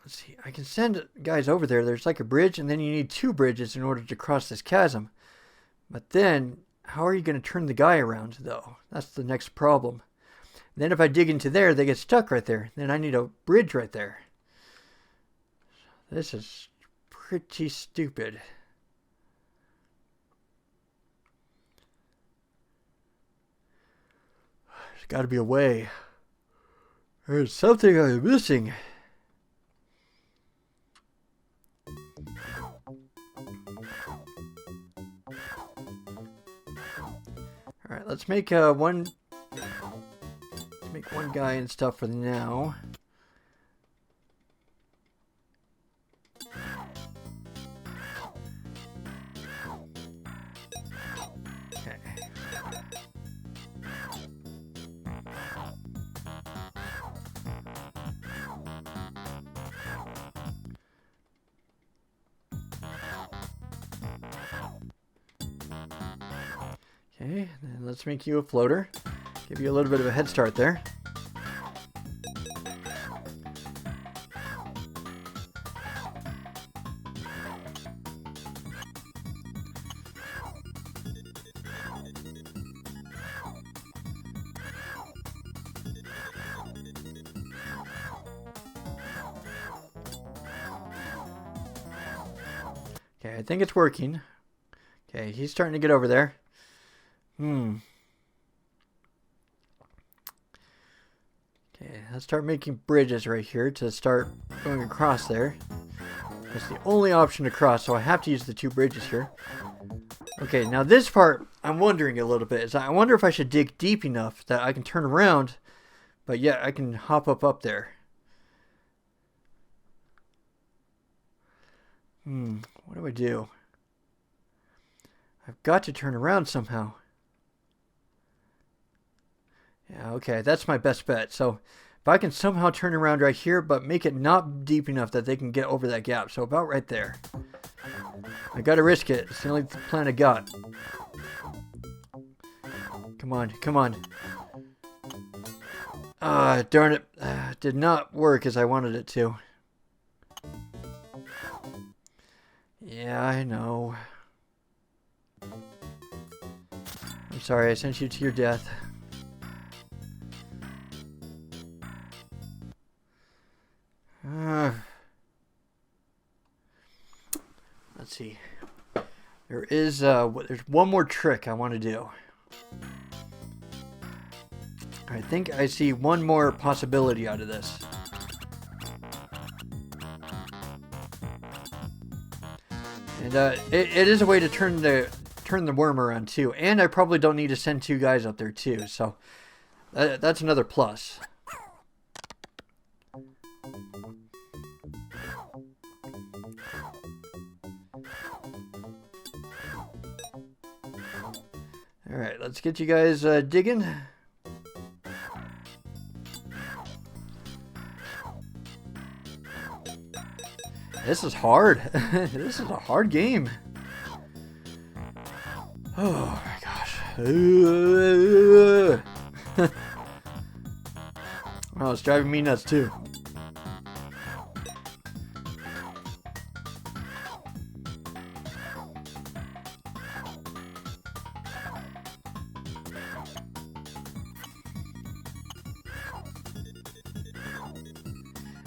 Let's see, I can send guys over there. There's like a bridge, and then you need 2 bridges in order to cross this chasm. But then, how are you going to turn the guy around, though? That's the next problem. Then if I dig into there, they get stuck right there. Then I need a bridge right there. This is pretty stupid. There's got to be a way. There's something I'm missing. Alright, let's make one guy and stuff for now. Okay. Okay, then let's make you a floater. Give you a little bit of a head start there. Okay, I think it's working. Okay, he's starting to get over there. Okay, let's start making bridges right here to start going across there. That's the only option to cross, so I have to use the 2 bridges here. Okay, now this part, I'm wondering a little bit. Is I wonder if I should dig deep enough that I can turn around, but yet I can hop up there. What do I do? I've got to turn around somehow. Yeah, okay, that's my best bet. So if I can somehow turn around right here, but make it not deep enough that they can get over that gap. So about right there. I gotta risk it. It's the only plan I got. Come on, come on. Darn it. Did not work as I wanted it to. Yeah, I know. I'm sorry, I sent you to your death. Let's see. There's one more trick I want to do. I think I see one more possibility out of this. And it is a way to turn the worm around too. And I probably don't need to send 2 guys up there too. So that's another plus. All right, let's get you guys digging. This is hard. This is a hard game. Oh my gosh. Oh, it's driving me nuts too.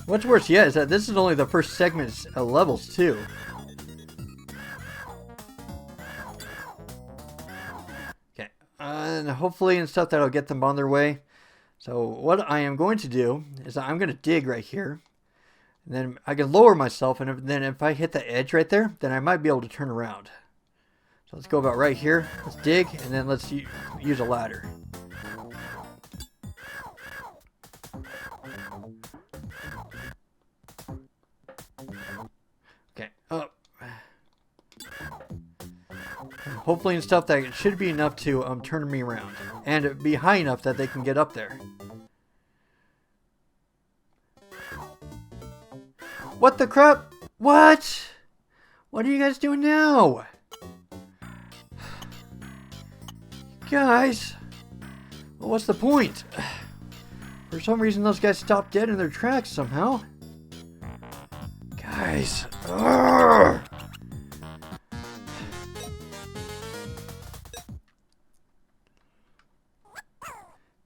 What's worse yet is that this is only the first segment of levels too. Okay, and hopefully and stuff that'll get them on their way. So what I am going to do is I'm going to dig right here. And then I can lower myself, and then if I hit the edge right there, then I might be able to turn around. So let's go about right here. Let's dig, and then let's use a ladder. Okay, up. Hopefully and stuff that should be enough to turn me around. And be high enough that they can get up there. What the crap? What? What are you guys doing now? Guys, well, what's the point? For some reason those guys stopped dead in their tracks somehow. Guys. Urgh.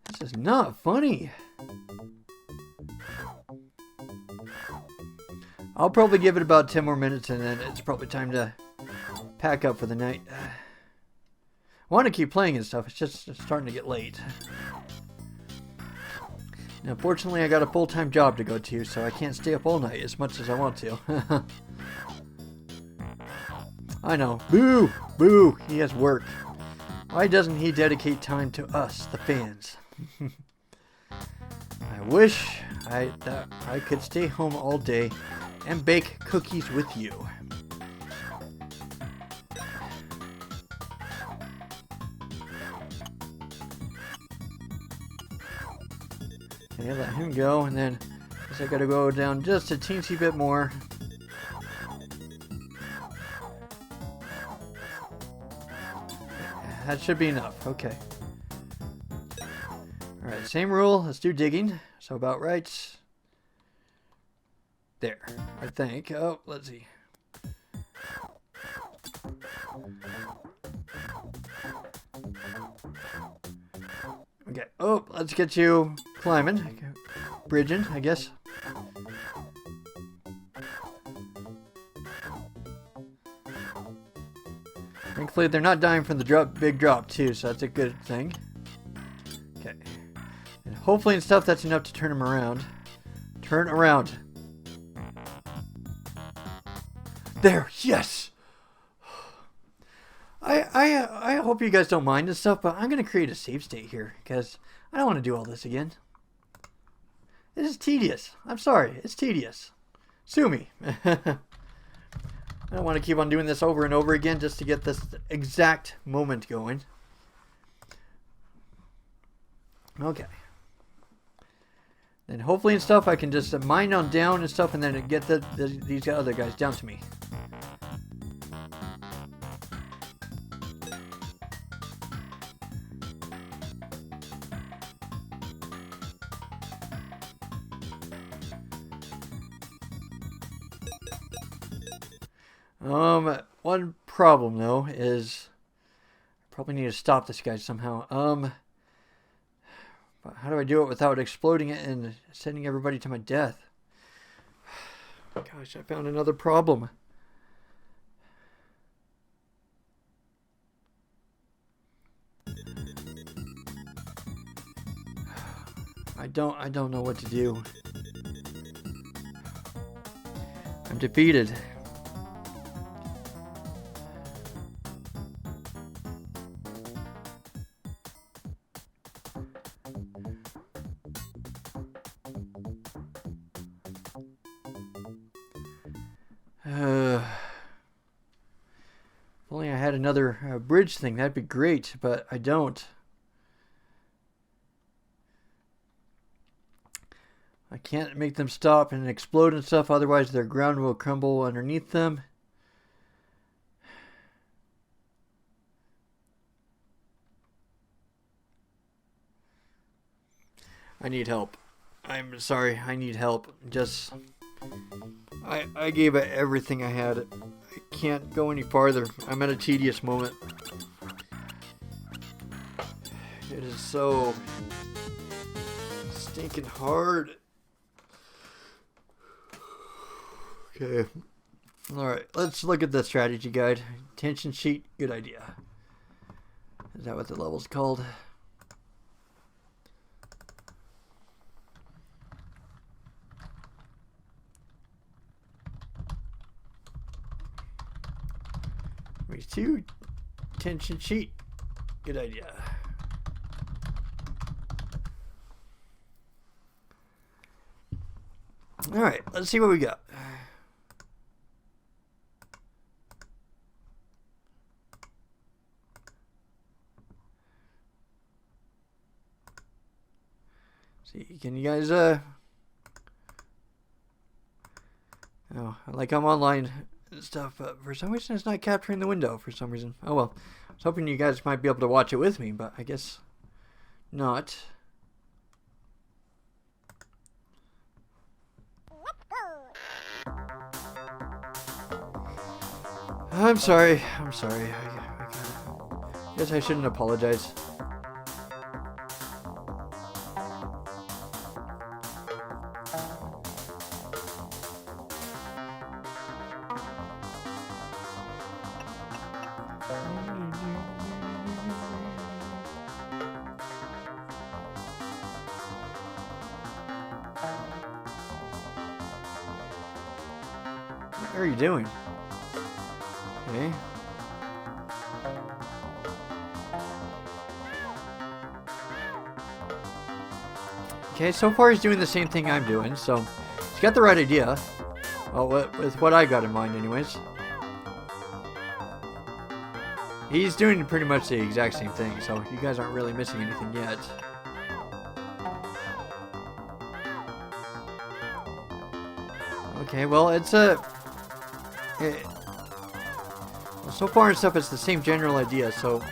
This is not funny. I'll probably give it about 10 more minutes and then it's probably time to pack up for the night. I want to keep playing and stuff. It's just starting to get late. Now, fortunately, I got a full-time job to go to, so I can't stay up all night as much as I want to. I know. Boo! Boo! He has work. Why doesn't he dedicate time to us, the fans? I wish that I could stay home all day and bake cookies with you. Okay, let him go, and then I guess I gotta go down just a teensy bit more. That should be enough. Okay. Alright, same rule. Let's do digging. So about right there, I think. Oh, let's see. Okay. Oh, let's get you climbing. Bridging, I guess. Thankfully, they're not dying from the big drop, too, so that's a good thing. Okay. And hopefully and stuff, that's enough to turn them around. Turn around. There, yes! I hope you guys don't mind and stuff, but I'm going to create a save state here, because I don't want to do all this again. This is tedious. I'm sorry, it's tedious. Sue me. I don't want to keep on doing this over and over again just to get this exact moment going. Okay. Then hopefully and stuff I can just mine on down and stuff and then get these other guys down to me. One problem though is I probably need to stop this guy somehow. But how do I do it without exploding it and sending everybody to my death? Gosh, I found another problem. I don't know what to do. I'm defeated. If only I had another bridge thing, that'd be great, but I don't. I can't make them stop and explode and stuff, otherwise their ground will crumble underneath them. I need help. I'm sorry, I need help. Just... I gave it everything I had. I can't go any farther. I'm at a tedious moment. It is so... stinking hard. Okay. Alright, let's look at the strategy guide. Tension sheet, good idea. Is that what the level's called? Phase 2, tension sheet, good idea. Alright, let's see what we got. See, can you guys, oh, like I'm online and stuff, but for some reason it's not capturing the window for some reason. Oh well, I was hoping you guys might be able to watch it with me, but I guess not. I'm sorry. I guess I shouldn't apologize. What are you doing? Okay. Okay, so far he's doing the same thing I'm doing, so he's got the right idea. Well, with what I got in mind anyways. He's doing pretty much the exact same thing, so you guys aren't really missing anything yet. Okay, well, it's a... well, so far and stuff, it's the same general idea, so...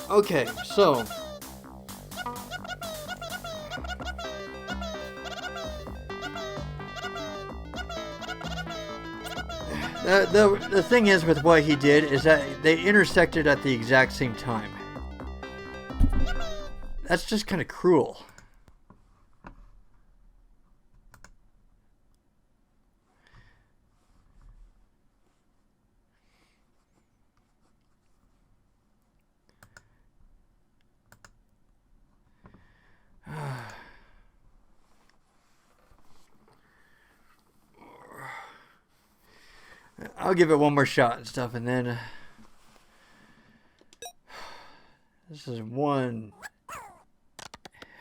Okay, so... The thing is with what he did is that they intersected at the exact same time. That's just kind of cruel. I'll give it one more shot and stuff, and then this is one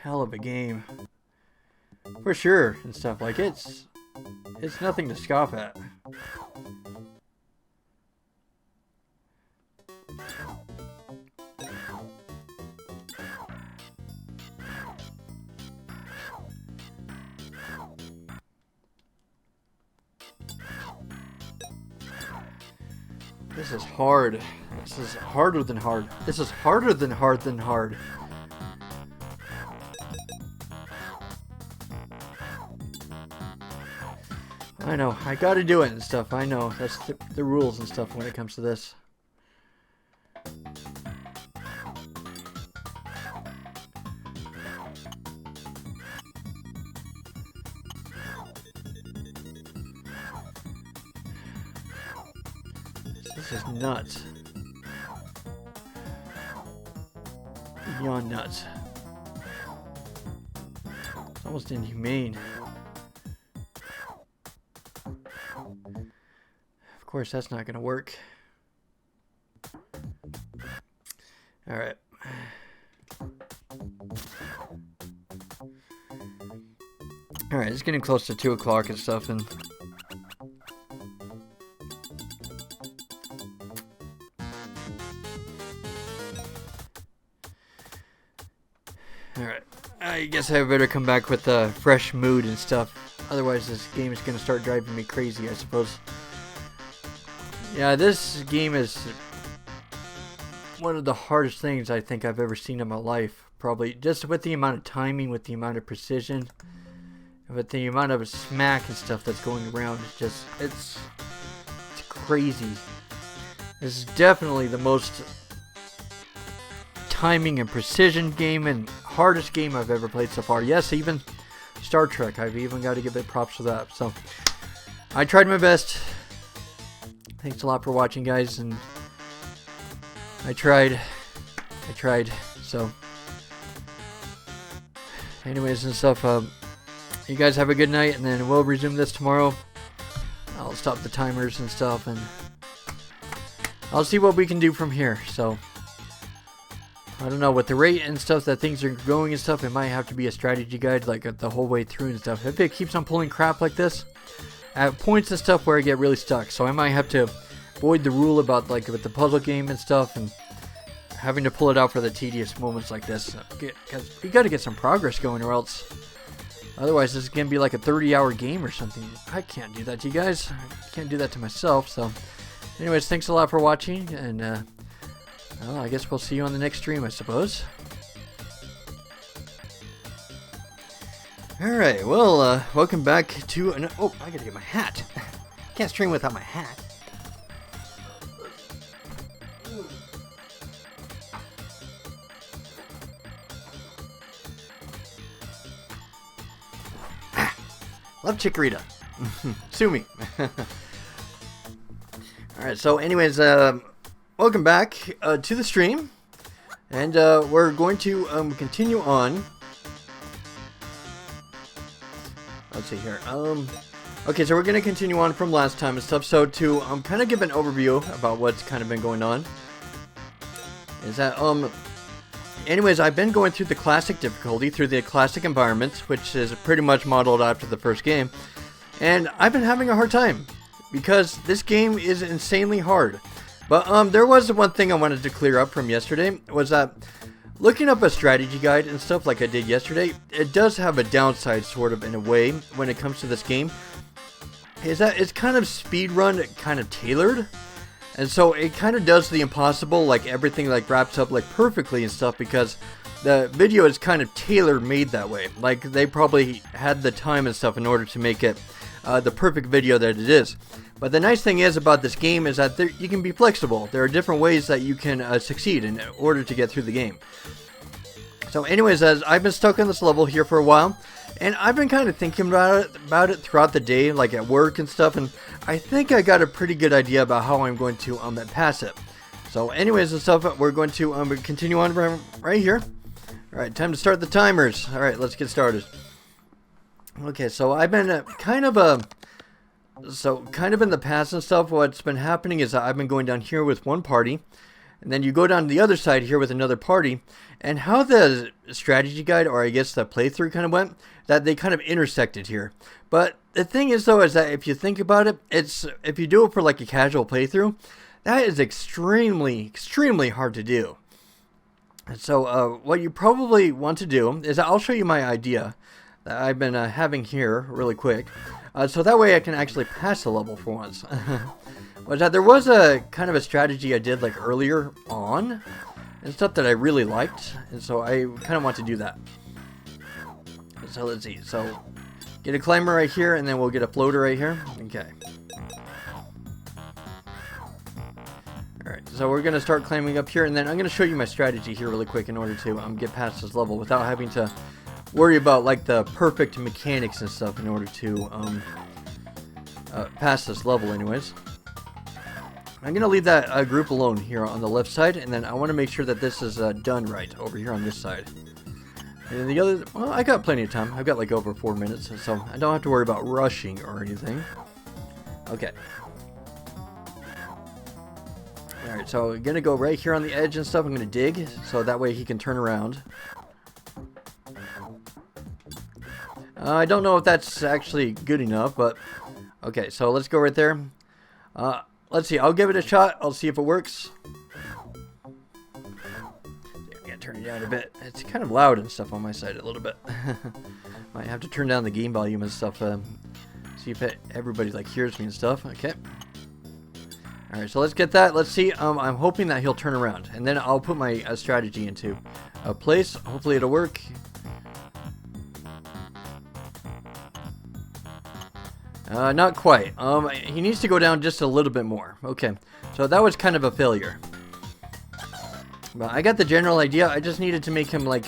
hell of a game for sure and stuff. Like it's nothing to scoff at. This is hard. This is harder than hard. This is harder than hard than hard. I know. I gotta do it and stuff. I know. That's the rules and stuff when it comes to this. This is nuts. Beyond nuts. It's almost inhumane. Of course, that's not going to work. Alright. Alright, it's getting close to 2 o'clock and stuff, and alright, I guess I better come back with a fresh mood and stuff. Otherwise, this game is going to start driving me crazy, I suppose. Yeah, this game is one of the hardest things I think I've ever seen in my life. Probably just with the amount of timing, with the amount of precision, with the amount of smack and stuff that's going around. It's crazy. This is definitely the most timing and precision game and hardest game I've ever played so far. Yes, even Star Trek, I've even got to give it props for that. So I tried my best. Thanks a lot for watching, guys, and I tried. So anyways and stuff, you guys have a good night, and then we'll resume this tomorrow. I'll stop the timers and stuff, and I'll see what we can do from here. So I don't know, with the rate and stuff that things are going and stuff, it might have to be a strategy guide like the whole way through and stuff. If it keeps on pulling crap like this, at points and stuff where I get really stuck, so I might have to avoid the rule about like with the puzzle game and stuff, and having to pull it out for the tedious moments like this, because we got to get some progress going, or else otherwise this is gonna be like a 30-hour game or something. I can't do that to you guys. I can't do that to myself. So anyways, thanks a lot for watching, and well, I guess we'll see you on the next stream, I suppose. Alright, well, welcome back to an... Oh, I gotta get my hat. Can't stream without my hat. Love Chikorita. Sue me. Alright, so anyways, welcome back to the stream. And we're going to continue on. Let's see here. Okay, so we're going to continue on from last time and stuff. So to kind of give an overview about what's kind of been going on, is that anyways, I've been going through the classic difficulty, through the classic environments, which is pretty much modeled after the first game, and I've been having a hard time because this game is insanely hard. But there was one thing I wanted to clear up from yesterday, was that looking up a strategy guide and stuff like I did yesterday, it does have a downside sort of in a way when it comes to this game, is that it's kind of speedrun kind of tailored. And so it kind of does the impossible, like everything like wraps up like perfectly and stuff, because the video is kind of tailor-made that way. Like they probably had the time and stuff in order to make it the perfect video that it is. But the nice thing is about this game is that you can be flexible. There are different ways that you can succeed in order to get through the game. So anyways, as I've been stuck on this level here for a while, and I've been kind of thinking about it throughout the day, like at work and stuff, and I think I got a pretty good idea about how I'm going to pass it. So anyways and stuff, we're going to continue on right here. Alright, time to start the timers. Alright, let's get started. Okay, so I've been kind of in the past and stuff, what's been happening is that I've been going down here with one party, and then you go down the other side here with another party, and how the strategy guide, or I guess the playthrough kind of went, that they kind of intersected here. But the thing is though, is that if you think about it, if you do it for like a casual playthrough, that is extremely hard to do. And so what you probably want to do is, I'll show you my idea that I've been having here really quick, so that way I can actually pass the level for once. Was that there was a kind of a strategy I did like earlier on and stuff that I really liked, and so I kind of want to do that. So let's see, so get a climber right here, and then we'll get a floater right here. Okay. Alright, so we're going to start climbing up here, and then I'm going to show you my strategy here really quick in order to get past this level without having to worry about like the perfect mechanics and stuff in order to pass this level anyways. I'm going to leave that group alone here on the left side, and then I want to make sure that this is done right over here on this side. And the other, well, I got plenty of time. I've got like over 4 minutes, so I don't have to worry about rushing or anything. Okay. Alright, so I'm gonna go right here on the edge and stuff. I'm gonna dig, so that way he can turn around. I don't know if that's actually good enough, but okay, so let's go right there. Let's see, I'll give it a shot. I'll see if it works. I'm gonna turn it down a bit. It's kind of loud and stuff on my side a little bit. Might have to turn down the game volume and stuff. See if everybody like hears me and stuff. Okay. Alright, so let's get that. Let's see. I'm hoping that he'll turn around, and then I'll put my strategy into place. Hopefully it'll work. Not quite. He needs to go down just a little bit more. Okay, so that was kind of a failure. But I got the general idea. I just needed to make him like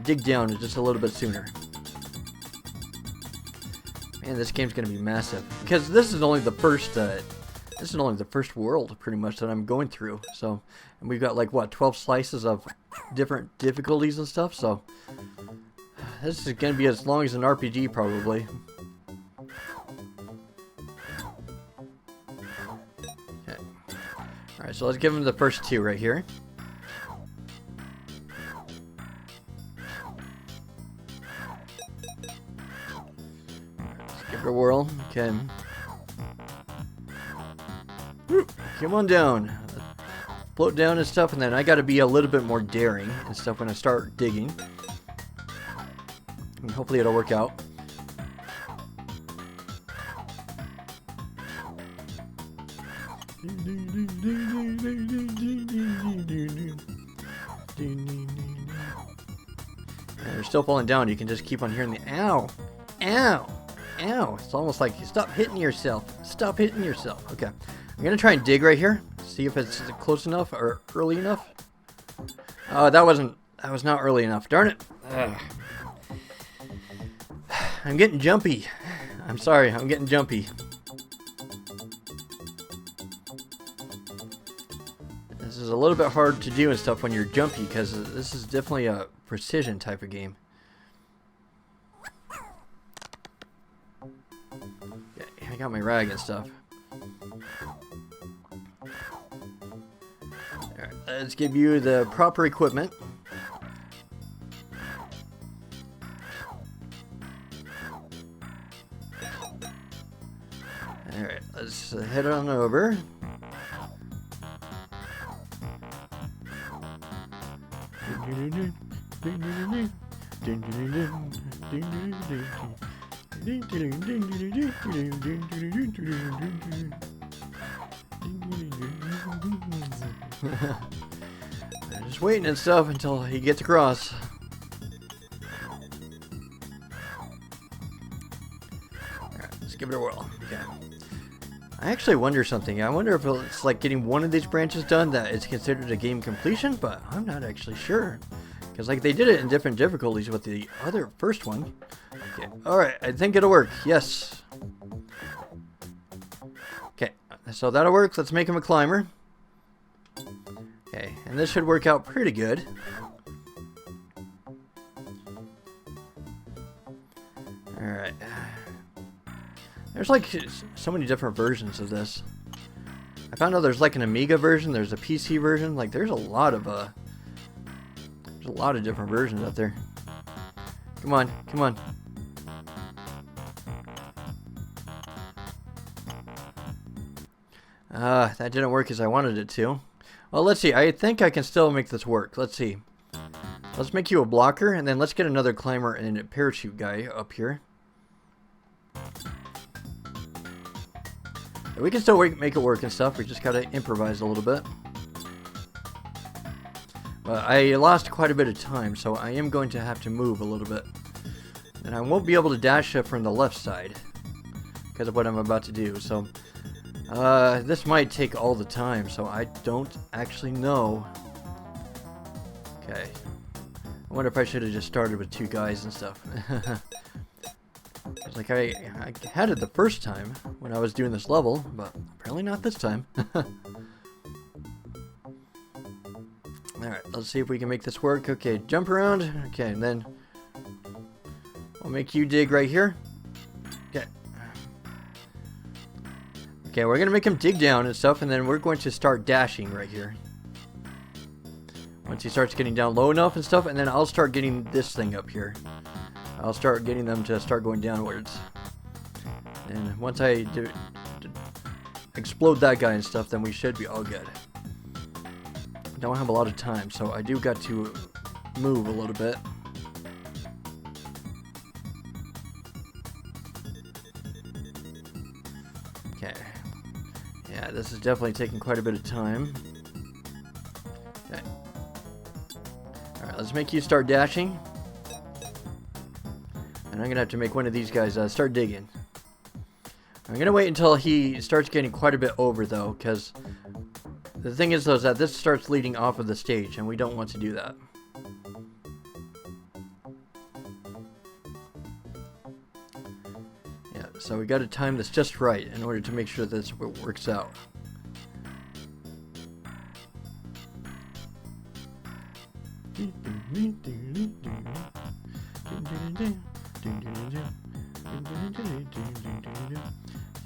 dig down just a little bit sooner. Man, this game's gonna be massive because this is only the first. This is only the first world, pretty much, that I'm going through. So, and we've got like what, 12 slices of different difficulties and stuff. So, this is gonna be as long as an RPG, probably. Okay. All right, so let's give him the first two right here. Give it a whirl. Okay. Come on down. Float down and stuff, and then I gotta be a little bit more daring and stuff when I start digging. And hopefully it'll work out. They're still falling down. You can just keep on hearing the ow, ow. Ow, it's almost like stop hitting yourself. Stop hitting yourself. Okay. I'm gonna try and dig right here. See if it's close enough or early enough. Oh, that was not early enough. Darn it. Ugh. I'm getting jumpy. I'm sorry, I'm getting jumpy. This is a little bit hard to do and stuff when you're jumpy, because this is definitely a precision type of game. I got my rag and stuff. Alright, let's give you the proper equipment. Alright, let's head on over. Just waiting and stuff until he gets across. Alright, let's give it a whirl. Okay. I actually wonder something. I wonder if it's like getting one of these branches done that it's considered a game completion, but I'm not actually sure. Because like they did it in different difficulties with the other first one. Okay. Alright, I think it'll work. Yes. Okay, so that'll work. Let's make him a climber. Okay, and this should work out pretty good. Alright. There's like so many different versions of this. I found out there's like an Amiga version, there's a PC version, like there's a lot of different versions out there. Come on, come on. That didn't work as I wanted it to. Well, let's see. I think I can still make this work. Let's see. Let's make you a blocker, and then let's get another climber and a parachute guy up here. We can still make it work and stuff. We just gotta improvise a little bit. But I lost quite a bit of time, so I am going to have to move a little bit. And I won't be able to dash it from the left side because of what I'm about to do. So this might take all the time, so I don't actually know. Okay. I wonder if I should have just started with two guys and stuff. Like I had it the first time when I was doing this level, but apparently not this time. Alright, let's see if we can make this work. Okay, jump around. Okay, and then I'll make you dig right here. Okay. Okay, we're gonna make him dig down and stuff, and then we're going to start dashing right here. Once he starts getting down low enough and stuff, and then I'll start getting this thing up here. I'll start getting them to start going downwards. And once I do explode that guy and stuff, then we should be all good. I don't have a lot of time, so I do got to move a little bit. Okay. Yeah, this is definitely taking quite a bit of time. Okay. Alright, let's make you start dashing. And I'm gonna have to make one of these guys start digging. I'm gonna wait until he starts getting quite a bit over, though, because the thing is, though, is that this starts leading off of the stage, and we don't want to do that. Yeah, so we got to time this just right in order to make sure that this works out.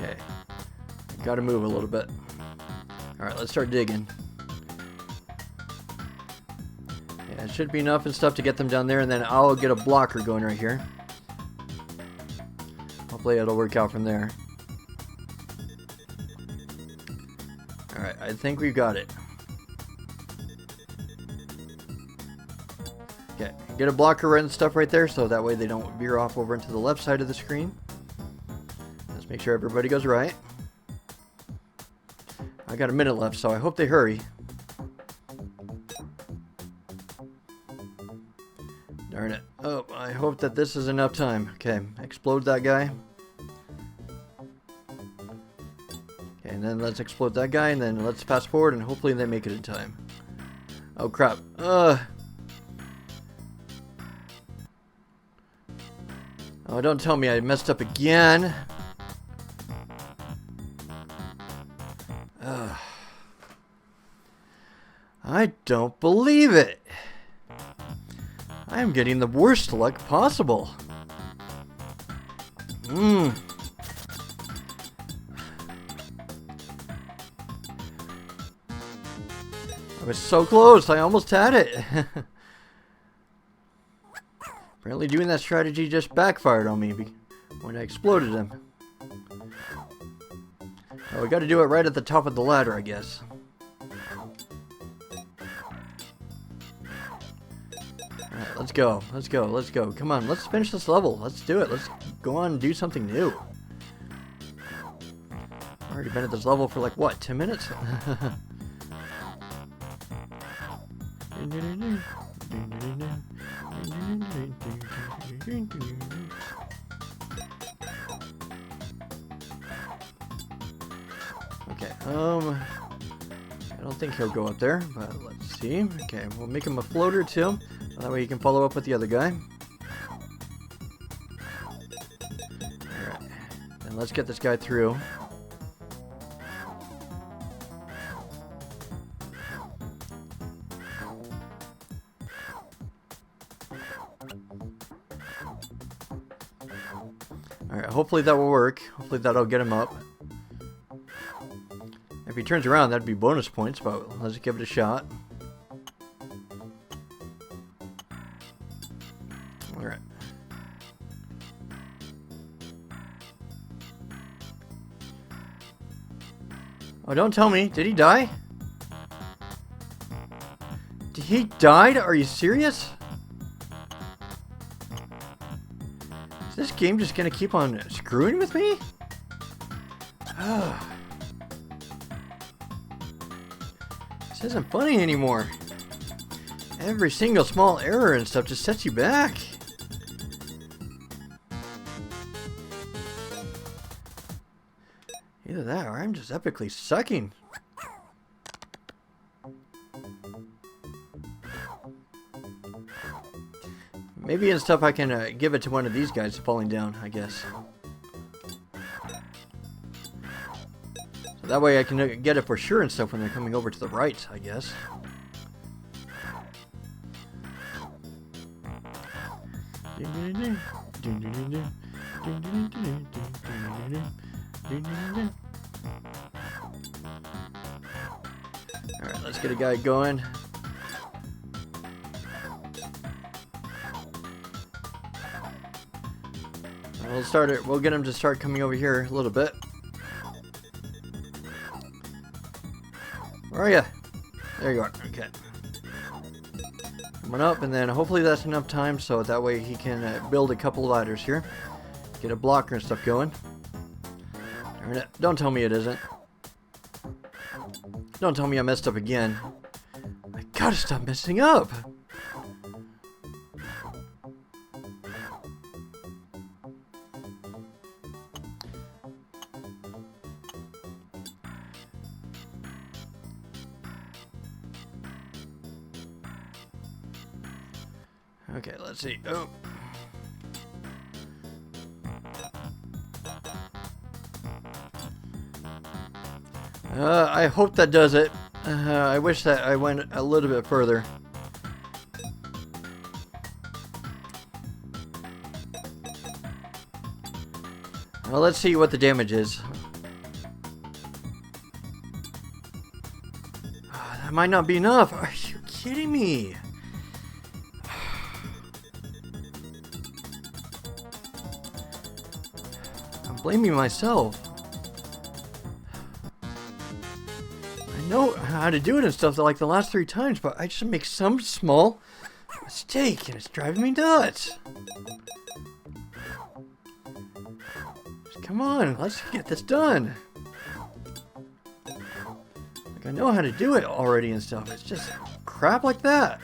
Okay, gotta move a little bit. Alright, let's start digging. Yeah, it should be enough and stuff to get them down there, and then I'll get a blocker going right here. Hopefully it'll work out from there. Alright, I think we've got it. Okay, get a blocker and stuff right there, so that way they don't veer off over into the left side of the screen. Let's make sure everybody goes right. I got a minute left, so I hope they hurry. Darn it. Oh, I hope that this is enough time. Okay, explode that guy. Okay, and then let's explode that guy, and then let's fast forward, and hopefully they make it in time. Oh, crap. Oh, don't tell me I messed up again. I don't believe it. I am getting the worst luck possible. I was so close. I almost had it. Apparently doing that strategy just backfired on me when I exploded him. Oh, we got to do it right at the top of the ladder, I guess. Alright, let's go. Let's go. Let's go. Come on, let's finish this level. Let's do it. Let's go on and do something new. I've already been at this level for like, what, 10 minutes? Okay, I don't think he'll go up there, but let's see. Okay, we'll make him a floater too. So that way he can follow up with the other guy. Alright, and let's get this guy through. Alright, hopefully that will work. Hopefully that'll get him up. If he turns around, that'd be bonus points, but let's give it a shot. Alright. Oh, don't tell me. Did he die? He died? Are you serious? Is this game just gonna keep on screwing with me? This isn't funny anymore. Every single small error and stuff just sets you back. Either that or I'm just epically sucking. Maybe and stuff I can give it to one of these guys falling down, I guess. So that way I can get it for sure and stuff when they're coming over to the right, I guess. Alright, let's get a guy going. We'll start it. We'll get him to start coming over here a little bit. Where are you? There you are. Okay. Coming up, and then hopefully that's enough time so that way he can build a couple ladders here. Get a blocker and stuff going. Darn it. Don't tell me it isn't. Don't tell me I messed up again. I gotta stop messing up. Okay, let's see. Oh. I hope that does it. I wish that I went a little bit further. Well, let's see what the damage is. That might not be enough. Are you kidding me? I'm blaming myself. I know how to do it and stuff like the last 3 times, but I just make some small mistake and it's driving me nuts. Come on, let's get this done. Like, I know how to do it already and stuff. It's just crap like that.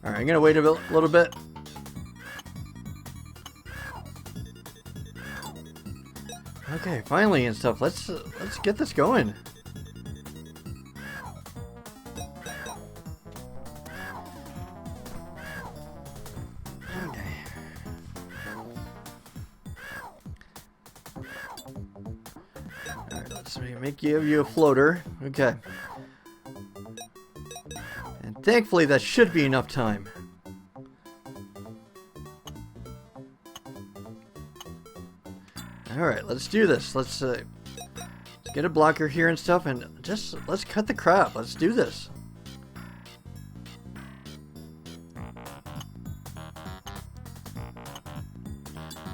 Alright, I'm gonna wait a little bit. Okay, finally and stuff. Let's get this going. Give you a floater. Okay. And thankfully that should be enough time. Alright, let's do this. Let's get a blocker here and stuff and just let's cut the crap. Let's do this.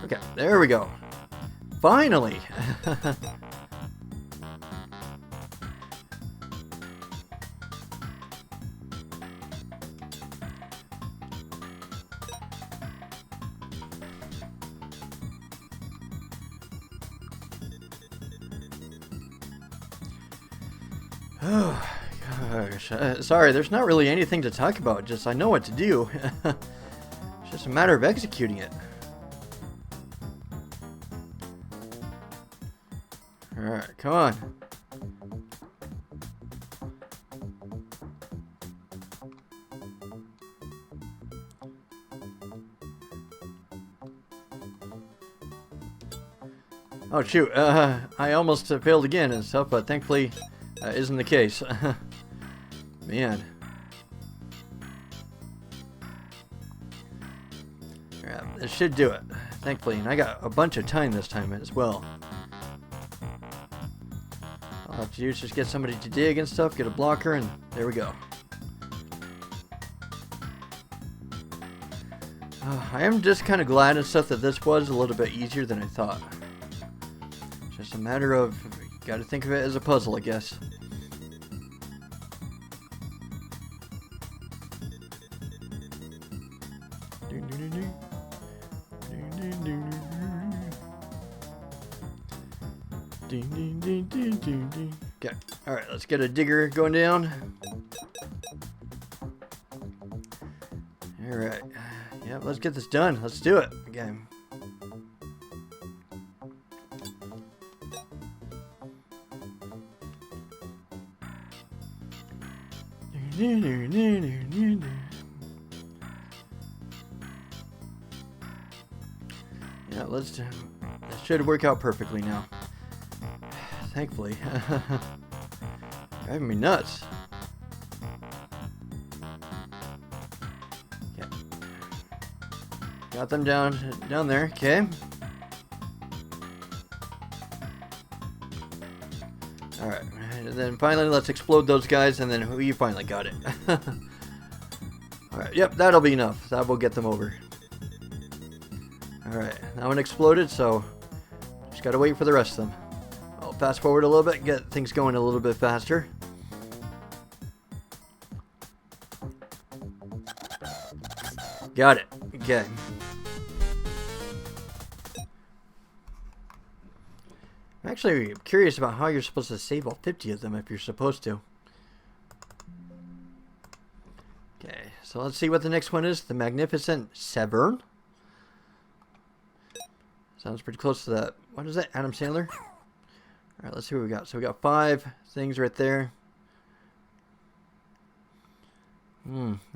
Okay, there we go. Finally! Oh, gosh. Sorry, there's not really anything to talk about. Just I know what to do. It's just a matter of executing it. Alright, come on. Oh shoot, I almost failed again and stuff, but thankfully isn't the case. Man. Yeah, this should do it, thankfully, and I got a bunch of time this time as well. All I have to do is just get somebody to dig and stuff, get a blocker, and there we go. I am just kind of glad and stuff that this was a little bit easier than I thought. It's just a matter of, you gotta think of it as a puzzle, I guess. Okay, alright, let's get a digger going down. Alright, yeah, let's get this done. Let's do it again. Yeah, this should work out perfectly now. Thankfully. Driving me nuts. Okay. Got them down there, okay. Alright, and then finally let's explode those guys, and then we finally got it. Alright, yep, that'll be enough. That will get them over. Alright, that one exploded, so just gotta wait for the rest of them. I'll fast forward a little bit, get things going a little bit faster. Got it. Okay. I'm actually curious about how you're supposed to save all 50 of them if you're supposed to. Okay, so let's see what the next one is. The Magnificent Severn. Sounds pretty close to that. What is that? Adam Sandler? Alright, let's see what we got. So we got 5 things right there.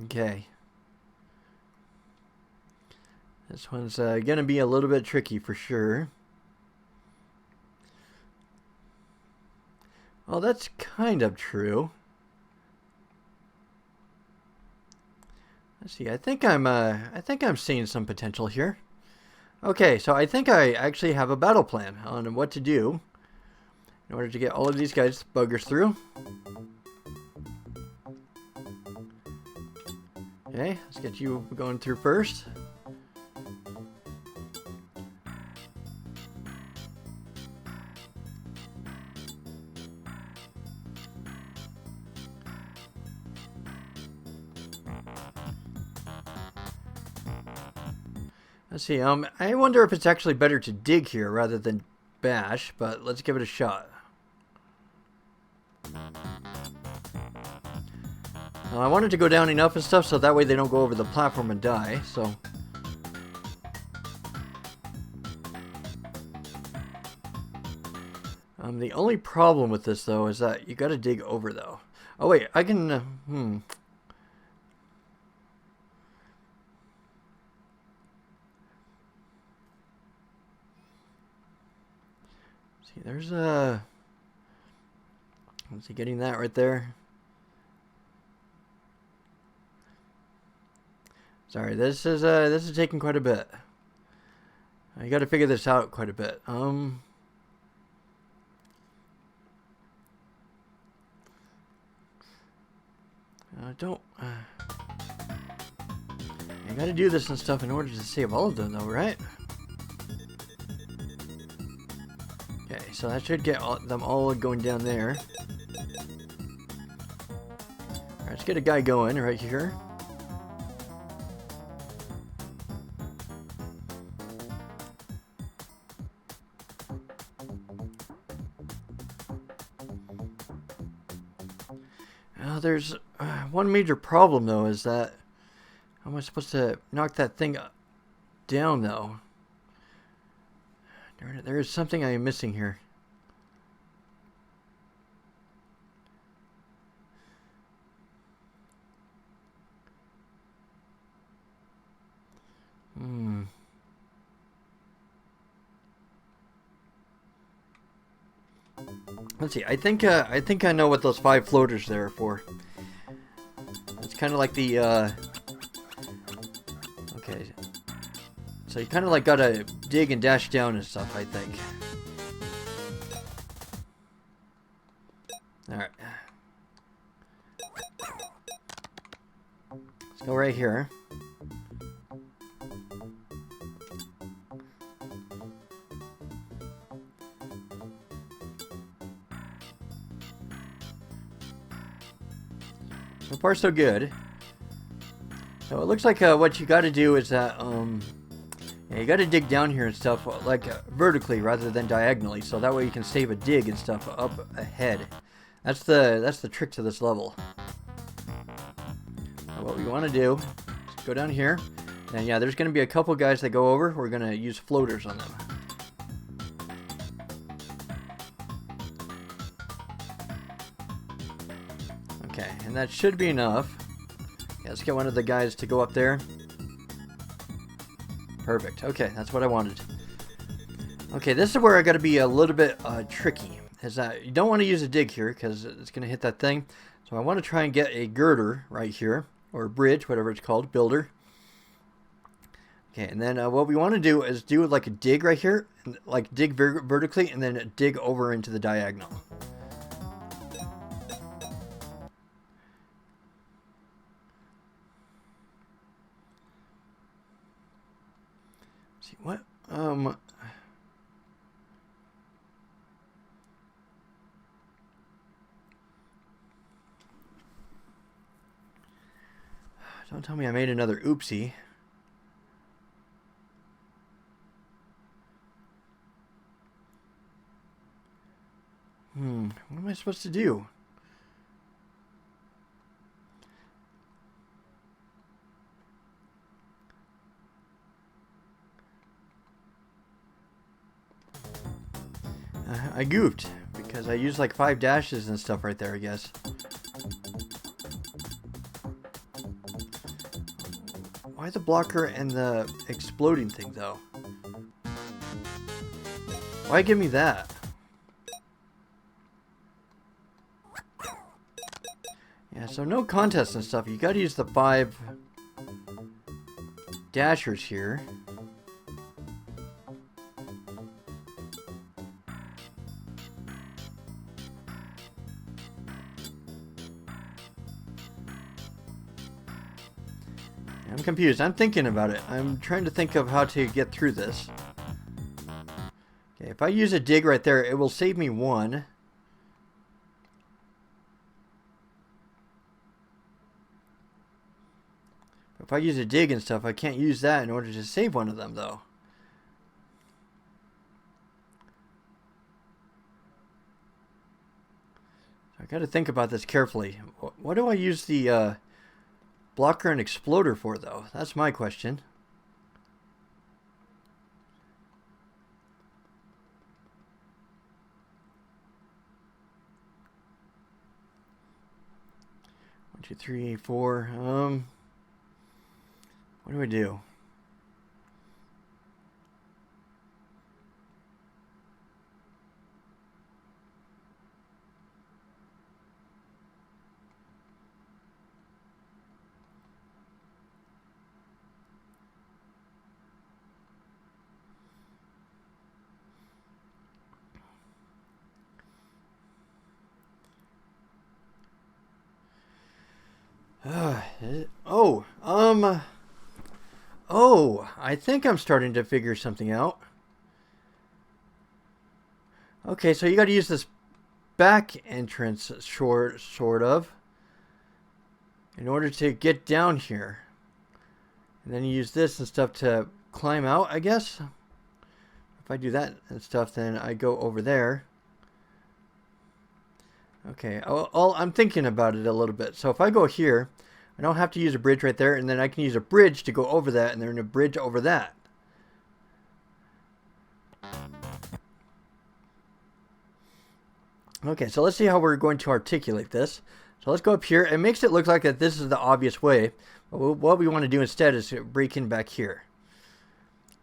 Okay. This one's going to be a little bit tricky for sure. Well, that's kind of true. Let's see. I think I'm seeing some potential here. Okay, so I think I actually have a battle plan on what to do in order to get all of these guys buggers through. Okay, let's get you going through first. Let's see, I wonder if it's actually better to dig here rather than bash, but let's give it a shot. I wanted to go down enough and stuff so that way they don't go over the platform and die, so. The only problem with this, though, is that you gotta dig over, though. Oh, wait, I can, See, there's a... Let's see, getting that right there. Sorry, this is taking quite a bit. I got to figure this out quite a bit. I don't. I got to do this and stuff in order to save all of them, though, right? Okay, so that should get them all going down there. Alright, let's get a guy going right here. Now, there's one major problem, though, is that how am I supposed to knock that thing down, though? There is something I am missing here. Let's see. I think I know what those 5 floaters there are for. It's kind of like the okay. So you kind of like gotta dig and dash down and stuff, I think. Alright. Let's go right here. So far, so good. So it looks like what you gotta do is that, yeah, you gotta dig down here and stuff, like vertically rather than diagonally, so that way you can save a dig and stuff up ahead. That's the trick to this level. So what we want to do is go down here, and yeah, there's gonna be a couple guys that go over. We're gonna use floaters on them. Okay, and that should be enough. Yeah, let's get one of the guys to go up there. Perfect. Okay, that's what I wanted. Okay, this is where I got to be a little bit tricky. Is that you don't want to use a dig here because it's going to hit that thing. So I want to try and get a girder right here, or bridge, whatever it's called, builder. Okay, and then what we want to do is do like a dig right here, like dig vertically, and then dig over into the diagonal. Let's see what don't tell me I made another oopsie. What am I supposed to do? I goofed because I used like 5 dashes and stuff right there, I guess. Why the blocker and the exploding thing though? Why give me that? Yeah, so no contest and stuff. You gotta use the 5 dashers here. I'm confused. I'm thinking about it. I'm trying to think of how to get through this. Okay, if I use a dig right there, it will save me 1. If I use a dig and stuff, I can't use that in order to save one of them, though. So I got to think about this carefully. What do I use the blocker and exploder for, though? That's my question. One, 2, 3, 4. What do I do? Oh, I think I'm starting to figure something out. Okay, so you got to use this back entrance, sort of, in order to get down here. And then you use this and stuff to climb out, I guess. If I do that and stuff, then I go over there. Okay, I'm thinking about it a little bit. So if I go here, I don't have to use a bridge right there, and then I can use a bridge to go over that, and then a bridge over that. Okay, so let's see how we're going to articulate this. So let's go up here. It makes it look like that this is the obvious way. But what we want to do instead is break in back here.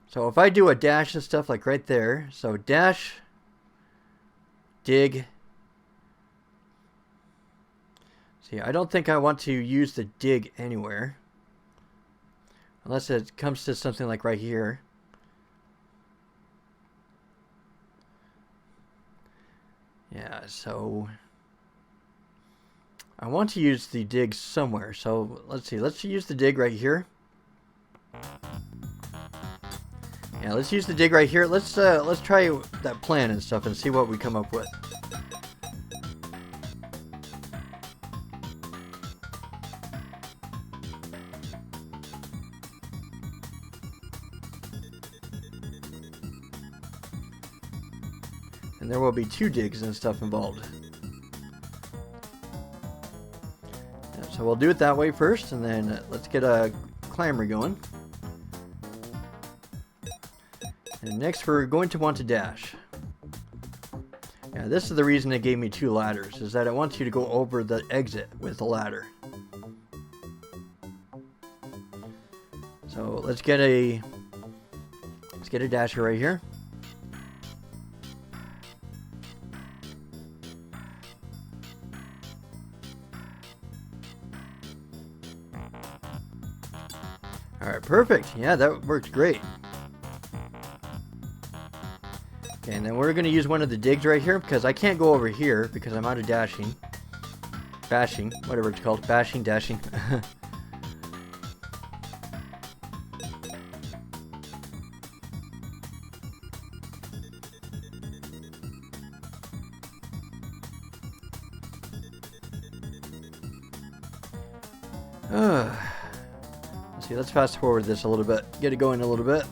So if I do a dash and stuff like right there. So dash, dig. See, I don't think I want to use the dig anywhere. Unless it comes to something like right here. Yeah, so I want to use the dig somewhere. So let's see. Let's use the dig right here. Yeah, let's use the dig right here. Let's try that plan and stuff and see what we come up with. And there will be 2 digs and stuff involved. Yeah, so we'll do it that way first, and then let's get a climber going. And next we're going to want to dash. Yeah, this is the reason it gave me 2 ladders, is that it wants you to go over the exit with the ladder. So let's get a dasher right here. Alright, perfect. Yeah, that works great. Okay, and then we're going to use one of the digs right here, because I can't go over here because I'm out of dashing. Bashing, whatever it's called. Bashing, dashing. Let's see, let's fast forward this a little bit. Get it going a little bit.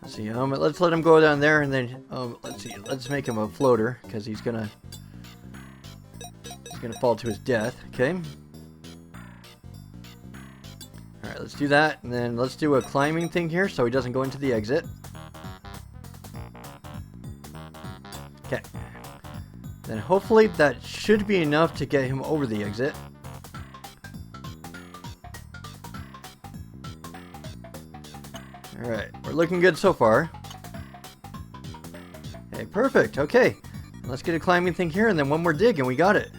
Let's see, let's let him go down there, and then let's see, let's make him a floater, because he's gonna fall to his death. Okay. Alright, let's do that, and then let's do a climbing thing here so he doesn't go into the exit. Okay. Then hopefully that should be enough to get him over the exit. Alright, we're looking good so far. Okay, perfect, okay. Let's get a climbing thing here, and then one more dig, and we got it.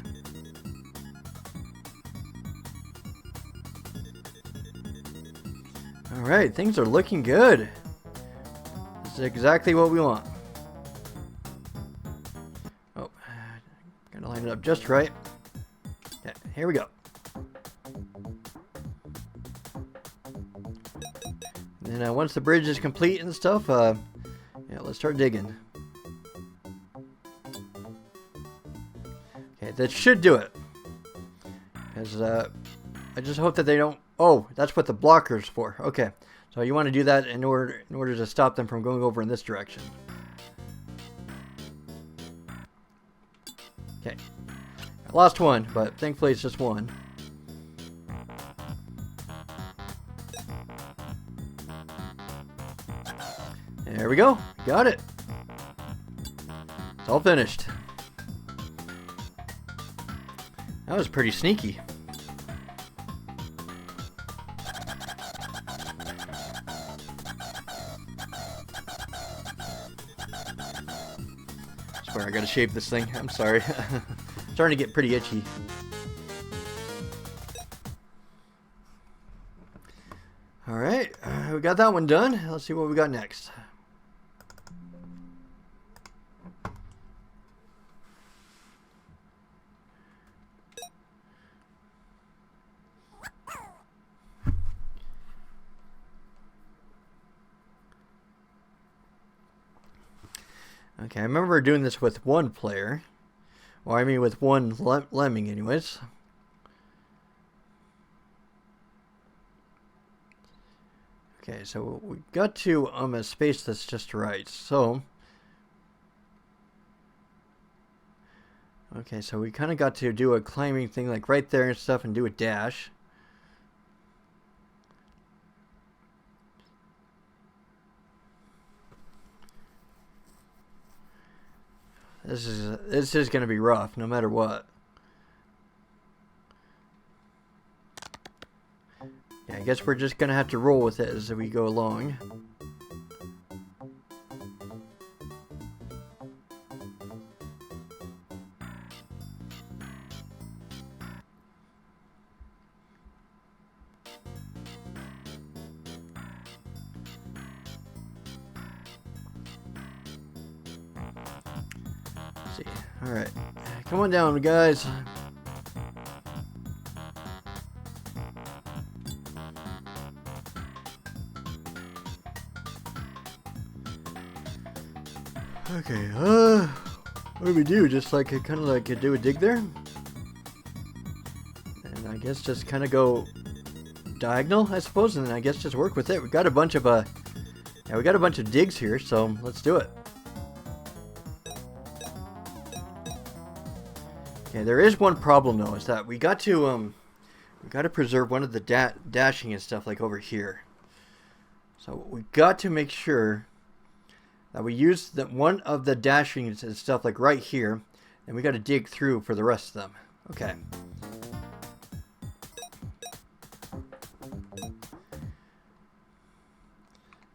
Alright, things are looking good. This is exactly what we want. Oh, gotta line it up just right. Okay, here we go. And then once the bridge is complete and stuff, yeah, let's start digging. Okay, that should do it. Because I just hope that they don't. Oh, that's what the blocker's for. Okay, so you want to do that in order to stop them from going over in this direction. Okay, I lost one, but thankfully it's just one. There we go. Got it. It's all finished. That was pretty sneaky. I swear I gotta shave this thing. I'm sorry. Starting to get pretty itchy. Alright, we got that one done. Let's see what we got next. Okay, I remember doing this with one player. Or I mean with one lemming anyways. Okay, so we got to a space that's just right. So okay, so we kind of got to do a climbing thing like right there and stuff and do a dash. This is going to be rough no matter what. Yeah, I guess we're just going to have to roll with it as we go along. Alright, come on down, guys. Okay, what do we do? Just like kind of like do a dig there? And I guess just kind of go diagonal, I suppose, and then I guess just work with it. We got a bunch of yeah, we got a bunch of digs here, so let's do it. Okay, there is one problem though, is that we got to preserve one of the dashing and stuff like over here. So we got to make sure that we use one of the dashing and stuff like right here, and we got to dig through for the rest of them. Okay.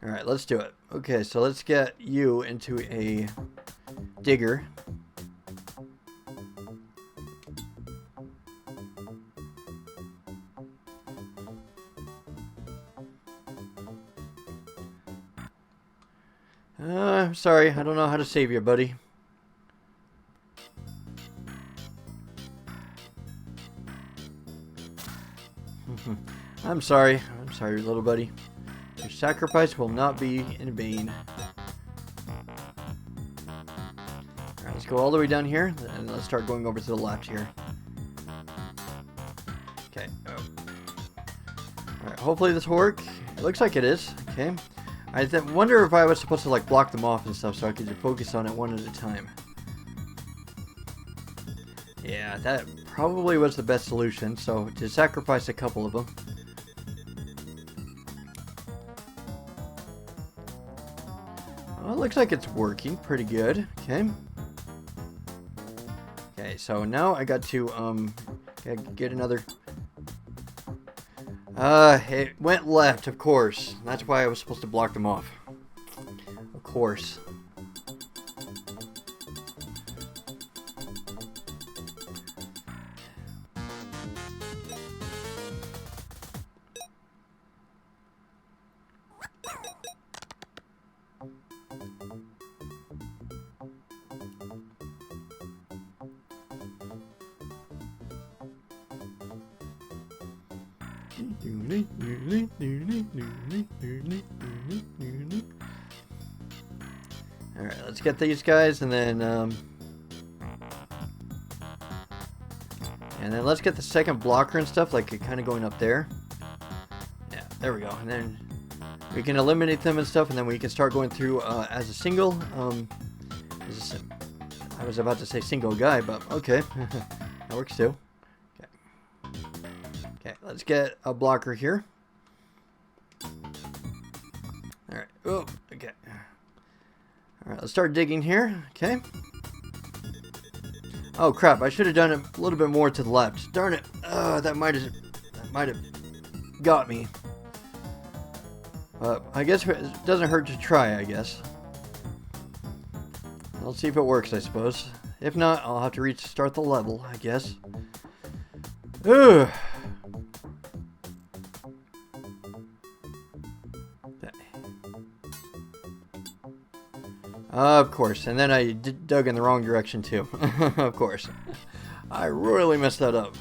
All right, let's do it. Okay, so let's get you into a digger. Sorry, I don't know how to save you, buddy. I'm sorry, little buddy. Your sacrifice will not be in vain. Alright, let's go all the way down here, and let's start going over to the left here. Okay. Oh. Alright, hopefully this will work. It looks like it is. Okay. I wonder if I was supposed to like block them off and stuff so I could just focus on it one at a time. Yeah, that probably was the best solution, so to sacrifice a couple of them. Well, it looks like it's working pretty good. Okay. Okay, so now I got to get another. It went left, of course. That's why I was supposed to block them off. Of course. Alright, let's get these guys, and then let's get the second blocker and stuff, like kind of going up there. Yeah, there we go. And then we can eliminate them and stuff, and then we can start going through as a single. I was about to say single guy, but okay, that works too. Okay, let's get a blocker here. Alright, oh, okay. Alright, let's start digging here, okay. Oh crap, I should have done it a little bit more to the left. Darn it, that might have got me. I guess it doesn't hurt to try, I guess. Let's see if it works, I suppose. If not, I'll have to restart the level, I guess. Ugh. Of course, and then I dug in the wrong direction too. Of course. I really messed that up.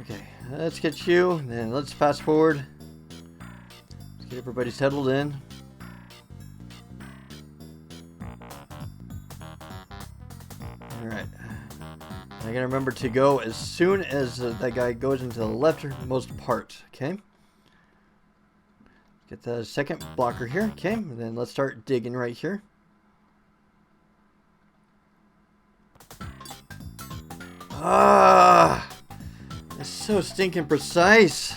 Okay, let's get you, and then let's fast forward. Let's get everybody settled in. Alright. I gotta remember to go as soon as that guy goes into the leftmost part, okay? Get the second blocker here, okay? And then let's start digging right here. Ah! It's so stinking precise.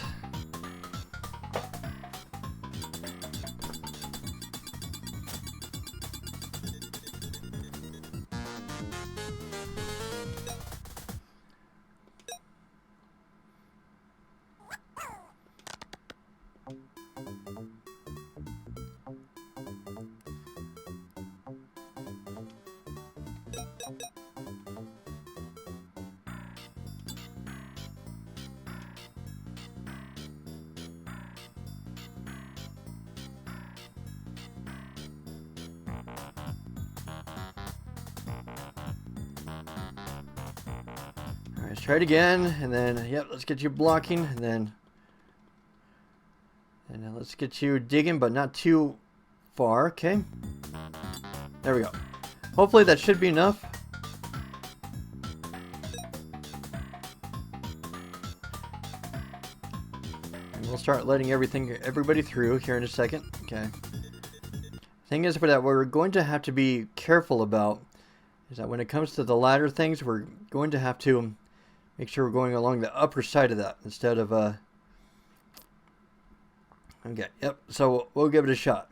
Let's try it again, and then, yep, let's get you blocking, and then And now let's get you digging, but not too far. Okay. There we go. Hopefully that should be enough. And we'll start letting everybody through here in a second. Okay. Thing is, for that, what we're going to have to be careful about is that when it comes to the ladder things, we're going to have to make sure we're going along the upper side of that instead of okay, yep. So we'll give it a shot.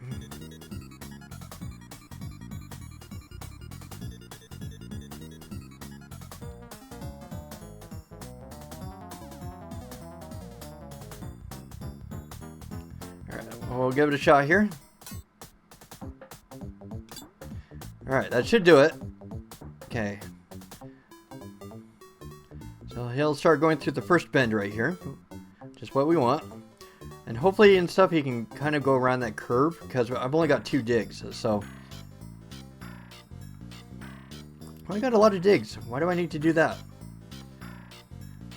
Alright, we'll give it a shot here. Alright, that should do it. Okay. So he'll start going through the first bend right here. Just what we want. And hopefully and stuff he can kind of go around that curve, because I've only got 2 digs, so... I got a lot of digs. Why do I need to do that?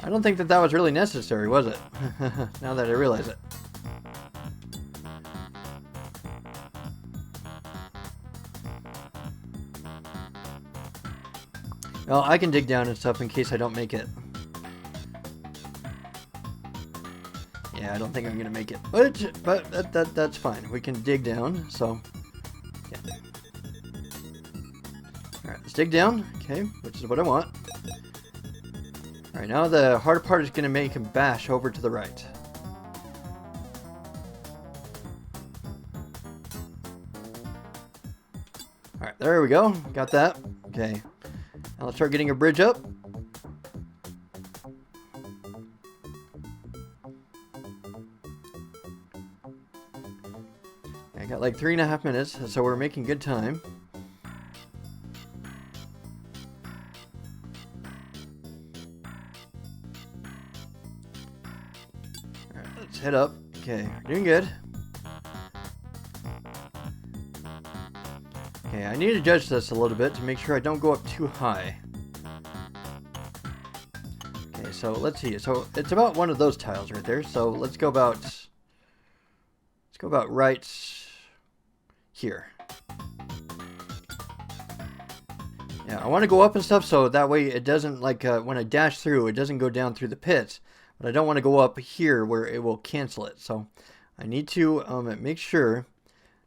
I don't think that that was really necessary, was it? Now that I realize it. Well, I can dig down and stuff in case I don't make it. Yeah, I don't think I'm gonna make it, but that's fine. We can dig down. So, yeah. All right, let's dig down. Okay, which is what I want. All right, now the hard part is gonna make him bash over to the right. All right, there we go. Got that. Okay. Now let's start getting a bridge up. I got like 3.5 minutes, so we're making good time. Alright, let's head up. Okay, we're doing good. Okay, I need to judge this a little bit to make sure I don't go up too high. Okay, so let's see. So it's about one of those tiles right there. So let's go about right here. Yeah, I want to go up and stuff so that way it doesn't, like, when I dash through, it doesn't go down through the pits. But I don't want to go up here where it will cancel it. So I need to make sure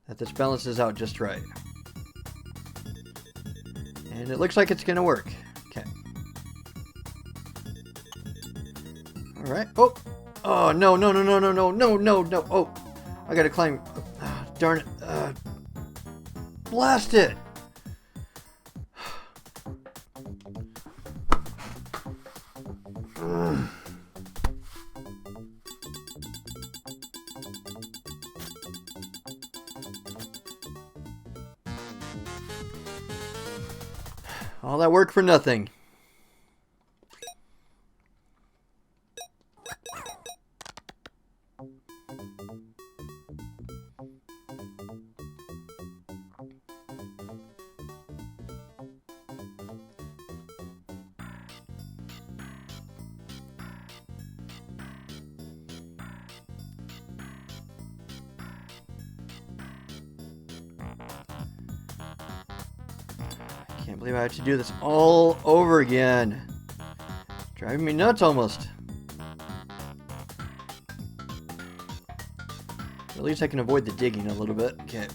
that this balances out just right. And it looks like it's going to work. Okay. Alright. Oh! Oh, no, no, no, no, no, no, no, no, no. Oh! I gotta climb. Darn it. Blast it! All that work for nothing. Can't believe I have to do this all over again. Driving me nuts almost. At least I can avoid the digging a little bit. Okay.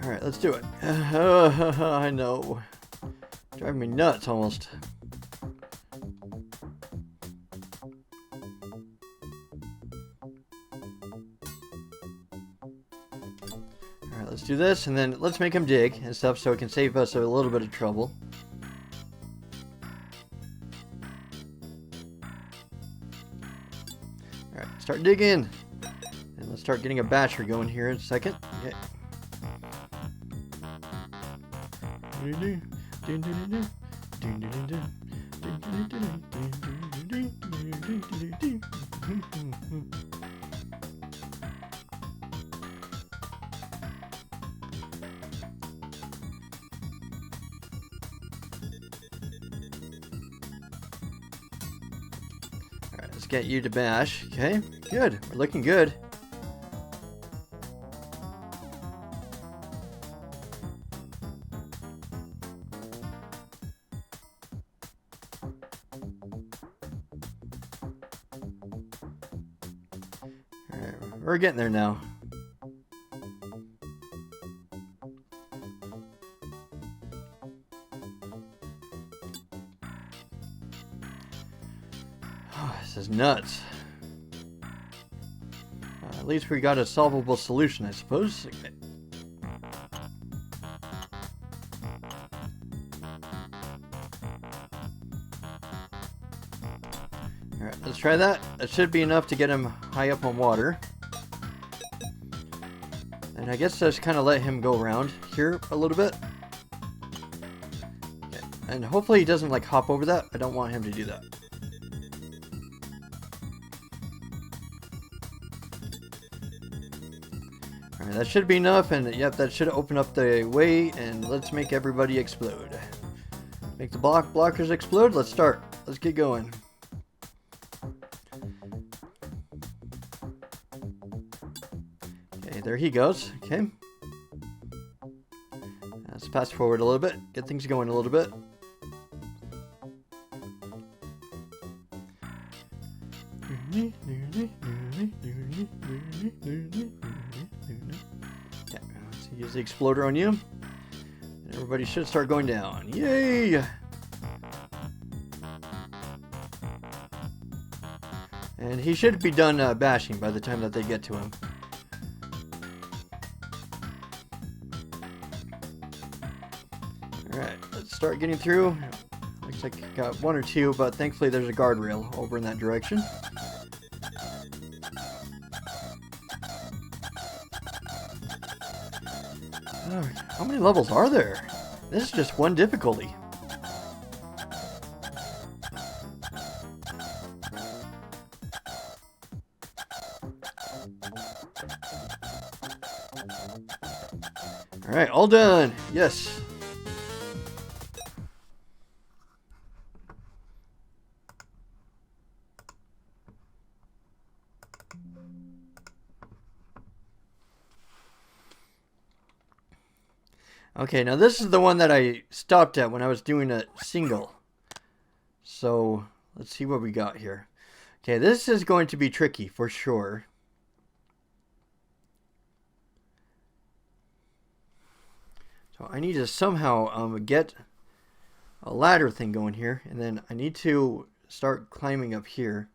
Alright, let's do it. I know. Driving me nuts almost. Alright, let's do this, and then let's make him dig and stuff so it can save us a little bit of trouble. Alright, start digging. And let's start getting a basher going here in a second. Okay. Alright, let's get you to bash. Okay, good. We're looking good. Alright, we're getting there now. This is nuts. At least we got a solvable solution, I suppose. Okay. Alright, let's try that. That should be enough to get him high up on water. And I guess just kind of let him go around here a little bit. Okay. And hopefully he doesn't like hop over that. I don't want him to do that. Alright, that should be enough, and yep, that should open up the way, and let's make everybody explode. Make the blockers explode. Let's start. Let's get going. Okay, there he goes. Okay. Let's fast forward a little bit. Get things going a little bit. Yeah, let's use the exploder on you. And everybody should start going down. Yay! And he should be done bashing by the time that they get to him. Alright, let's start getting through. Looks like I got one or two, but thankfully there's a guardrail over in that direction. How many levels are there? This is just one difficulty. Alright, all done. Yes. Okay, now this is the one that I stopped at when I was doing a single. So, let's see what we got here. Okay, this is going to be tricky for sure. So I need to somehow get a ladder thing going here, and then I need to start climbing up here,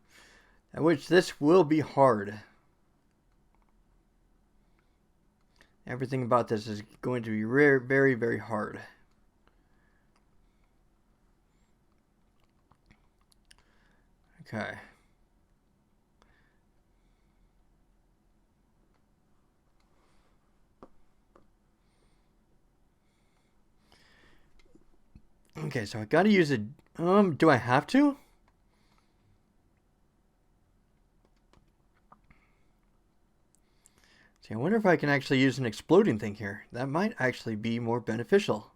at which this will be hard. Everything about this is going to be very, very hard. Okay. Okay, so I gotta use a... do I have to? See, I wonder if I can actually use an exploding thing here. That might actually be more beneficial.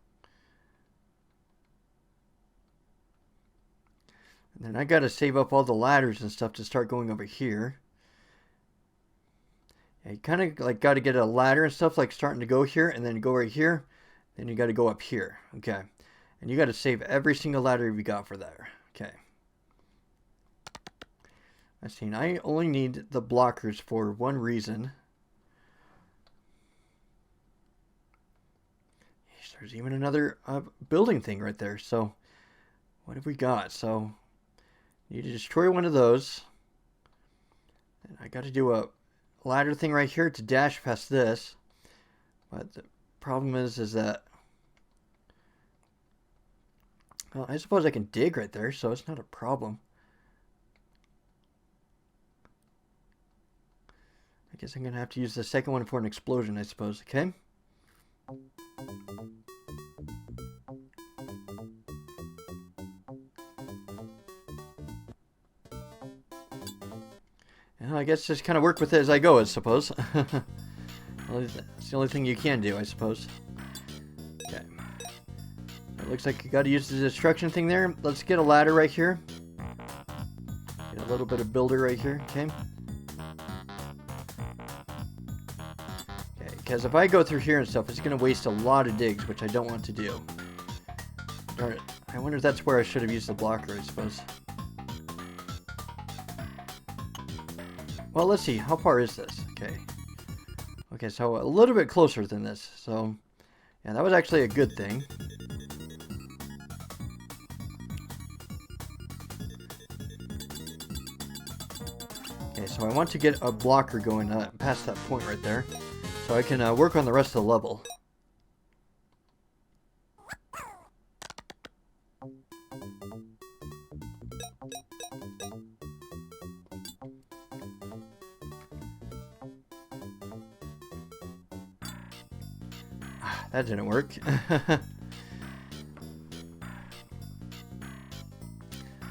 And then I gotta save up all the ladders and stuff to start going over here. Yeah, you kind of like gotta get a ladder and stuff, like starting to go here, and then go right here. Then you gotta go up here. Okay. And you gotta save every single ladder you got for there. Okay. I see. I only need the blockers for one reason. There's even another building thing right there. So, what have we got? So, you need to destroy one of those. And I got to do a ladder thing right here to dash past this. But the problem is that... Well, I suppose I can dig right there, so it's not a problem. I guess I'm going to have to use the second one for an explosion, I suppose. Okay? I guess just kind of work with it as I go, I suppose. That's the only thing you can do, I suppose. Okay. It looks like you got to use the destruction thing there. Let's get a ladder right here. Get a little bit of builder right here. Okay. Okay, because if I go through here and stuff, it's going to waste a lot of digs, which I don't want to do. Darn it. I wonder if that's where I should have used the blocker, I suppose. Well, let's see. How far is this? Okay. Okay, so a little bit closer than this. So, yeah, that was actually a good thing. Okay, so I want to get a blocker going past that point right there, so I can work on the rest of the level. That didn't work.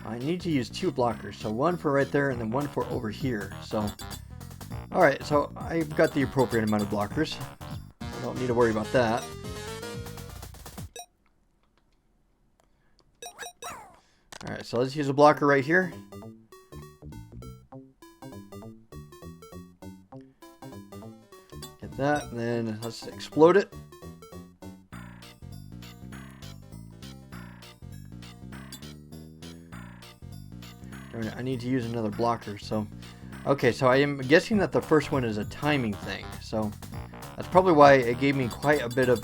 I need to use 2 blockers, so one for right there and then one for over here. So, alright, so I've got the appropriate amount of blockers. I don't need to worry about that. Alright, so let's use a blocker right here. Get that, and then let's explode it. I need to use another blocker, so... Okay, so I am guessing that the first one is a timing thing, so... That's probably why it gave me quite a bit of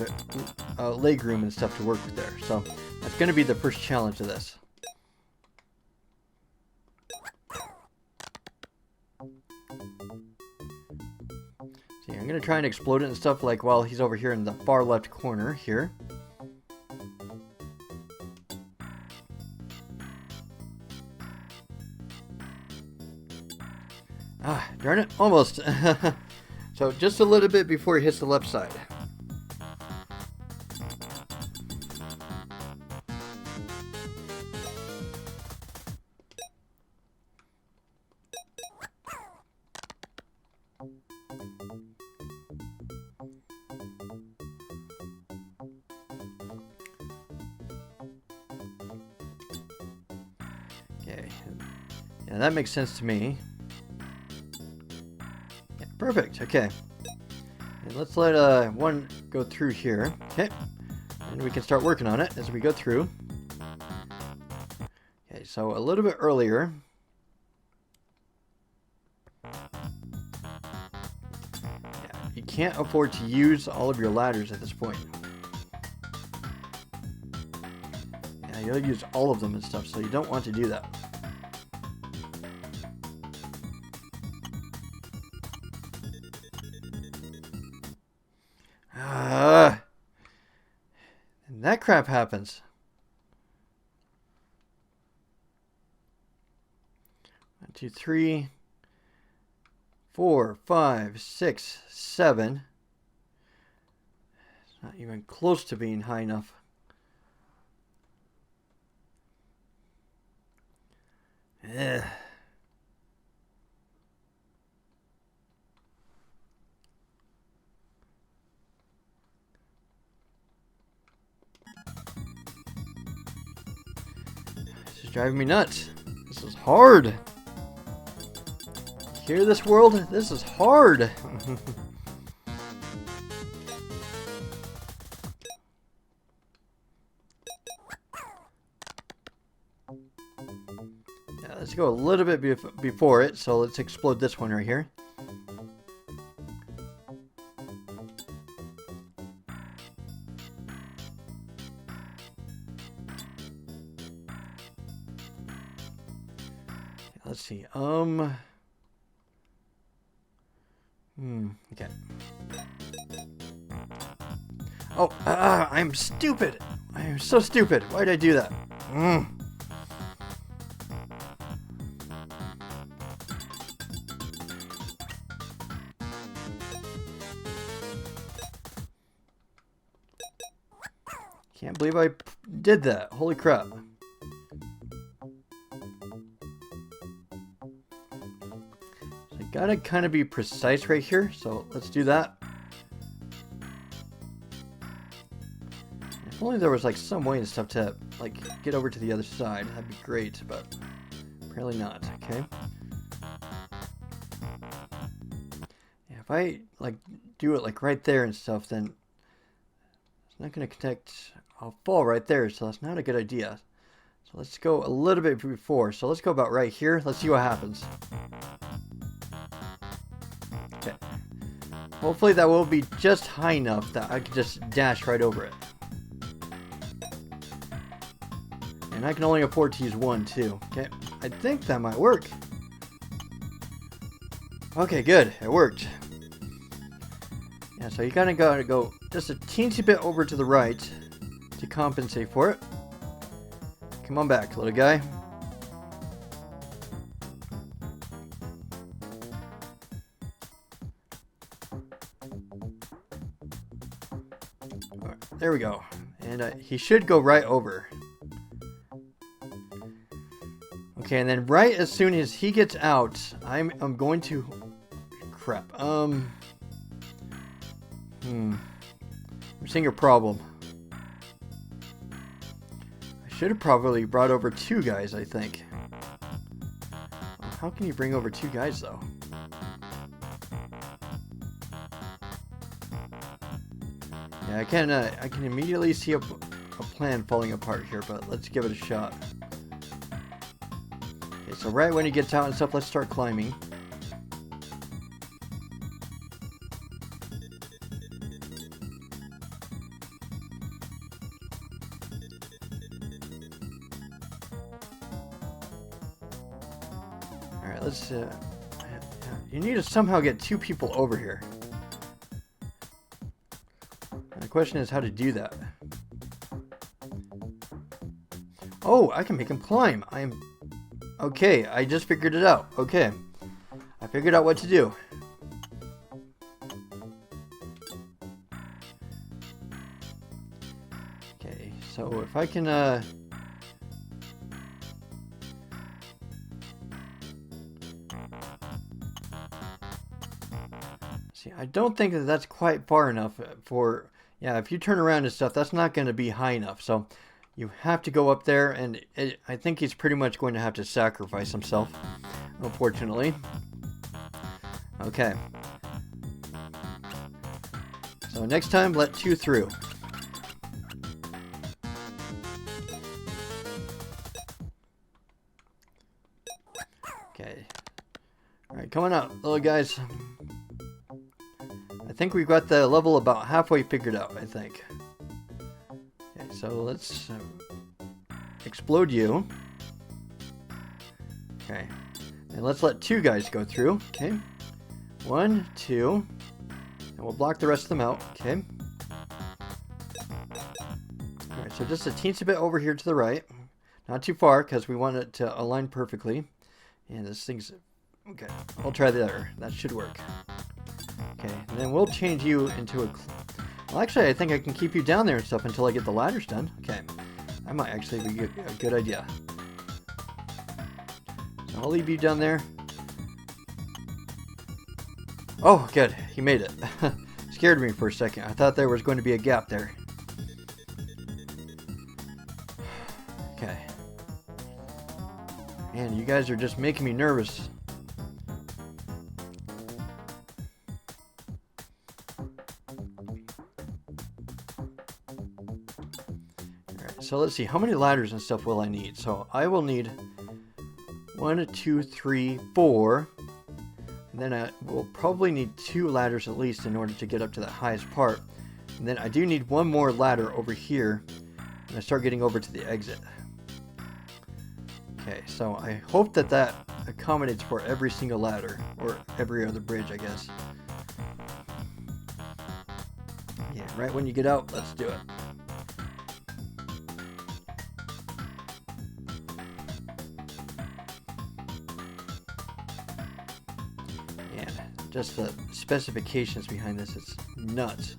leg room and stuff to work with there. So, that's going to be the first challenge of this. See, I'm going to try and explode it and stuff like while he's over here in the far left corner here. Ah, darn it, almost. So just a little bit before he hits the left side. Okay, yeah, that makes sense to me. Perfect, okay. And let's let one go through here. Okay. And we can start working on it as we go through. Okay, so a little bit earlier. Yeah, you can't afford to use all of your ladders at this point. Yeah, you'll use all of them and stuff, so you don't want to do that. And that crap happens. 1, 2, 3, 4, 5, 6, 7. It's not even close to being high enough. Ugh. This is driving me nuts. This is hard. Hear this, world? This is hard. Yeah, let's go a little bit before it. So let's explode this one right here. Let's see. Okay. Oh, I'm stupid. I am so stupid. Why did I do that? Can't believe I did that. Holy crap. Gotta kind of be precise right here, so let's do that. If only there was like some way and stuff to like get over to the other side, that'd be great, but apparently not. Okay. Yeah, if I like do it like right there and stuff, then it's not gonna connect. I'll fall right there, so that's not a good idea. So let's go a little bit before. So let's go about right here. Let's see what happens. Okay. Hopefully that will be just high enough that I can just dash right over it. And I can only afford to use one too. Okay. I think that might work. Okay, good. It worked. Yeah, so you kind of gotta go just a teensy bit over to the right to compensate for it. Come on back, little guy. All right, there we go. And he should go right over. Okay, and then right as soon as he gets out, I'm going to... Crap. I'm seeing a problem. I should have probably brought over two guys, I think. How can you bring over two guys, though? Yeah, I can immediately see a plan falling apart here, but let's give it a shot. Okay, so right when he gets out and stuff, let's start climbing. Alright, let's, you need to somehow get two people over here. And the question is how to do that. Oh, I can make him climb. Okay, I just figured it out. Okay. I figured out what to do. Okay, so if I can, see, I don't think that that's quite far enough for... Yeah, if you turn around and stuff, that's not going to be high enough. So you have to go up there, and I think he's pretty much going to have to sacrifice himself, unfortunately. Okay. So next time, let two through. Okay. Alright, coming out, little guys. I think we've got the level about halfway figured out, I think. Okay, so let's explode you. Okay. And let's let two guys go through. Okay. 1, 2. And we'll block the rest of them out. Okay. Alright, so just a teensy bit over here to the right. Not too far, because we want it to align perfectly. And this thing's... Okay, I'll try the other. That should work. Okay, and then we'll change you into a... Well, actually, I think I can keep you down there and stuff until I get the ladders done. Okay, that might actually be a good idea. So I'll leave you down there. Oh, good. He made it. Scared me for a second. I thought there was going to be a gap there. Okay. Man, you guys are just making me nervous. So let's see, how many ladders and stuff will I need? So I will need 1, 2, 3, 4. And then I will probably need 2 ladders at least in order to get up to the highest part. And then I do need one more ladder over here. And I start getting over to the exit. Okay, so I hope that that accommodates for every single ladder. Or every other bridge, I guess. Yeah, right when you get out, let's do it. Just the specifications behind this, it's nuts.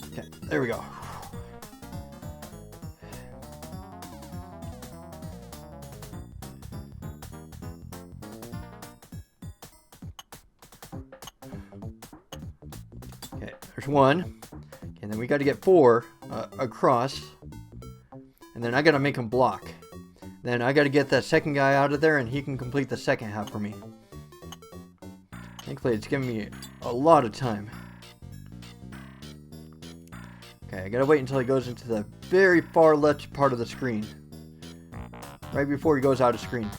Okay, there we go. Okay, there's one. And then we got to get 4 across. And then I got to make him block. Then I got to get that second guy out of there and he can complete the second half for me. Thankfully, it's giving me a lot of time. Okay, I got to wait until he goes into the very far left part of the screen. Right before he goes out of screen.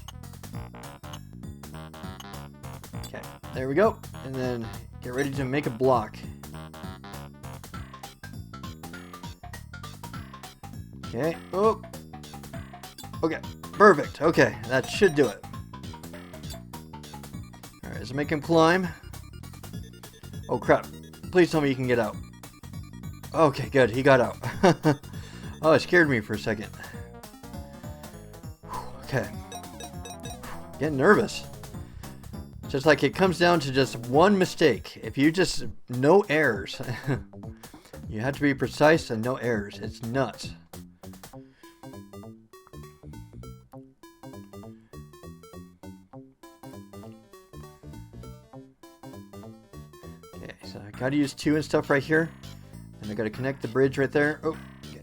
Okay, there we go. And then get ready to make a block. Okay. Oh. Okay. Perfect. Okay. That should do it. Alright, let's make him climb. Oh, crap. Please tell me you can get out. Okay, good. He got out. Oh, it scared me for a second. Okay. Getting nervous. Just like it comes down to just one mistake. If you just... No errors. You have to be precise and no errors. It's nuts. So I gotta use 2 and stuff right here. And I gotta connect the bridge right there. Oh, okay.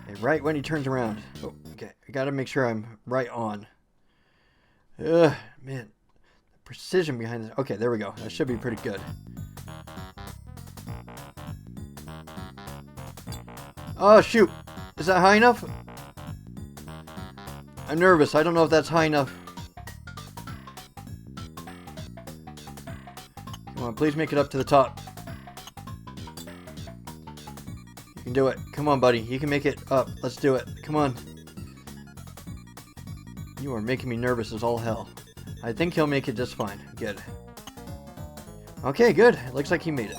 Okay, right when he turns around. Oh, okay. I gotta make sure I'm right on. Ugh, man. The precision behind this. Okay, there we go. That should be pretty good. Oh, shoot. Is that high enough? I'm nervous. I don't know if that's high enough. Come on, please make it up to the top. You can do it. Come on, buddy. You can make it up. Let's do it. Come on. You are making me nervous as all hell. I think he'll make it just fine. Good. Okay, good. It looks like he made it.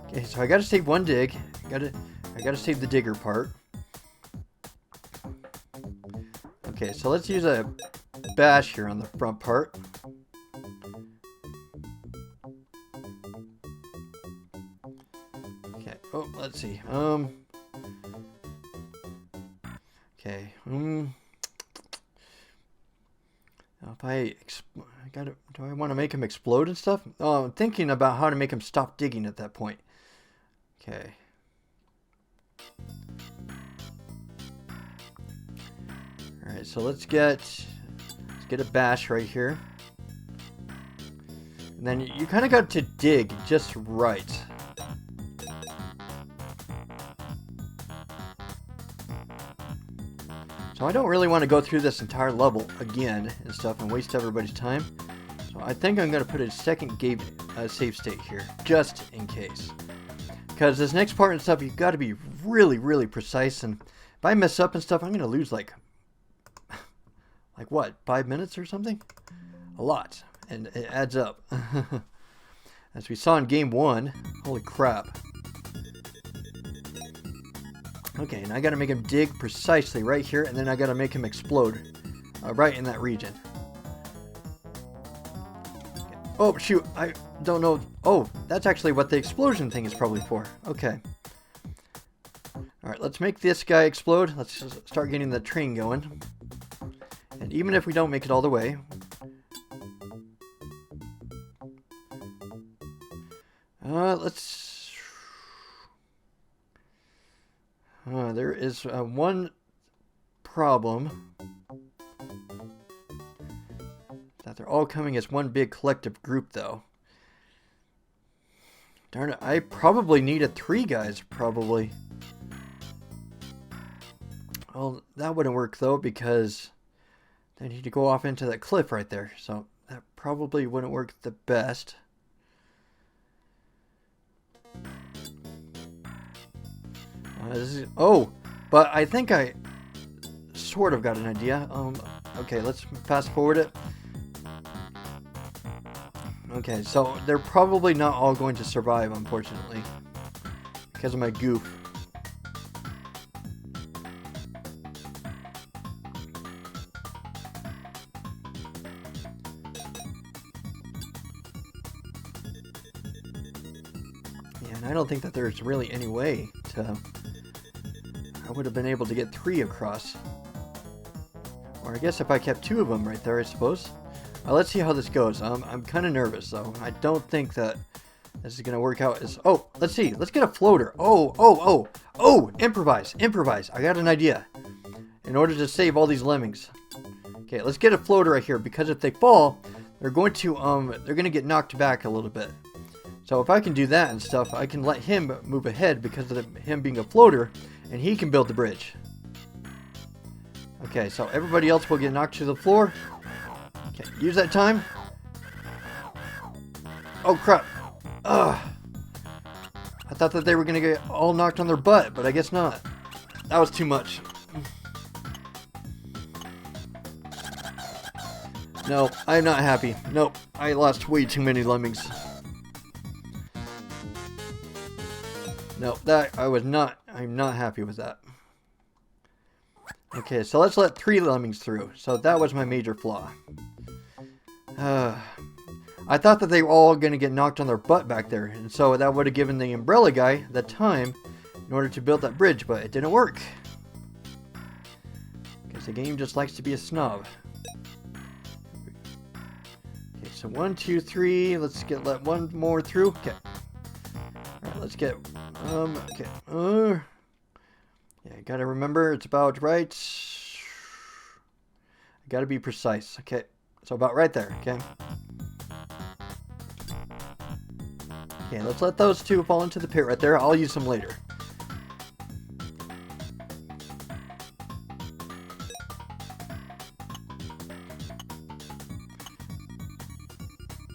Okay, so I gotta save 1 dig. I gotta save the digger part. Okay, so let's use a bash here on the front part. Oh, let's see. Okay. If do I want to make him explode and stuff? Oh, I'm thinking about how to make him stop digging at that point. Okay. All right. So let's get a bash right here, and then you kind of got to dig just right. So I don't really want to go through this entire level again and stuff and waste everybody's time. So I think I'm going to put a second save state here, just in case. Because this next part and stuff, you've got to be really, really precise. And if I mess up and stuff, I'm going to lose like what, 5 minutes or something? A lot. And it adds up. As we saw in game 1, holy crap. Okay, and I gotta make him dig precisely right here, and then I gotta make him explode right in that region. Okay. Oh, shoot, I don't know. Oh, that's actually what the explosion thing is probably for. Okay. Alright, let's make this guy explode. Let's start getting the train going. And even if we don't make it all the way... let's... there is one problem. That they're all coming as one big collective group, though. Darn it, I probably needed 3 guys, probably. Well, that wouldn't work, though, because they need to go off into that cliff right there. So that probably wouldn't work the best. Oh, but I think I sort of got an idea. Okay, let's fast forward it. Okay, so they're probably not all going to survive, unfortunately, because of my goof. Yeah, and I don't think that there's really any way to... I would have been able to get 3 across. Or I guess if I kept 2 of them right there, I suppose. Let's see how this goes. I'm kind of nervous, though. I don't think that this is going to work out as... Oh, let's see. Let's get a floater. Oh, improvise. I got an idea. In order to save all these lemmings. Okay, let's get a floater right here, because if they fall, they're going to get knocked back a little bit. So if I can do that and stuff, I can let him move ahead because of him being a floater, and he can build the bridge. Okay, so everybody else will get knocked to the floor. Okay, use that time. Oh crap. Ugh. I thought that they were going to get all knocked on their butt, but I guess not. That was too much. No, I'm not happy. Nope, I lost way too many lemmings. No, I'm not happy with that. Okay, so let's let 3 lemmings through. So that was my major flaw. I thought that they were all going to get knocked on their butt back there, and so that would have given the umbrella guy the time in order to build that bridge, but it didn't work. Because the game just likes to be a snob. Okay, so 1, 2, 3. Let's let one more through. Okay. Alright, let's get... okay. Yeah, gotta remember, it's about right. I gotta be precise. Okay, so about right there, okay? Okay, let's let those 2 fall into the pit right there. I'll use them later.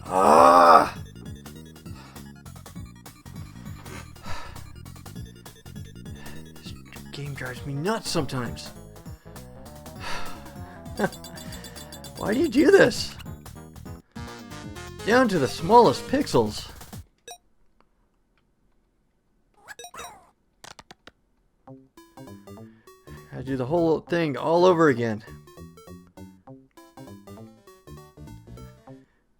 Ah! This game drives me nuts sometimes. Why do you do this? Down to the smallest pixels. I do the whole thing all over again.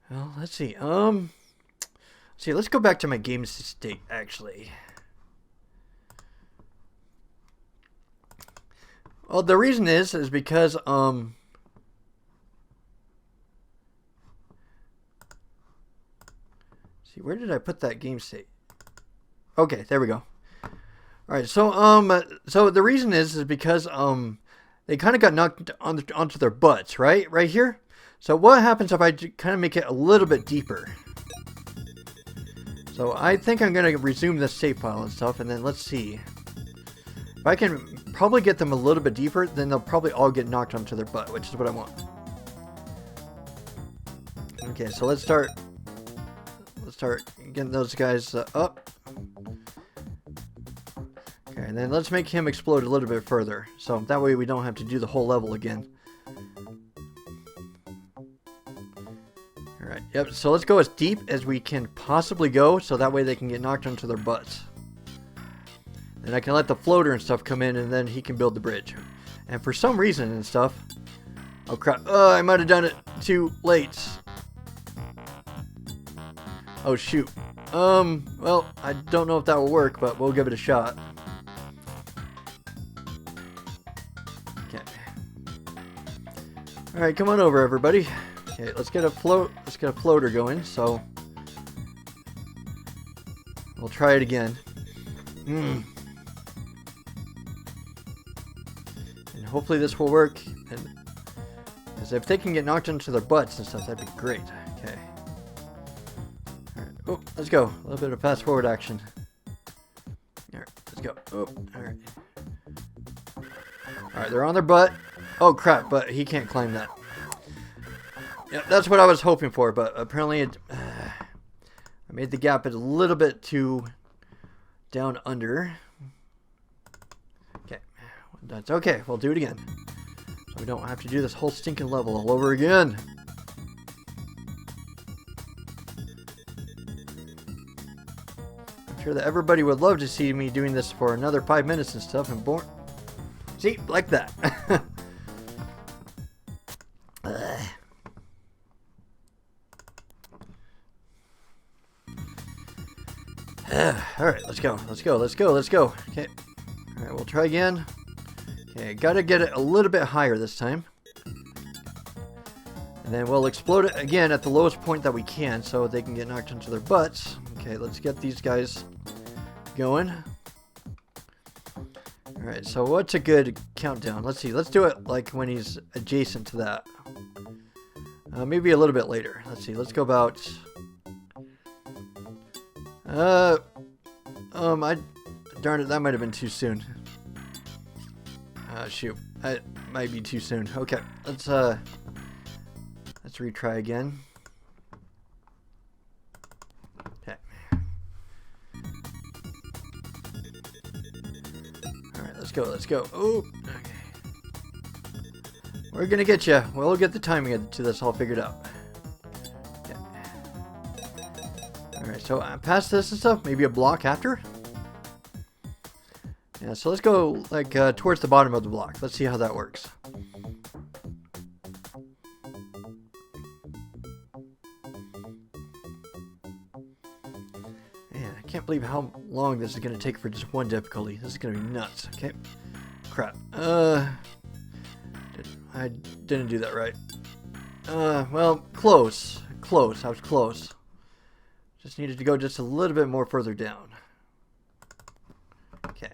Well, let's see. Let's go back to my game state actually. Well, the reason is because see, where did I put that game state? Okay, there we go. All right, so the reason is because they kind of got knocked onto their butts, right here. So what happens if I kind of make it a little bit deeper? So I think I'm gonna resume this save file and stuff, and then let's see if I can probably get them a little bit deeper. Then they'll probably all get knocked onto their butt, which is what I want. Okay, so let's start getting those guys up. Okay, and then let's make him explode a little bit further, so that way we don't have to do the whole level again. Alright, yep, so let's go as deep as we can possibly go, so that way they can get knocked onto their butts. Then I can let the floater and stuff come in, and then he can build the bridge. And for some reason and stuff... Oh crap, I might have done it too late. Oh shoot. Well, I don't know if that will work, but we'll give it a shot. Alright, come on over everybody. Okay, let's get a floater going, so we'll try it again. And hopefully this will work. Because if they can get knocked into their butts and stuff, that'd be great. Okay. Alright. Oh, let's go. A little bit of fast forward action. Alright, let's go. Oh, alright. Alright, they're on their butt. Oh crap, but he can't climb that. Yeah, that's what I was hoping for, but apparently I made the gap a little bit too down under. Okay, that's okay. We'll do it again. So we don't have to do this whole stinking level all over again. I'm sure that everybody would love to see me doing this for another 5 minutes and stuff, and born. See, like that. Alright, let's go. Okay. Alright, we'll try again. Okay, gotta get it a little bit higher this time. And then we'll explode it again at the lowest point that we can so they can get knocked into their butts. Okay, let's get these guys going. Alright, so what's a good countdown? Let's see. Let's do it like when he's adjacent to that. Maybe a little bit later. Let's see. Let's go about... Darn it, that might have been too soon. Shoot. That might be too soon. Okay, let's retry again. Okay. Alright, let's go, let's go. Oh, okay. We're gonna get you. We'll get the timing to this all figured out. Okay. Alright, so past this and stuff, maybe a block after? Yeah, so let's go like towards the bottom of the block. Let's see how that works. Man, I can't believe how long this is going to take for just one difficulty. This is going to be nuts. Okay. Crap. I didn't do that right. Well, close. Close. I was close. Just needed to go just a little bit more further down. Okay.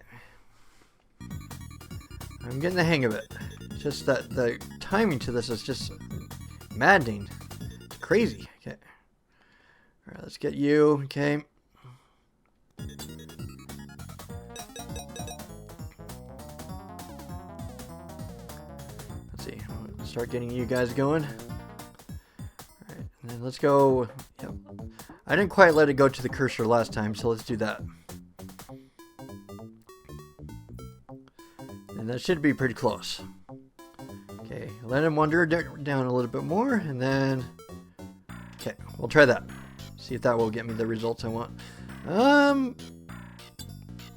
I'm getting the hang of it. Just that the timing to this is just maddening. It's crazy. Okay. Alright, let's get you. Okay. Let's see. Start getting you guys going. Alright, and then let's go. Yep. I didn't quite let it go to the cursor last time, so let's do that. And that should be pretty close. Okay, let him wander down a little bit more, and then... Okay, we'll try that. See if that will get me the results I want.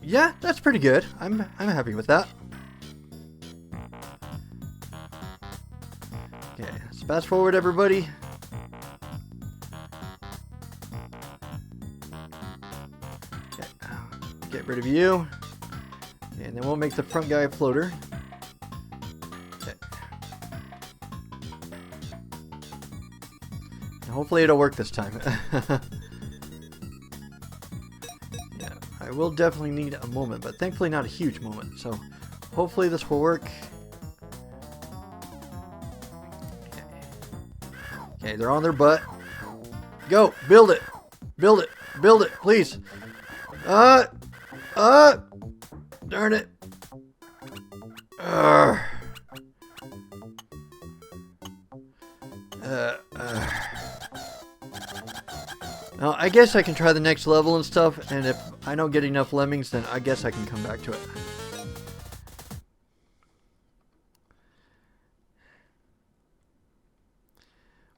Yeah, that's pretty good. I'm happy with that. Okay, let's fast forward, everybody. Okay, get rid of you. And then we'll make the front guy a floater. Okay. And hopefully it'll work this time. Yeah, I will definitely need a moment, but thankfully not a huge moment. So hopefully this will work. Okay, okay, they're on their butt. Go, build it, build it, build it, please. Darn it. Now, I guess I can try the next level and stuff, and if I don't get enough lemmings, then I guess I can come back to it.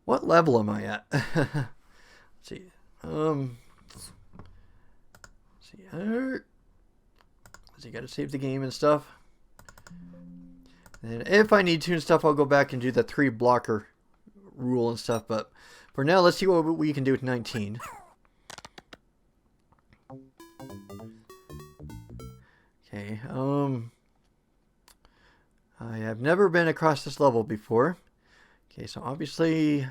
What level am I at? Let's see. Let's see. So you gotta save the game and stuff. And if I need to and stuff, I'll go back and do the 3 blocker rule and stuff. But for now, let's see what we can do with 19. Okay. I have never been across this level before. Okay, so obviously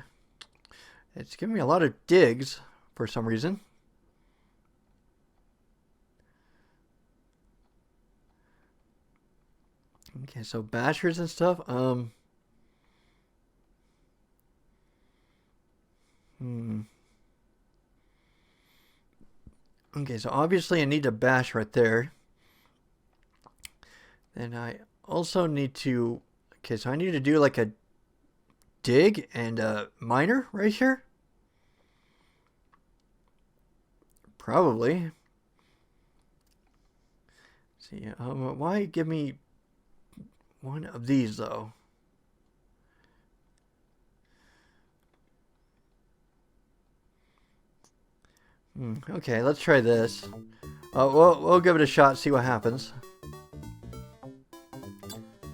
it's giving me a lot of digs for some reason. Okay, so bashers and stuff. Okay, so obviously I need to bash right there. Then I also need to... Okay, so I need to do like a dig and a miner right here. Probably. Let's see, why give me one of these though? Okay, let's try this. We'll give it a shot, see what happens.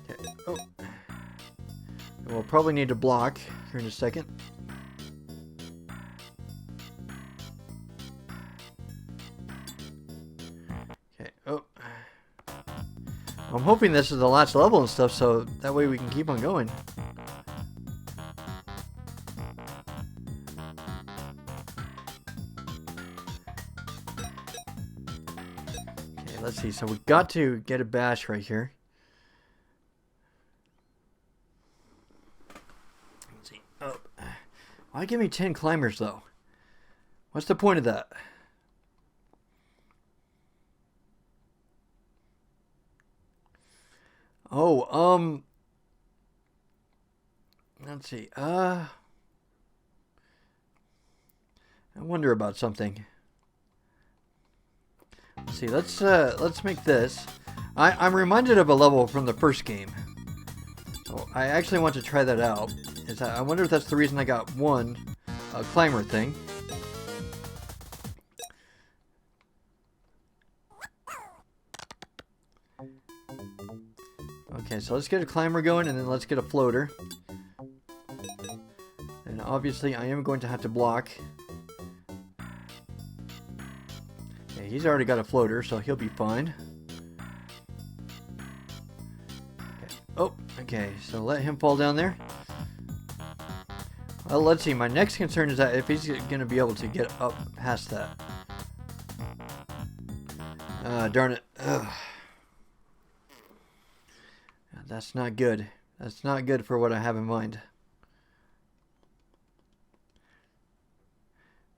Okay. Oh. We'll probably need to block here in a second. Okay. Oh. I'm hoping this is the last level and stuff, so that way we can keep on going. see. So we got to get a bash right here. Let's see. Oh, why give me 10 climbers though? What's the point of that? Oh, let's see. I wonder about something. Let's see. Let's make this. I'm reminded of a level from the first game. So I actually want to try that out. I wonder if that's the reason I got one climber thing. Okay, so let's get a climber going, and then let's get a floater. And obviously, I am going to have to block. Okay, he's already got a floater, so he'll be fine. Okay. Oh, okay, so let him fall down there. Well, let's see. My next concern is that if he's going to be able to get up past that. Darn it. Ugh. That's not good. That's not good for what I have in mind.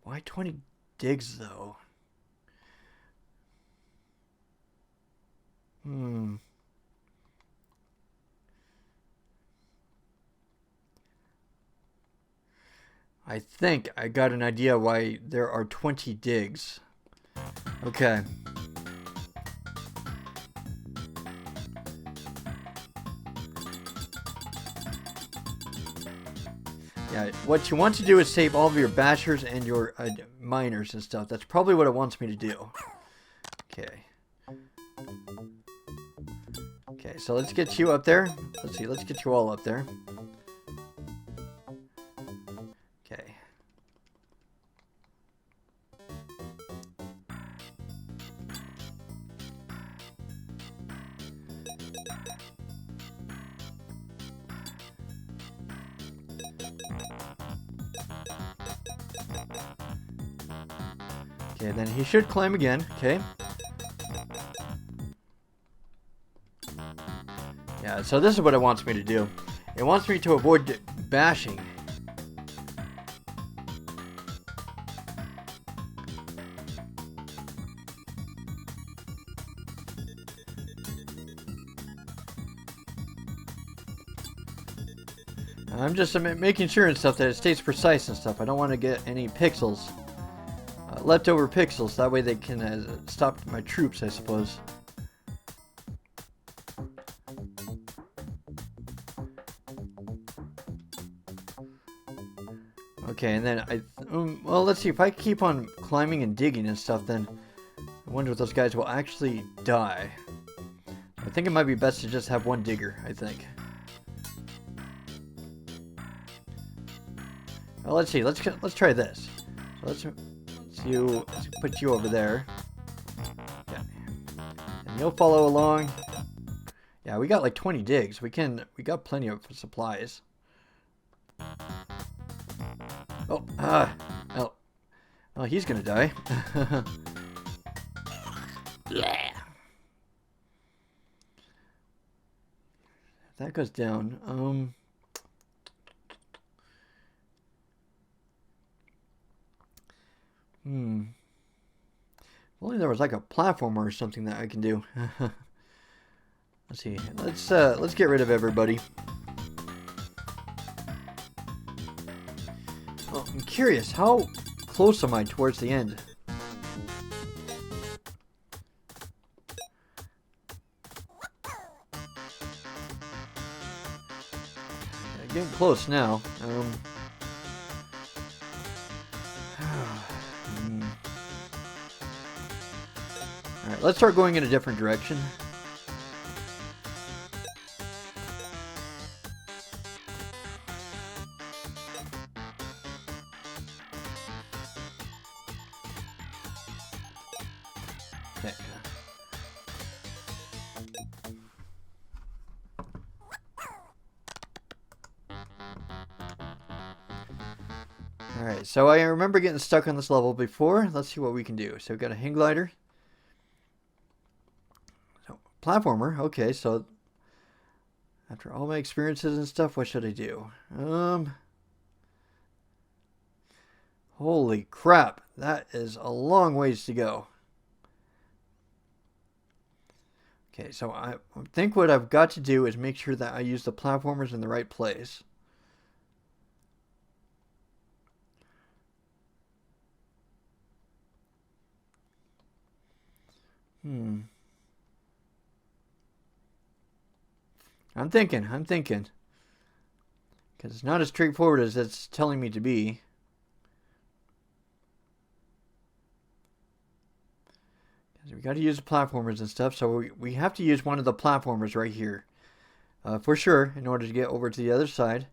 Why 20 digs, though? I think I got an idea why there are 20 digs. Okay. Yeah, what you want to do is save all of your bashers and your miners and stuff. That's probably what it wants me to do. Okay. Okay, so let's get you up there. Let's see, let's get you all up there. Okay. Okay, then he should climb again. Okay. Yeah, so this is what it wants me to do. It wants me to avoid bashing. I'm just making sure and stuff that it stays precise and stuff. I don't want to get any pixels. Leftover pixels. That way they can stop my troops, I suppose. Okay, and then well, let's see. If I keep on climbing and digging and stuff, then I wonder if those guys will actually die. I think it might be best to just have one digger, I think. Well, let's see. Let's try this. So let's put you over there. Okay. And you'll follow along. Yeah, we got like 20 digs. We got plenty of supplies. Oh, well, he's gonna die. Yeah. That goes down. If only there was like a platformer or something that I can do. Let's see. Let's get rid of everybody. Well, I'm curious, how close am I towards the end? Yeah, getting close now. Alright, let's start going in a different direction. Okay. Alright, so I remember getting stuck on this level before. Let's see what we can do. So we've got a hang glider. platformer. Okay, so after all my experiences and stuff, what should I do? Holy crap, that is a long ways to go. Okay, so I think what I've got to do is make sure that I use the platformers in the right place. I'm thinking. Because it's not as straightforward as it's telling me to be. We got to use the platformers and stuff, so we have to use one of the platformers right here. For sure, in order to get over to the other side.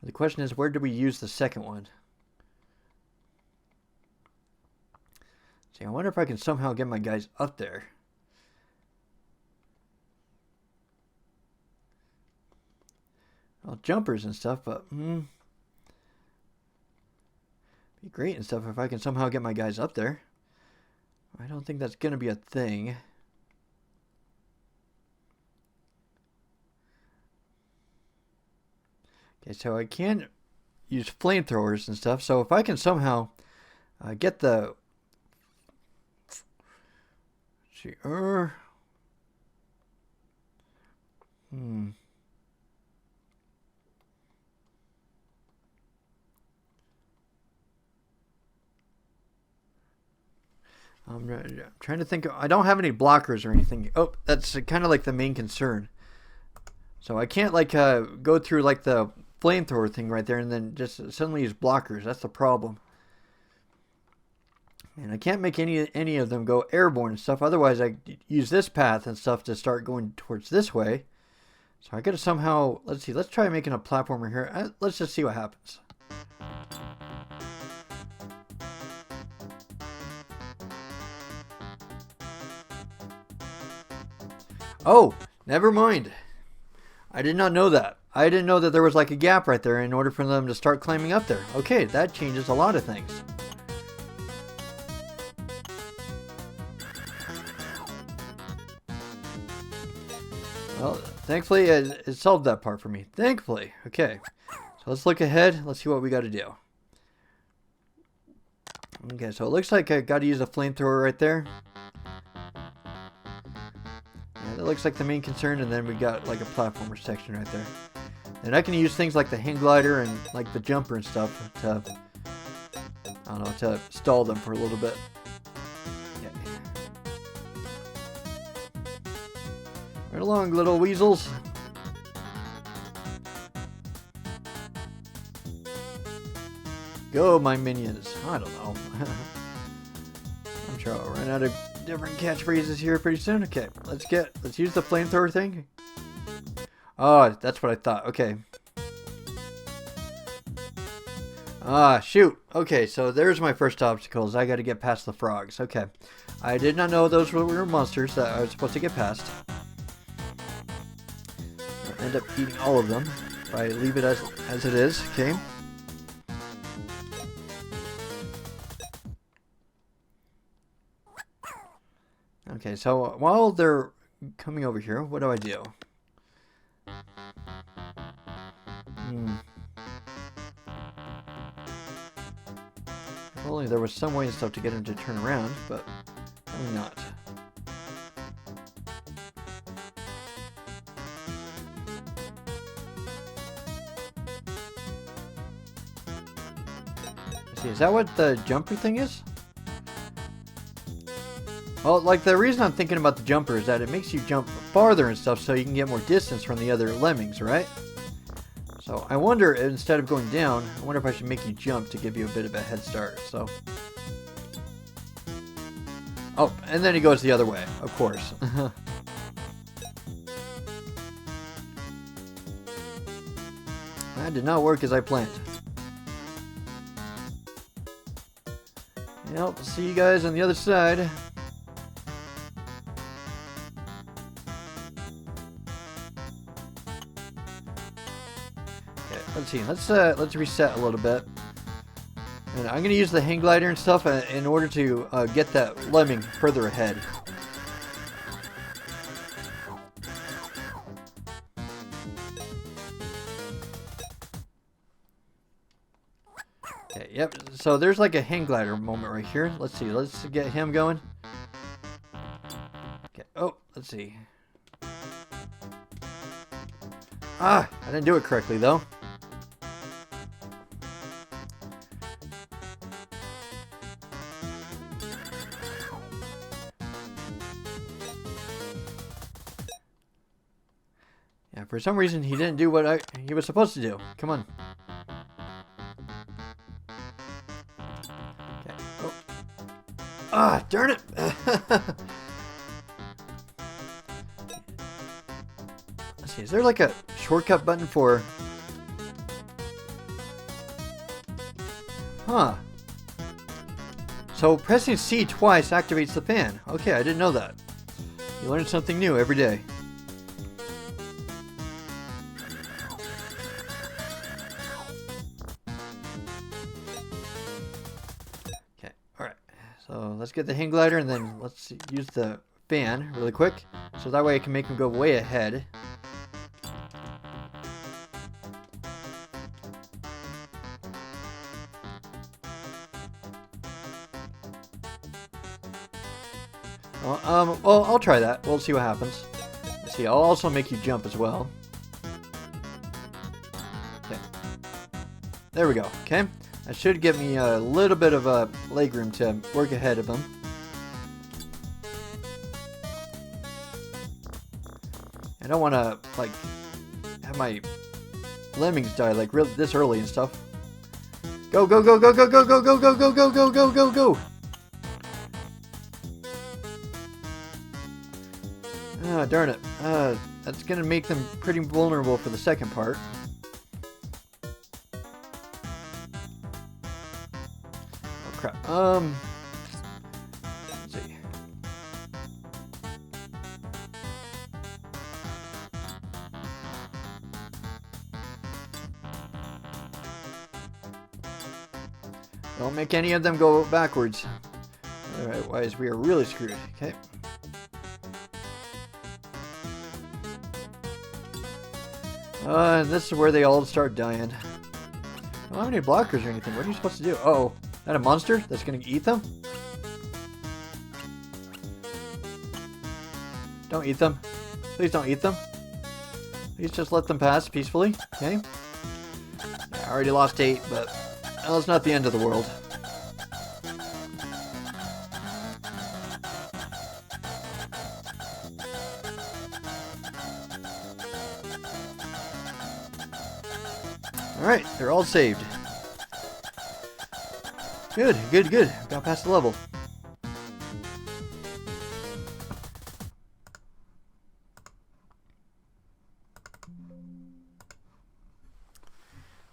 The question is, where do we use the second one? See, I wonder if I can somehow get my guys up there. Well, jumpers and stuff, but be great and stuff if I can somehow get my guys up there. I don't think that's going to be a thing. Okay, so I can use flamethrowers and stuff. So if I can somehow get the... Let's see, I'm trying to think. I don't have any blockers or anything. Oh, that's kind of like the main concern. So I can't like go through like the flamethrower thing right there and then just suddenly use blockers. That's the problem. And I can't make any of them go airborne and stuff. Otherwise, I use this path and stuff to start going towards this way. So I got to somehow, let's see. Let's try making a platformer here. Let's just see what happens. Oh, never mind. I did not know that. I didn't know that there was like a gap right there in order for them to start climbing up there. Okay, that changes a lot of things. Well, thankfully it solved that part for me. Thankfully. Okay, so let's look ahead. Let's see what we got to do. Okay, so it looks like I got to use a flamethrower right there. That looks like the main concern, and then we got like a platformer section right there. And I can use things like the hang glider and like the jumper and stuff to, I don't know, to stall them for a little bit. Yeah. Right along, little weasels. Go, my minions. I don't know. I'm sure I'll run out of different catchphrases here pretty soon. Okay, let's use the flamethrower thing. Oh, that's what I thought. Okay. Ah, shoot. Okay, so there's my first obstacles. I got to get past the frogs. Okay. I did not know those were monsters that I was supposed to get past. I'll end up eating all of them if I leave it as it is. Okay. Okay, so while they're coming over here, what do I do? If only there was some way and stuff to get him to turn around, but probably not. Let's see, is that what the jumper thing is? Well, like the reason I'm thinking about the jumper is that it makes you jump farther and stuff so you can get more distance from the other lemmings, right? So I wonder, instead of going down, I wonder if I should make you jump to give you a bit of a head start, so. Oh, and then he goes the other way, of course. That did not work as I planned. Yep, see you guys on the other side. Let's see. Let's reset a little bit. And I'm gonna use the hang glider and stuff in order to get that lemming further ahead. Okay, yep. So there's like a hang glider moment right here. Let's see. Let's get him going. Okay. Oh, let's see. Ah, I didn't do it correctly though. Yeah, for some reason he didn't do what he was supposed to do. Come on. Okay. Oh. Ah, darn it. Let's see, is there like a shortcut button for... Huh. So pressing C twice activates the fan. Okay, I didn't know that. You learn something new every day. Okay, alright. So let's get the hang glider and then let's use the fan really quick. So that way I can make him go way ahead. Well, I'll try that. We'll see what happens. Let's see, I'll also make you jump as well. Okay. There we go, okay? That should give me a little bit of a leg room to work ahead of him. I don't want to, like, have my lemmings die, like, this early and stuff. Go, go, go, go, go, go, go, go, go, go, go, go, go, go, go! Ah, darn it. That's gonna make them pretty vulnerable for the second part. Oh crap. Let's see. Don't make any of them go backwards. Otherwise we are really screwed. Okay. This is where they all start dying. I don't have any blockers or anything. What are you supposed to do? Uh-oh. Is that a monster that's gonna eat them? Don't eat them. Please don't eat them. Please just let them pass peacefully. Okay? I already lost 8, but well, it's not the end of the world. Alright, they're all saved. Good, good, good. Got past the level.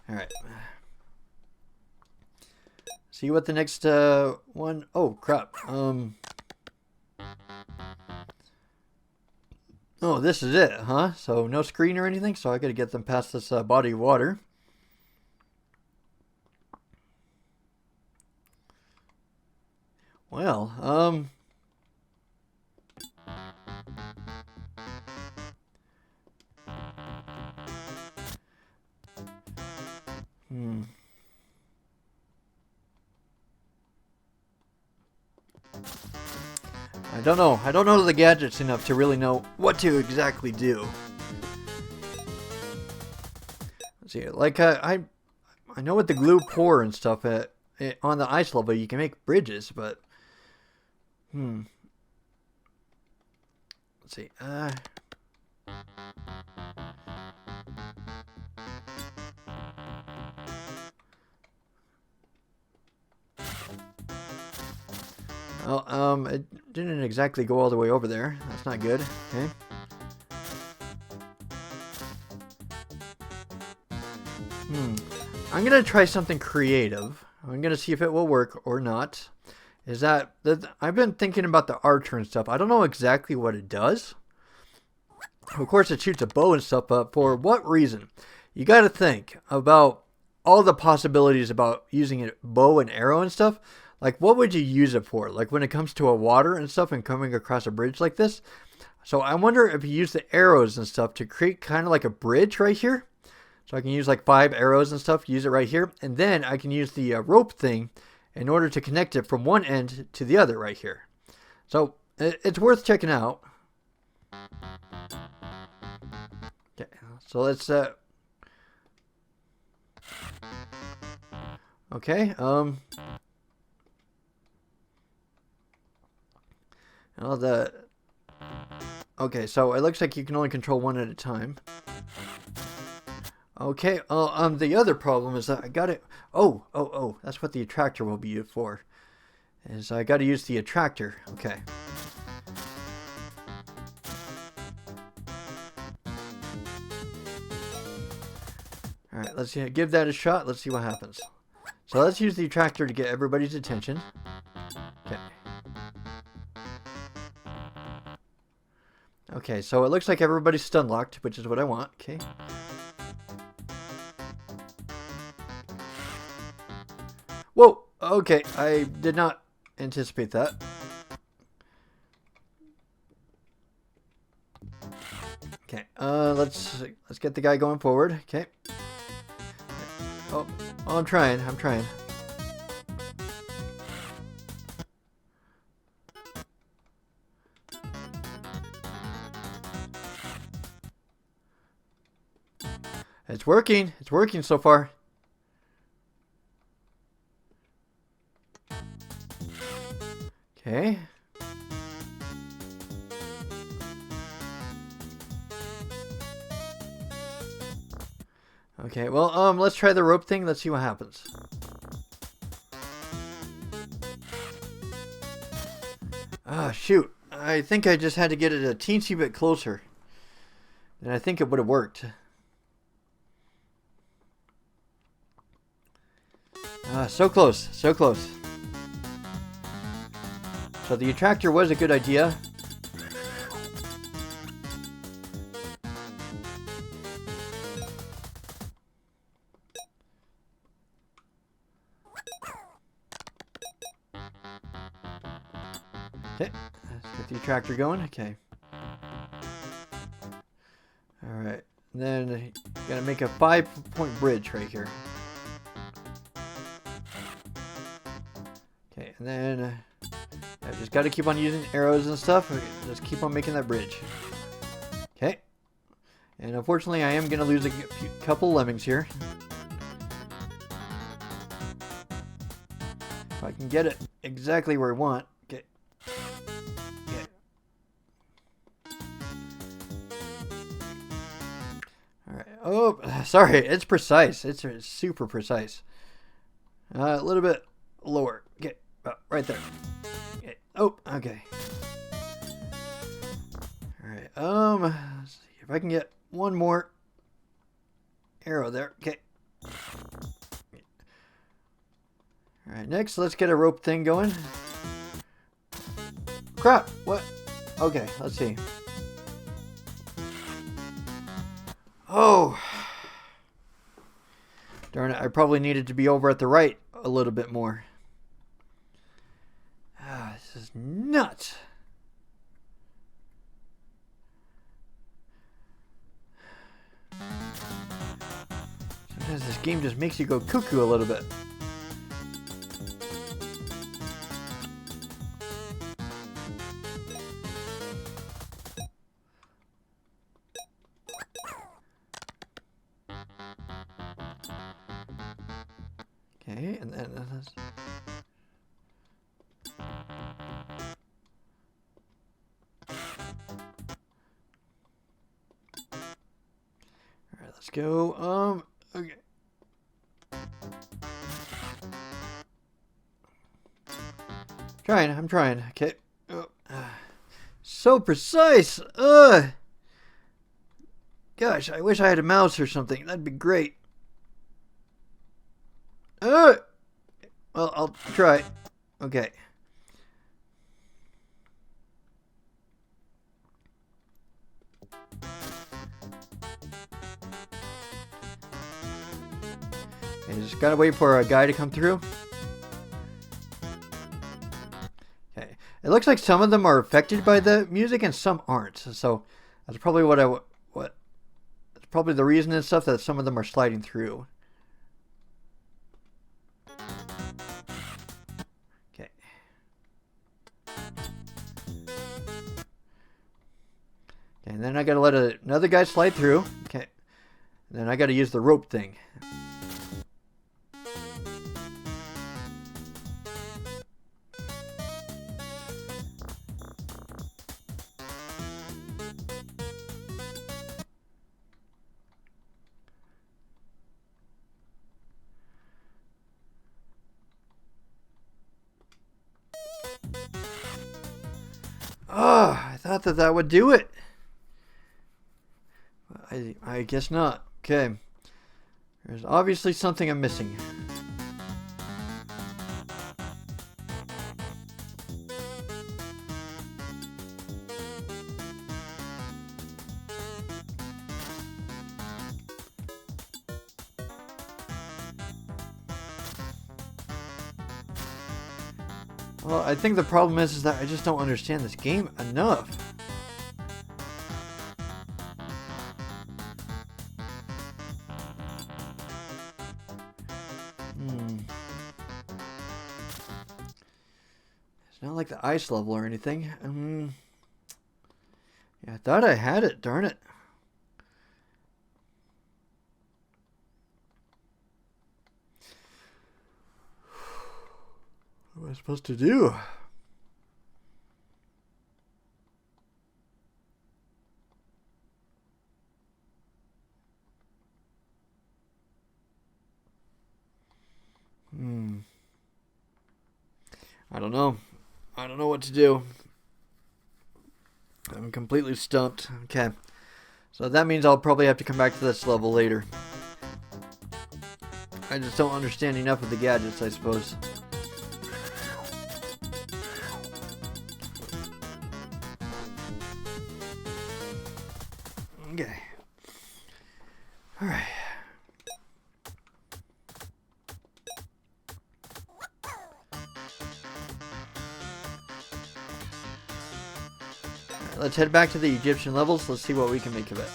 Alright. See what the next one... Oh, crap. Oh, this is it, huh? So no screen or anything, so I gotta get them past this body of water. Well, I don't know. I don't know the gadgets enough to really know what to exactly do. Let's see, like I know with the glue pour and stuff on the ice level you can make bridges, but let's see. Well, it didn't exactly go all the way over there. That's not good. Okay. I'm gonna try something creative. I'm gonna see if it will work or not. Is that I've been thinking about the archer and stuff. I don't know exactly what it does. Of course, it shoots a bow and stuff, but for what reason? You got to think about all the possibilities about using a bow and arrow and stuff. Like, what would you use it for? Like, when it comes to a water and stuff and coming across a bridge like this. So I wonder if you use the arrows and stuff to create kind of like a bridge right here. So I can use like 5 arrows and stuff, use it right here. And then I can use the rope thing in order to connect it from one end to the other right here. So it's worth checking out. Okay, so let's okay, okay, so it looks like you can only control one at a time. Okay, the other problem is that I got it. Oh, that's what the attractor will be used for. Is I got to use the attractor. Okay. All right, let's give that a shot. Let's see what happens. So let's use the attractor to get everybody's attention. Okay. Okay, so it looks like everybody's stun locked, which is what I want. Okay. Whoa! Okay, I did not anticipate that. Okay, let's get the guy going forward. Okay. Oh, I'm trying. It's working. It's working so far. Okay. Okay, well, let's try the rope thing. Let's see what happens. Ah, shoot. I think I just had to get it a teensy bit closer. And I think it would have worked. Ah, so close. So close. So the attractor was a good idea. Okay, let's get the attractor going. Okay. Alright, then gotta make a 5-point bridge right here. Okay, and then I just gotta keep on using arrows and stuff. Just keep on making that bridge. Okay. And unfortunately, I am gonna lose a couple lemmings here. If I can get it exactly where I want. Okay. Okay. Alright. Oh, sorry. It's precise. It's super precise. A little bit lower. Okay. Right there. Okay. Oh, okay. Alright. Let's see if I can get one more arrow there. Okay. Alright, next let's get a rope thing going. Crap! What? Okay, let's see. Oh! Darn it, I probably needed to be over at the right a little bit more. Ah, this is nuts! Sometimes this game just makes you go cuckoo a little bit. Okay, and then let's... Alright, let's go. Okay. I'm trying. Okay. Oh. So precise. Gosh, I wish I had a mouse or something. That'd be great. Well, I'll try. Okay. I just gotta wait for a guy to come through. Okay. It looks like some of them are affected by the music and some aren't. So that's probably probably the reason and stuff that some of them are sliding through. Okay. And then I gotta let another guy slide through. Okay. And then I gotta use the rope thing. Oh, I thought that would do it. I guess not. Okay. There's obviously something I'm missing. Well, I think the problem is that I just don't understand this game enough. It's not like the ice level or anything. Yeah, I thought I had it, darn it. What am I supposed to do? I don't know. I don't know what to do. I'm completely stumped. Okay. So that means I'll probably have to come back to this level later. I just don't understand enough of the gadgets, I suppose. Okay. Alright. Let's head back to the Egyptian levels. Let's see what we can make of it.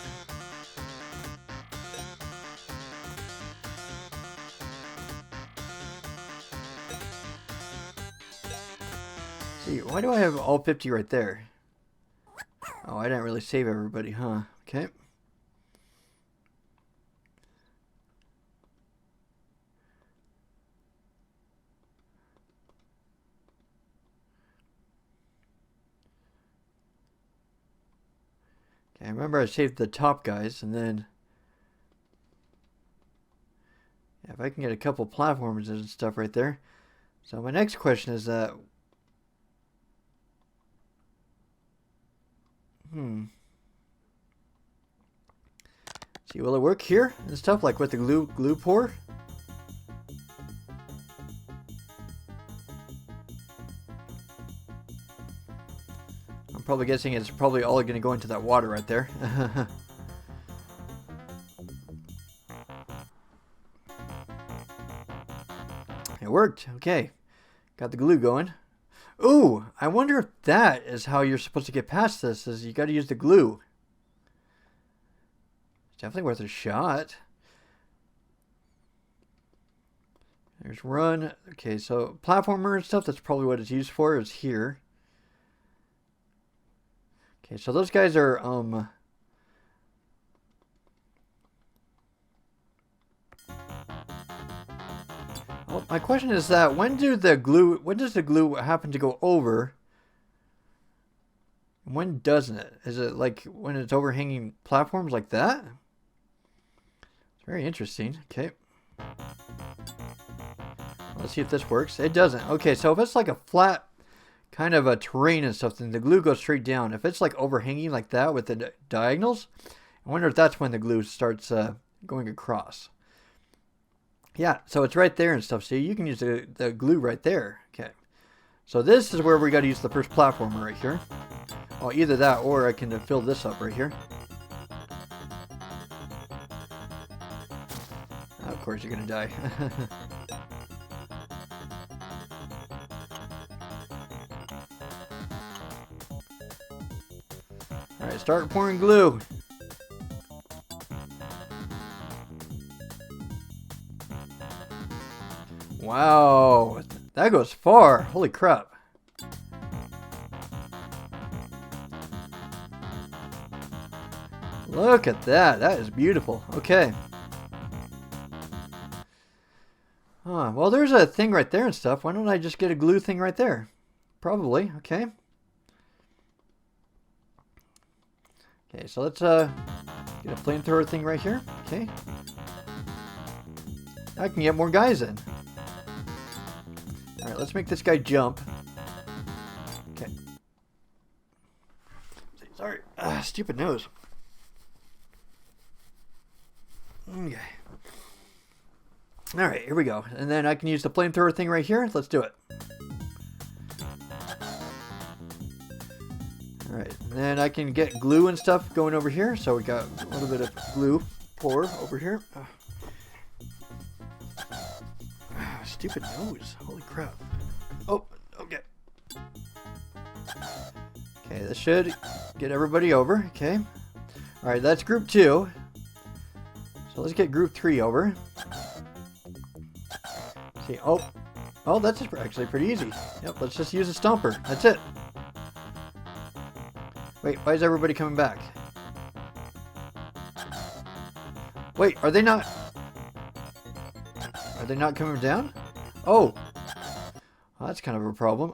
See, why do I have all 50 right there? Oh, I didn't really save everybody, huh? Okay. Okay, I remember I saved the top guys, and then... yeah, if I can get a couple platforms and stuff right there. So my next question is that... see, will it work here and stuff, like with the glue pour? I'm probably guessing it's probably all going to go into that water right there. It worked. Okay. Got the glue going. Ooh, I wonder if that is how you're supposed to get past this, is you got to use the glue. It's definitely worth a shot. There's run. Okay, so platformer and stuff, that's probably what it's used for, is here. Okay, so those guys are, well, my question is that when does the glue happen to go over? When doesn't it? Is it like when it's overhanging platforms like that? It's very interesting. Okay. Let's see if this works. It doesn't. Okay, so if it's like a flat kind of a terrain and stuff, then the glue goes straight down. If it's like overhanging like that with the diagonals, I wonder if that's when the glue starts going across. Yeah, so it's right there and stuff. So you can use the glue right there. Okay. So this is where we got to use the first platformer right here. Well, either that or I can fill this up right here. Of course you're going to die. Alright, start pouring glue. Wow, that goes far. Holy crap. Look at that. That is beautiful. Okay. Huh. Well, there's a thing right there and stuff. Why don't I just get a glue thing right there? Probably. Okay. Okay, so let's get a flamethrower thing right here. Okay. I can get more guys in. Alright, let's make this guy jump. Okay. Sorry. Stupid nose. Okay. Alright, here we go. And then I can use the flamethrower thing right here. Let's do it. Alright, and then I can get glue and stuff going over here. So we got a little bit of glue pour over here. Stupid nose. Holy crap. Oh, okay. Okay, this should get everybody over. Okay. Alright, that's group 2. So let's get group 3 over. See, oh, that's actually pretty easy. Yep, let's just use a stomper. That's it. Wait, why is everybody coming back? Wait, are they not coming down? Oh, well, that's kind of a problem.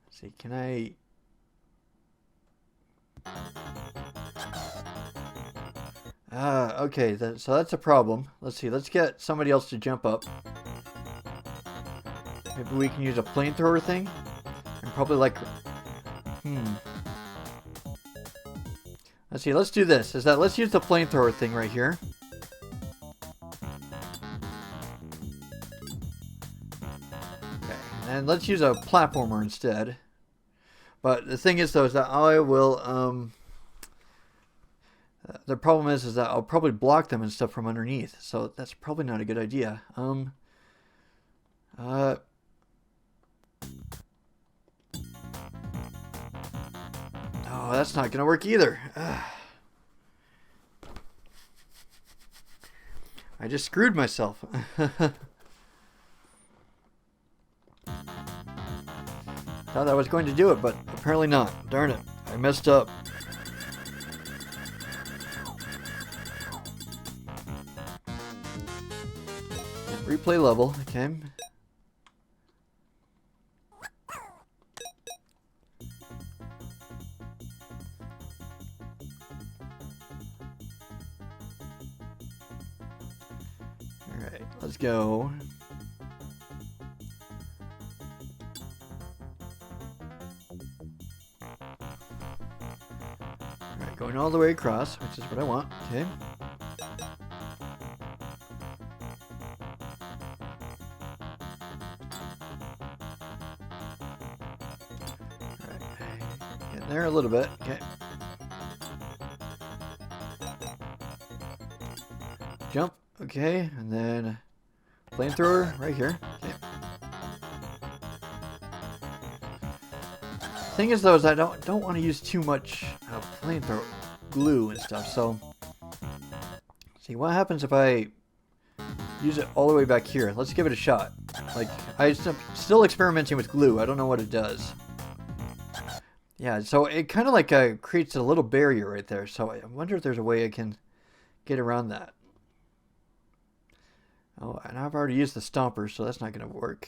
Let's see, can I? Okay, so that's a problem. Let's see, let's get somebody else to jump up. Maybe we can use a flamethrower thing. And probably like, Let's see, let's do this. Let's use the flamethrower thing right here. Okay, and let's use a platformer instead. But the thing is though, is that I will, the problem is that I'll probably block them and stuff from underneath. So that's probably not a good idea. Oh, that's not gonna work either. I just screwed myself. Thought I was going to do it, but apparently not. Darn it. I messed up. Replay level, okay. Alright, let's go. Alright, going all the way across, which is what I want, okay. There a little bit, okay. Jump, okay, and then flamethrower right here. Okay. Thing is though, is I don't want to use too much flamethrower glue and stuff. So, see what happens if I use it all the way back here. Let's give it a shot. Like I'm still experimenting with glue. I don't know what it does. Yeah, so it kind of like creates a little barrier right there. So I wonder if there's a way I can get around that. Oh, and I've already used the stomper, so that's not going to work.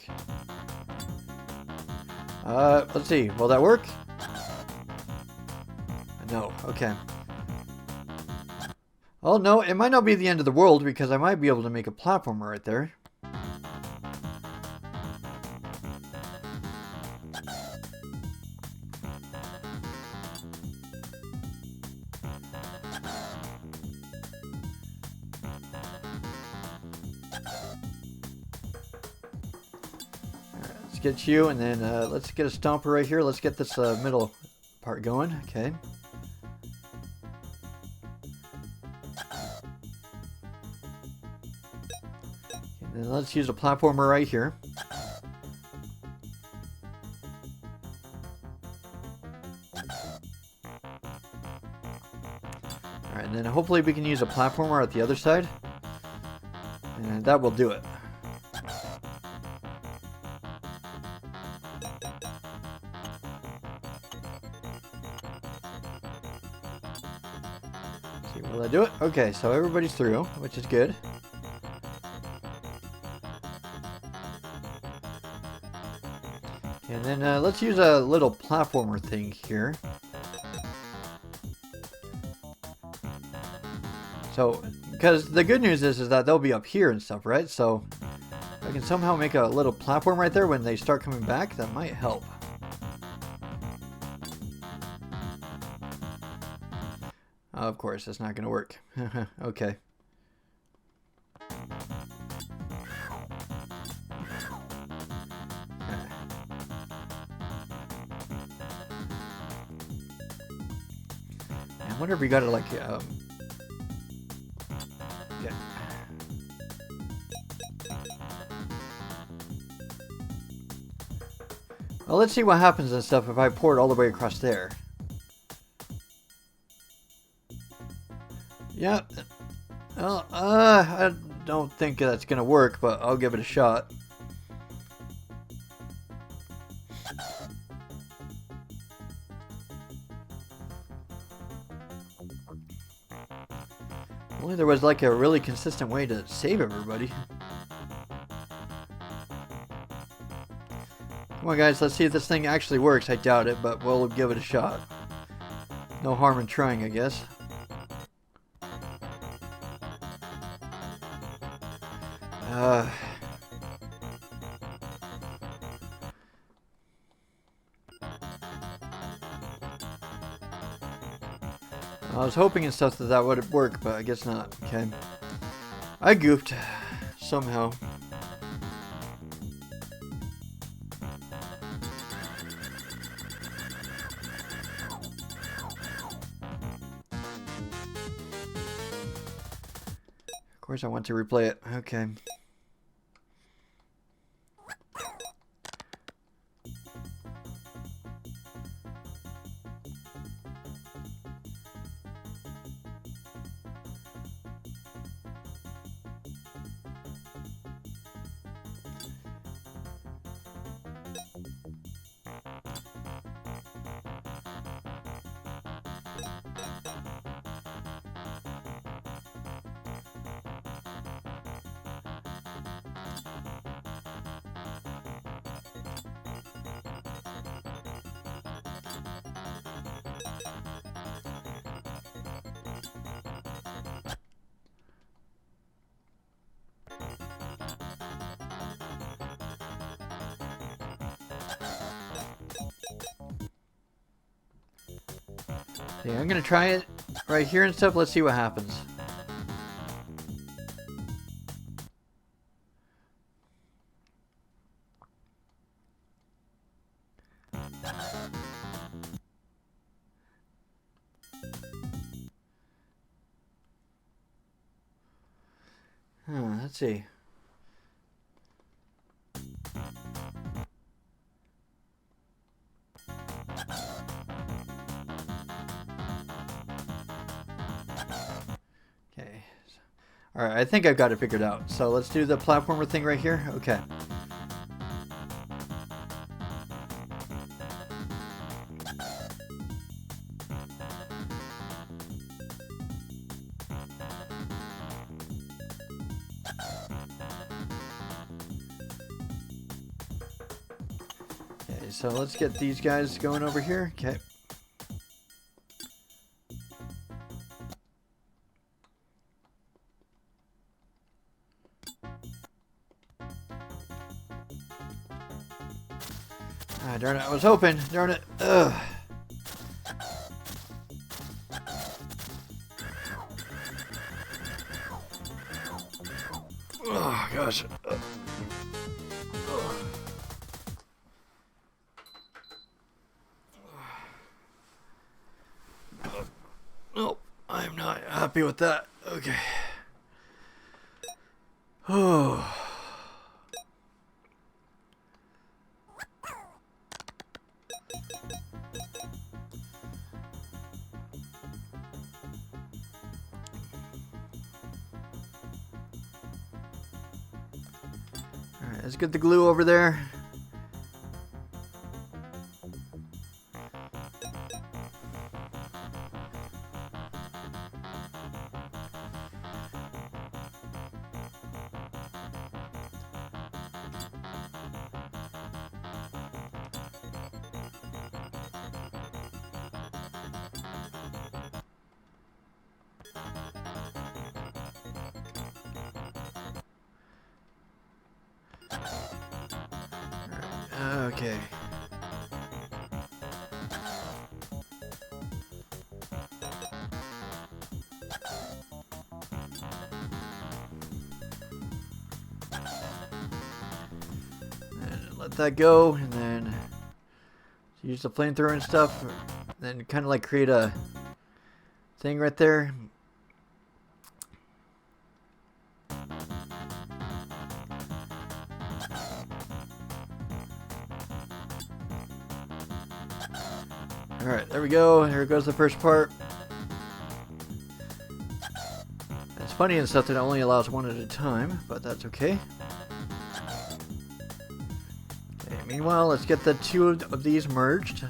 Let's see. Will that work? No. Okay. Oh, no. It might not be the end of the world because I might be able to make a platformer right there. Get you, and then let's get a stomper right here. Let's get this middle part going. Okay. And then let's use a platformer right here. Alright, and then hopefully we can use a platformer at the other side. And that will do it. See, will I do it? Okay, so everybody's through, which is good. And then let's use a little platformer thing here. So, because the good news is that they'll be up here and stuff, right? So, if I can somehow make a little platform right there when they start coming back, that might help. Of course, that's not going to work. Okay. I wonder if we got it like... yeah. Well, let's see what happens and stuff if I pour it all the way across there. Yeah. Well, I don't think that's gonna work, but I'll give it a shot. Only there was like a really consistent way to save everybody. Come on guys, let's see if this thing actually works. I doubt it, but we'll give it a shot. No harm in trying, I guess. I was hoping and stuff that that would work, but I guess not. Okay. I goofed. Somehow. Of course I want to replay it. Okay. Yeah, I'm gonna try it right here and stuff. Let's see what happens. Let's see. Okay. Alright, I think I've got it figured out. So let's do the platformer thing right here. Okay. Okay, so let's get these guys going over here. Okay. Ah, darn it, I was hoping. Darn it. Ugh. Oh, gosh. Nope, I'm not happy with that. Okay. Oh. let's get the glue over there. Okay. And let that go, and then use the flamethrower and stuff, then kind of like create a thing right there. Alright, there we go. Here goes the first part. It's funny and stuff that it only allows one at a time, but that's okay. Okay, meanwhile, let's get the two of these merged.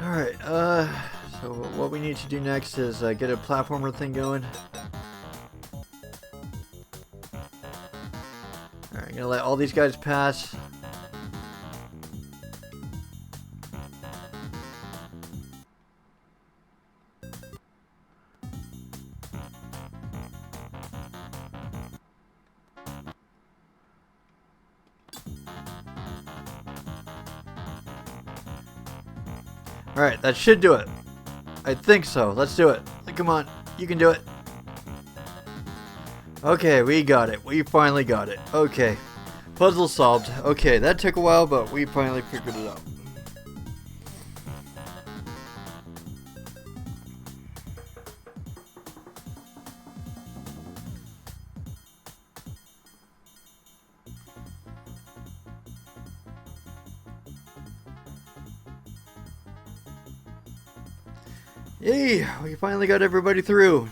Alright, so what we need to do next is get a platformer thing going. Alright, I'm gonna let all these guys pass. Alright, that should do it. I think so. Let's do it. Come on. You can do it. Okay, we got it. We finally got it. Okay. Puzzle solved. Okay, that took a while, but we finally figured it out. Yay! We finally got everybody through.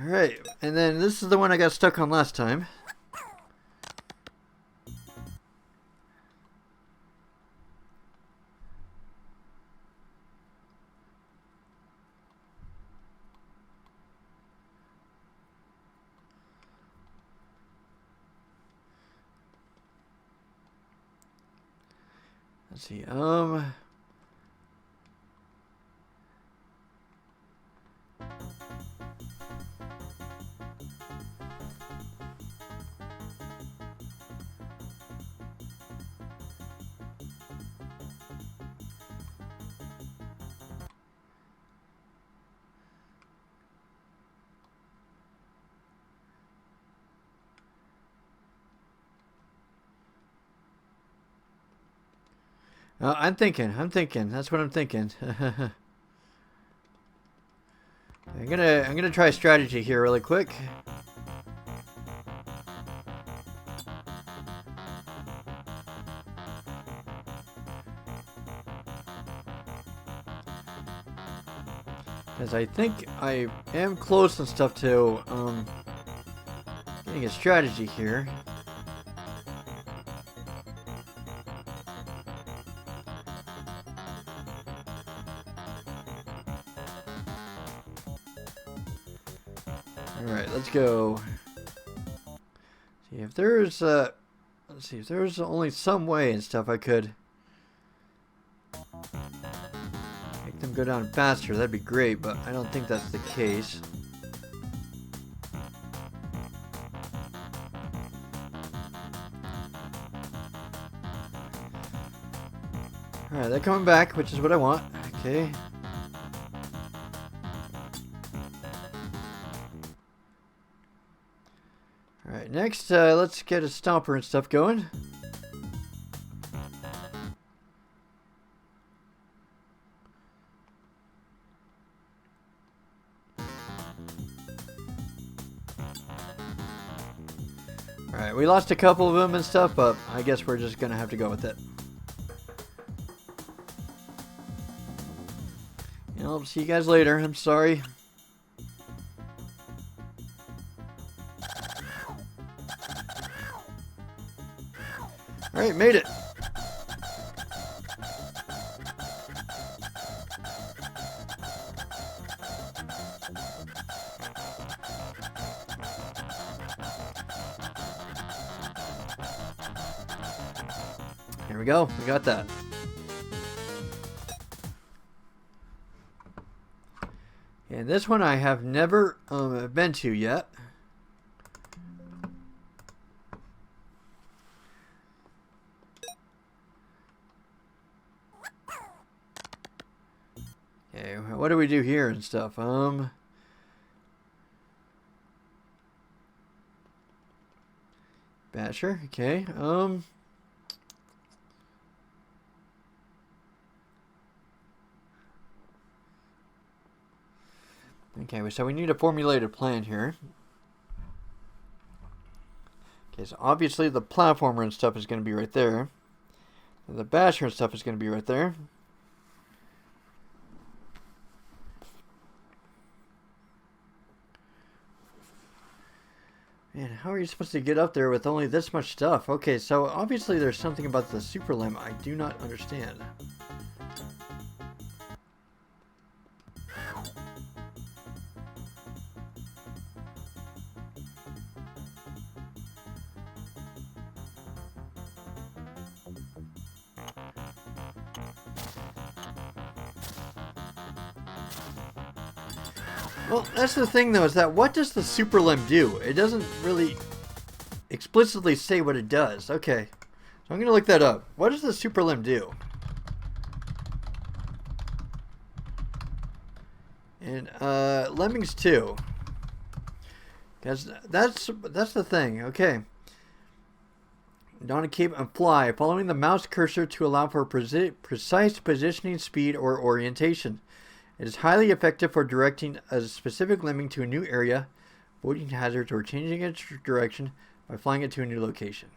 Alright, and then this is the one I got stuck on last time. Let's see, I'm thinking, that's what I'm thinking. I'm gonna try a strategy here really quick. Because I think I am close and stuff to getting a strategy here. Alright, let's go. See if there's let's see if there's only some way and stuff I could make them go down faster. That'd be great, but I don't think that's the case. Alright, they're coming back, which is what I want. Okay. Alright, next, let's get a stomper and stuff going. Alright, we lost a couple of them and stuff, but I guess we're just gonna have to go with it. I'll see you guys later. I'm sorry. Alright, made it. Here we go. We got that. And this one I have never been to yet. Okay, what do we do here and stuff? Basher, okay. Okay, so we need a formulated plan here. Okay, so obviously the platformer and stuff is going to be right there. And the basher and stuff is going to be right there. Man, how are you supposed to get up there with only this much stuff? Okay, so obviously there's something about the super limb I do not understand. Well, that's the thing though, is that what does the super limb do? It doesn't really explicitly say what it does. Okay, so I'm going to look that up. What does the super limb do? And Lemmings 2. Because that's the thing. Okay. Don a cape and fly, following the mouse cursor to allow for precise positioning, speed, or orientation. It is highly effective for directing a specific lemming to a new area, avoiding hazards, or changing its direction by flying it to a new location.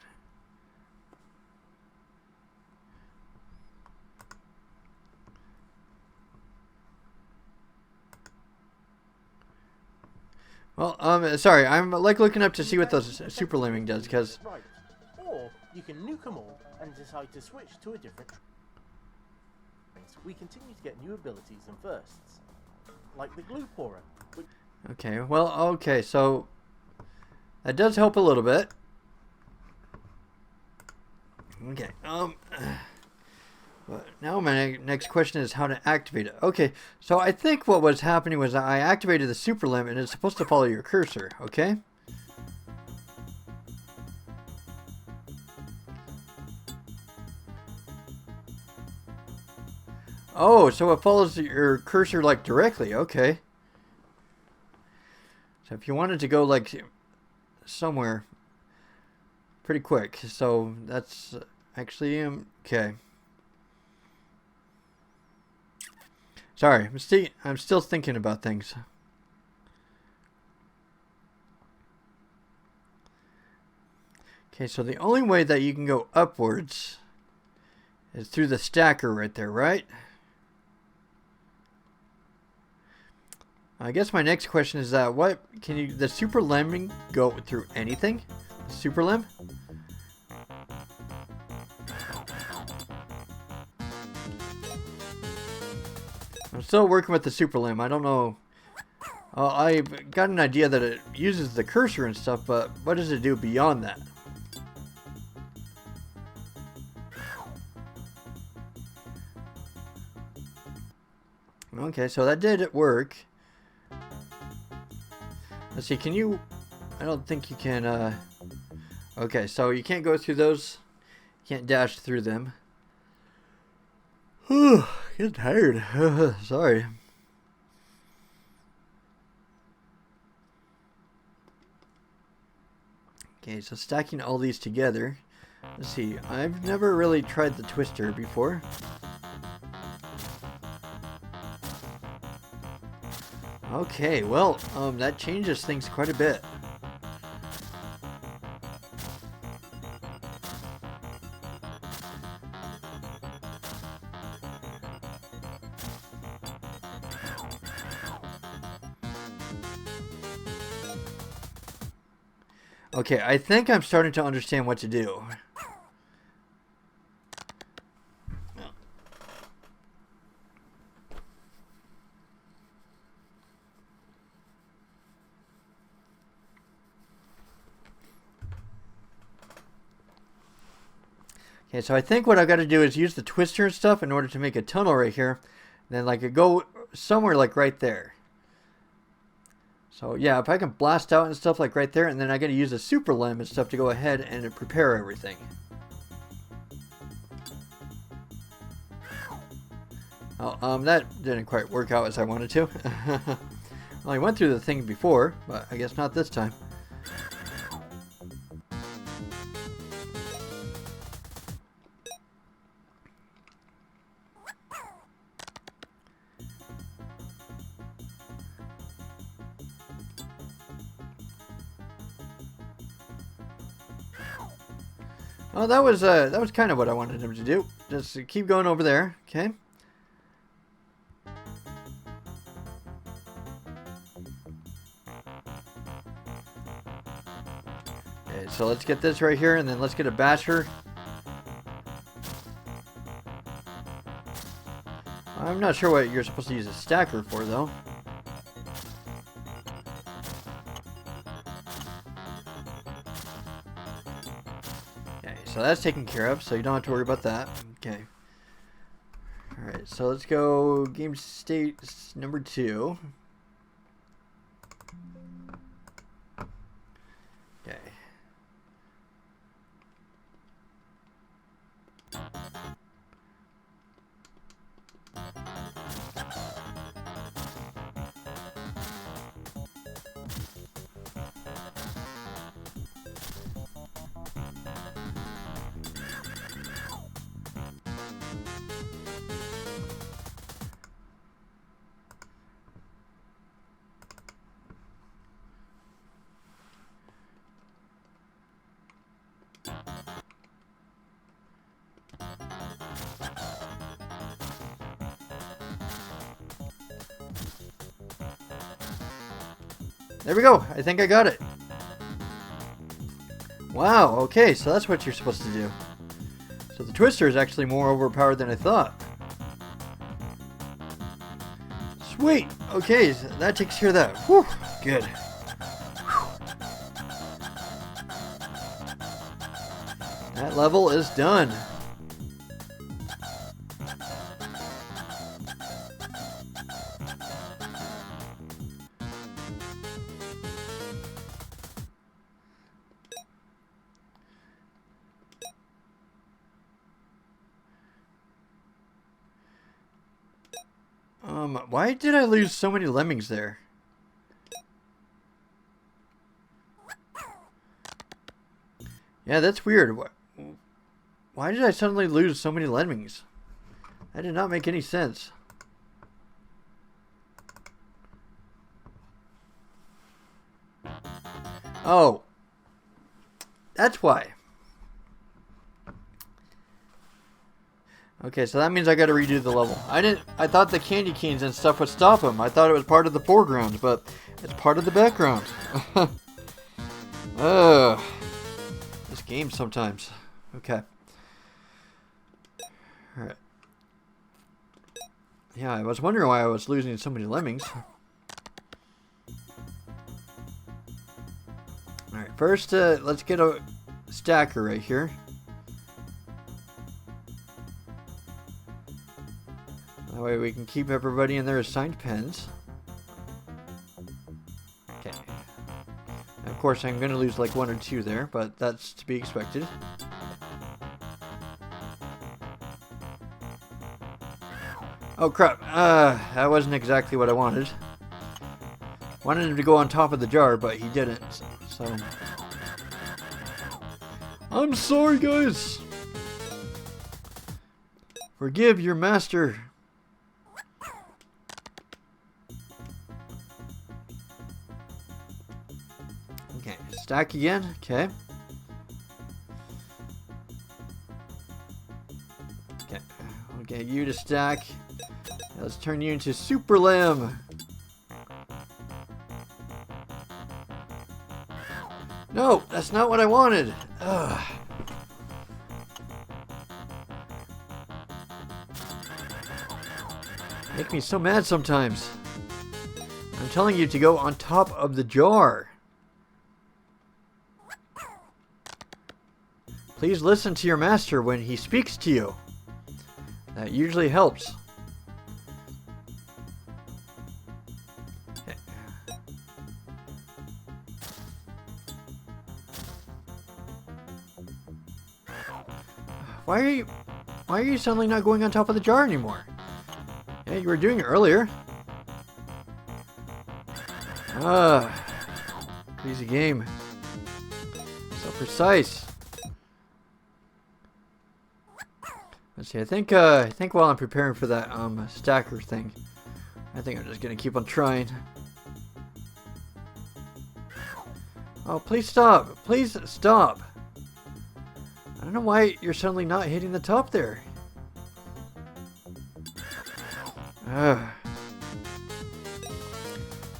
Well, sorry, I'm like looking up to see what the super lemming does, because... Right. Or you can nuke them all and decide to switch to a different... We continue to get new abilities and firsts, like the glue pourer. Okay, well, okay, so that does help a little bit. Okay, but now my next question is how to activate it. Okay, so I think what was happening was I activated the super limb and it's supposed to follow your cursor, okay? Oh, so it follows your cursor like directly. Okay. So if you wanted to go like somewhere pretty quick, so that's actually okay. Sorry, I'm still thinking about things. Okay, so the only way that you can go upwards is through the stacker right there, right? I guess my next question is that what can you the super lemming go through anything? The super limb? I'm still working with the super limb. I don't know. I've got an idea that it uses the cursor and stuff, but what does it do beyond that? Okay, so that did work. Let's see, can you... I don't think you can, Okay, so you can't go through those. You can't dash through them. Getting tired. Sorry. Okay, so stacking all these together. Let's see, I've never really tried the twister before. Okay, well, that changes things quite a bit. Okay, I think I'm starting to understand what to do. Okay, so I think what I've got to do is use the twister and stuff in order to make a tunnel right here. And then like go somewhere like right there. So yeah, if I can blast out and stuff like right there, and then I got to use a super limb and stuff to go ahead and prepare everything. Oh, that didn't quite work out as I wanted to. Well, I went through the thing before, but I guess not this time. Oh, that was kind of what I wanted him to do. Just keep going over there, okay? Okay, so let's get this right here, and then let's get a basher. I'm not sure what you're supposed to use a stacker for, though. So that's taken care of, so you don't have to worry about that. Okay. Alright, so let's go game state number 2. Okay. There we go. I think I got it. Wow, okay, so that's what you're supposed to do. So the twister is actually more overpowered than I thought. Sweet! Okay, so that takes care of that. Whew, good. Whew. That level is done. Why did I lose so many lemmings there? Yeah, that's weird. Why did I suddenly lose so many lemmings? That did not make any sense. Oh. That's why. Okay, so that means I gotta redo the level. I thought the candy canes and stuff would stop him. I thought it was part of the foreground, but it's part of the background. This game sometimes. Okay. Alright. Yeah, I was wondering why I was losing so many lemmings. First, let's get a stacker right here. That way we can keep everybody in their assigned pens. Okay. Of course, I'm going to lose like 1 or 2 there, but that's to be expected. Oh crap, that wasn't exactly what I wanted. Wanted him to go on top of the jar, but he didn't, so... I'm sorry, guys! Forgive your master. Okay, stack again, okay. Okay, we'll get you to stack. Let's turn you into Super Lem. No, that's not what I wanted. Ugh. Make me so mad sometimes. I'm telling you to go on top of the jar. Please listen to your master when he speaks to you. That usually helps. Why are you suddenly not going on top of the jar anymore? Yeah, you were doing it earlier. Easy game. So precise. Let's see. I think while I'm preparing for that stacker thing, I think I'm just gonna keep on trying. Oh, please stop! Please stop! I don't know why you're suddenly not hitting the top there.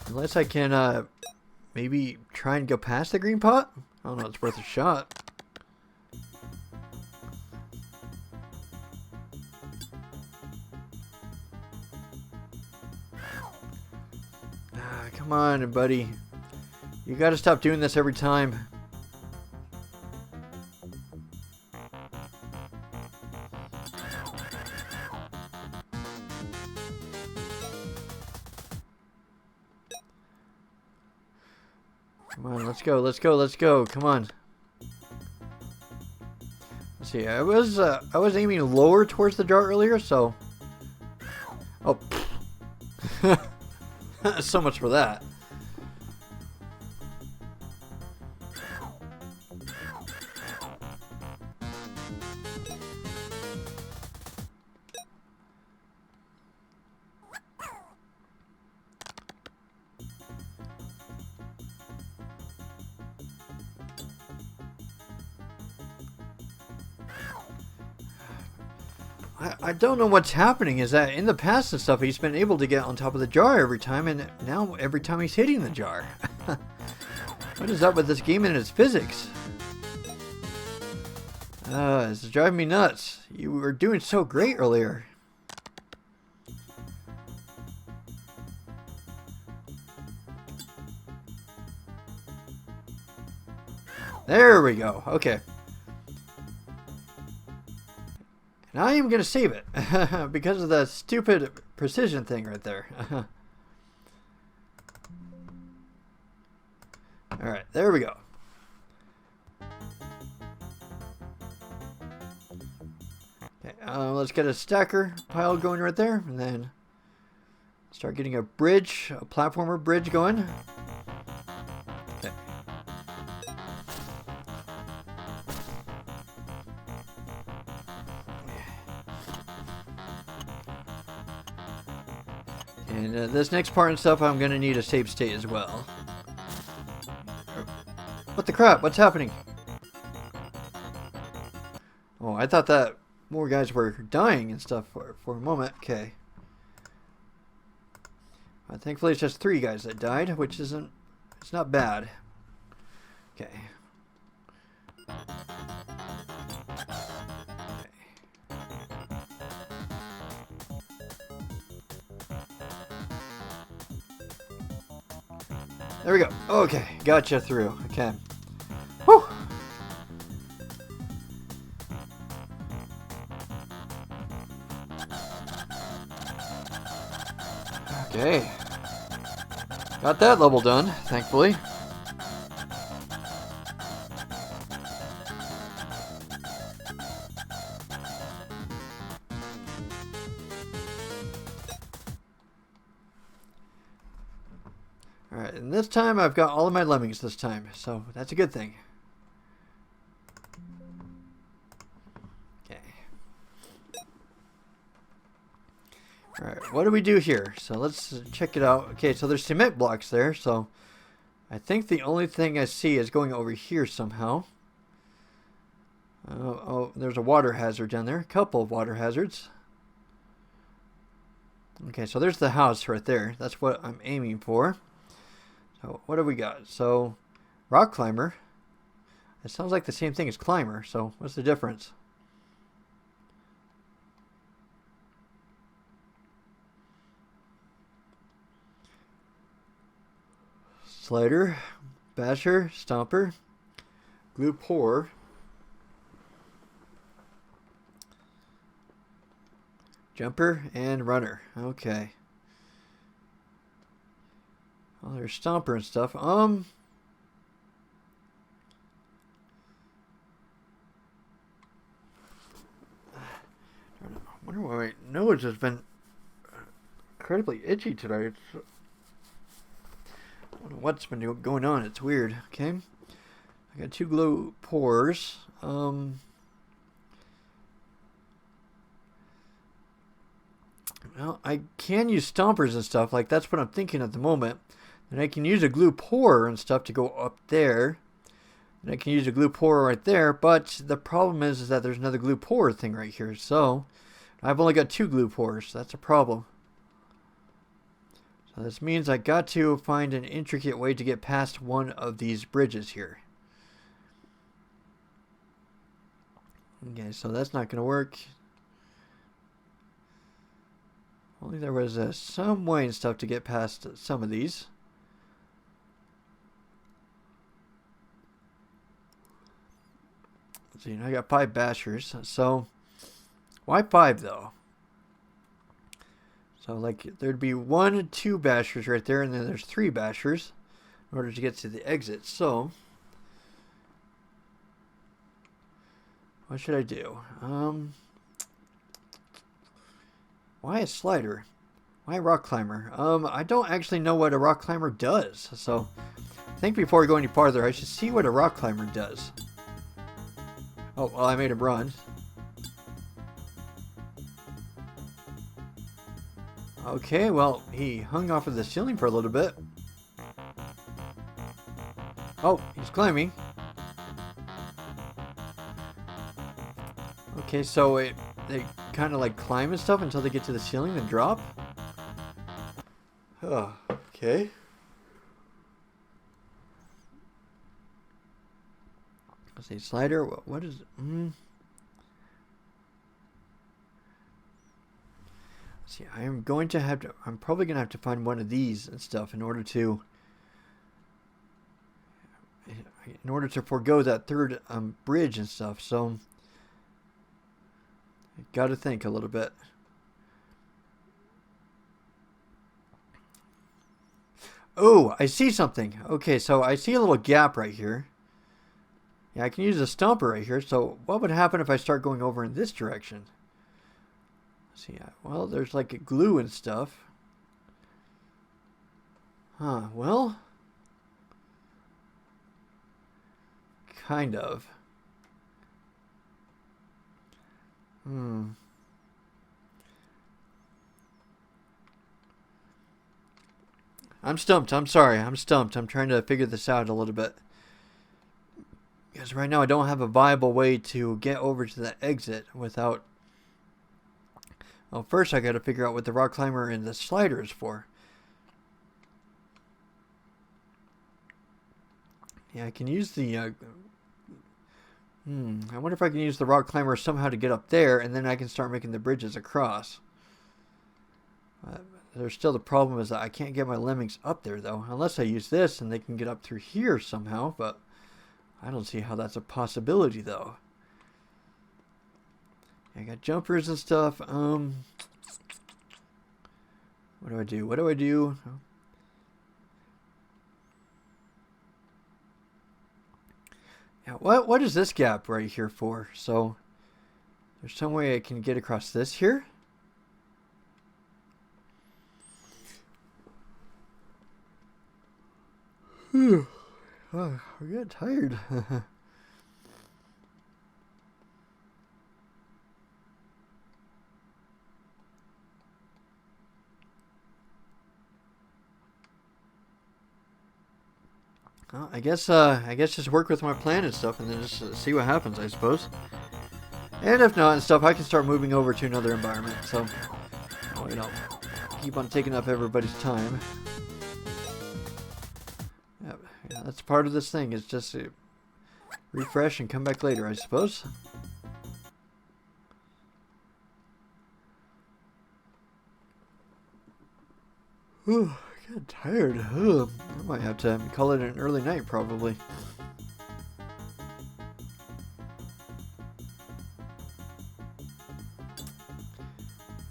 Unless I can maybe try and go past the green pot? I don't know, it's worth a shot. Come on, buddy. You gotta stop doing this every time. Come on, let's go, let's go, let's go. Come on. Let's see. I was aiming lower towards the jar earlier, so. Oh. So much for that. I don't know what's happening. Is that in the past and stuff, he's been able to get on top of the jar every time, and now every time he's hitting the jar. What is up with this game and its physics? This is driving me nuts. You were doing so great earlier. There we go. Okay. And I am going to save it because of the stupid precision thing right there. Alright, there we go. Okay, let's get a stacker pile going right there, and then start getting a bridge, a platformer bridge going. Okay. And this next part and stuff, I'm going to need a save state as well. What the crap? What's happening? Oh, I thought that more guys were dying and stuff for a moment. Okay. Thankfully, it's just 3 guys that died, which isn't... It's not bad. Okay. There we go. Okay, gotcha through. Okay. Okay. Got that level done, thankfully. Alright, and this time I've got all of my lemmings this time, so that's a good thing. Okay. Alright, what do we do here? So let's check it out. Okay, so there's cement blocks there, so I think the only thing I see is going over here somehow. Oh, there's a water hazard down there. A couple of water hazards. Okay, so there's the house right there. That's what I'm aiming for. So what have we got? So rock climber. It sounds like the same thing as climber. So what's the difference? Slider, basher, stomper, glue pour, jumper, and runner. Okay. Well, there's stomper and stuff. I wonder why my nose has been incredibly itchy today. I don't know what's been going on. It's weird. Okay. I got 2 glue pours. Well, I can use stompers and stuff. Like, that's what I'm thinking at the moment. And I can use a glue pourer and stuff to go up there. And I can use a glue pourer right there. But the problem is that there's another glue pourer thing right here. So I've only got 2 glue pourers. That's a problem. So this means I got to find an intricate way to get past one of these bridges here. Okay, so that's not going to work. Only there was some way and stuff to get past some of these. Let's see, I got 5 bashers. So why 5 though? So like there'd be 1, 2 bashers right there, and then there's 3 bashers in order to get to the exit. So what should I do? Why a slider? Why a rock climber? I don't actually know what a rock climber does. So I think before we go any farther, I should see what a rock climber does. Oh, well, I made him run. Okay, well, he hung off of the ceiling for a little bit. Oh, he's climbing. Okay, so they kind of like climb and stuff until they get to the ceiling and drop. Oh, okay. Let's see, slider. What is? See, I'm going to have to. I'm probably going to have to find one of these and stuff in order to forego that third bridge and stuff. So I got to think a little bit. Oh, I see something. Okay, so I see a little gap right here. Yeah, I can use a stomper right here. So what would happen if I start going over in this direction? Let's see, well, there's like a glue and stuff. Huh, well, kind of. I'm stumped. I'm sorry. I'm stumped. I'm trying to figure this out a little bit. Because right now I don't have a viable way to get over to the exit without... Well, first I got to figure out what the rock climber and the slider is for. Yeah, I can use the... I wonder if I can use the rock climber somehow to get up there, and then I can start making the bridges across. There's still the problem is that I can't get my lemmings up there, though. Unless I use this, and they can get up through here somehow, but I don't see how that's a possibility, though. I got jumpers and stuff. What do I do? What do I do? Yeah, what is this gap right here for? So there's some way I can get across this here. Oh, I get tired. Well, I guess just work with my plan and stuff, and then just see what happens, I suppose. And if not and stuff, I can start moving over to another environment. So, you know, keep on taking up everybody's time. Yeah, that's part of this thing. Is just refresh and come back later, I suppose. Ooh, I get tired. Ugh. I might have to call it an early night, probably.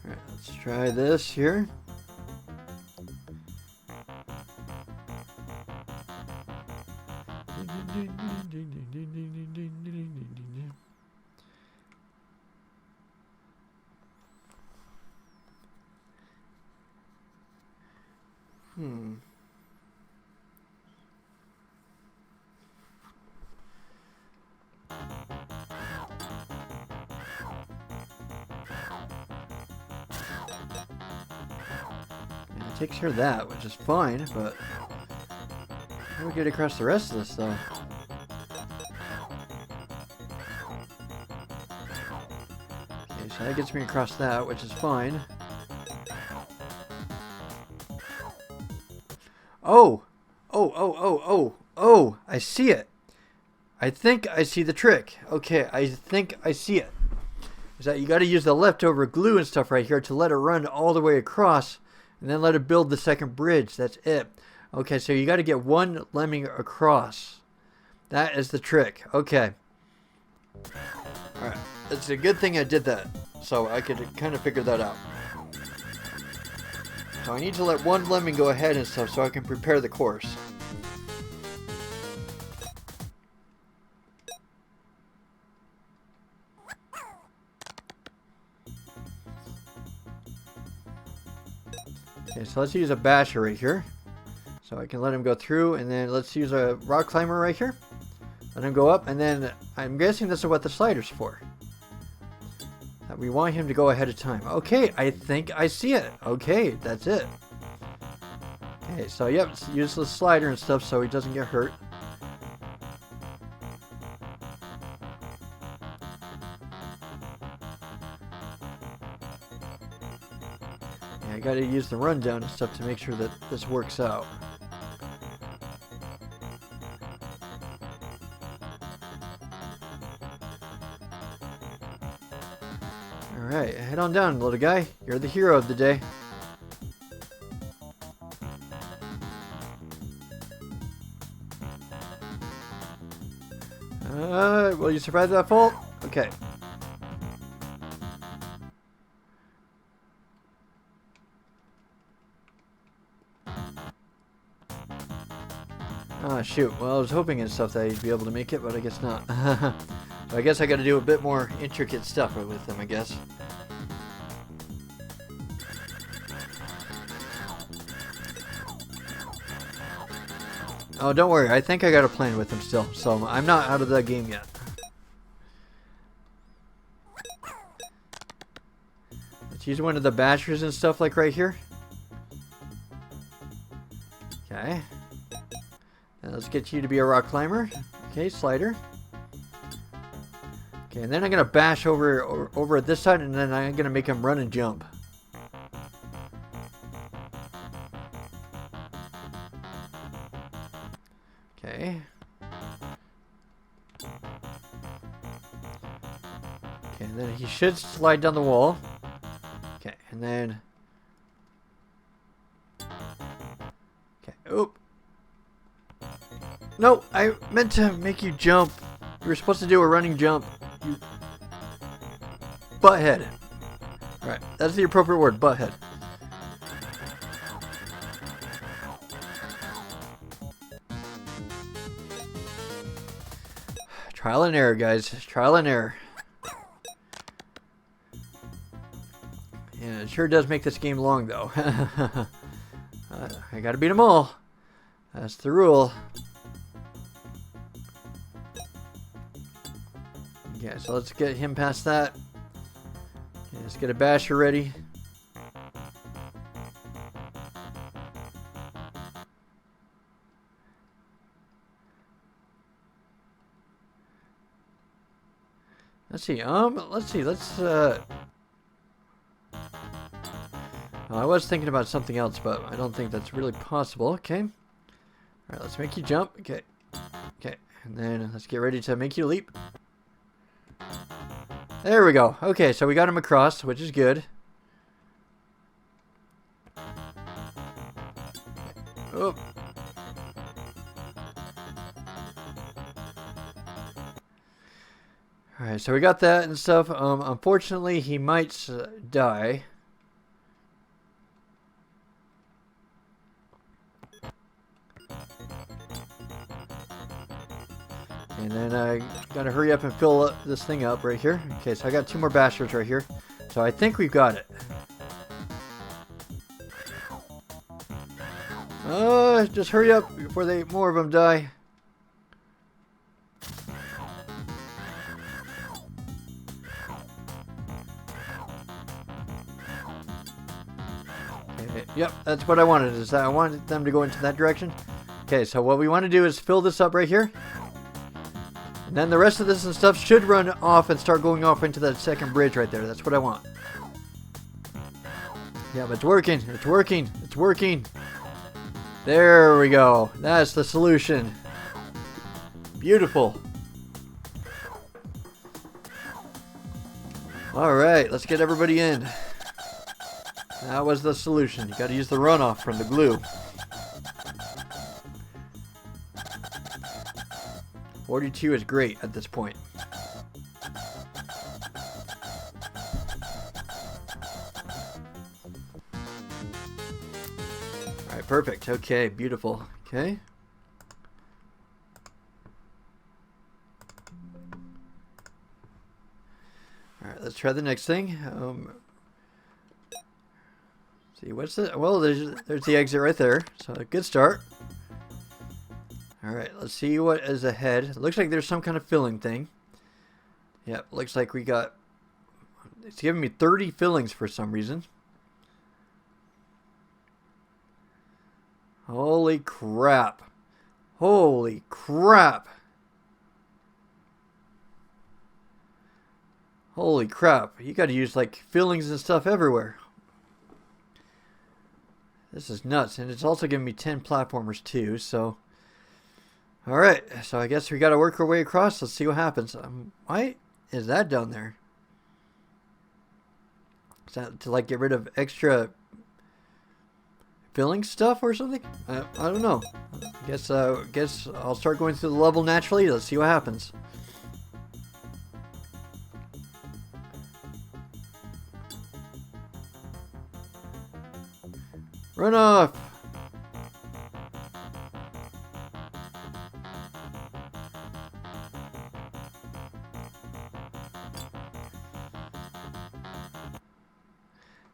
Alright, let's try this here. It takes care of that, which is fine, but how do we get across the rest of this, though? Okay, so that gets me across that, which is fine. Oh, I see it. I think I see the trick. Okay, I think I see it. Is that you got to use the leftover glue and stuff right here to let it run all the way across, and then let it build the second bridge. That's it. Okay, so you got to get one lemming across. That is the trick. Okay. Alright. It's a good thing I did that, so I could kind of figure that out. So I need to let one lemming go ahead and stuff so I can prepare the course. Okay, so let's use a basher right here. So I can let him go through, and then let's use a rock climber right here. Let him go up, and then I'm guessing this is what the slider's for. That we want him to go ahead of time. Okay, I think I see it. Okay, that's it. Okay, so yep, use the slider and stuff so he doesn't get hurt. Yeah, I gotta use the rundown and stuff to make sure that this works out. Alright, head on down, little guy. You're the hero of the day. Will you survive that fall? Okay. Ah, shoot. Well, I was hoping and stuff that he'd be able to make it, but I guess not. So I guess I gotta do a bit more intricate stuff with him, I guess. Oh, don't worry. I think I got a plan with him still, so I'm not out of the game yet. Let's use one of the bashers and stuff like right here. Okay. And let's get you to be a rock climber. Okay, slider. Okay, and then I'm gonna bash over at this side, and then I'm gonna make him run and jump. Okay. Okay, and then he should slide down the wall. Okay, and then. Okay, oop. No, I meant to make you jump. You were supposed to do a running jump. You butthead. Alright, that's the appropriate word, butthead. Trial and error, guys. Trial and error. Yeah, it sure does make this game long, though. I gotta beat them all. That's the rule. Okay, so let's get him past that. Okay, let's get a basher ready. Let's see. I was thinking about something else, but I don't think that's really possible. Okay. All right, let's make you jump. Okay. Okay, and then let's get ready to make you leap. There we go. Okay, so we got him across, which is good. Oh. Alright, so we got that and stuff. Unfortunately, he might die. And then I gotta hurry up and fill this thing up right here. Okay, so I got 2 more bastards right here. So I think we've got it. Just hurry up before more of them die. Okay, yep, that's what I wanted. I wanted them to go into that direction. Okay, so what we want to do is fill this up right here. And then the rest of this and stuff should run off and start going off into that second bridge right there. That's what I want. Yeah, but it's working. It's working. It's working. There we go. That's the solution. Beautiful. Alright, let's get everybody in. That was the solution. You gotta use the runoff from the glue. 42 is great at this point. Alright, perfect. Okay, beautiful. Okay. Alright, let's try the next thing. See, what's the... Well, there's the exit right there. So, a good start. Alright, let's see what is ahead. It looks like there's some kind of filling thing. Yep, looks like we got... It's giving me 30 fillings for some reason. Holy crap. Holy crap. Holy crap. You gotta use like fillings and stuff everywhere. This is nuts. And it's also giving me 10 platformers too, so... Alright, so I guess we gotta work our way across. Let's see what happens. Why is that down there? Is that to like get rid of extra filling stuff or something? I don't know. I guess I'll start going through the level naturally. Let's see what happens. Run off!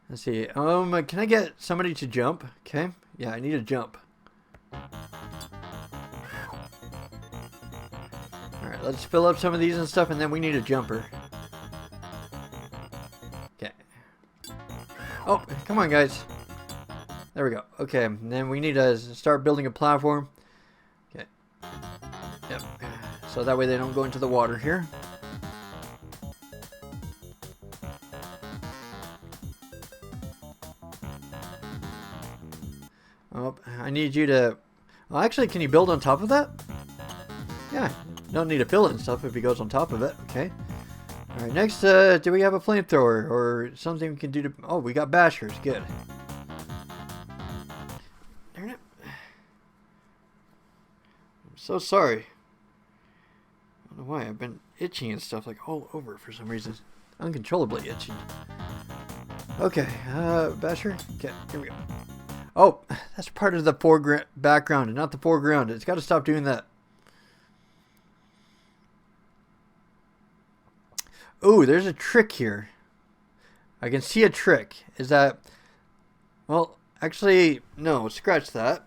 Let's see. Can I get somebody to jump? Okay. Yeah, I need a jump. Alright, let's fill up some of these and stuff, and then we need a jumper. Okay. Oh, come on, guys. There we go. Okay, and then we need to start building a platform. Okay. Yep. So that way they don't go into the water here. Oh, I need you to... Well, actually, can you build on top of that? Yeah, don't need to fill it and stuff if he goes on top of it. Okay. Alright, next, do we have a flamethrower or something we can do to... Oh, we got bashers. Good. Darn it. I'm so sorry. I don't know why. I've been itching and stuff like all over for some reason. Uncontrollably itching. Okay, basher. Okay, here we go. Oh, that's part of the background and not the foreground. It's got to stop doing that. Ooh, there's a trick here. I can see a trick. Is that... Well, actually, no. Scratch that.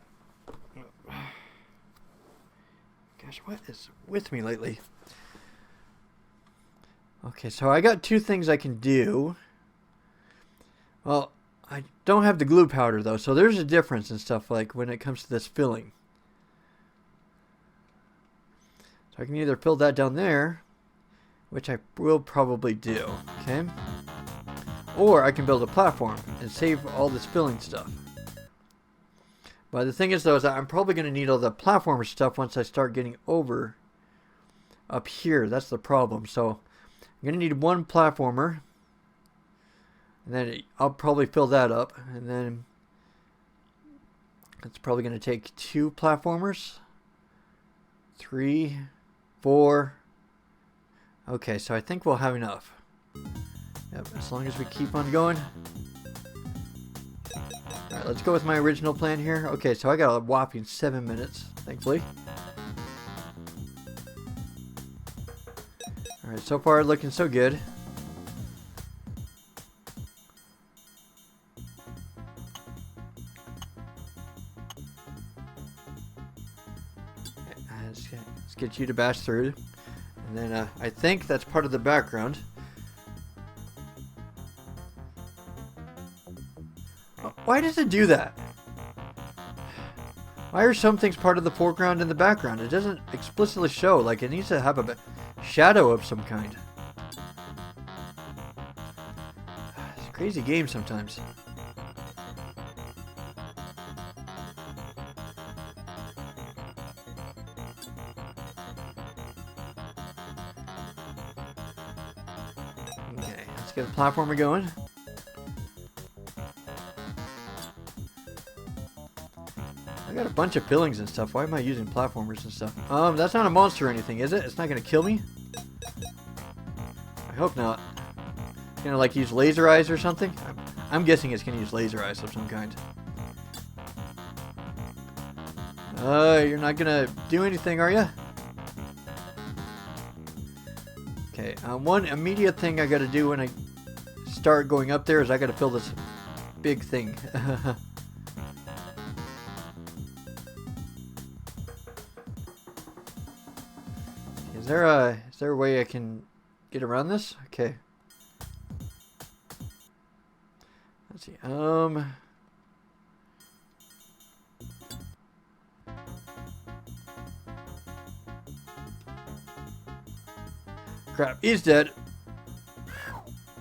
Gosh, what is with me lately? Okay, so I got two things I can do. Well, I don't have the glue powder, though, so there's a difference and stuff, like, when it comes to this filling. So I can either fill that down there, which I will probably do, okay? Or I can build a platform and save all this filling stuff. But the thing is, though, is that I'm probably going to need all the platformer stuff once I start getting over up here. That's the problem. So I'm going to need one platformer. And then I'll probably fill that up. And then it's probably going to take 2 platformers. 3, 4. Okay, so I think we'll have enough. Yep, as long as we keep on going. Alright, let's go with my original plan here. Okay, so I got a whopping 7 minutes, thankfully. Alright, so far looking so good. Let's get you to bash through. And then I think that's part of the background. Why does it do that? Why are some things part of the foreground and the background? It doesn't explicitly show. Like, it needs to have a shadow of some kind. It's a crazy game sometimes. Okay, let's get the platformer going. I got a bunch of fillings and stuff. Why am I using platformers and stuff? That's not a monster or anything, is it? It's not gonna kill me? I hope not. It's gonna like use laser eyes or something? I'm guessing it's gonna use laser eyes of some kind. You're not gonna do anything, are you? Okay, one immediate thing I gotta do when I start going up there is I gotta fill this big thing. Is there a way I can get around this? Okay. Let's see. Crap, he's dead.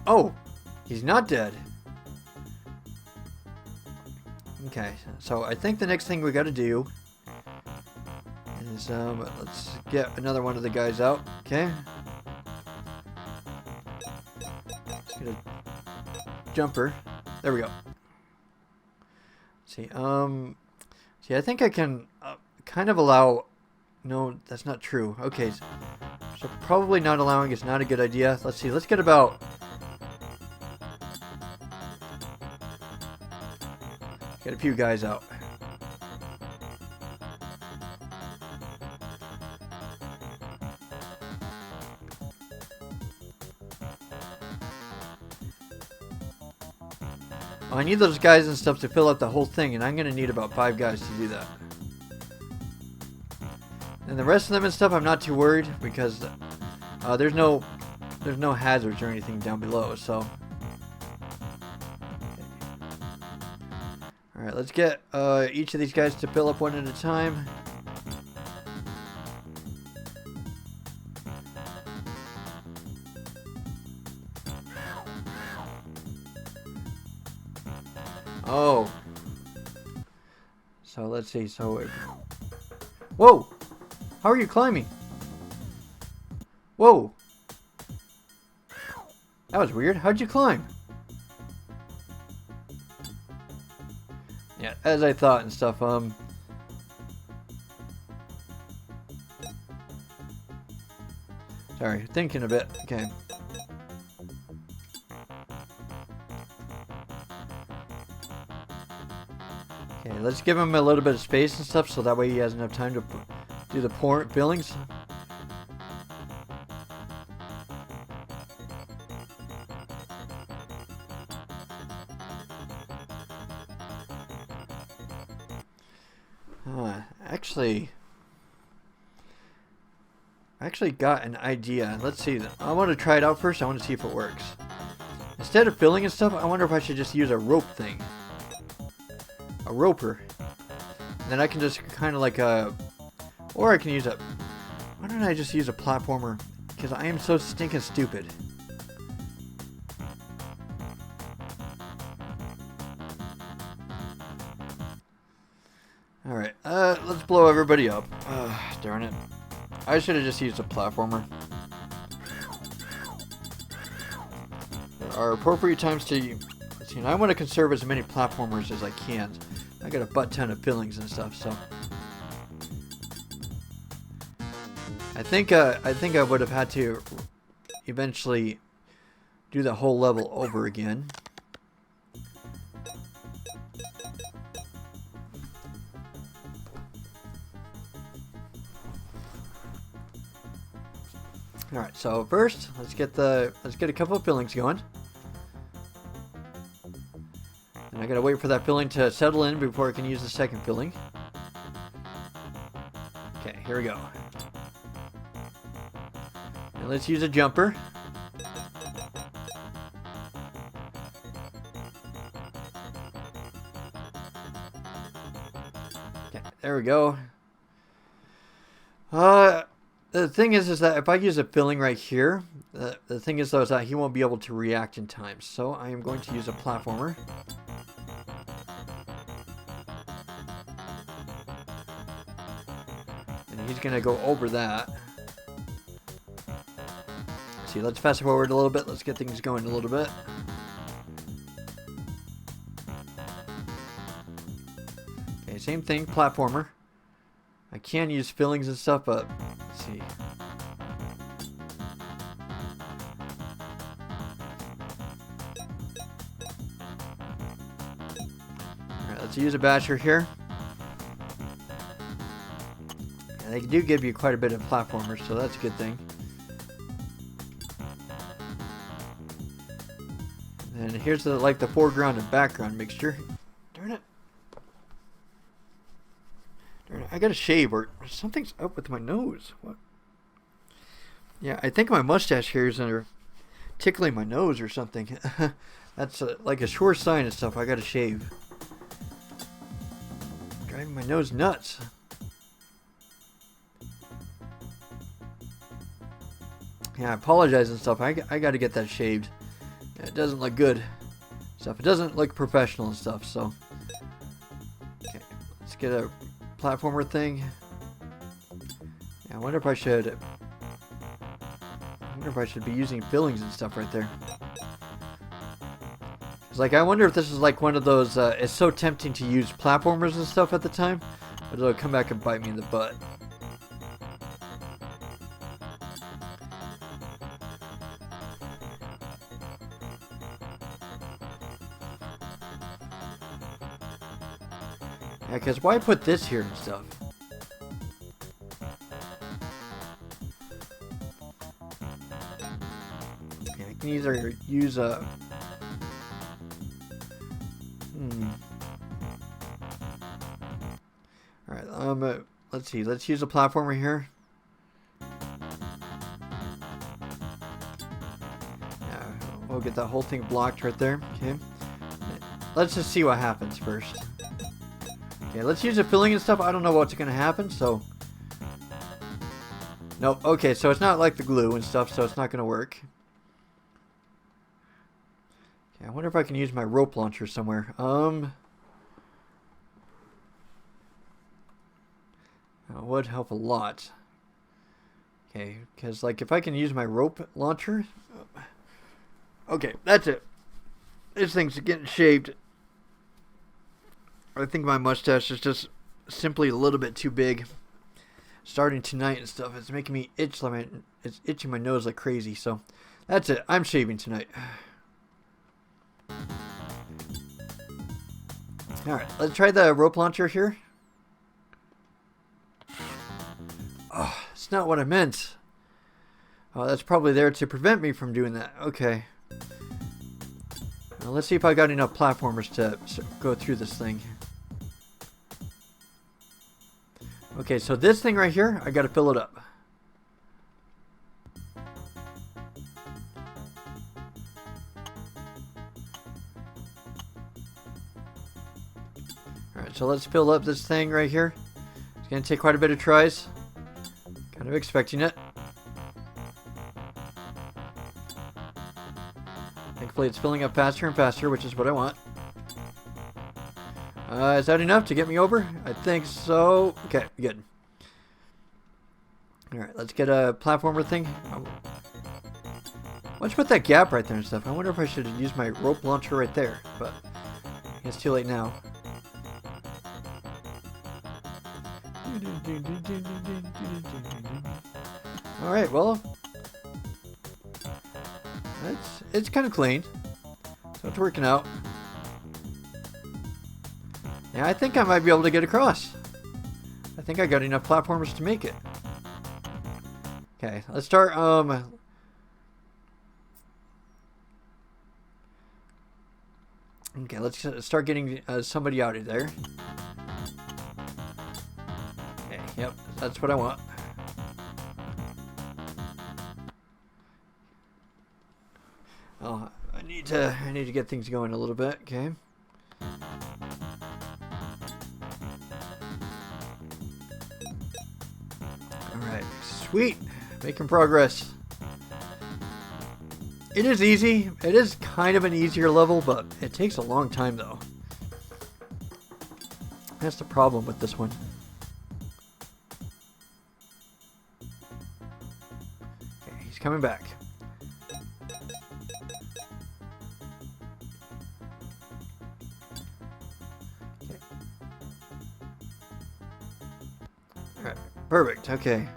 Oh, he's not dead. Okay, so I think the next thing we got to do is let's get another one of the guys out. Okay. Let's get a jumper. There we go. Let's see. See, I think I can kind of allow. No, that's not true. Okay. So probably not allowing is not a good idea. Let's see. Let's get about. Get a few guys out. Well, I need those guys and stuff to fill up the whole thing, and I'm going to need about 5 guys to do that. And the rest of them and stuff, I'm not too worried because there's no hazards or anything down below. So, all right, let's get each of these guys to fill up one at a time. Oh, so let's see. So, whoa. How are you climbing? Whoa. That was weird. How'd you climb? Yeah, as I thought and stuff. Sorry, thinking a bit. Okay. Okay, let's give him a little bit of space and stuff so that way he has enough time to do the fillings. Actually, I actually got an idea. Let's see. I want to try it out first. I want to see if it works. Instead of filling and stuff, I wonder if I should just use a rope thing. A roper. And then I can just kind of like a... Or I can use a... Why don't I just use a platformer? Because I am so stinking stupid. Alright, let's blow everybody up. Darn it. I should have just used a platformer. There are appropriate times to... See, and I want to conserve as many platformers as I can. I got a butt ton of fillings and stuff, so... I think I would have had to eventually do the whole level over again. Alright, so first, let's get a couple of fillings going. And I gotta wait for that filling to settle in before I can use the second filling. Okay, here we go. And let's use a jumper. Okay, there we go. The thing is that if I use a filling right here, the thing is though is that he won't be able to react in time. So I am going to use a platformer. And he's going to go over that. See, let's fast forward a little bit. Let's get things going a little bit. Okay, same thing, platformer. I can use fillings and stuff, but let's see. Alright, let's use a basher here. And they do give you quite a bit of platformers, so that's a good thing. And here's the foreground and background mixture. Darn it. I gotta shave, or something's up with my nose. What? Yeah, I think my mustache hairs are tickling my nose or something. That's like a sure sign of stuff. I gotta shave. Driving my nose nuts. Yeah, I apologize and stuff. I gotta get that shaved. It doesn't look good. Stuff. It doesn't look professional and stuff. So, okay, let's get a platformer thing. Yeah, I wonder if I should be using fillings and stuff right there. It's like, I wonder if this is like one of those, it's so tempting to use platformers and stuff at the time, but it'll come back and bite me in the butt. Yeah, because why put this here and stuff? Yeah, I can either use a... Alright, let's see. Let's use a platformer here. Yeah, we'll get that whole thing blocked right there. Okay. Let's just see what happens first. Okay, let's use the filling and stuff. I don't know what's going to happen, so... Nope, okay, so it's not like the glue and stuff, so it's not going to work. Okay, I wonder if I can use my rope launcher somewhere. That would help a lot. Okay, because, like, if I can use my rope launcher... Okay, that's it. This thing's getting shaved. I think my mustache is just simply a little bit too big. Starting tonight and stuff, it's making me itch. It's itching my nose like crazy. So that's it. I'm shaving tonight. All right, let's try the rope launcher here. Oh, it's not what I meant. Oh, that's probably there to prevent me from doing that. Okay. Now let's see if I got enough platformers to go through this thing. Okay, so this thing right here, I gotta fill it up. Alright, so let's fill up this thing right here. It's gonna take quite a bit of tries. Kind of expecting it. Thankfully it's filling up faster and faster, which is what I want. Is that enough to get me over? I think so. Okay, good. Alright, let's get a platformer thing. What's with that gap right there and stuff? I wonder if I should use my rope launcher right there, but it's too late now. Alright, well, it's kind of clean, so it's working out. Yeah, I think I might be able to get across. I think I got enough platformers to make it. Okay, let's start, okay, let's start getting somebody out of there. Okay, yep, that's what I want. Oh, I need to get things going a little bit, okay? Alright, sweet. Making progress. It is easy. It is kind of an easier level, but it takes a long time though. That's the problem with this one. Okay, he's coming back. Okay. Alright, perfect. Okay.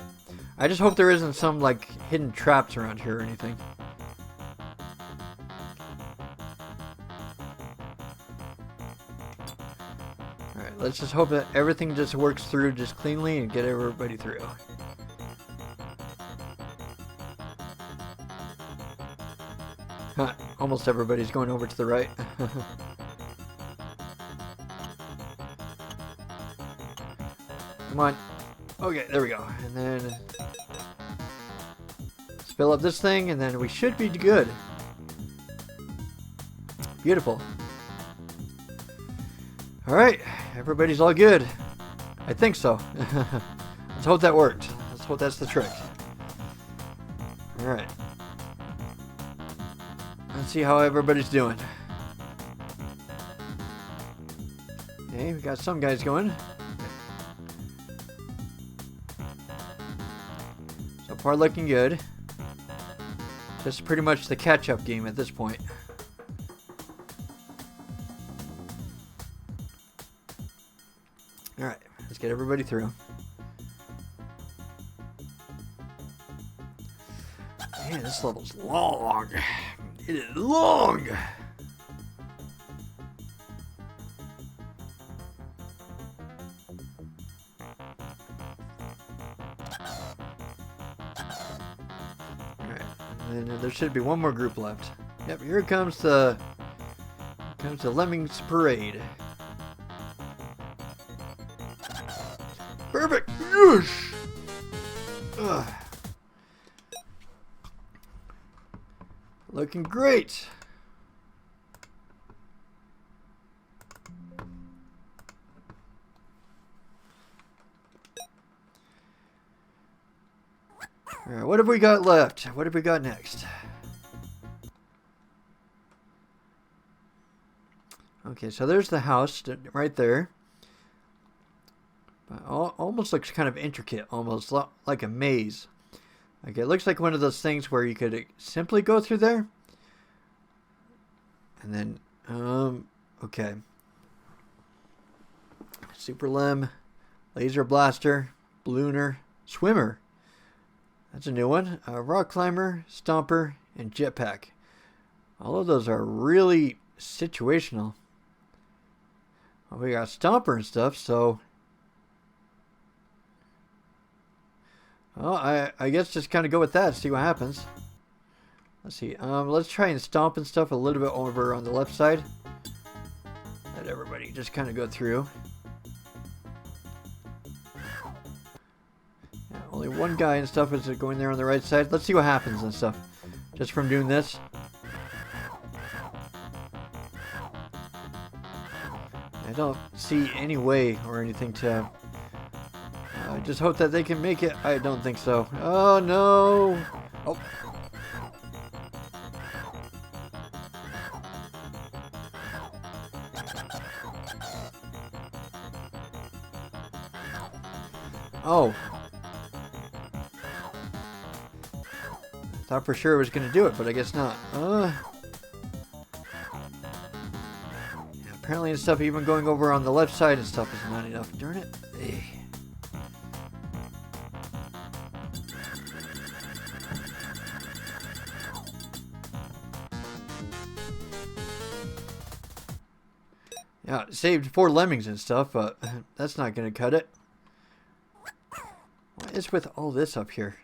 I just hope there isn't some like hidden traps around here or anything. Alright, let's just hope that everything just works through just cleanly and get everybody through. Huh, almost everybody's going over to the right. Come on. Okay, there we go. And then let's fill up this thing, and then we should be good. Beautiful. Alright, everybody's all good. I think so. Let's hope that worked. Let's hope that's the trick. Alright. Let's see how everybody's doing. Okay, we got some guys going. So far looking good. Just pretty much the catch-up game at this point. Alright, let's get everybody through. Man, this level's long. It is long. Alright, and then there should be one more group left. Yep, here comes the Lemmings parade. Perfect! Yes! Ugh. Looking great! Alright, what have we got left? What have we got next? Okay, so there's the house right there. Almost looks kind of intricate, almost like a maze. Okay, it looks like one of those things where you could simply go through there. And then, okay. Super Lem, Laser Blaster, Ballooner, Swimmer. That's a new one. Rock Climber, Stomper, and Jetpack. All of those are really situational. Well, we got Stomper and stuff, so... Well, I guess just kind of go with that, see what happens. Let's see. Let's try and stomp and stuff a little bit over on the left side. Let everybody just kind of go through. only one guy and stuff is going there on the right side. Let's see what happens and stuff. Just from doing this. I don't see any way or anything to... I just hope that they can make it. I don't think so. Oh, no. Oh. Oh. Thought for sure it was going to do it, but I guess not. Yeah, apparently and stuff, even going over on the left side and stuff is not enough. Darn it. Ugh. Yeah, it saved 4 lemmings and stuff, but that's not going to cut it. What is with all this up here?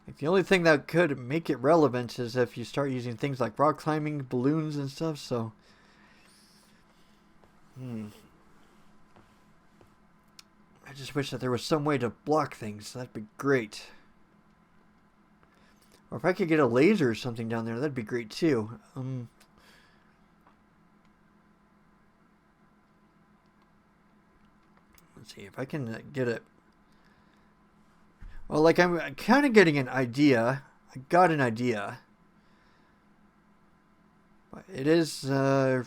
Like, the only thing that could make it relevant is if you start using things like rock climbing, balloons and stuff, so... I just wish that there was some way to block things. That'd be great. Or if I could get a laser or something down there, that'd be great too. Let's see if I can get it. Well, like, I'm kind of getting an idea. I got an idea. But it is... yeah,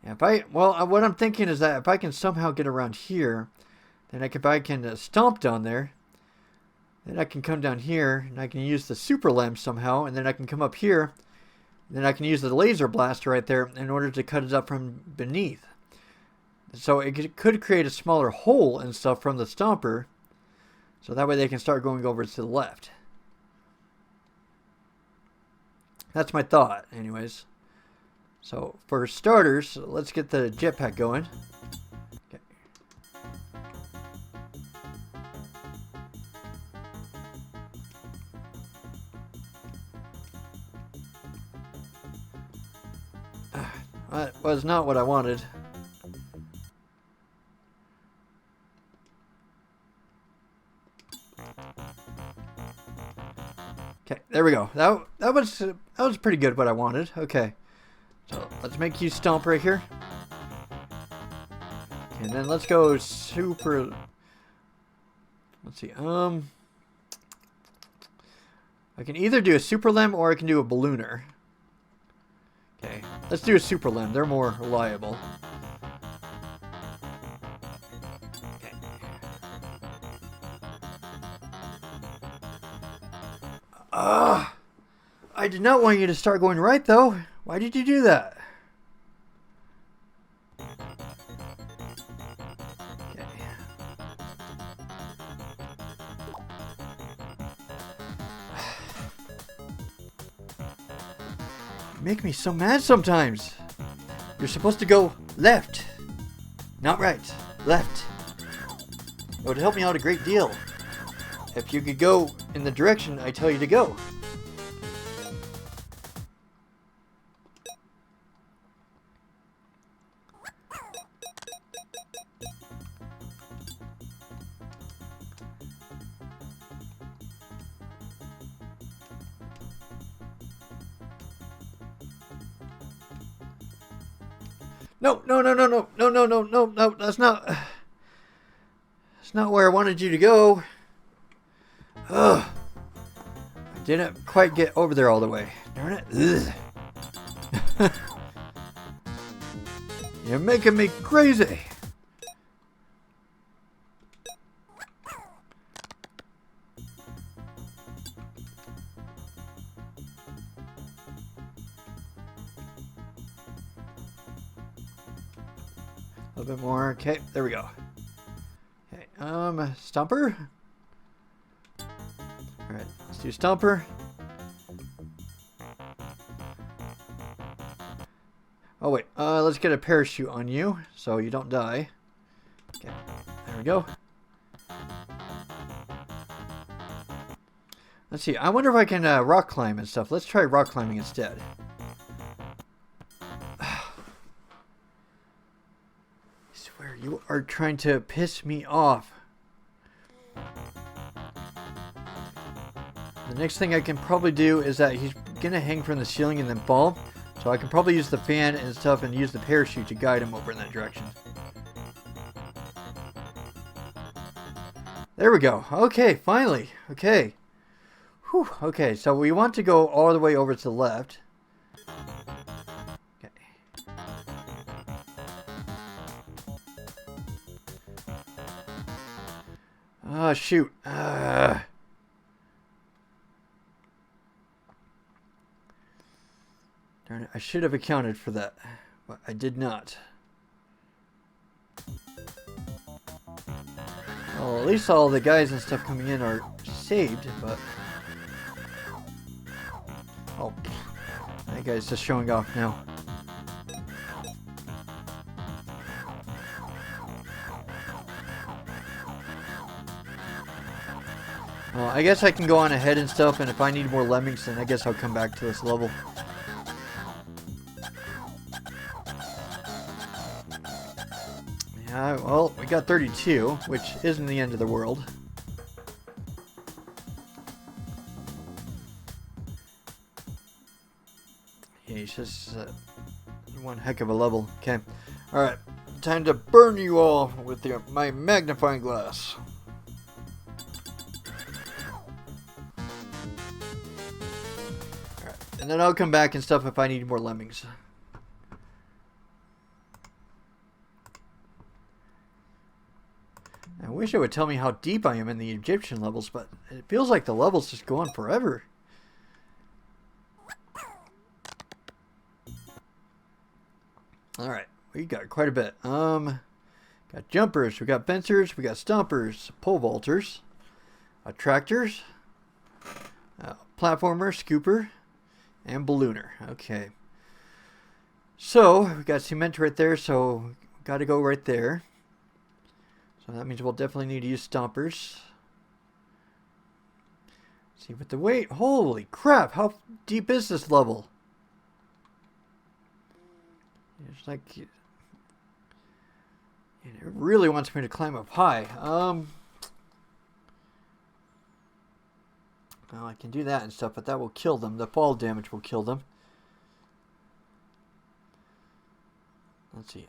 if I... Well, what I'm thinking is that if I can somehow get around here, then if I can stomp down there, then I can come down here, and I can use the super lamp somehow, and then I can come up here, and then I can use the laser blaster right there in order to cut it up from beneath. So it could create a smaller hole and stuff from the stomper. So that way they can start going over to the left. That's my thought, anyways. So for starters, let's get the jetpack going. Okay. That was not what I wanted. Okay, there we go. That was pretty good what I wanted. Okay. So let's make you stomp right here. And then let's go super... Let's see. I can either do a super limb or I can do a ballooner. Okay, let's do a super limb. They're more reliable. Okay. I did not want you to start going right though. Why did you do that? Okay. You make me so mad sometimes. You're supposed to go left, not right. Left. It would help me out a great deal if you could go in the direction I tell you to go. No, that's not where I wanted you to go. Ugh. I didn't quite get over there all the way. Darn it. Ugh. You're making me crazy. A little bit more. Okay, there we go. Okay, Stomper. Alright, let's do Stomper. Oh wait, let's get a parachute on you so you don't die. Okay, there we go. Let's see, I wonder if I can rock climb and stuff. Let's try rock climbing instead. You are trying to piss me off. The next thing I can probably do is that he's gonna hang from the ceiling and then fall. So I can probably use the fan and stuff and use the parachute to guide him over in that direction. There we go. Okay, finally. Okay. Whew. Okay, so we want to go all the way over to the left. Okay. Oh, shoot. Darn it, I should have accounted for that, but I did not. Well, at least all the guys and stuff coming in are saved, but... Oh, that guy's just showing off now. Well, I guess I can go on ahead and stuff, and if I need more lemmings, then I guess I'll come back to this level. Yeah, well, we got 32, which isn't the end of the world. Yeah, he's just one heck of a level. Okay, alright, time to burn you all with my magnifying glass. Alright, and then I'll come back and stuff if I need more lemmings. I wish it would tell me how deep I am in the Egyptian levels, but it feels like the levels just go on forever. Alright, we got quite a bit. Got jumpers, we got fencers, we got stompers, pole vaulters, tractors, platformer, scooper, and ballooner. Okay. So, we got cement right there, so got to go right there. So that means we'll definitely need to use stompers. See, with the weight, holy crap, how deep is this level? It's like, it really wants me to climb up high. Well, I can do that and stuff, but that will kill them. The fall damage will kill them. Let's see,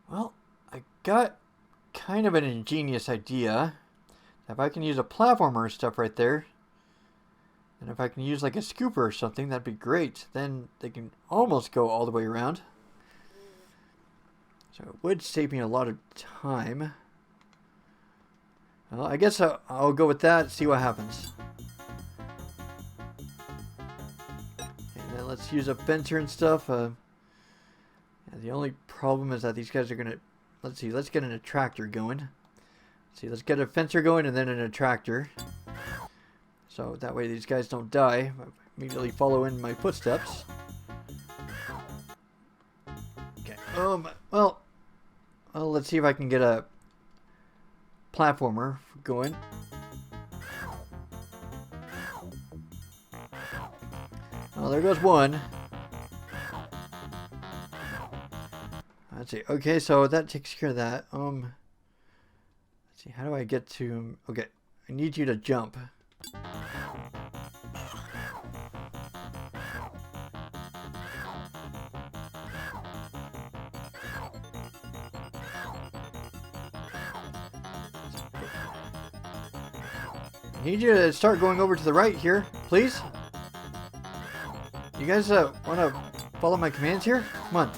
well, I got kind of an ingenious idea. If I can use a platformer and stuff right there, and if I can use like a scooper or something, that'd be great. Then they can almost go all the way around. So it would save me a lot of time. Well, I guess I'll go with that and see what happens. And then let's use a fencer and stuff. Yeah, the only problem is that these guys are going to... Let's see, let's get an attractor going. Let's see, let's get a fencer going and then an attractor. So that way these guys don't die. Immediately follow in my footsteps. Okay. Well, let's see if I can get a platformer going. Oh, there goes one. Let's see. Okay, so that takes care of that. Let's see. How do I get to... Okay, I need you to jump. I need you to start going over to the right here, please. You guys want to follow my commands here? Come on.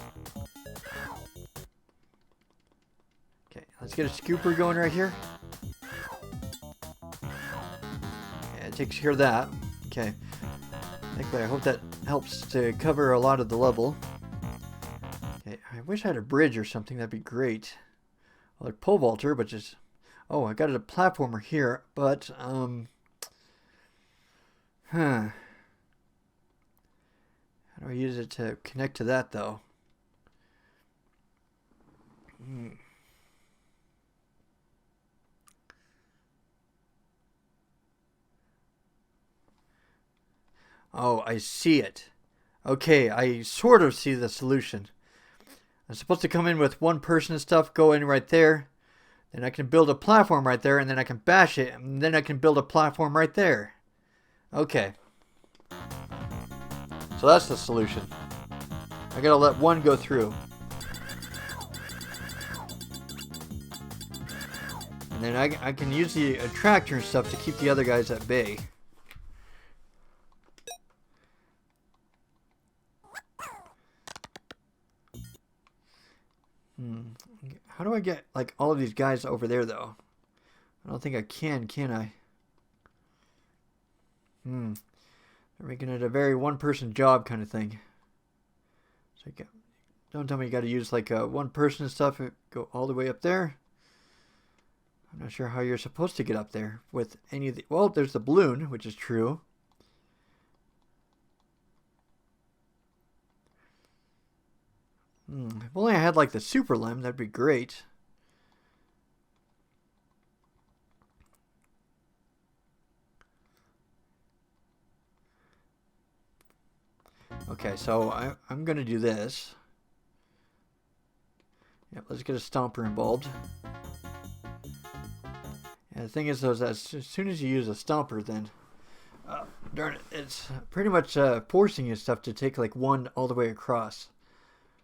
Okay, let's get a scooper going right here. Yeah, it takes care of that. Okay. Thankfully, I hope that helps to cover a lot of the level. Okay, I wish I had a bridge or something. That'd be great. Well, a pole vaulter, but just... Oh, I got a platformer here, but, How do I use it to connect to that, though? Oh, I see it. Okay, I sort of see the solution. I'm supposed to come in with one person and stuff, go in right there. Then I can build a platform right there, and then I can bash it, and then I can build a platform right there. Okay. So that's the solution. I gotta let one go through. And then I can use the attractor and stuff to keep the other guys at bay. How do I get like all of these guys over there though? I don't think I can I? They're making it a very one-person job kind of thing. So don't tell me you got to use like one person and stuff and go all the way up there. I'm not sure how you're supposed to get up there with any of the... Well, there's the balloon, which is true. If only I had like the super lem, that'd be great. Okay, so I'm going to do this. Yeah, let's get a stomper involved. And the thing is, though, is that as soon as you use a stomper, then... darn it, it's pretty much forcing you stuff to take like one all the way across.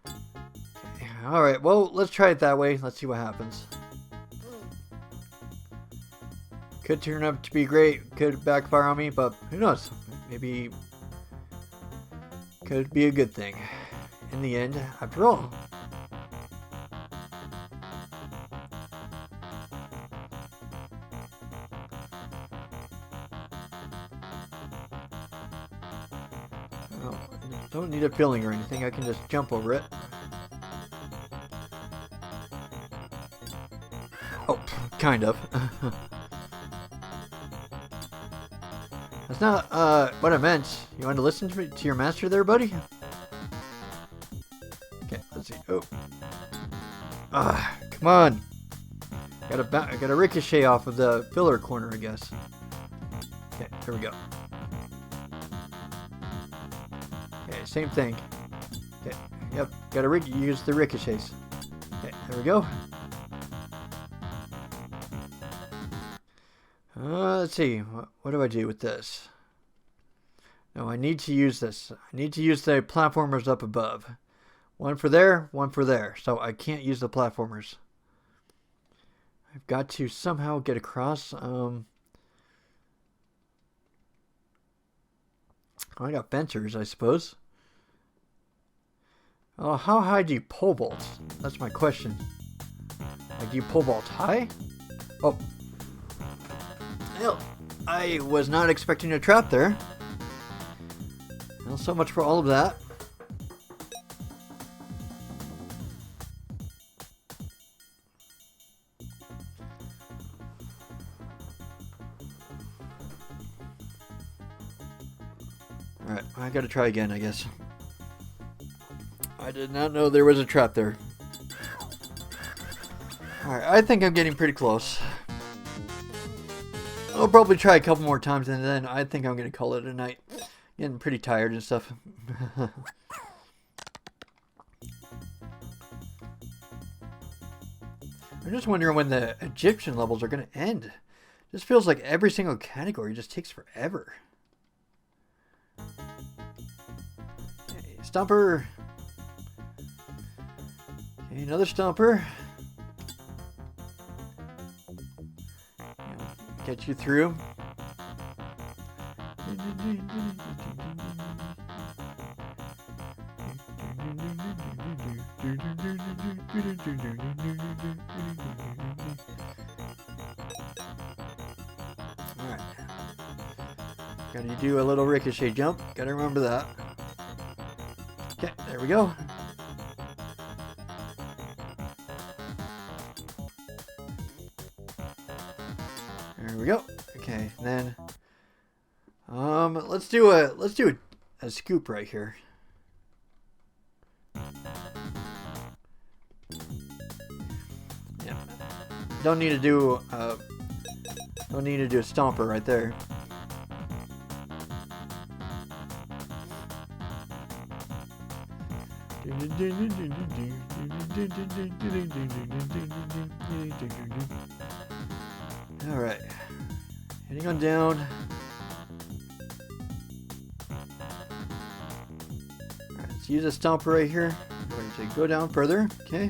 Okay, alright, well, let's try it that way. Let's see what happens. Could turn out to be great. Could backfire on me, but who knows? Maybe... could be a good thing. In the end, after all. Oh, don't need a filling or anything. I can just jump over it. Oh, kind of. That's not what I meant. You want to listen to your master there, buddy? Okay, let's see. Oh. Come on. I got a ricochet off of the pillar corner, I guess. Okay, there we go. Okay, same thing. Okay, yep, gotta use the ricochets. Okay, there we go. Let's see. What do I do with this? No, I need to use this. I need to use the platformers up above. One for there, one for there. So I can't use the platformers. I've got to somehow get across. I got fencers, I suppose. Oh, how high do you pole vault? That's my question. Like, do you pole vault high? Oh. Well, I was not expecting a trap there. Well, so much for all of that. Alright, I gotta try again, I guess. I did not know there was a trap there. Alright, I think I'm getting pretty close. I'll probably try a couple more times and then I think I'm going to call it a night. Getting pretty tired and stuff. I'm just wondering when the Egyptian levels are going to end. This feels like every single category just takes forever. Okay, stomper. Okay, another stomper. Get you through. Alright. Gotta do a little ricochet jump. Gotta remember that. Okay, there we go. There we go. Okay, and then let's do a scoop right here. Yeah. Don't need to do a stomper right there. Alright. Heading on down. Alright, let's use a stomper right here. We're going to go down further. Okay.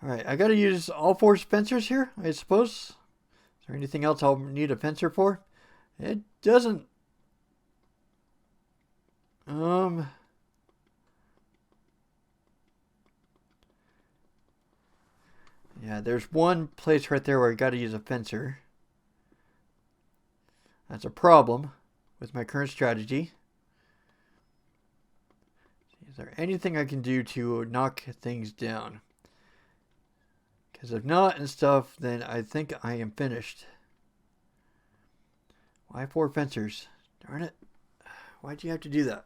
Alright, I gotta use all 4 fencers here, I suppose. Is there anything else I'll need a fencer for? It doesn't. Yeah, there's one place right there where I gotta use a fencer. That's a problem with my current strategy. Is there anything I can do to knock things down? Because if not and stuff, then I think I am finished. Why 4 fencers? Darn it. Why'd you have to do that?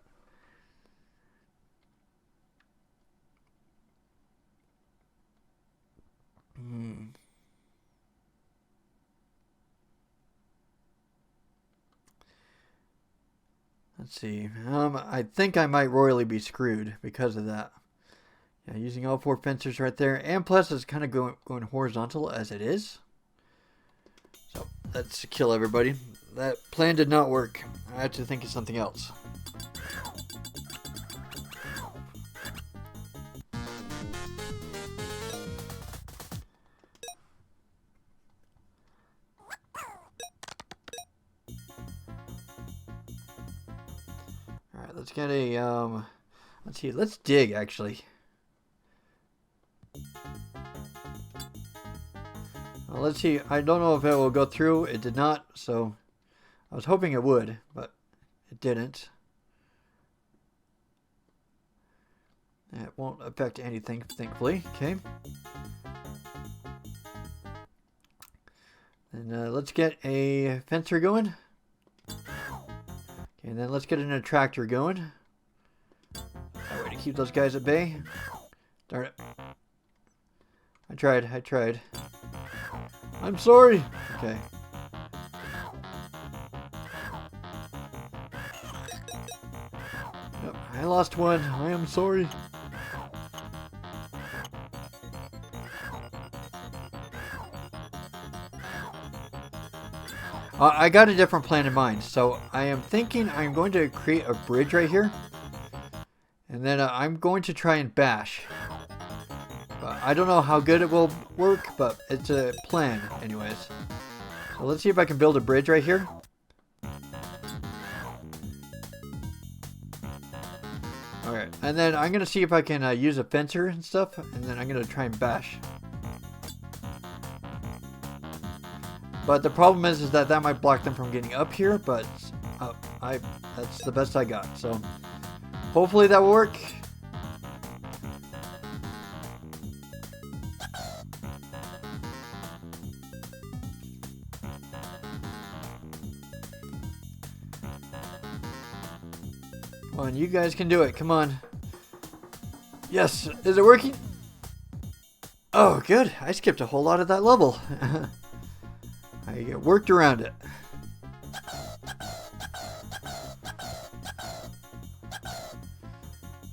Let's see. I think I might royally be screwed because of that. Yeah, using all 4 fencers right there. And plus it's kind of going horizontal as it is. So let's kill everybody. That plan did not work. I had to think of something else. Alright, let's get a, let's see, let's dig actually. Well, let's see, I don't know if it will go through. It did not, so I was hoping it would, but it didn't. It won't affect anything, thankfully. Okay. And let's get a fencer going. Okay, and then let's get an attractor going. That way to keep those guys at bay. Darn it. I tried. I'm sorry. Okay. Yep, I lost one. I am sorry. I got a different plan in mind. So I am thinking I'm going to create a bridge right here. And then I'm going to try and bash. I don't know how good it will work, but it's a plan anyways. So let's see if I can build a bridge right here. Alright, and then I'm going to see if I can use a fencer and stuff, and then I'm going to try and bash. But the problem is that might block them from getting up here, but that's the best I got. So hopefully that will work. Come on, you guys can do it. Come on. Yes. Is it working? Oh, good. I skipped a whole lot of that level. I worked around it.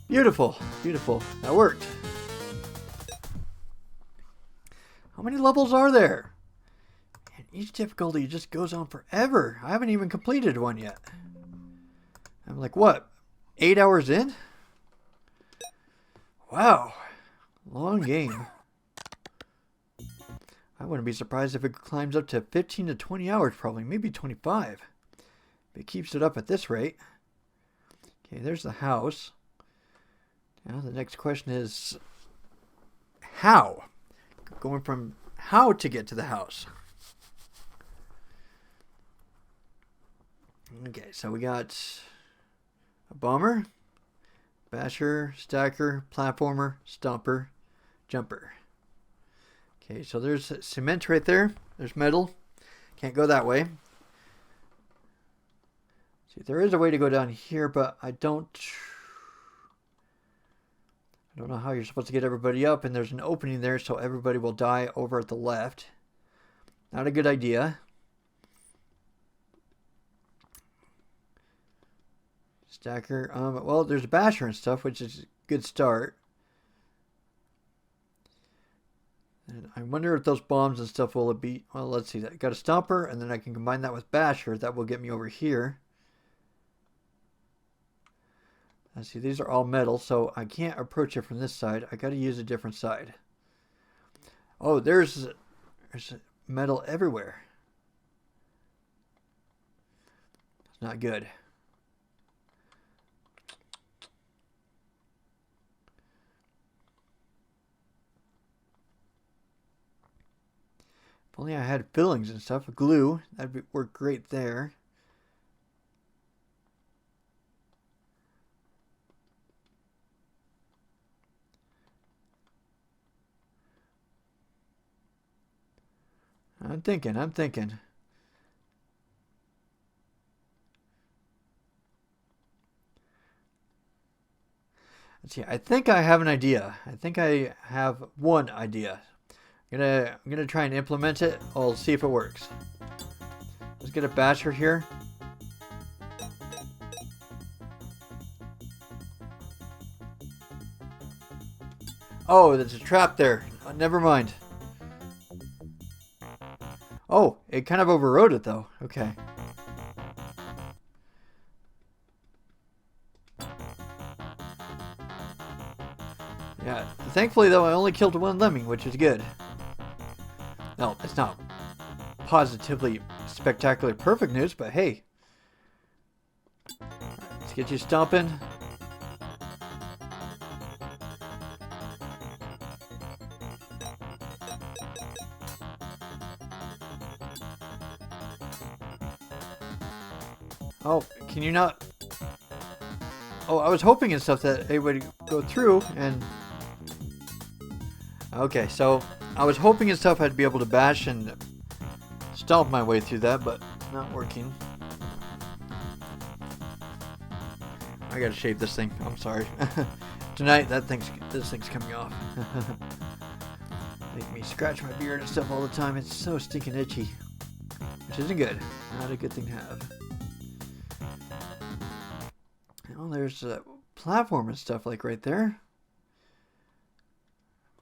Beautiful. Beautiful. That worked. How many levels are there? And each difficulty just goes on forever. I haven't even completed one yet. I'm like, what? 8 hours in? Wow. Long game. I wouldn't be surprised if it climbs up to 15 to 20 hours probably. Maybe 25. If it keeps it up at this rate. Okay, there's the house. Now the next question is how? Going from how to get to the house. Okay, so we got a bomber, basher, stacker, platformer, stomper, jumper. Okay, so there's cement right there. There's metal. Can't go that way. See, there is a way to go down here, but I don't know how you're supposed to get everybody up, and there's an opening there, so everybody will die over at the left. Not a good idea. Stacker. Well, there's a basher and stuff, which is a good start. And I wonder if those bombs and stuff will be... Well, let's see. I got a stomper, and then I can combine that with basher. That will get me over here. Let's see. These are all metal, so I can't approach it from this side. I got to use a different side. Oh, there's metal everywhere. It's not good. If only I had fillings and stuff. Glue, that'd work great there. I'm thinking. Let's see. I think I have an idea. I think I have one idea. I'm gonna try and implement it. I'll see if it works. Let's get a basher here. Oh, there's a trap there. Never mind. Oh, it kind of overrode it though. Okay. Yeah. Thankfully though, I only killed one lemming, which is good. No, it's not positively spectacular perfect news, but hey. Let's get you stomping. Oh, can you not? Oh, I was hoping and stuff that it would go through and... Okay, so I was hoping and stuff I'd be able to bash and stomp my way through that, but not working. I gotta shave this thing. I'm sorry. Tonight, this thing's coming off. Make me scratch my beard and stuff all the time. It's so stinking itchy, which isn't good. Not a good thing to have. Oh, there's a platform and stuff like right there.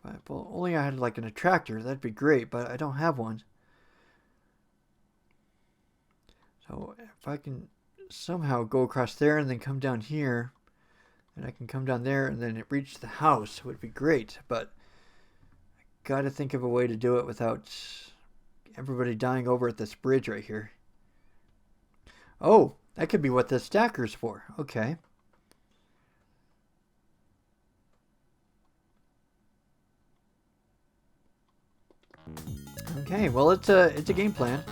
But well, only I had like an attractor, that'd be great, but I don't have one. So if I can somehow go across there and then come down here, and I can come down there and then reach the house, would be great. But I gotta think of a way to do it without everybody dying over at this bridge right here. Oh, that could be what the stacker's for. Okay. Okay, well it's a game plan.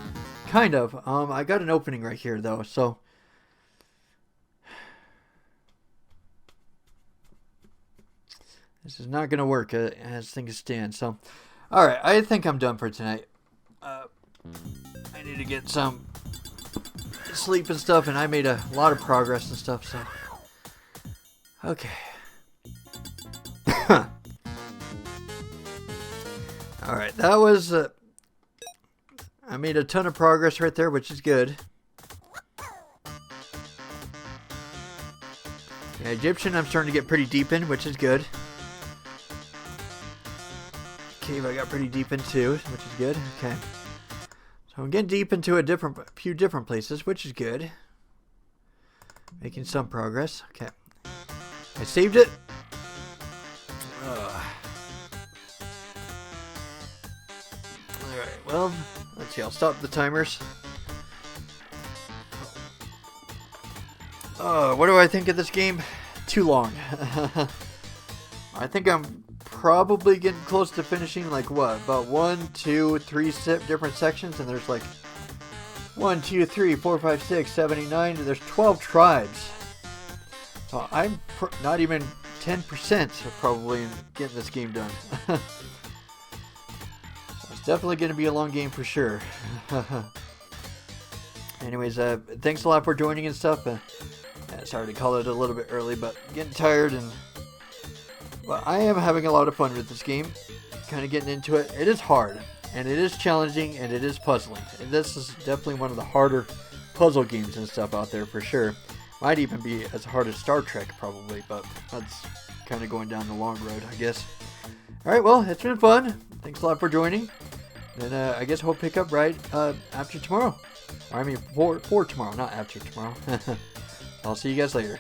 Kind of. I got an opening right here though, so this is not gonna work as things stand. So, all right, I think I'm done for tonight. I need to get some sleep and stuff, and I made a lot of progress and stuff. So, okay. All right, that was. I made a ton of progress right there, which is good. Yeah, Egyptian, I'm starting to get pretty deep in, which is good. Cave, I got pretty deep in too, which is good. Okay, so I'm getting deep into a few different places, which is good. Making some progress. Okay, I saved it. Alright, well, let's see, I'll stop the timers. What do I think of this game? Too long. I think I'm probably getting close to finishing, like what? About 1, 2, 3 different sections, and there's like 1, 2, 3, 4, 5, 6, 7, 8, 9, and there's 12 tribes. So I'm not even 10% of probably in getting this game done. Definitely going to be a long game for sure. Anyways, thanks a lot for joining and stuff. Sorry to call it a little bit early, but getting tired but I am having a lot of fun with this game. Kind of getting into it. It is hard, and it is challenging, and it is puzzling. And this is definitely one of the harder puzzle games and stuff out there for sure. Might even be as hard as Star Trek, probably, but that's kind of going down the long road, I guess. Alright, well, it's been fun. Thanks a lot for joining. And I guess we'll pick up right after tomorrow. Or, I mean, for tomorrow, not after tomorrow. I'll see you guys later.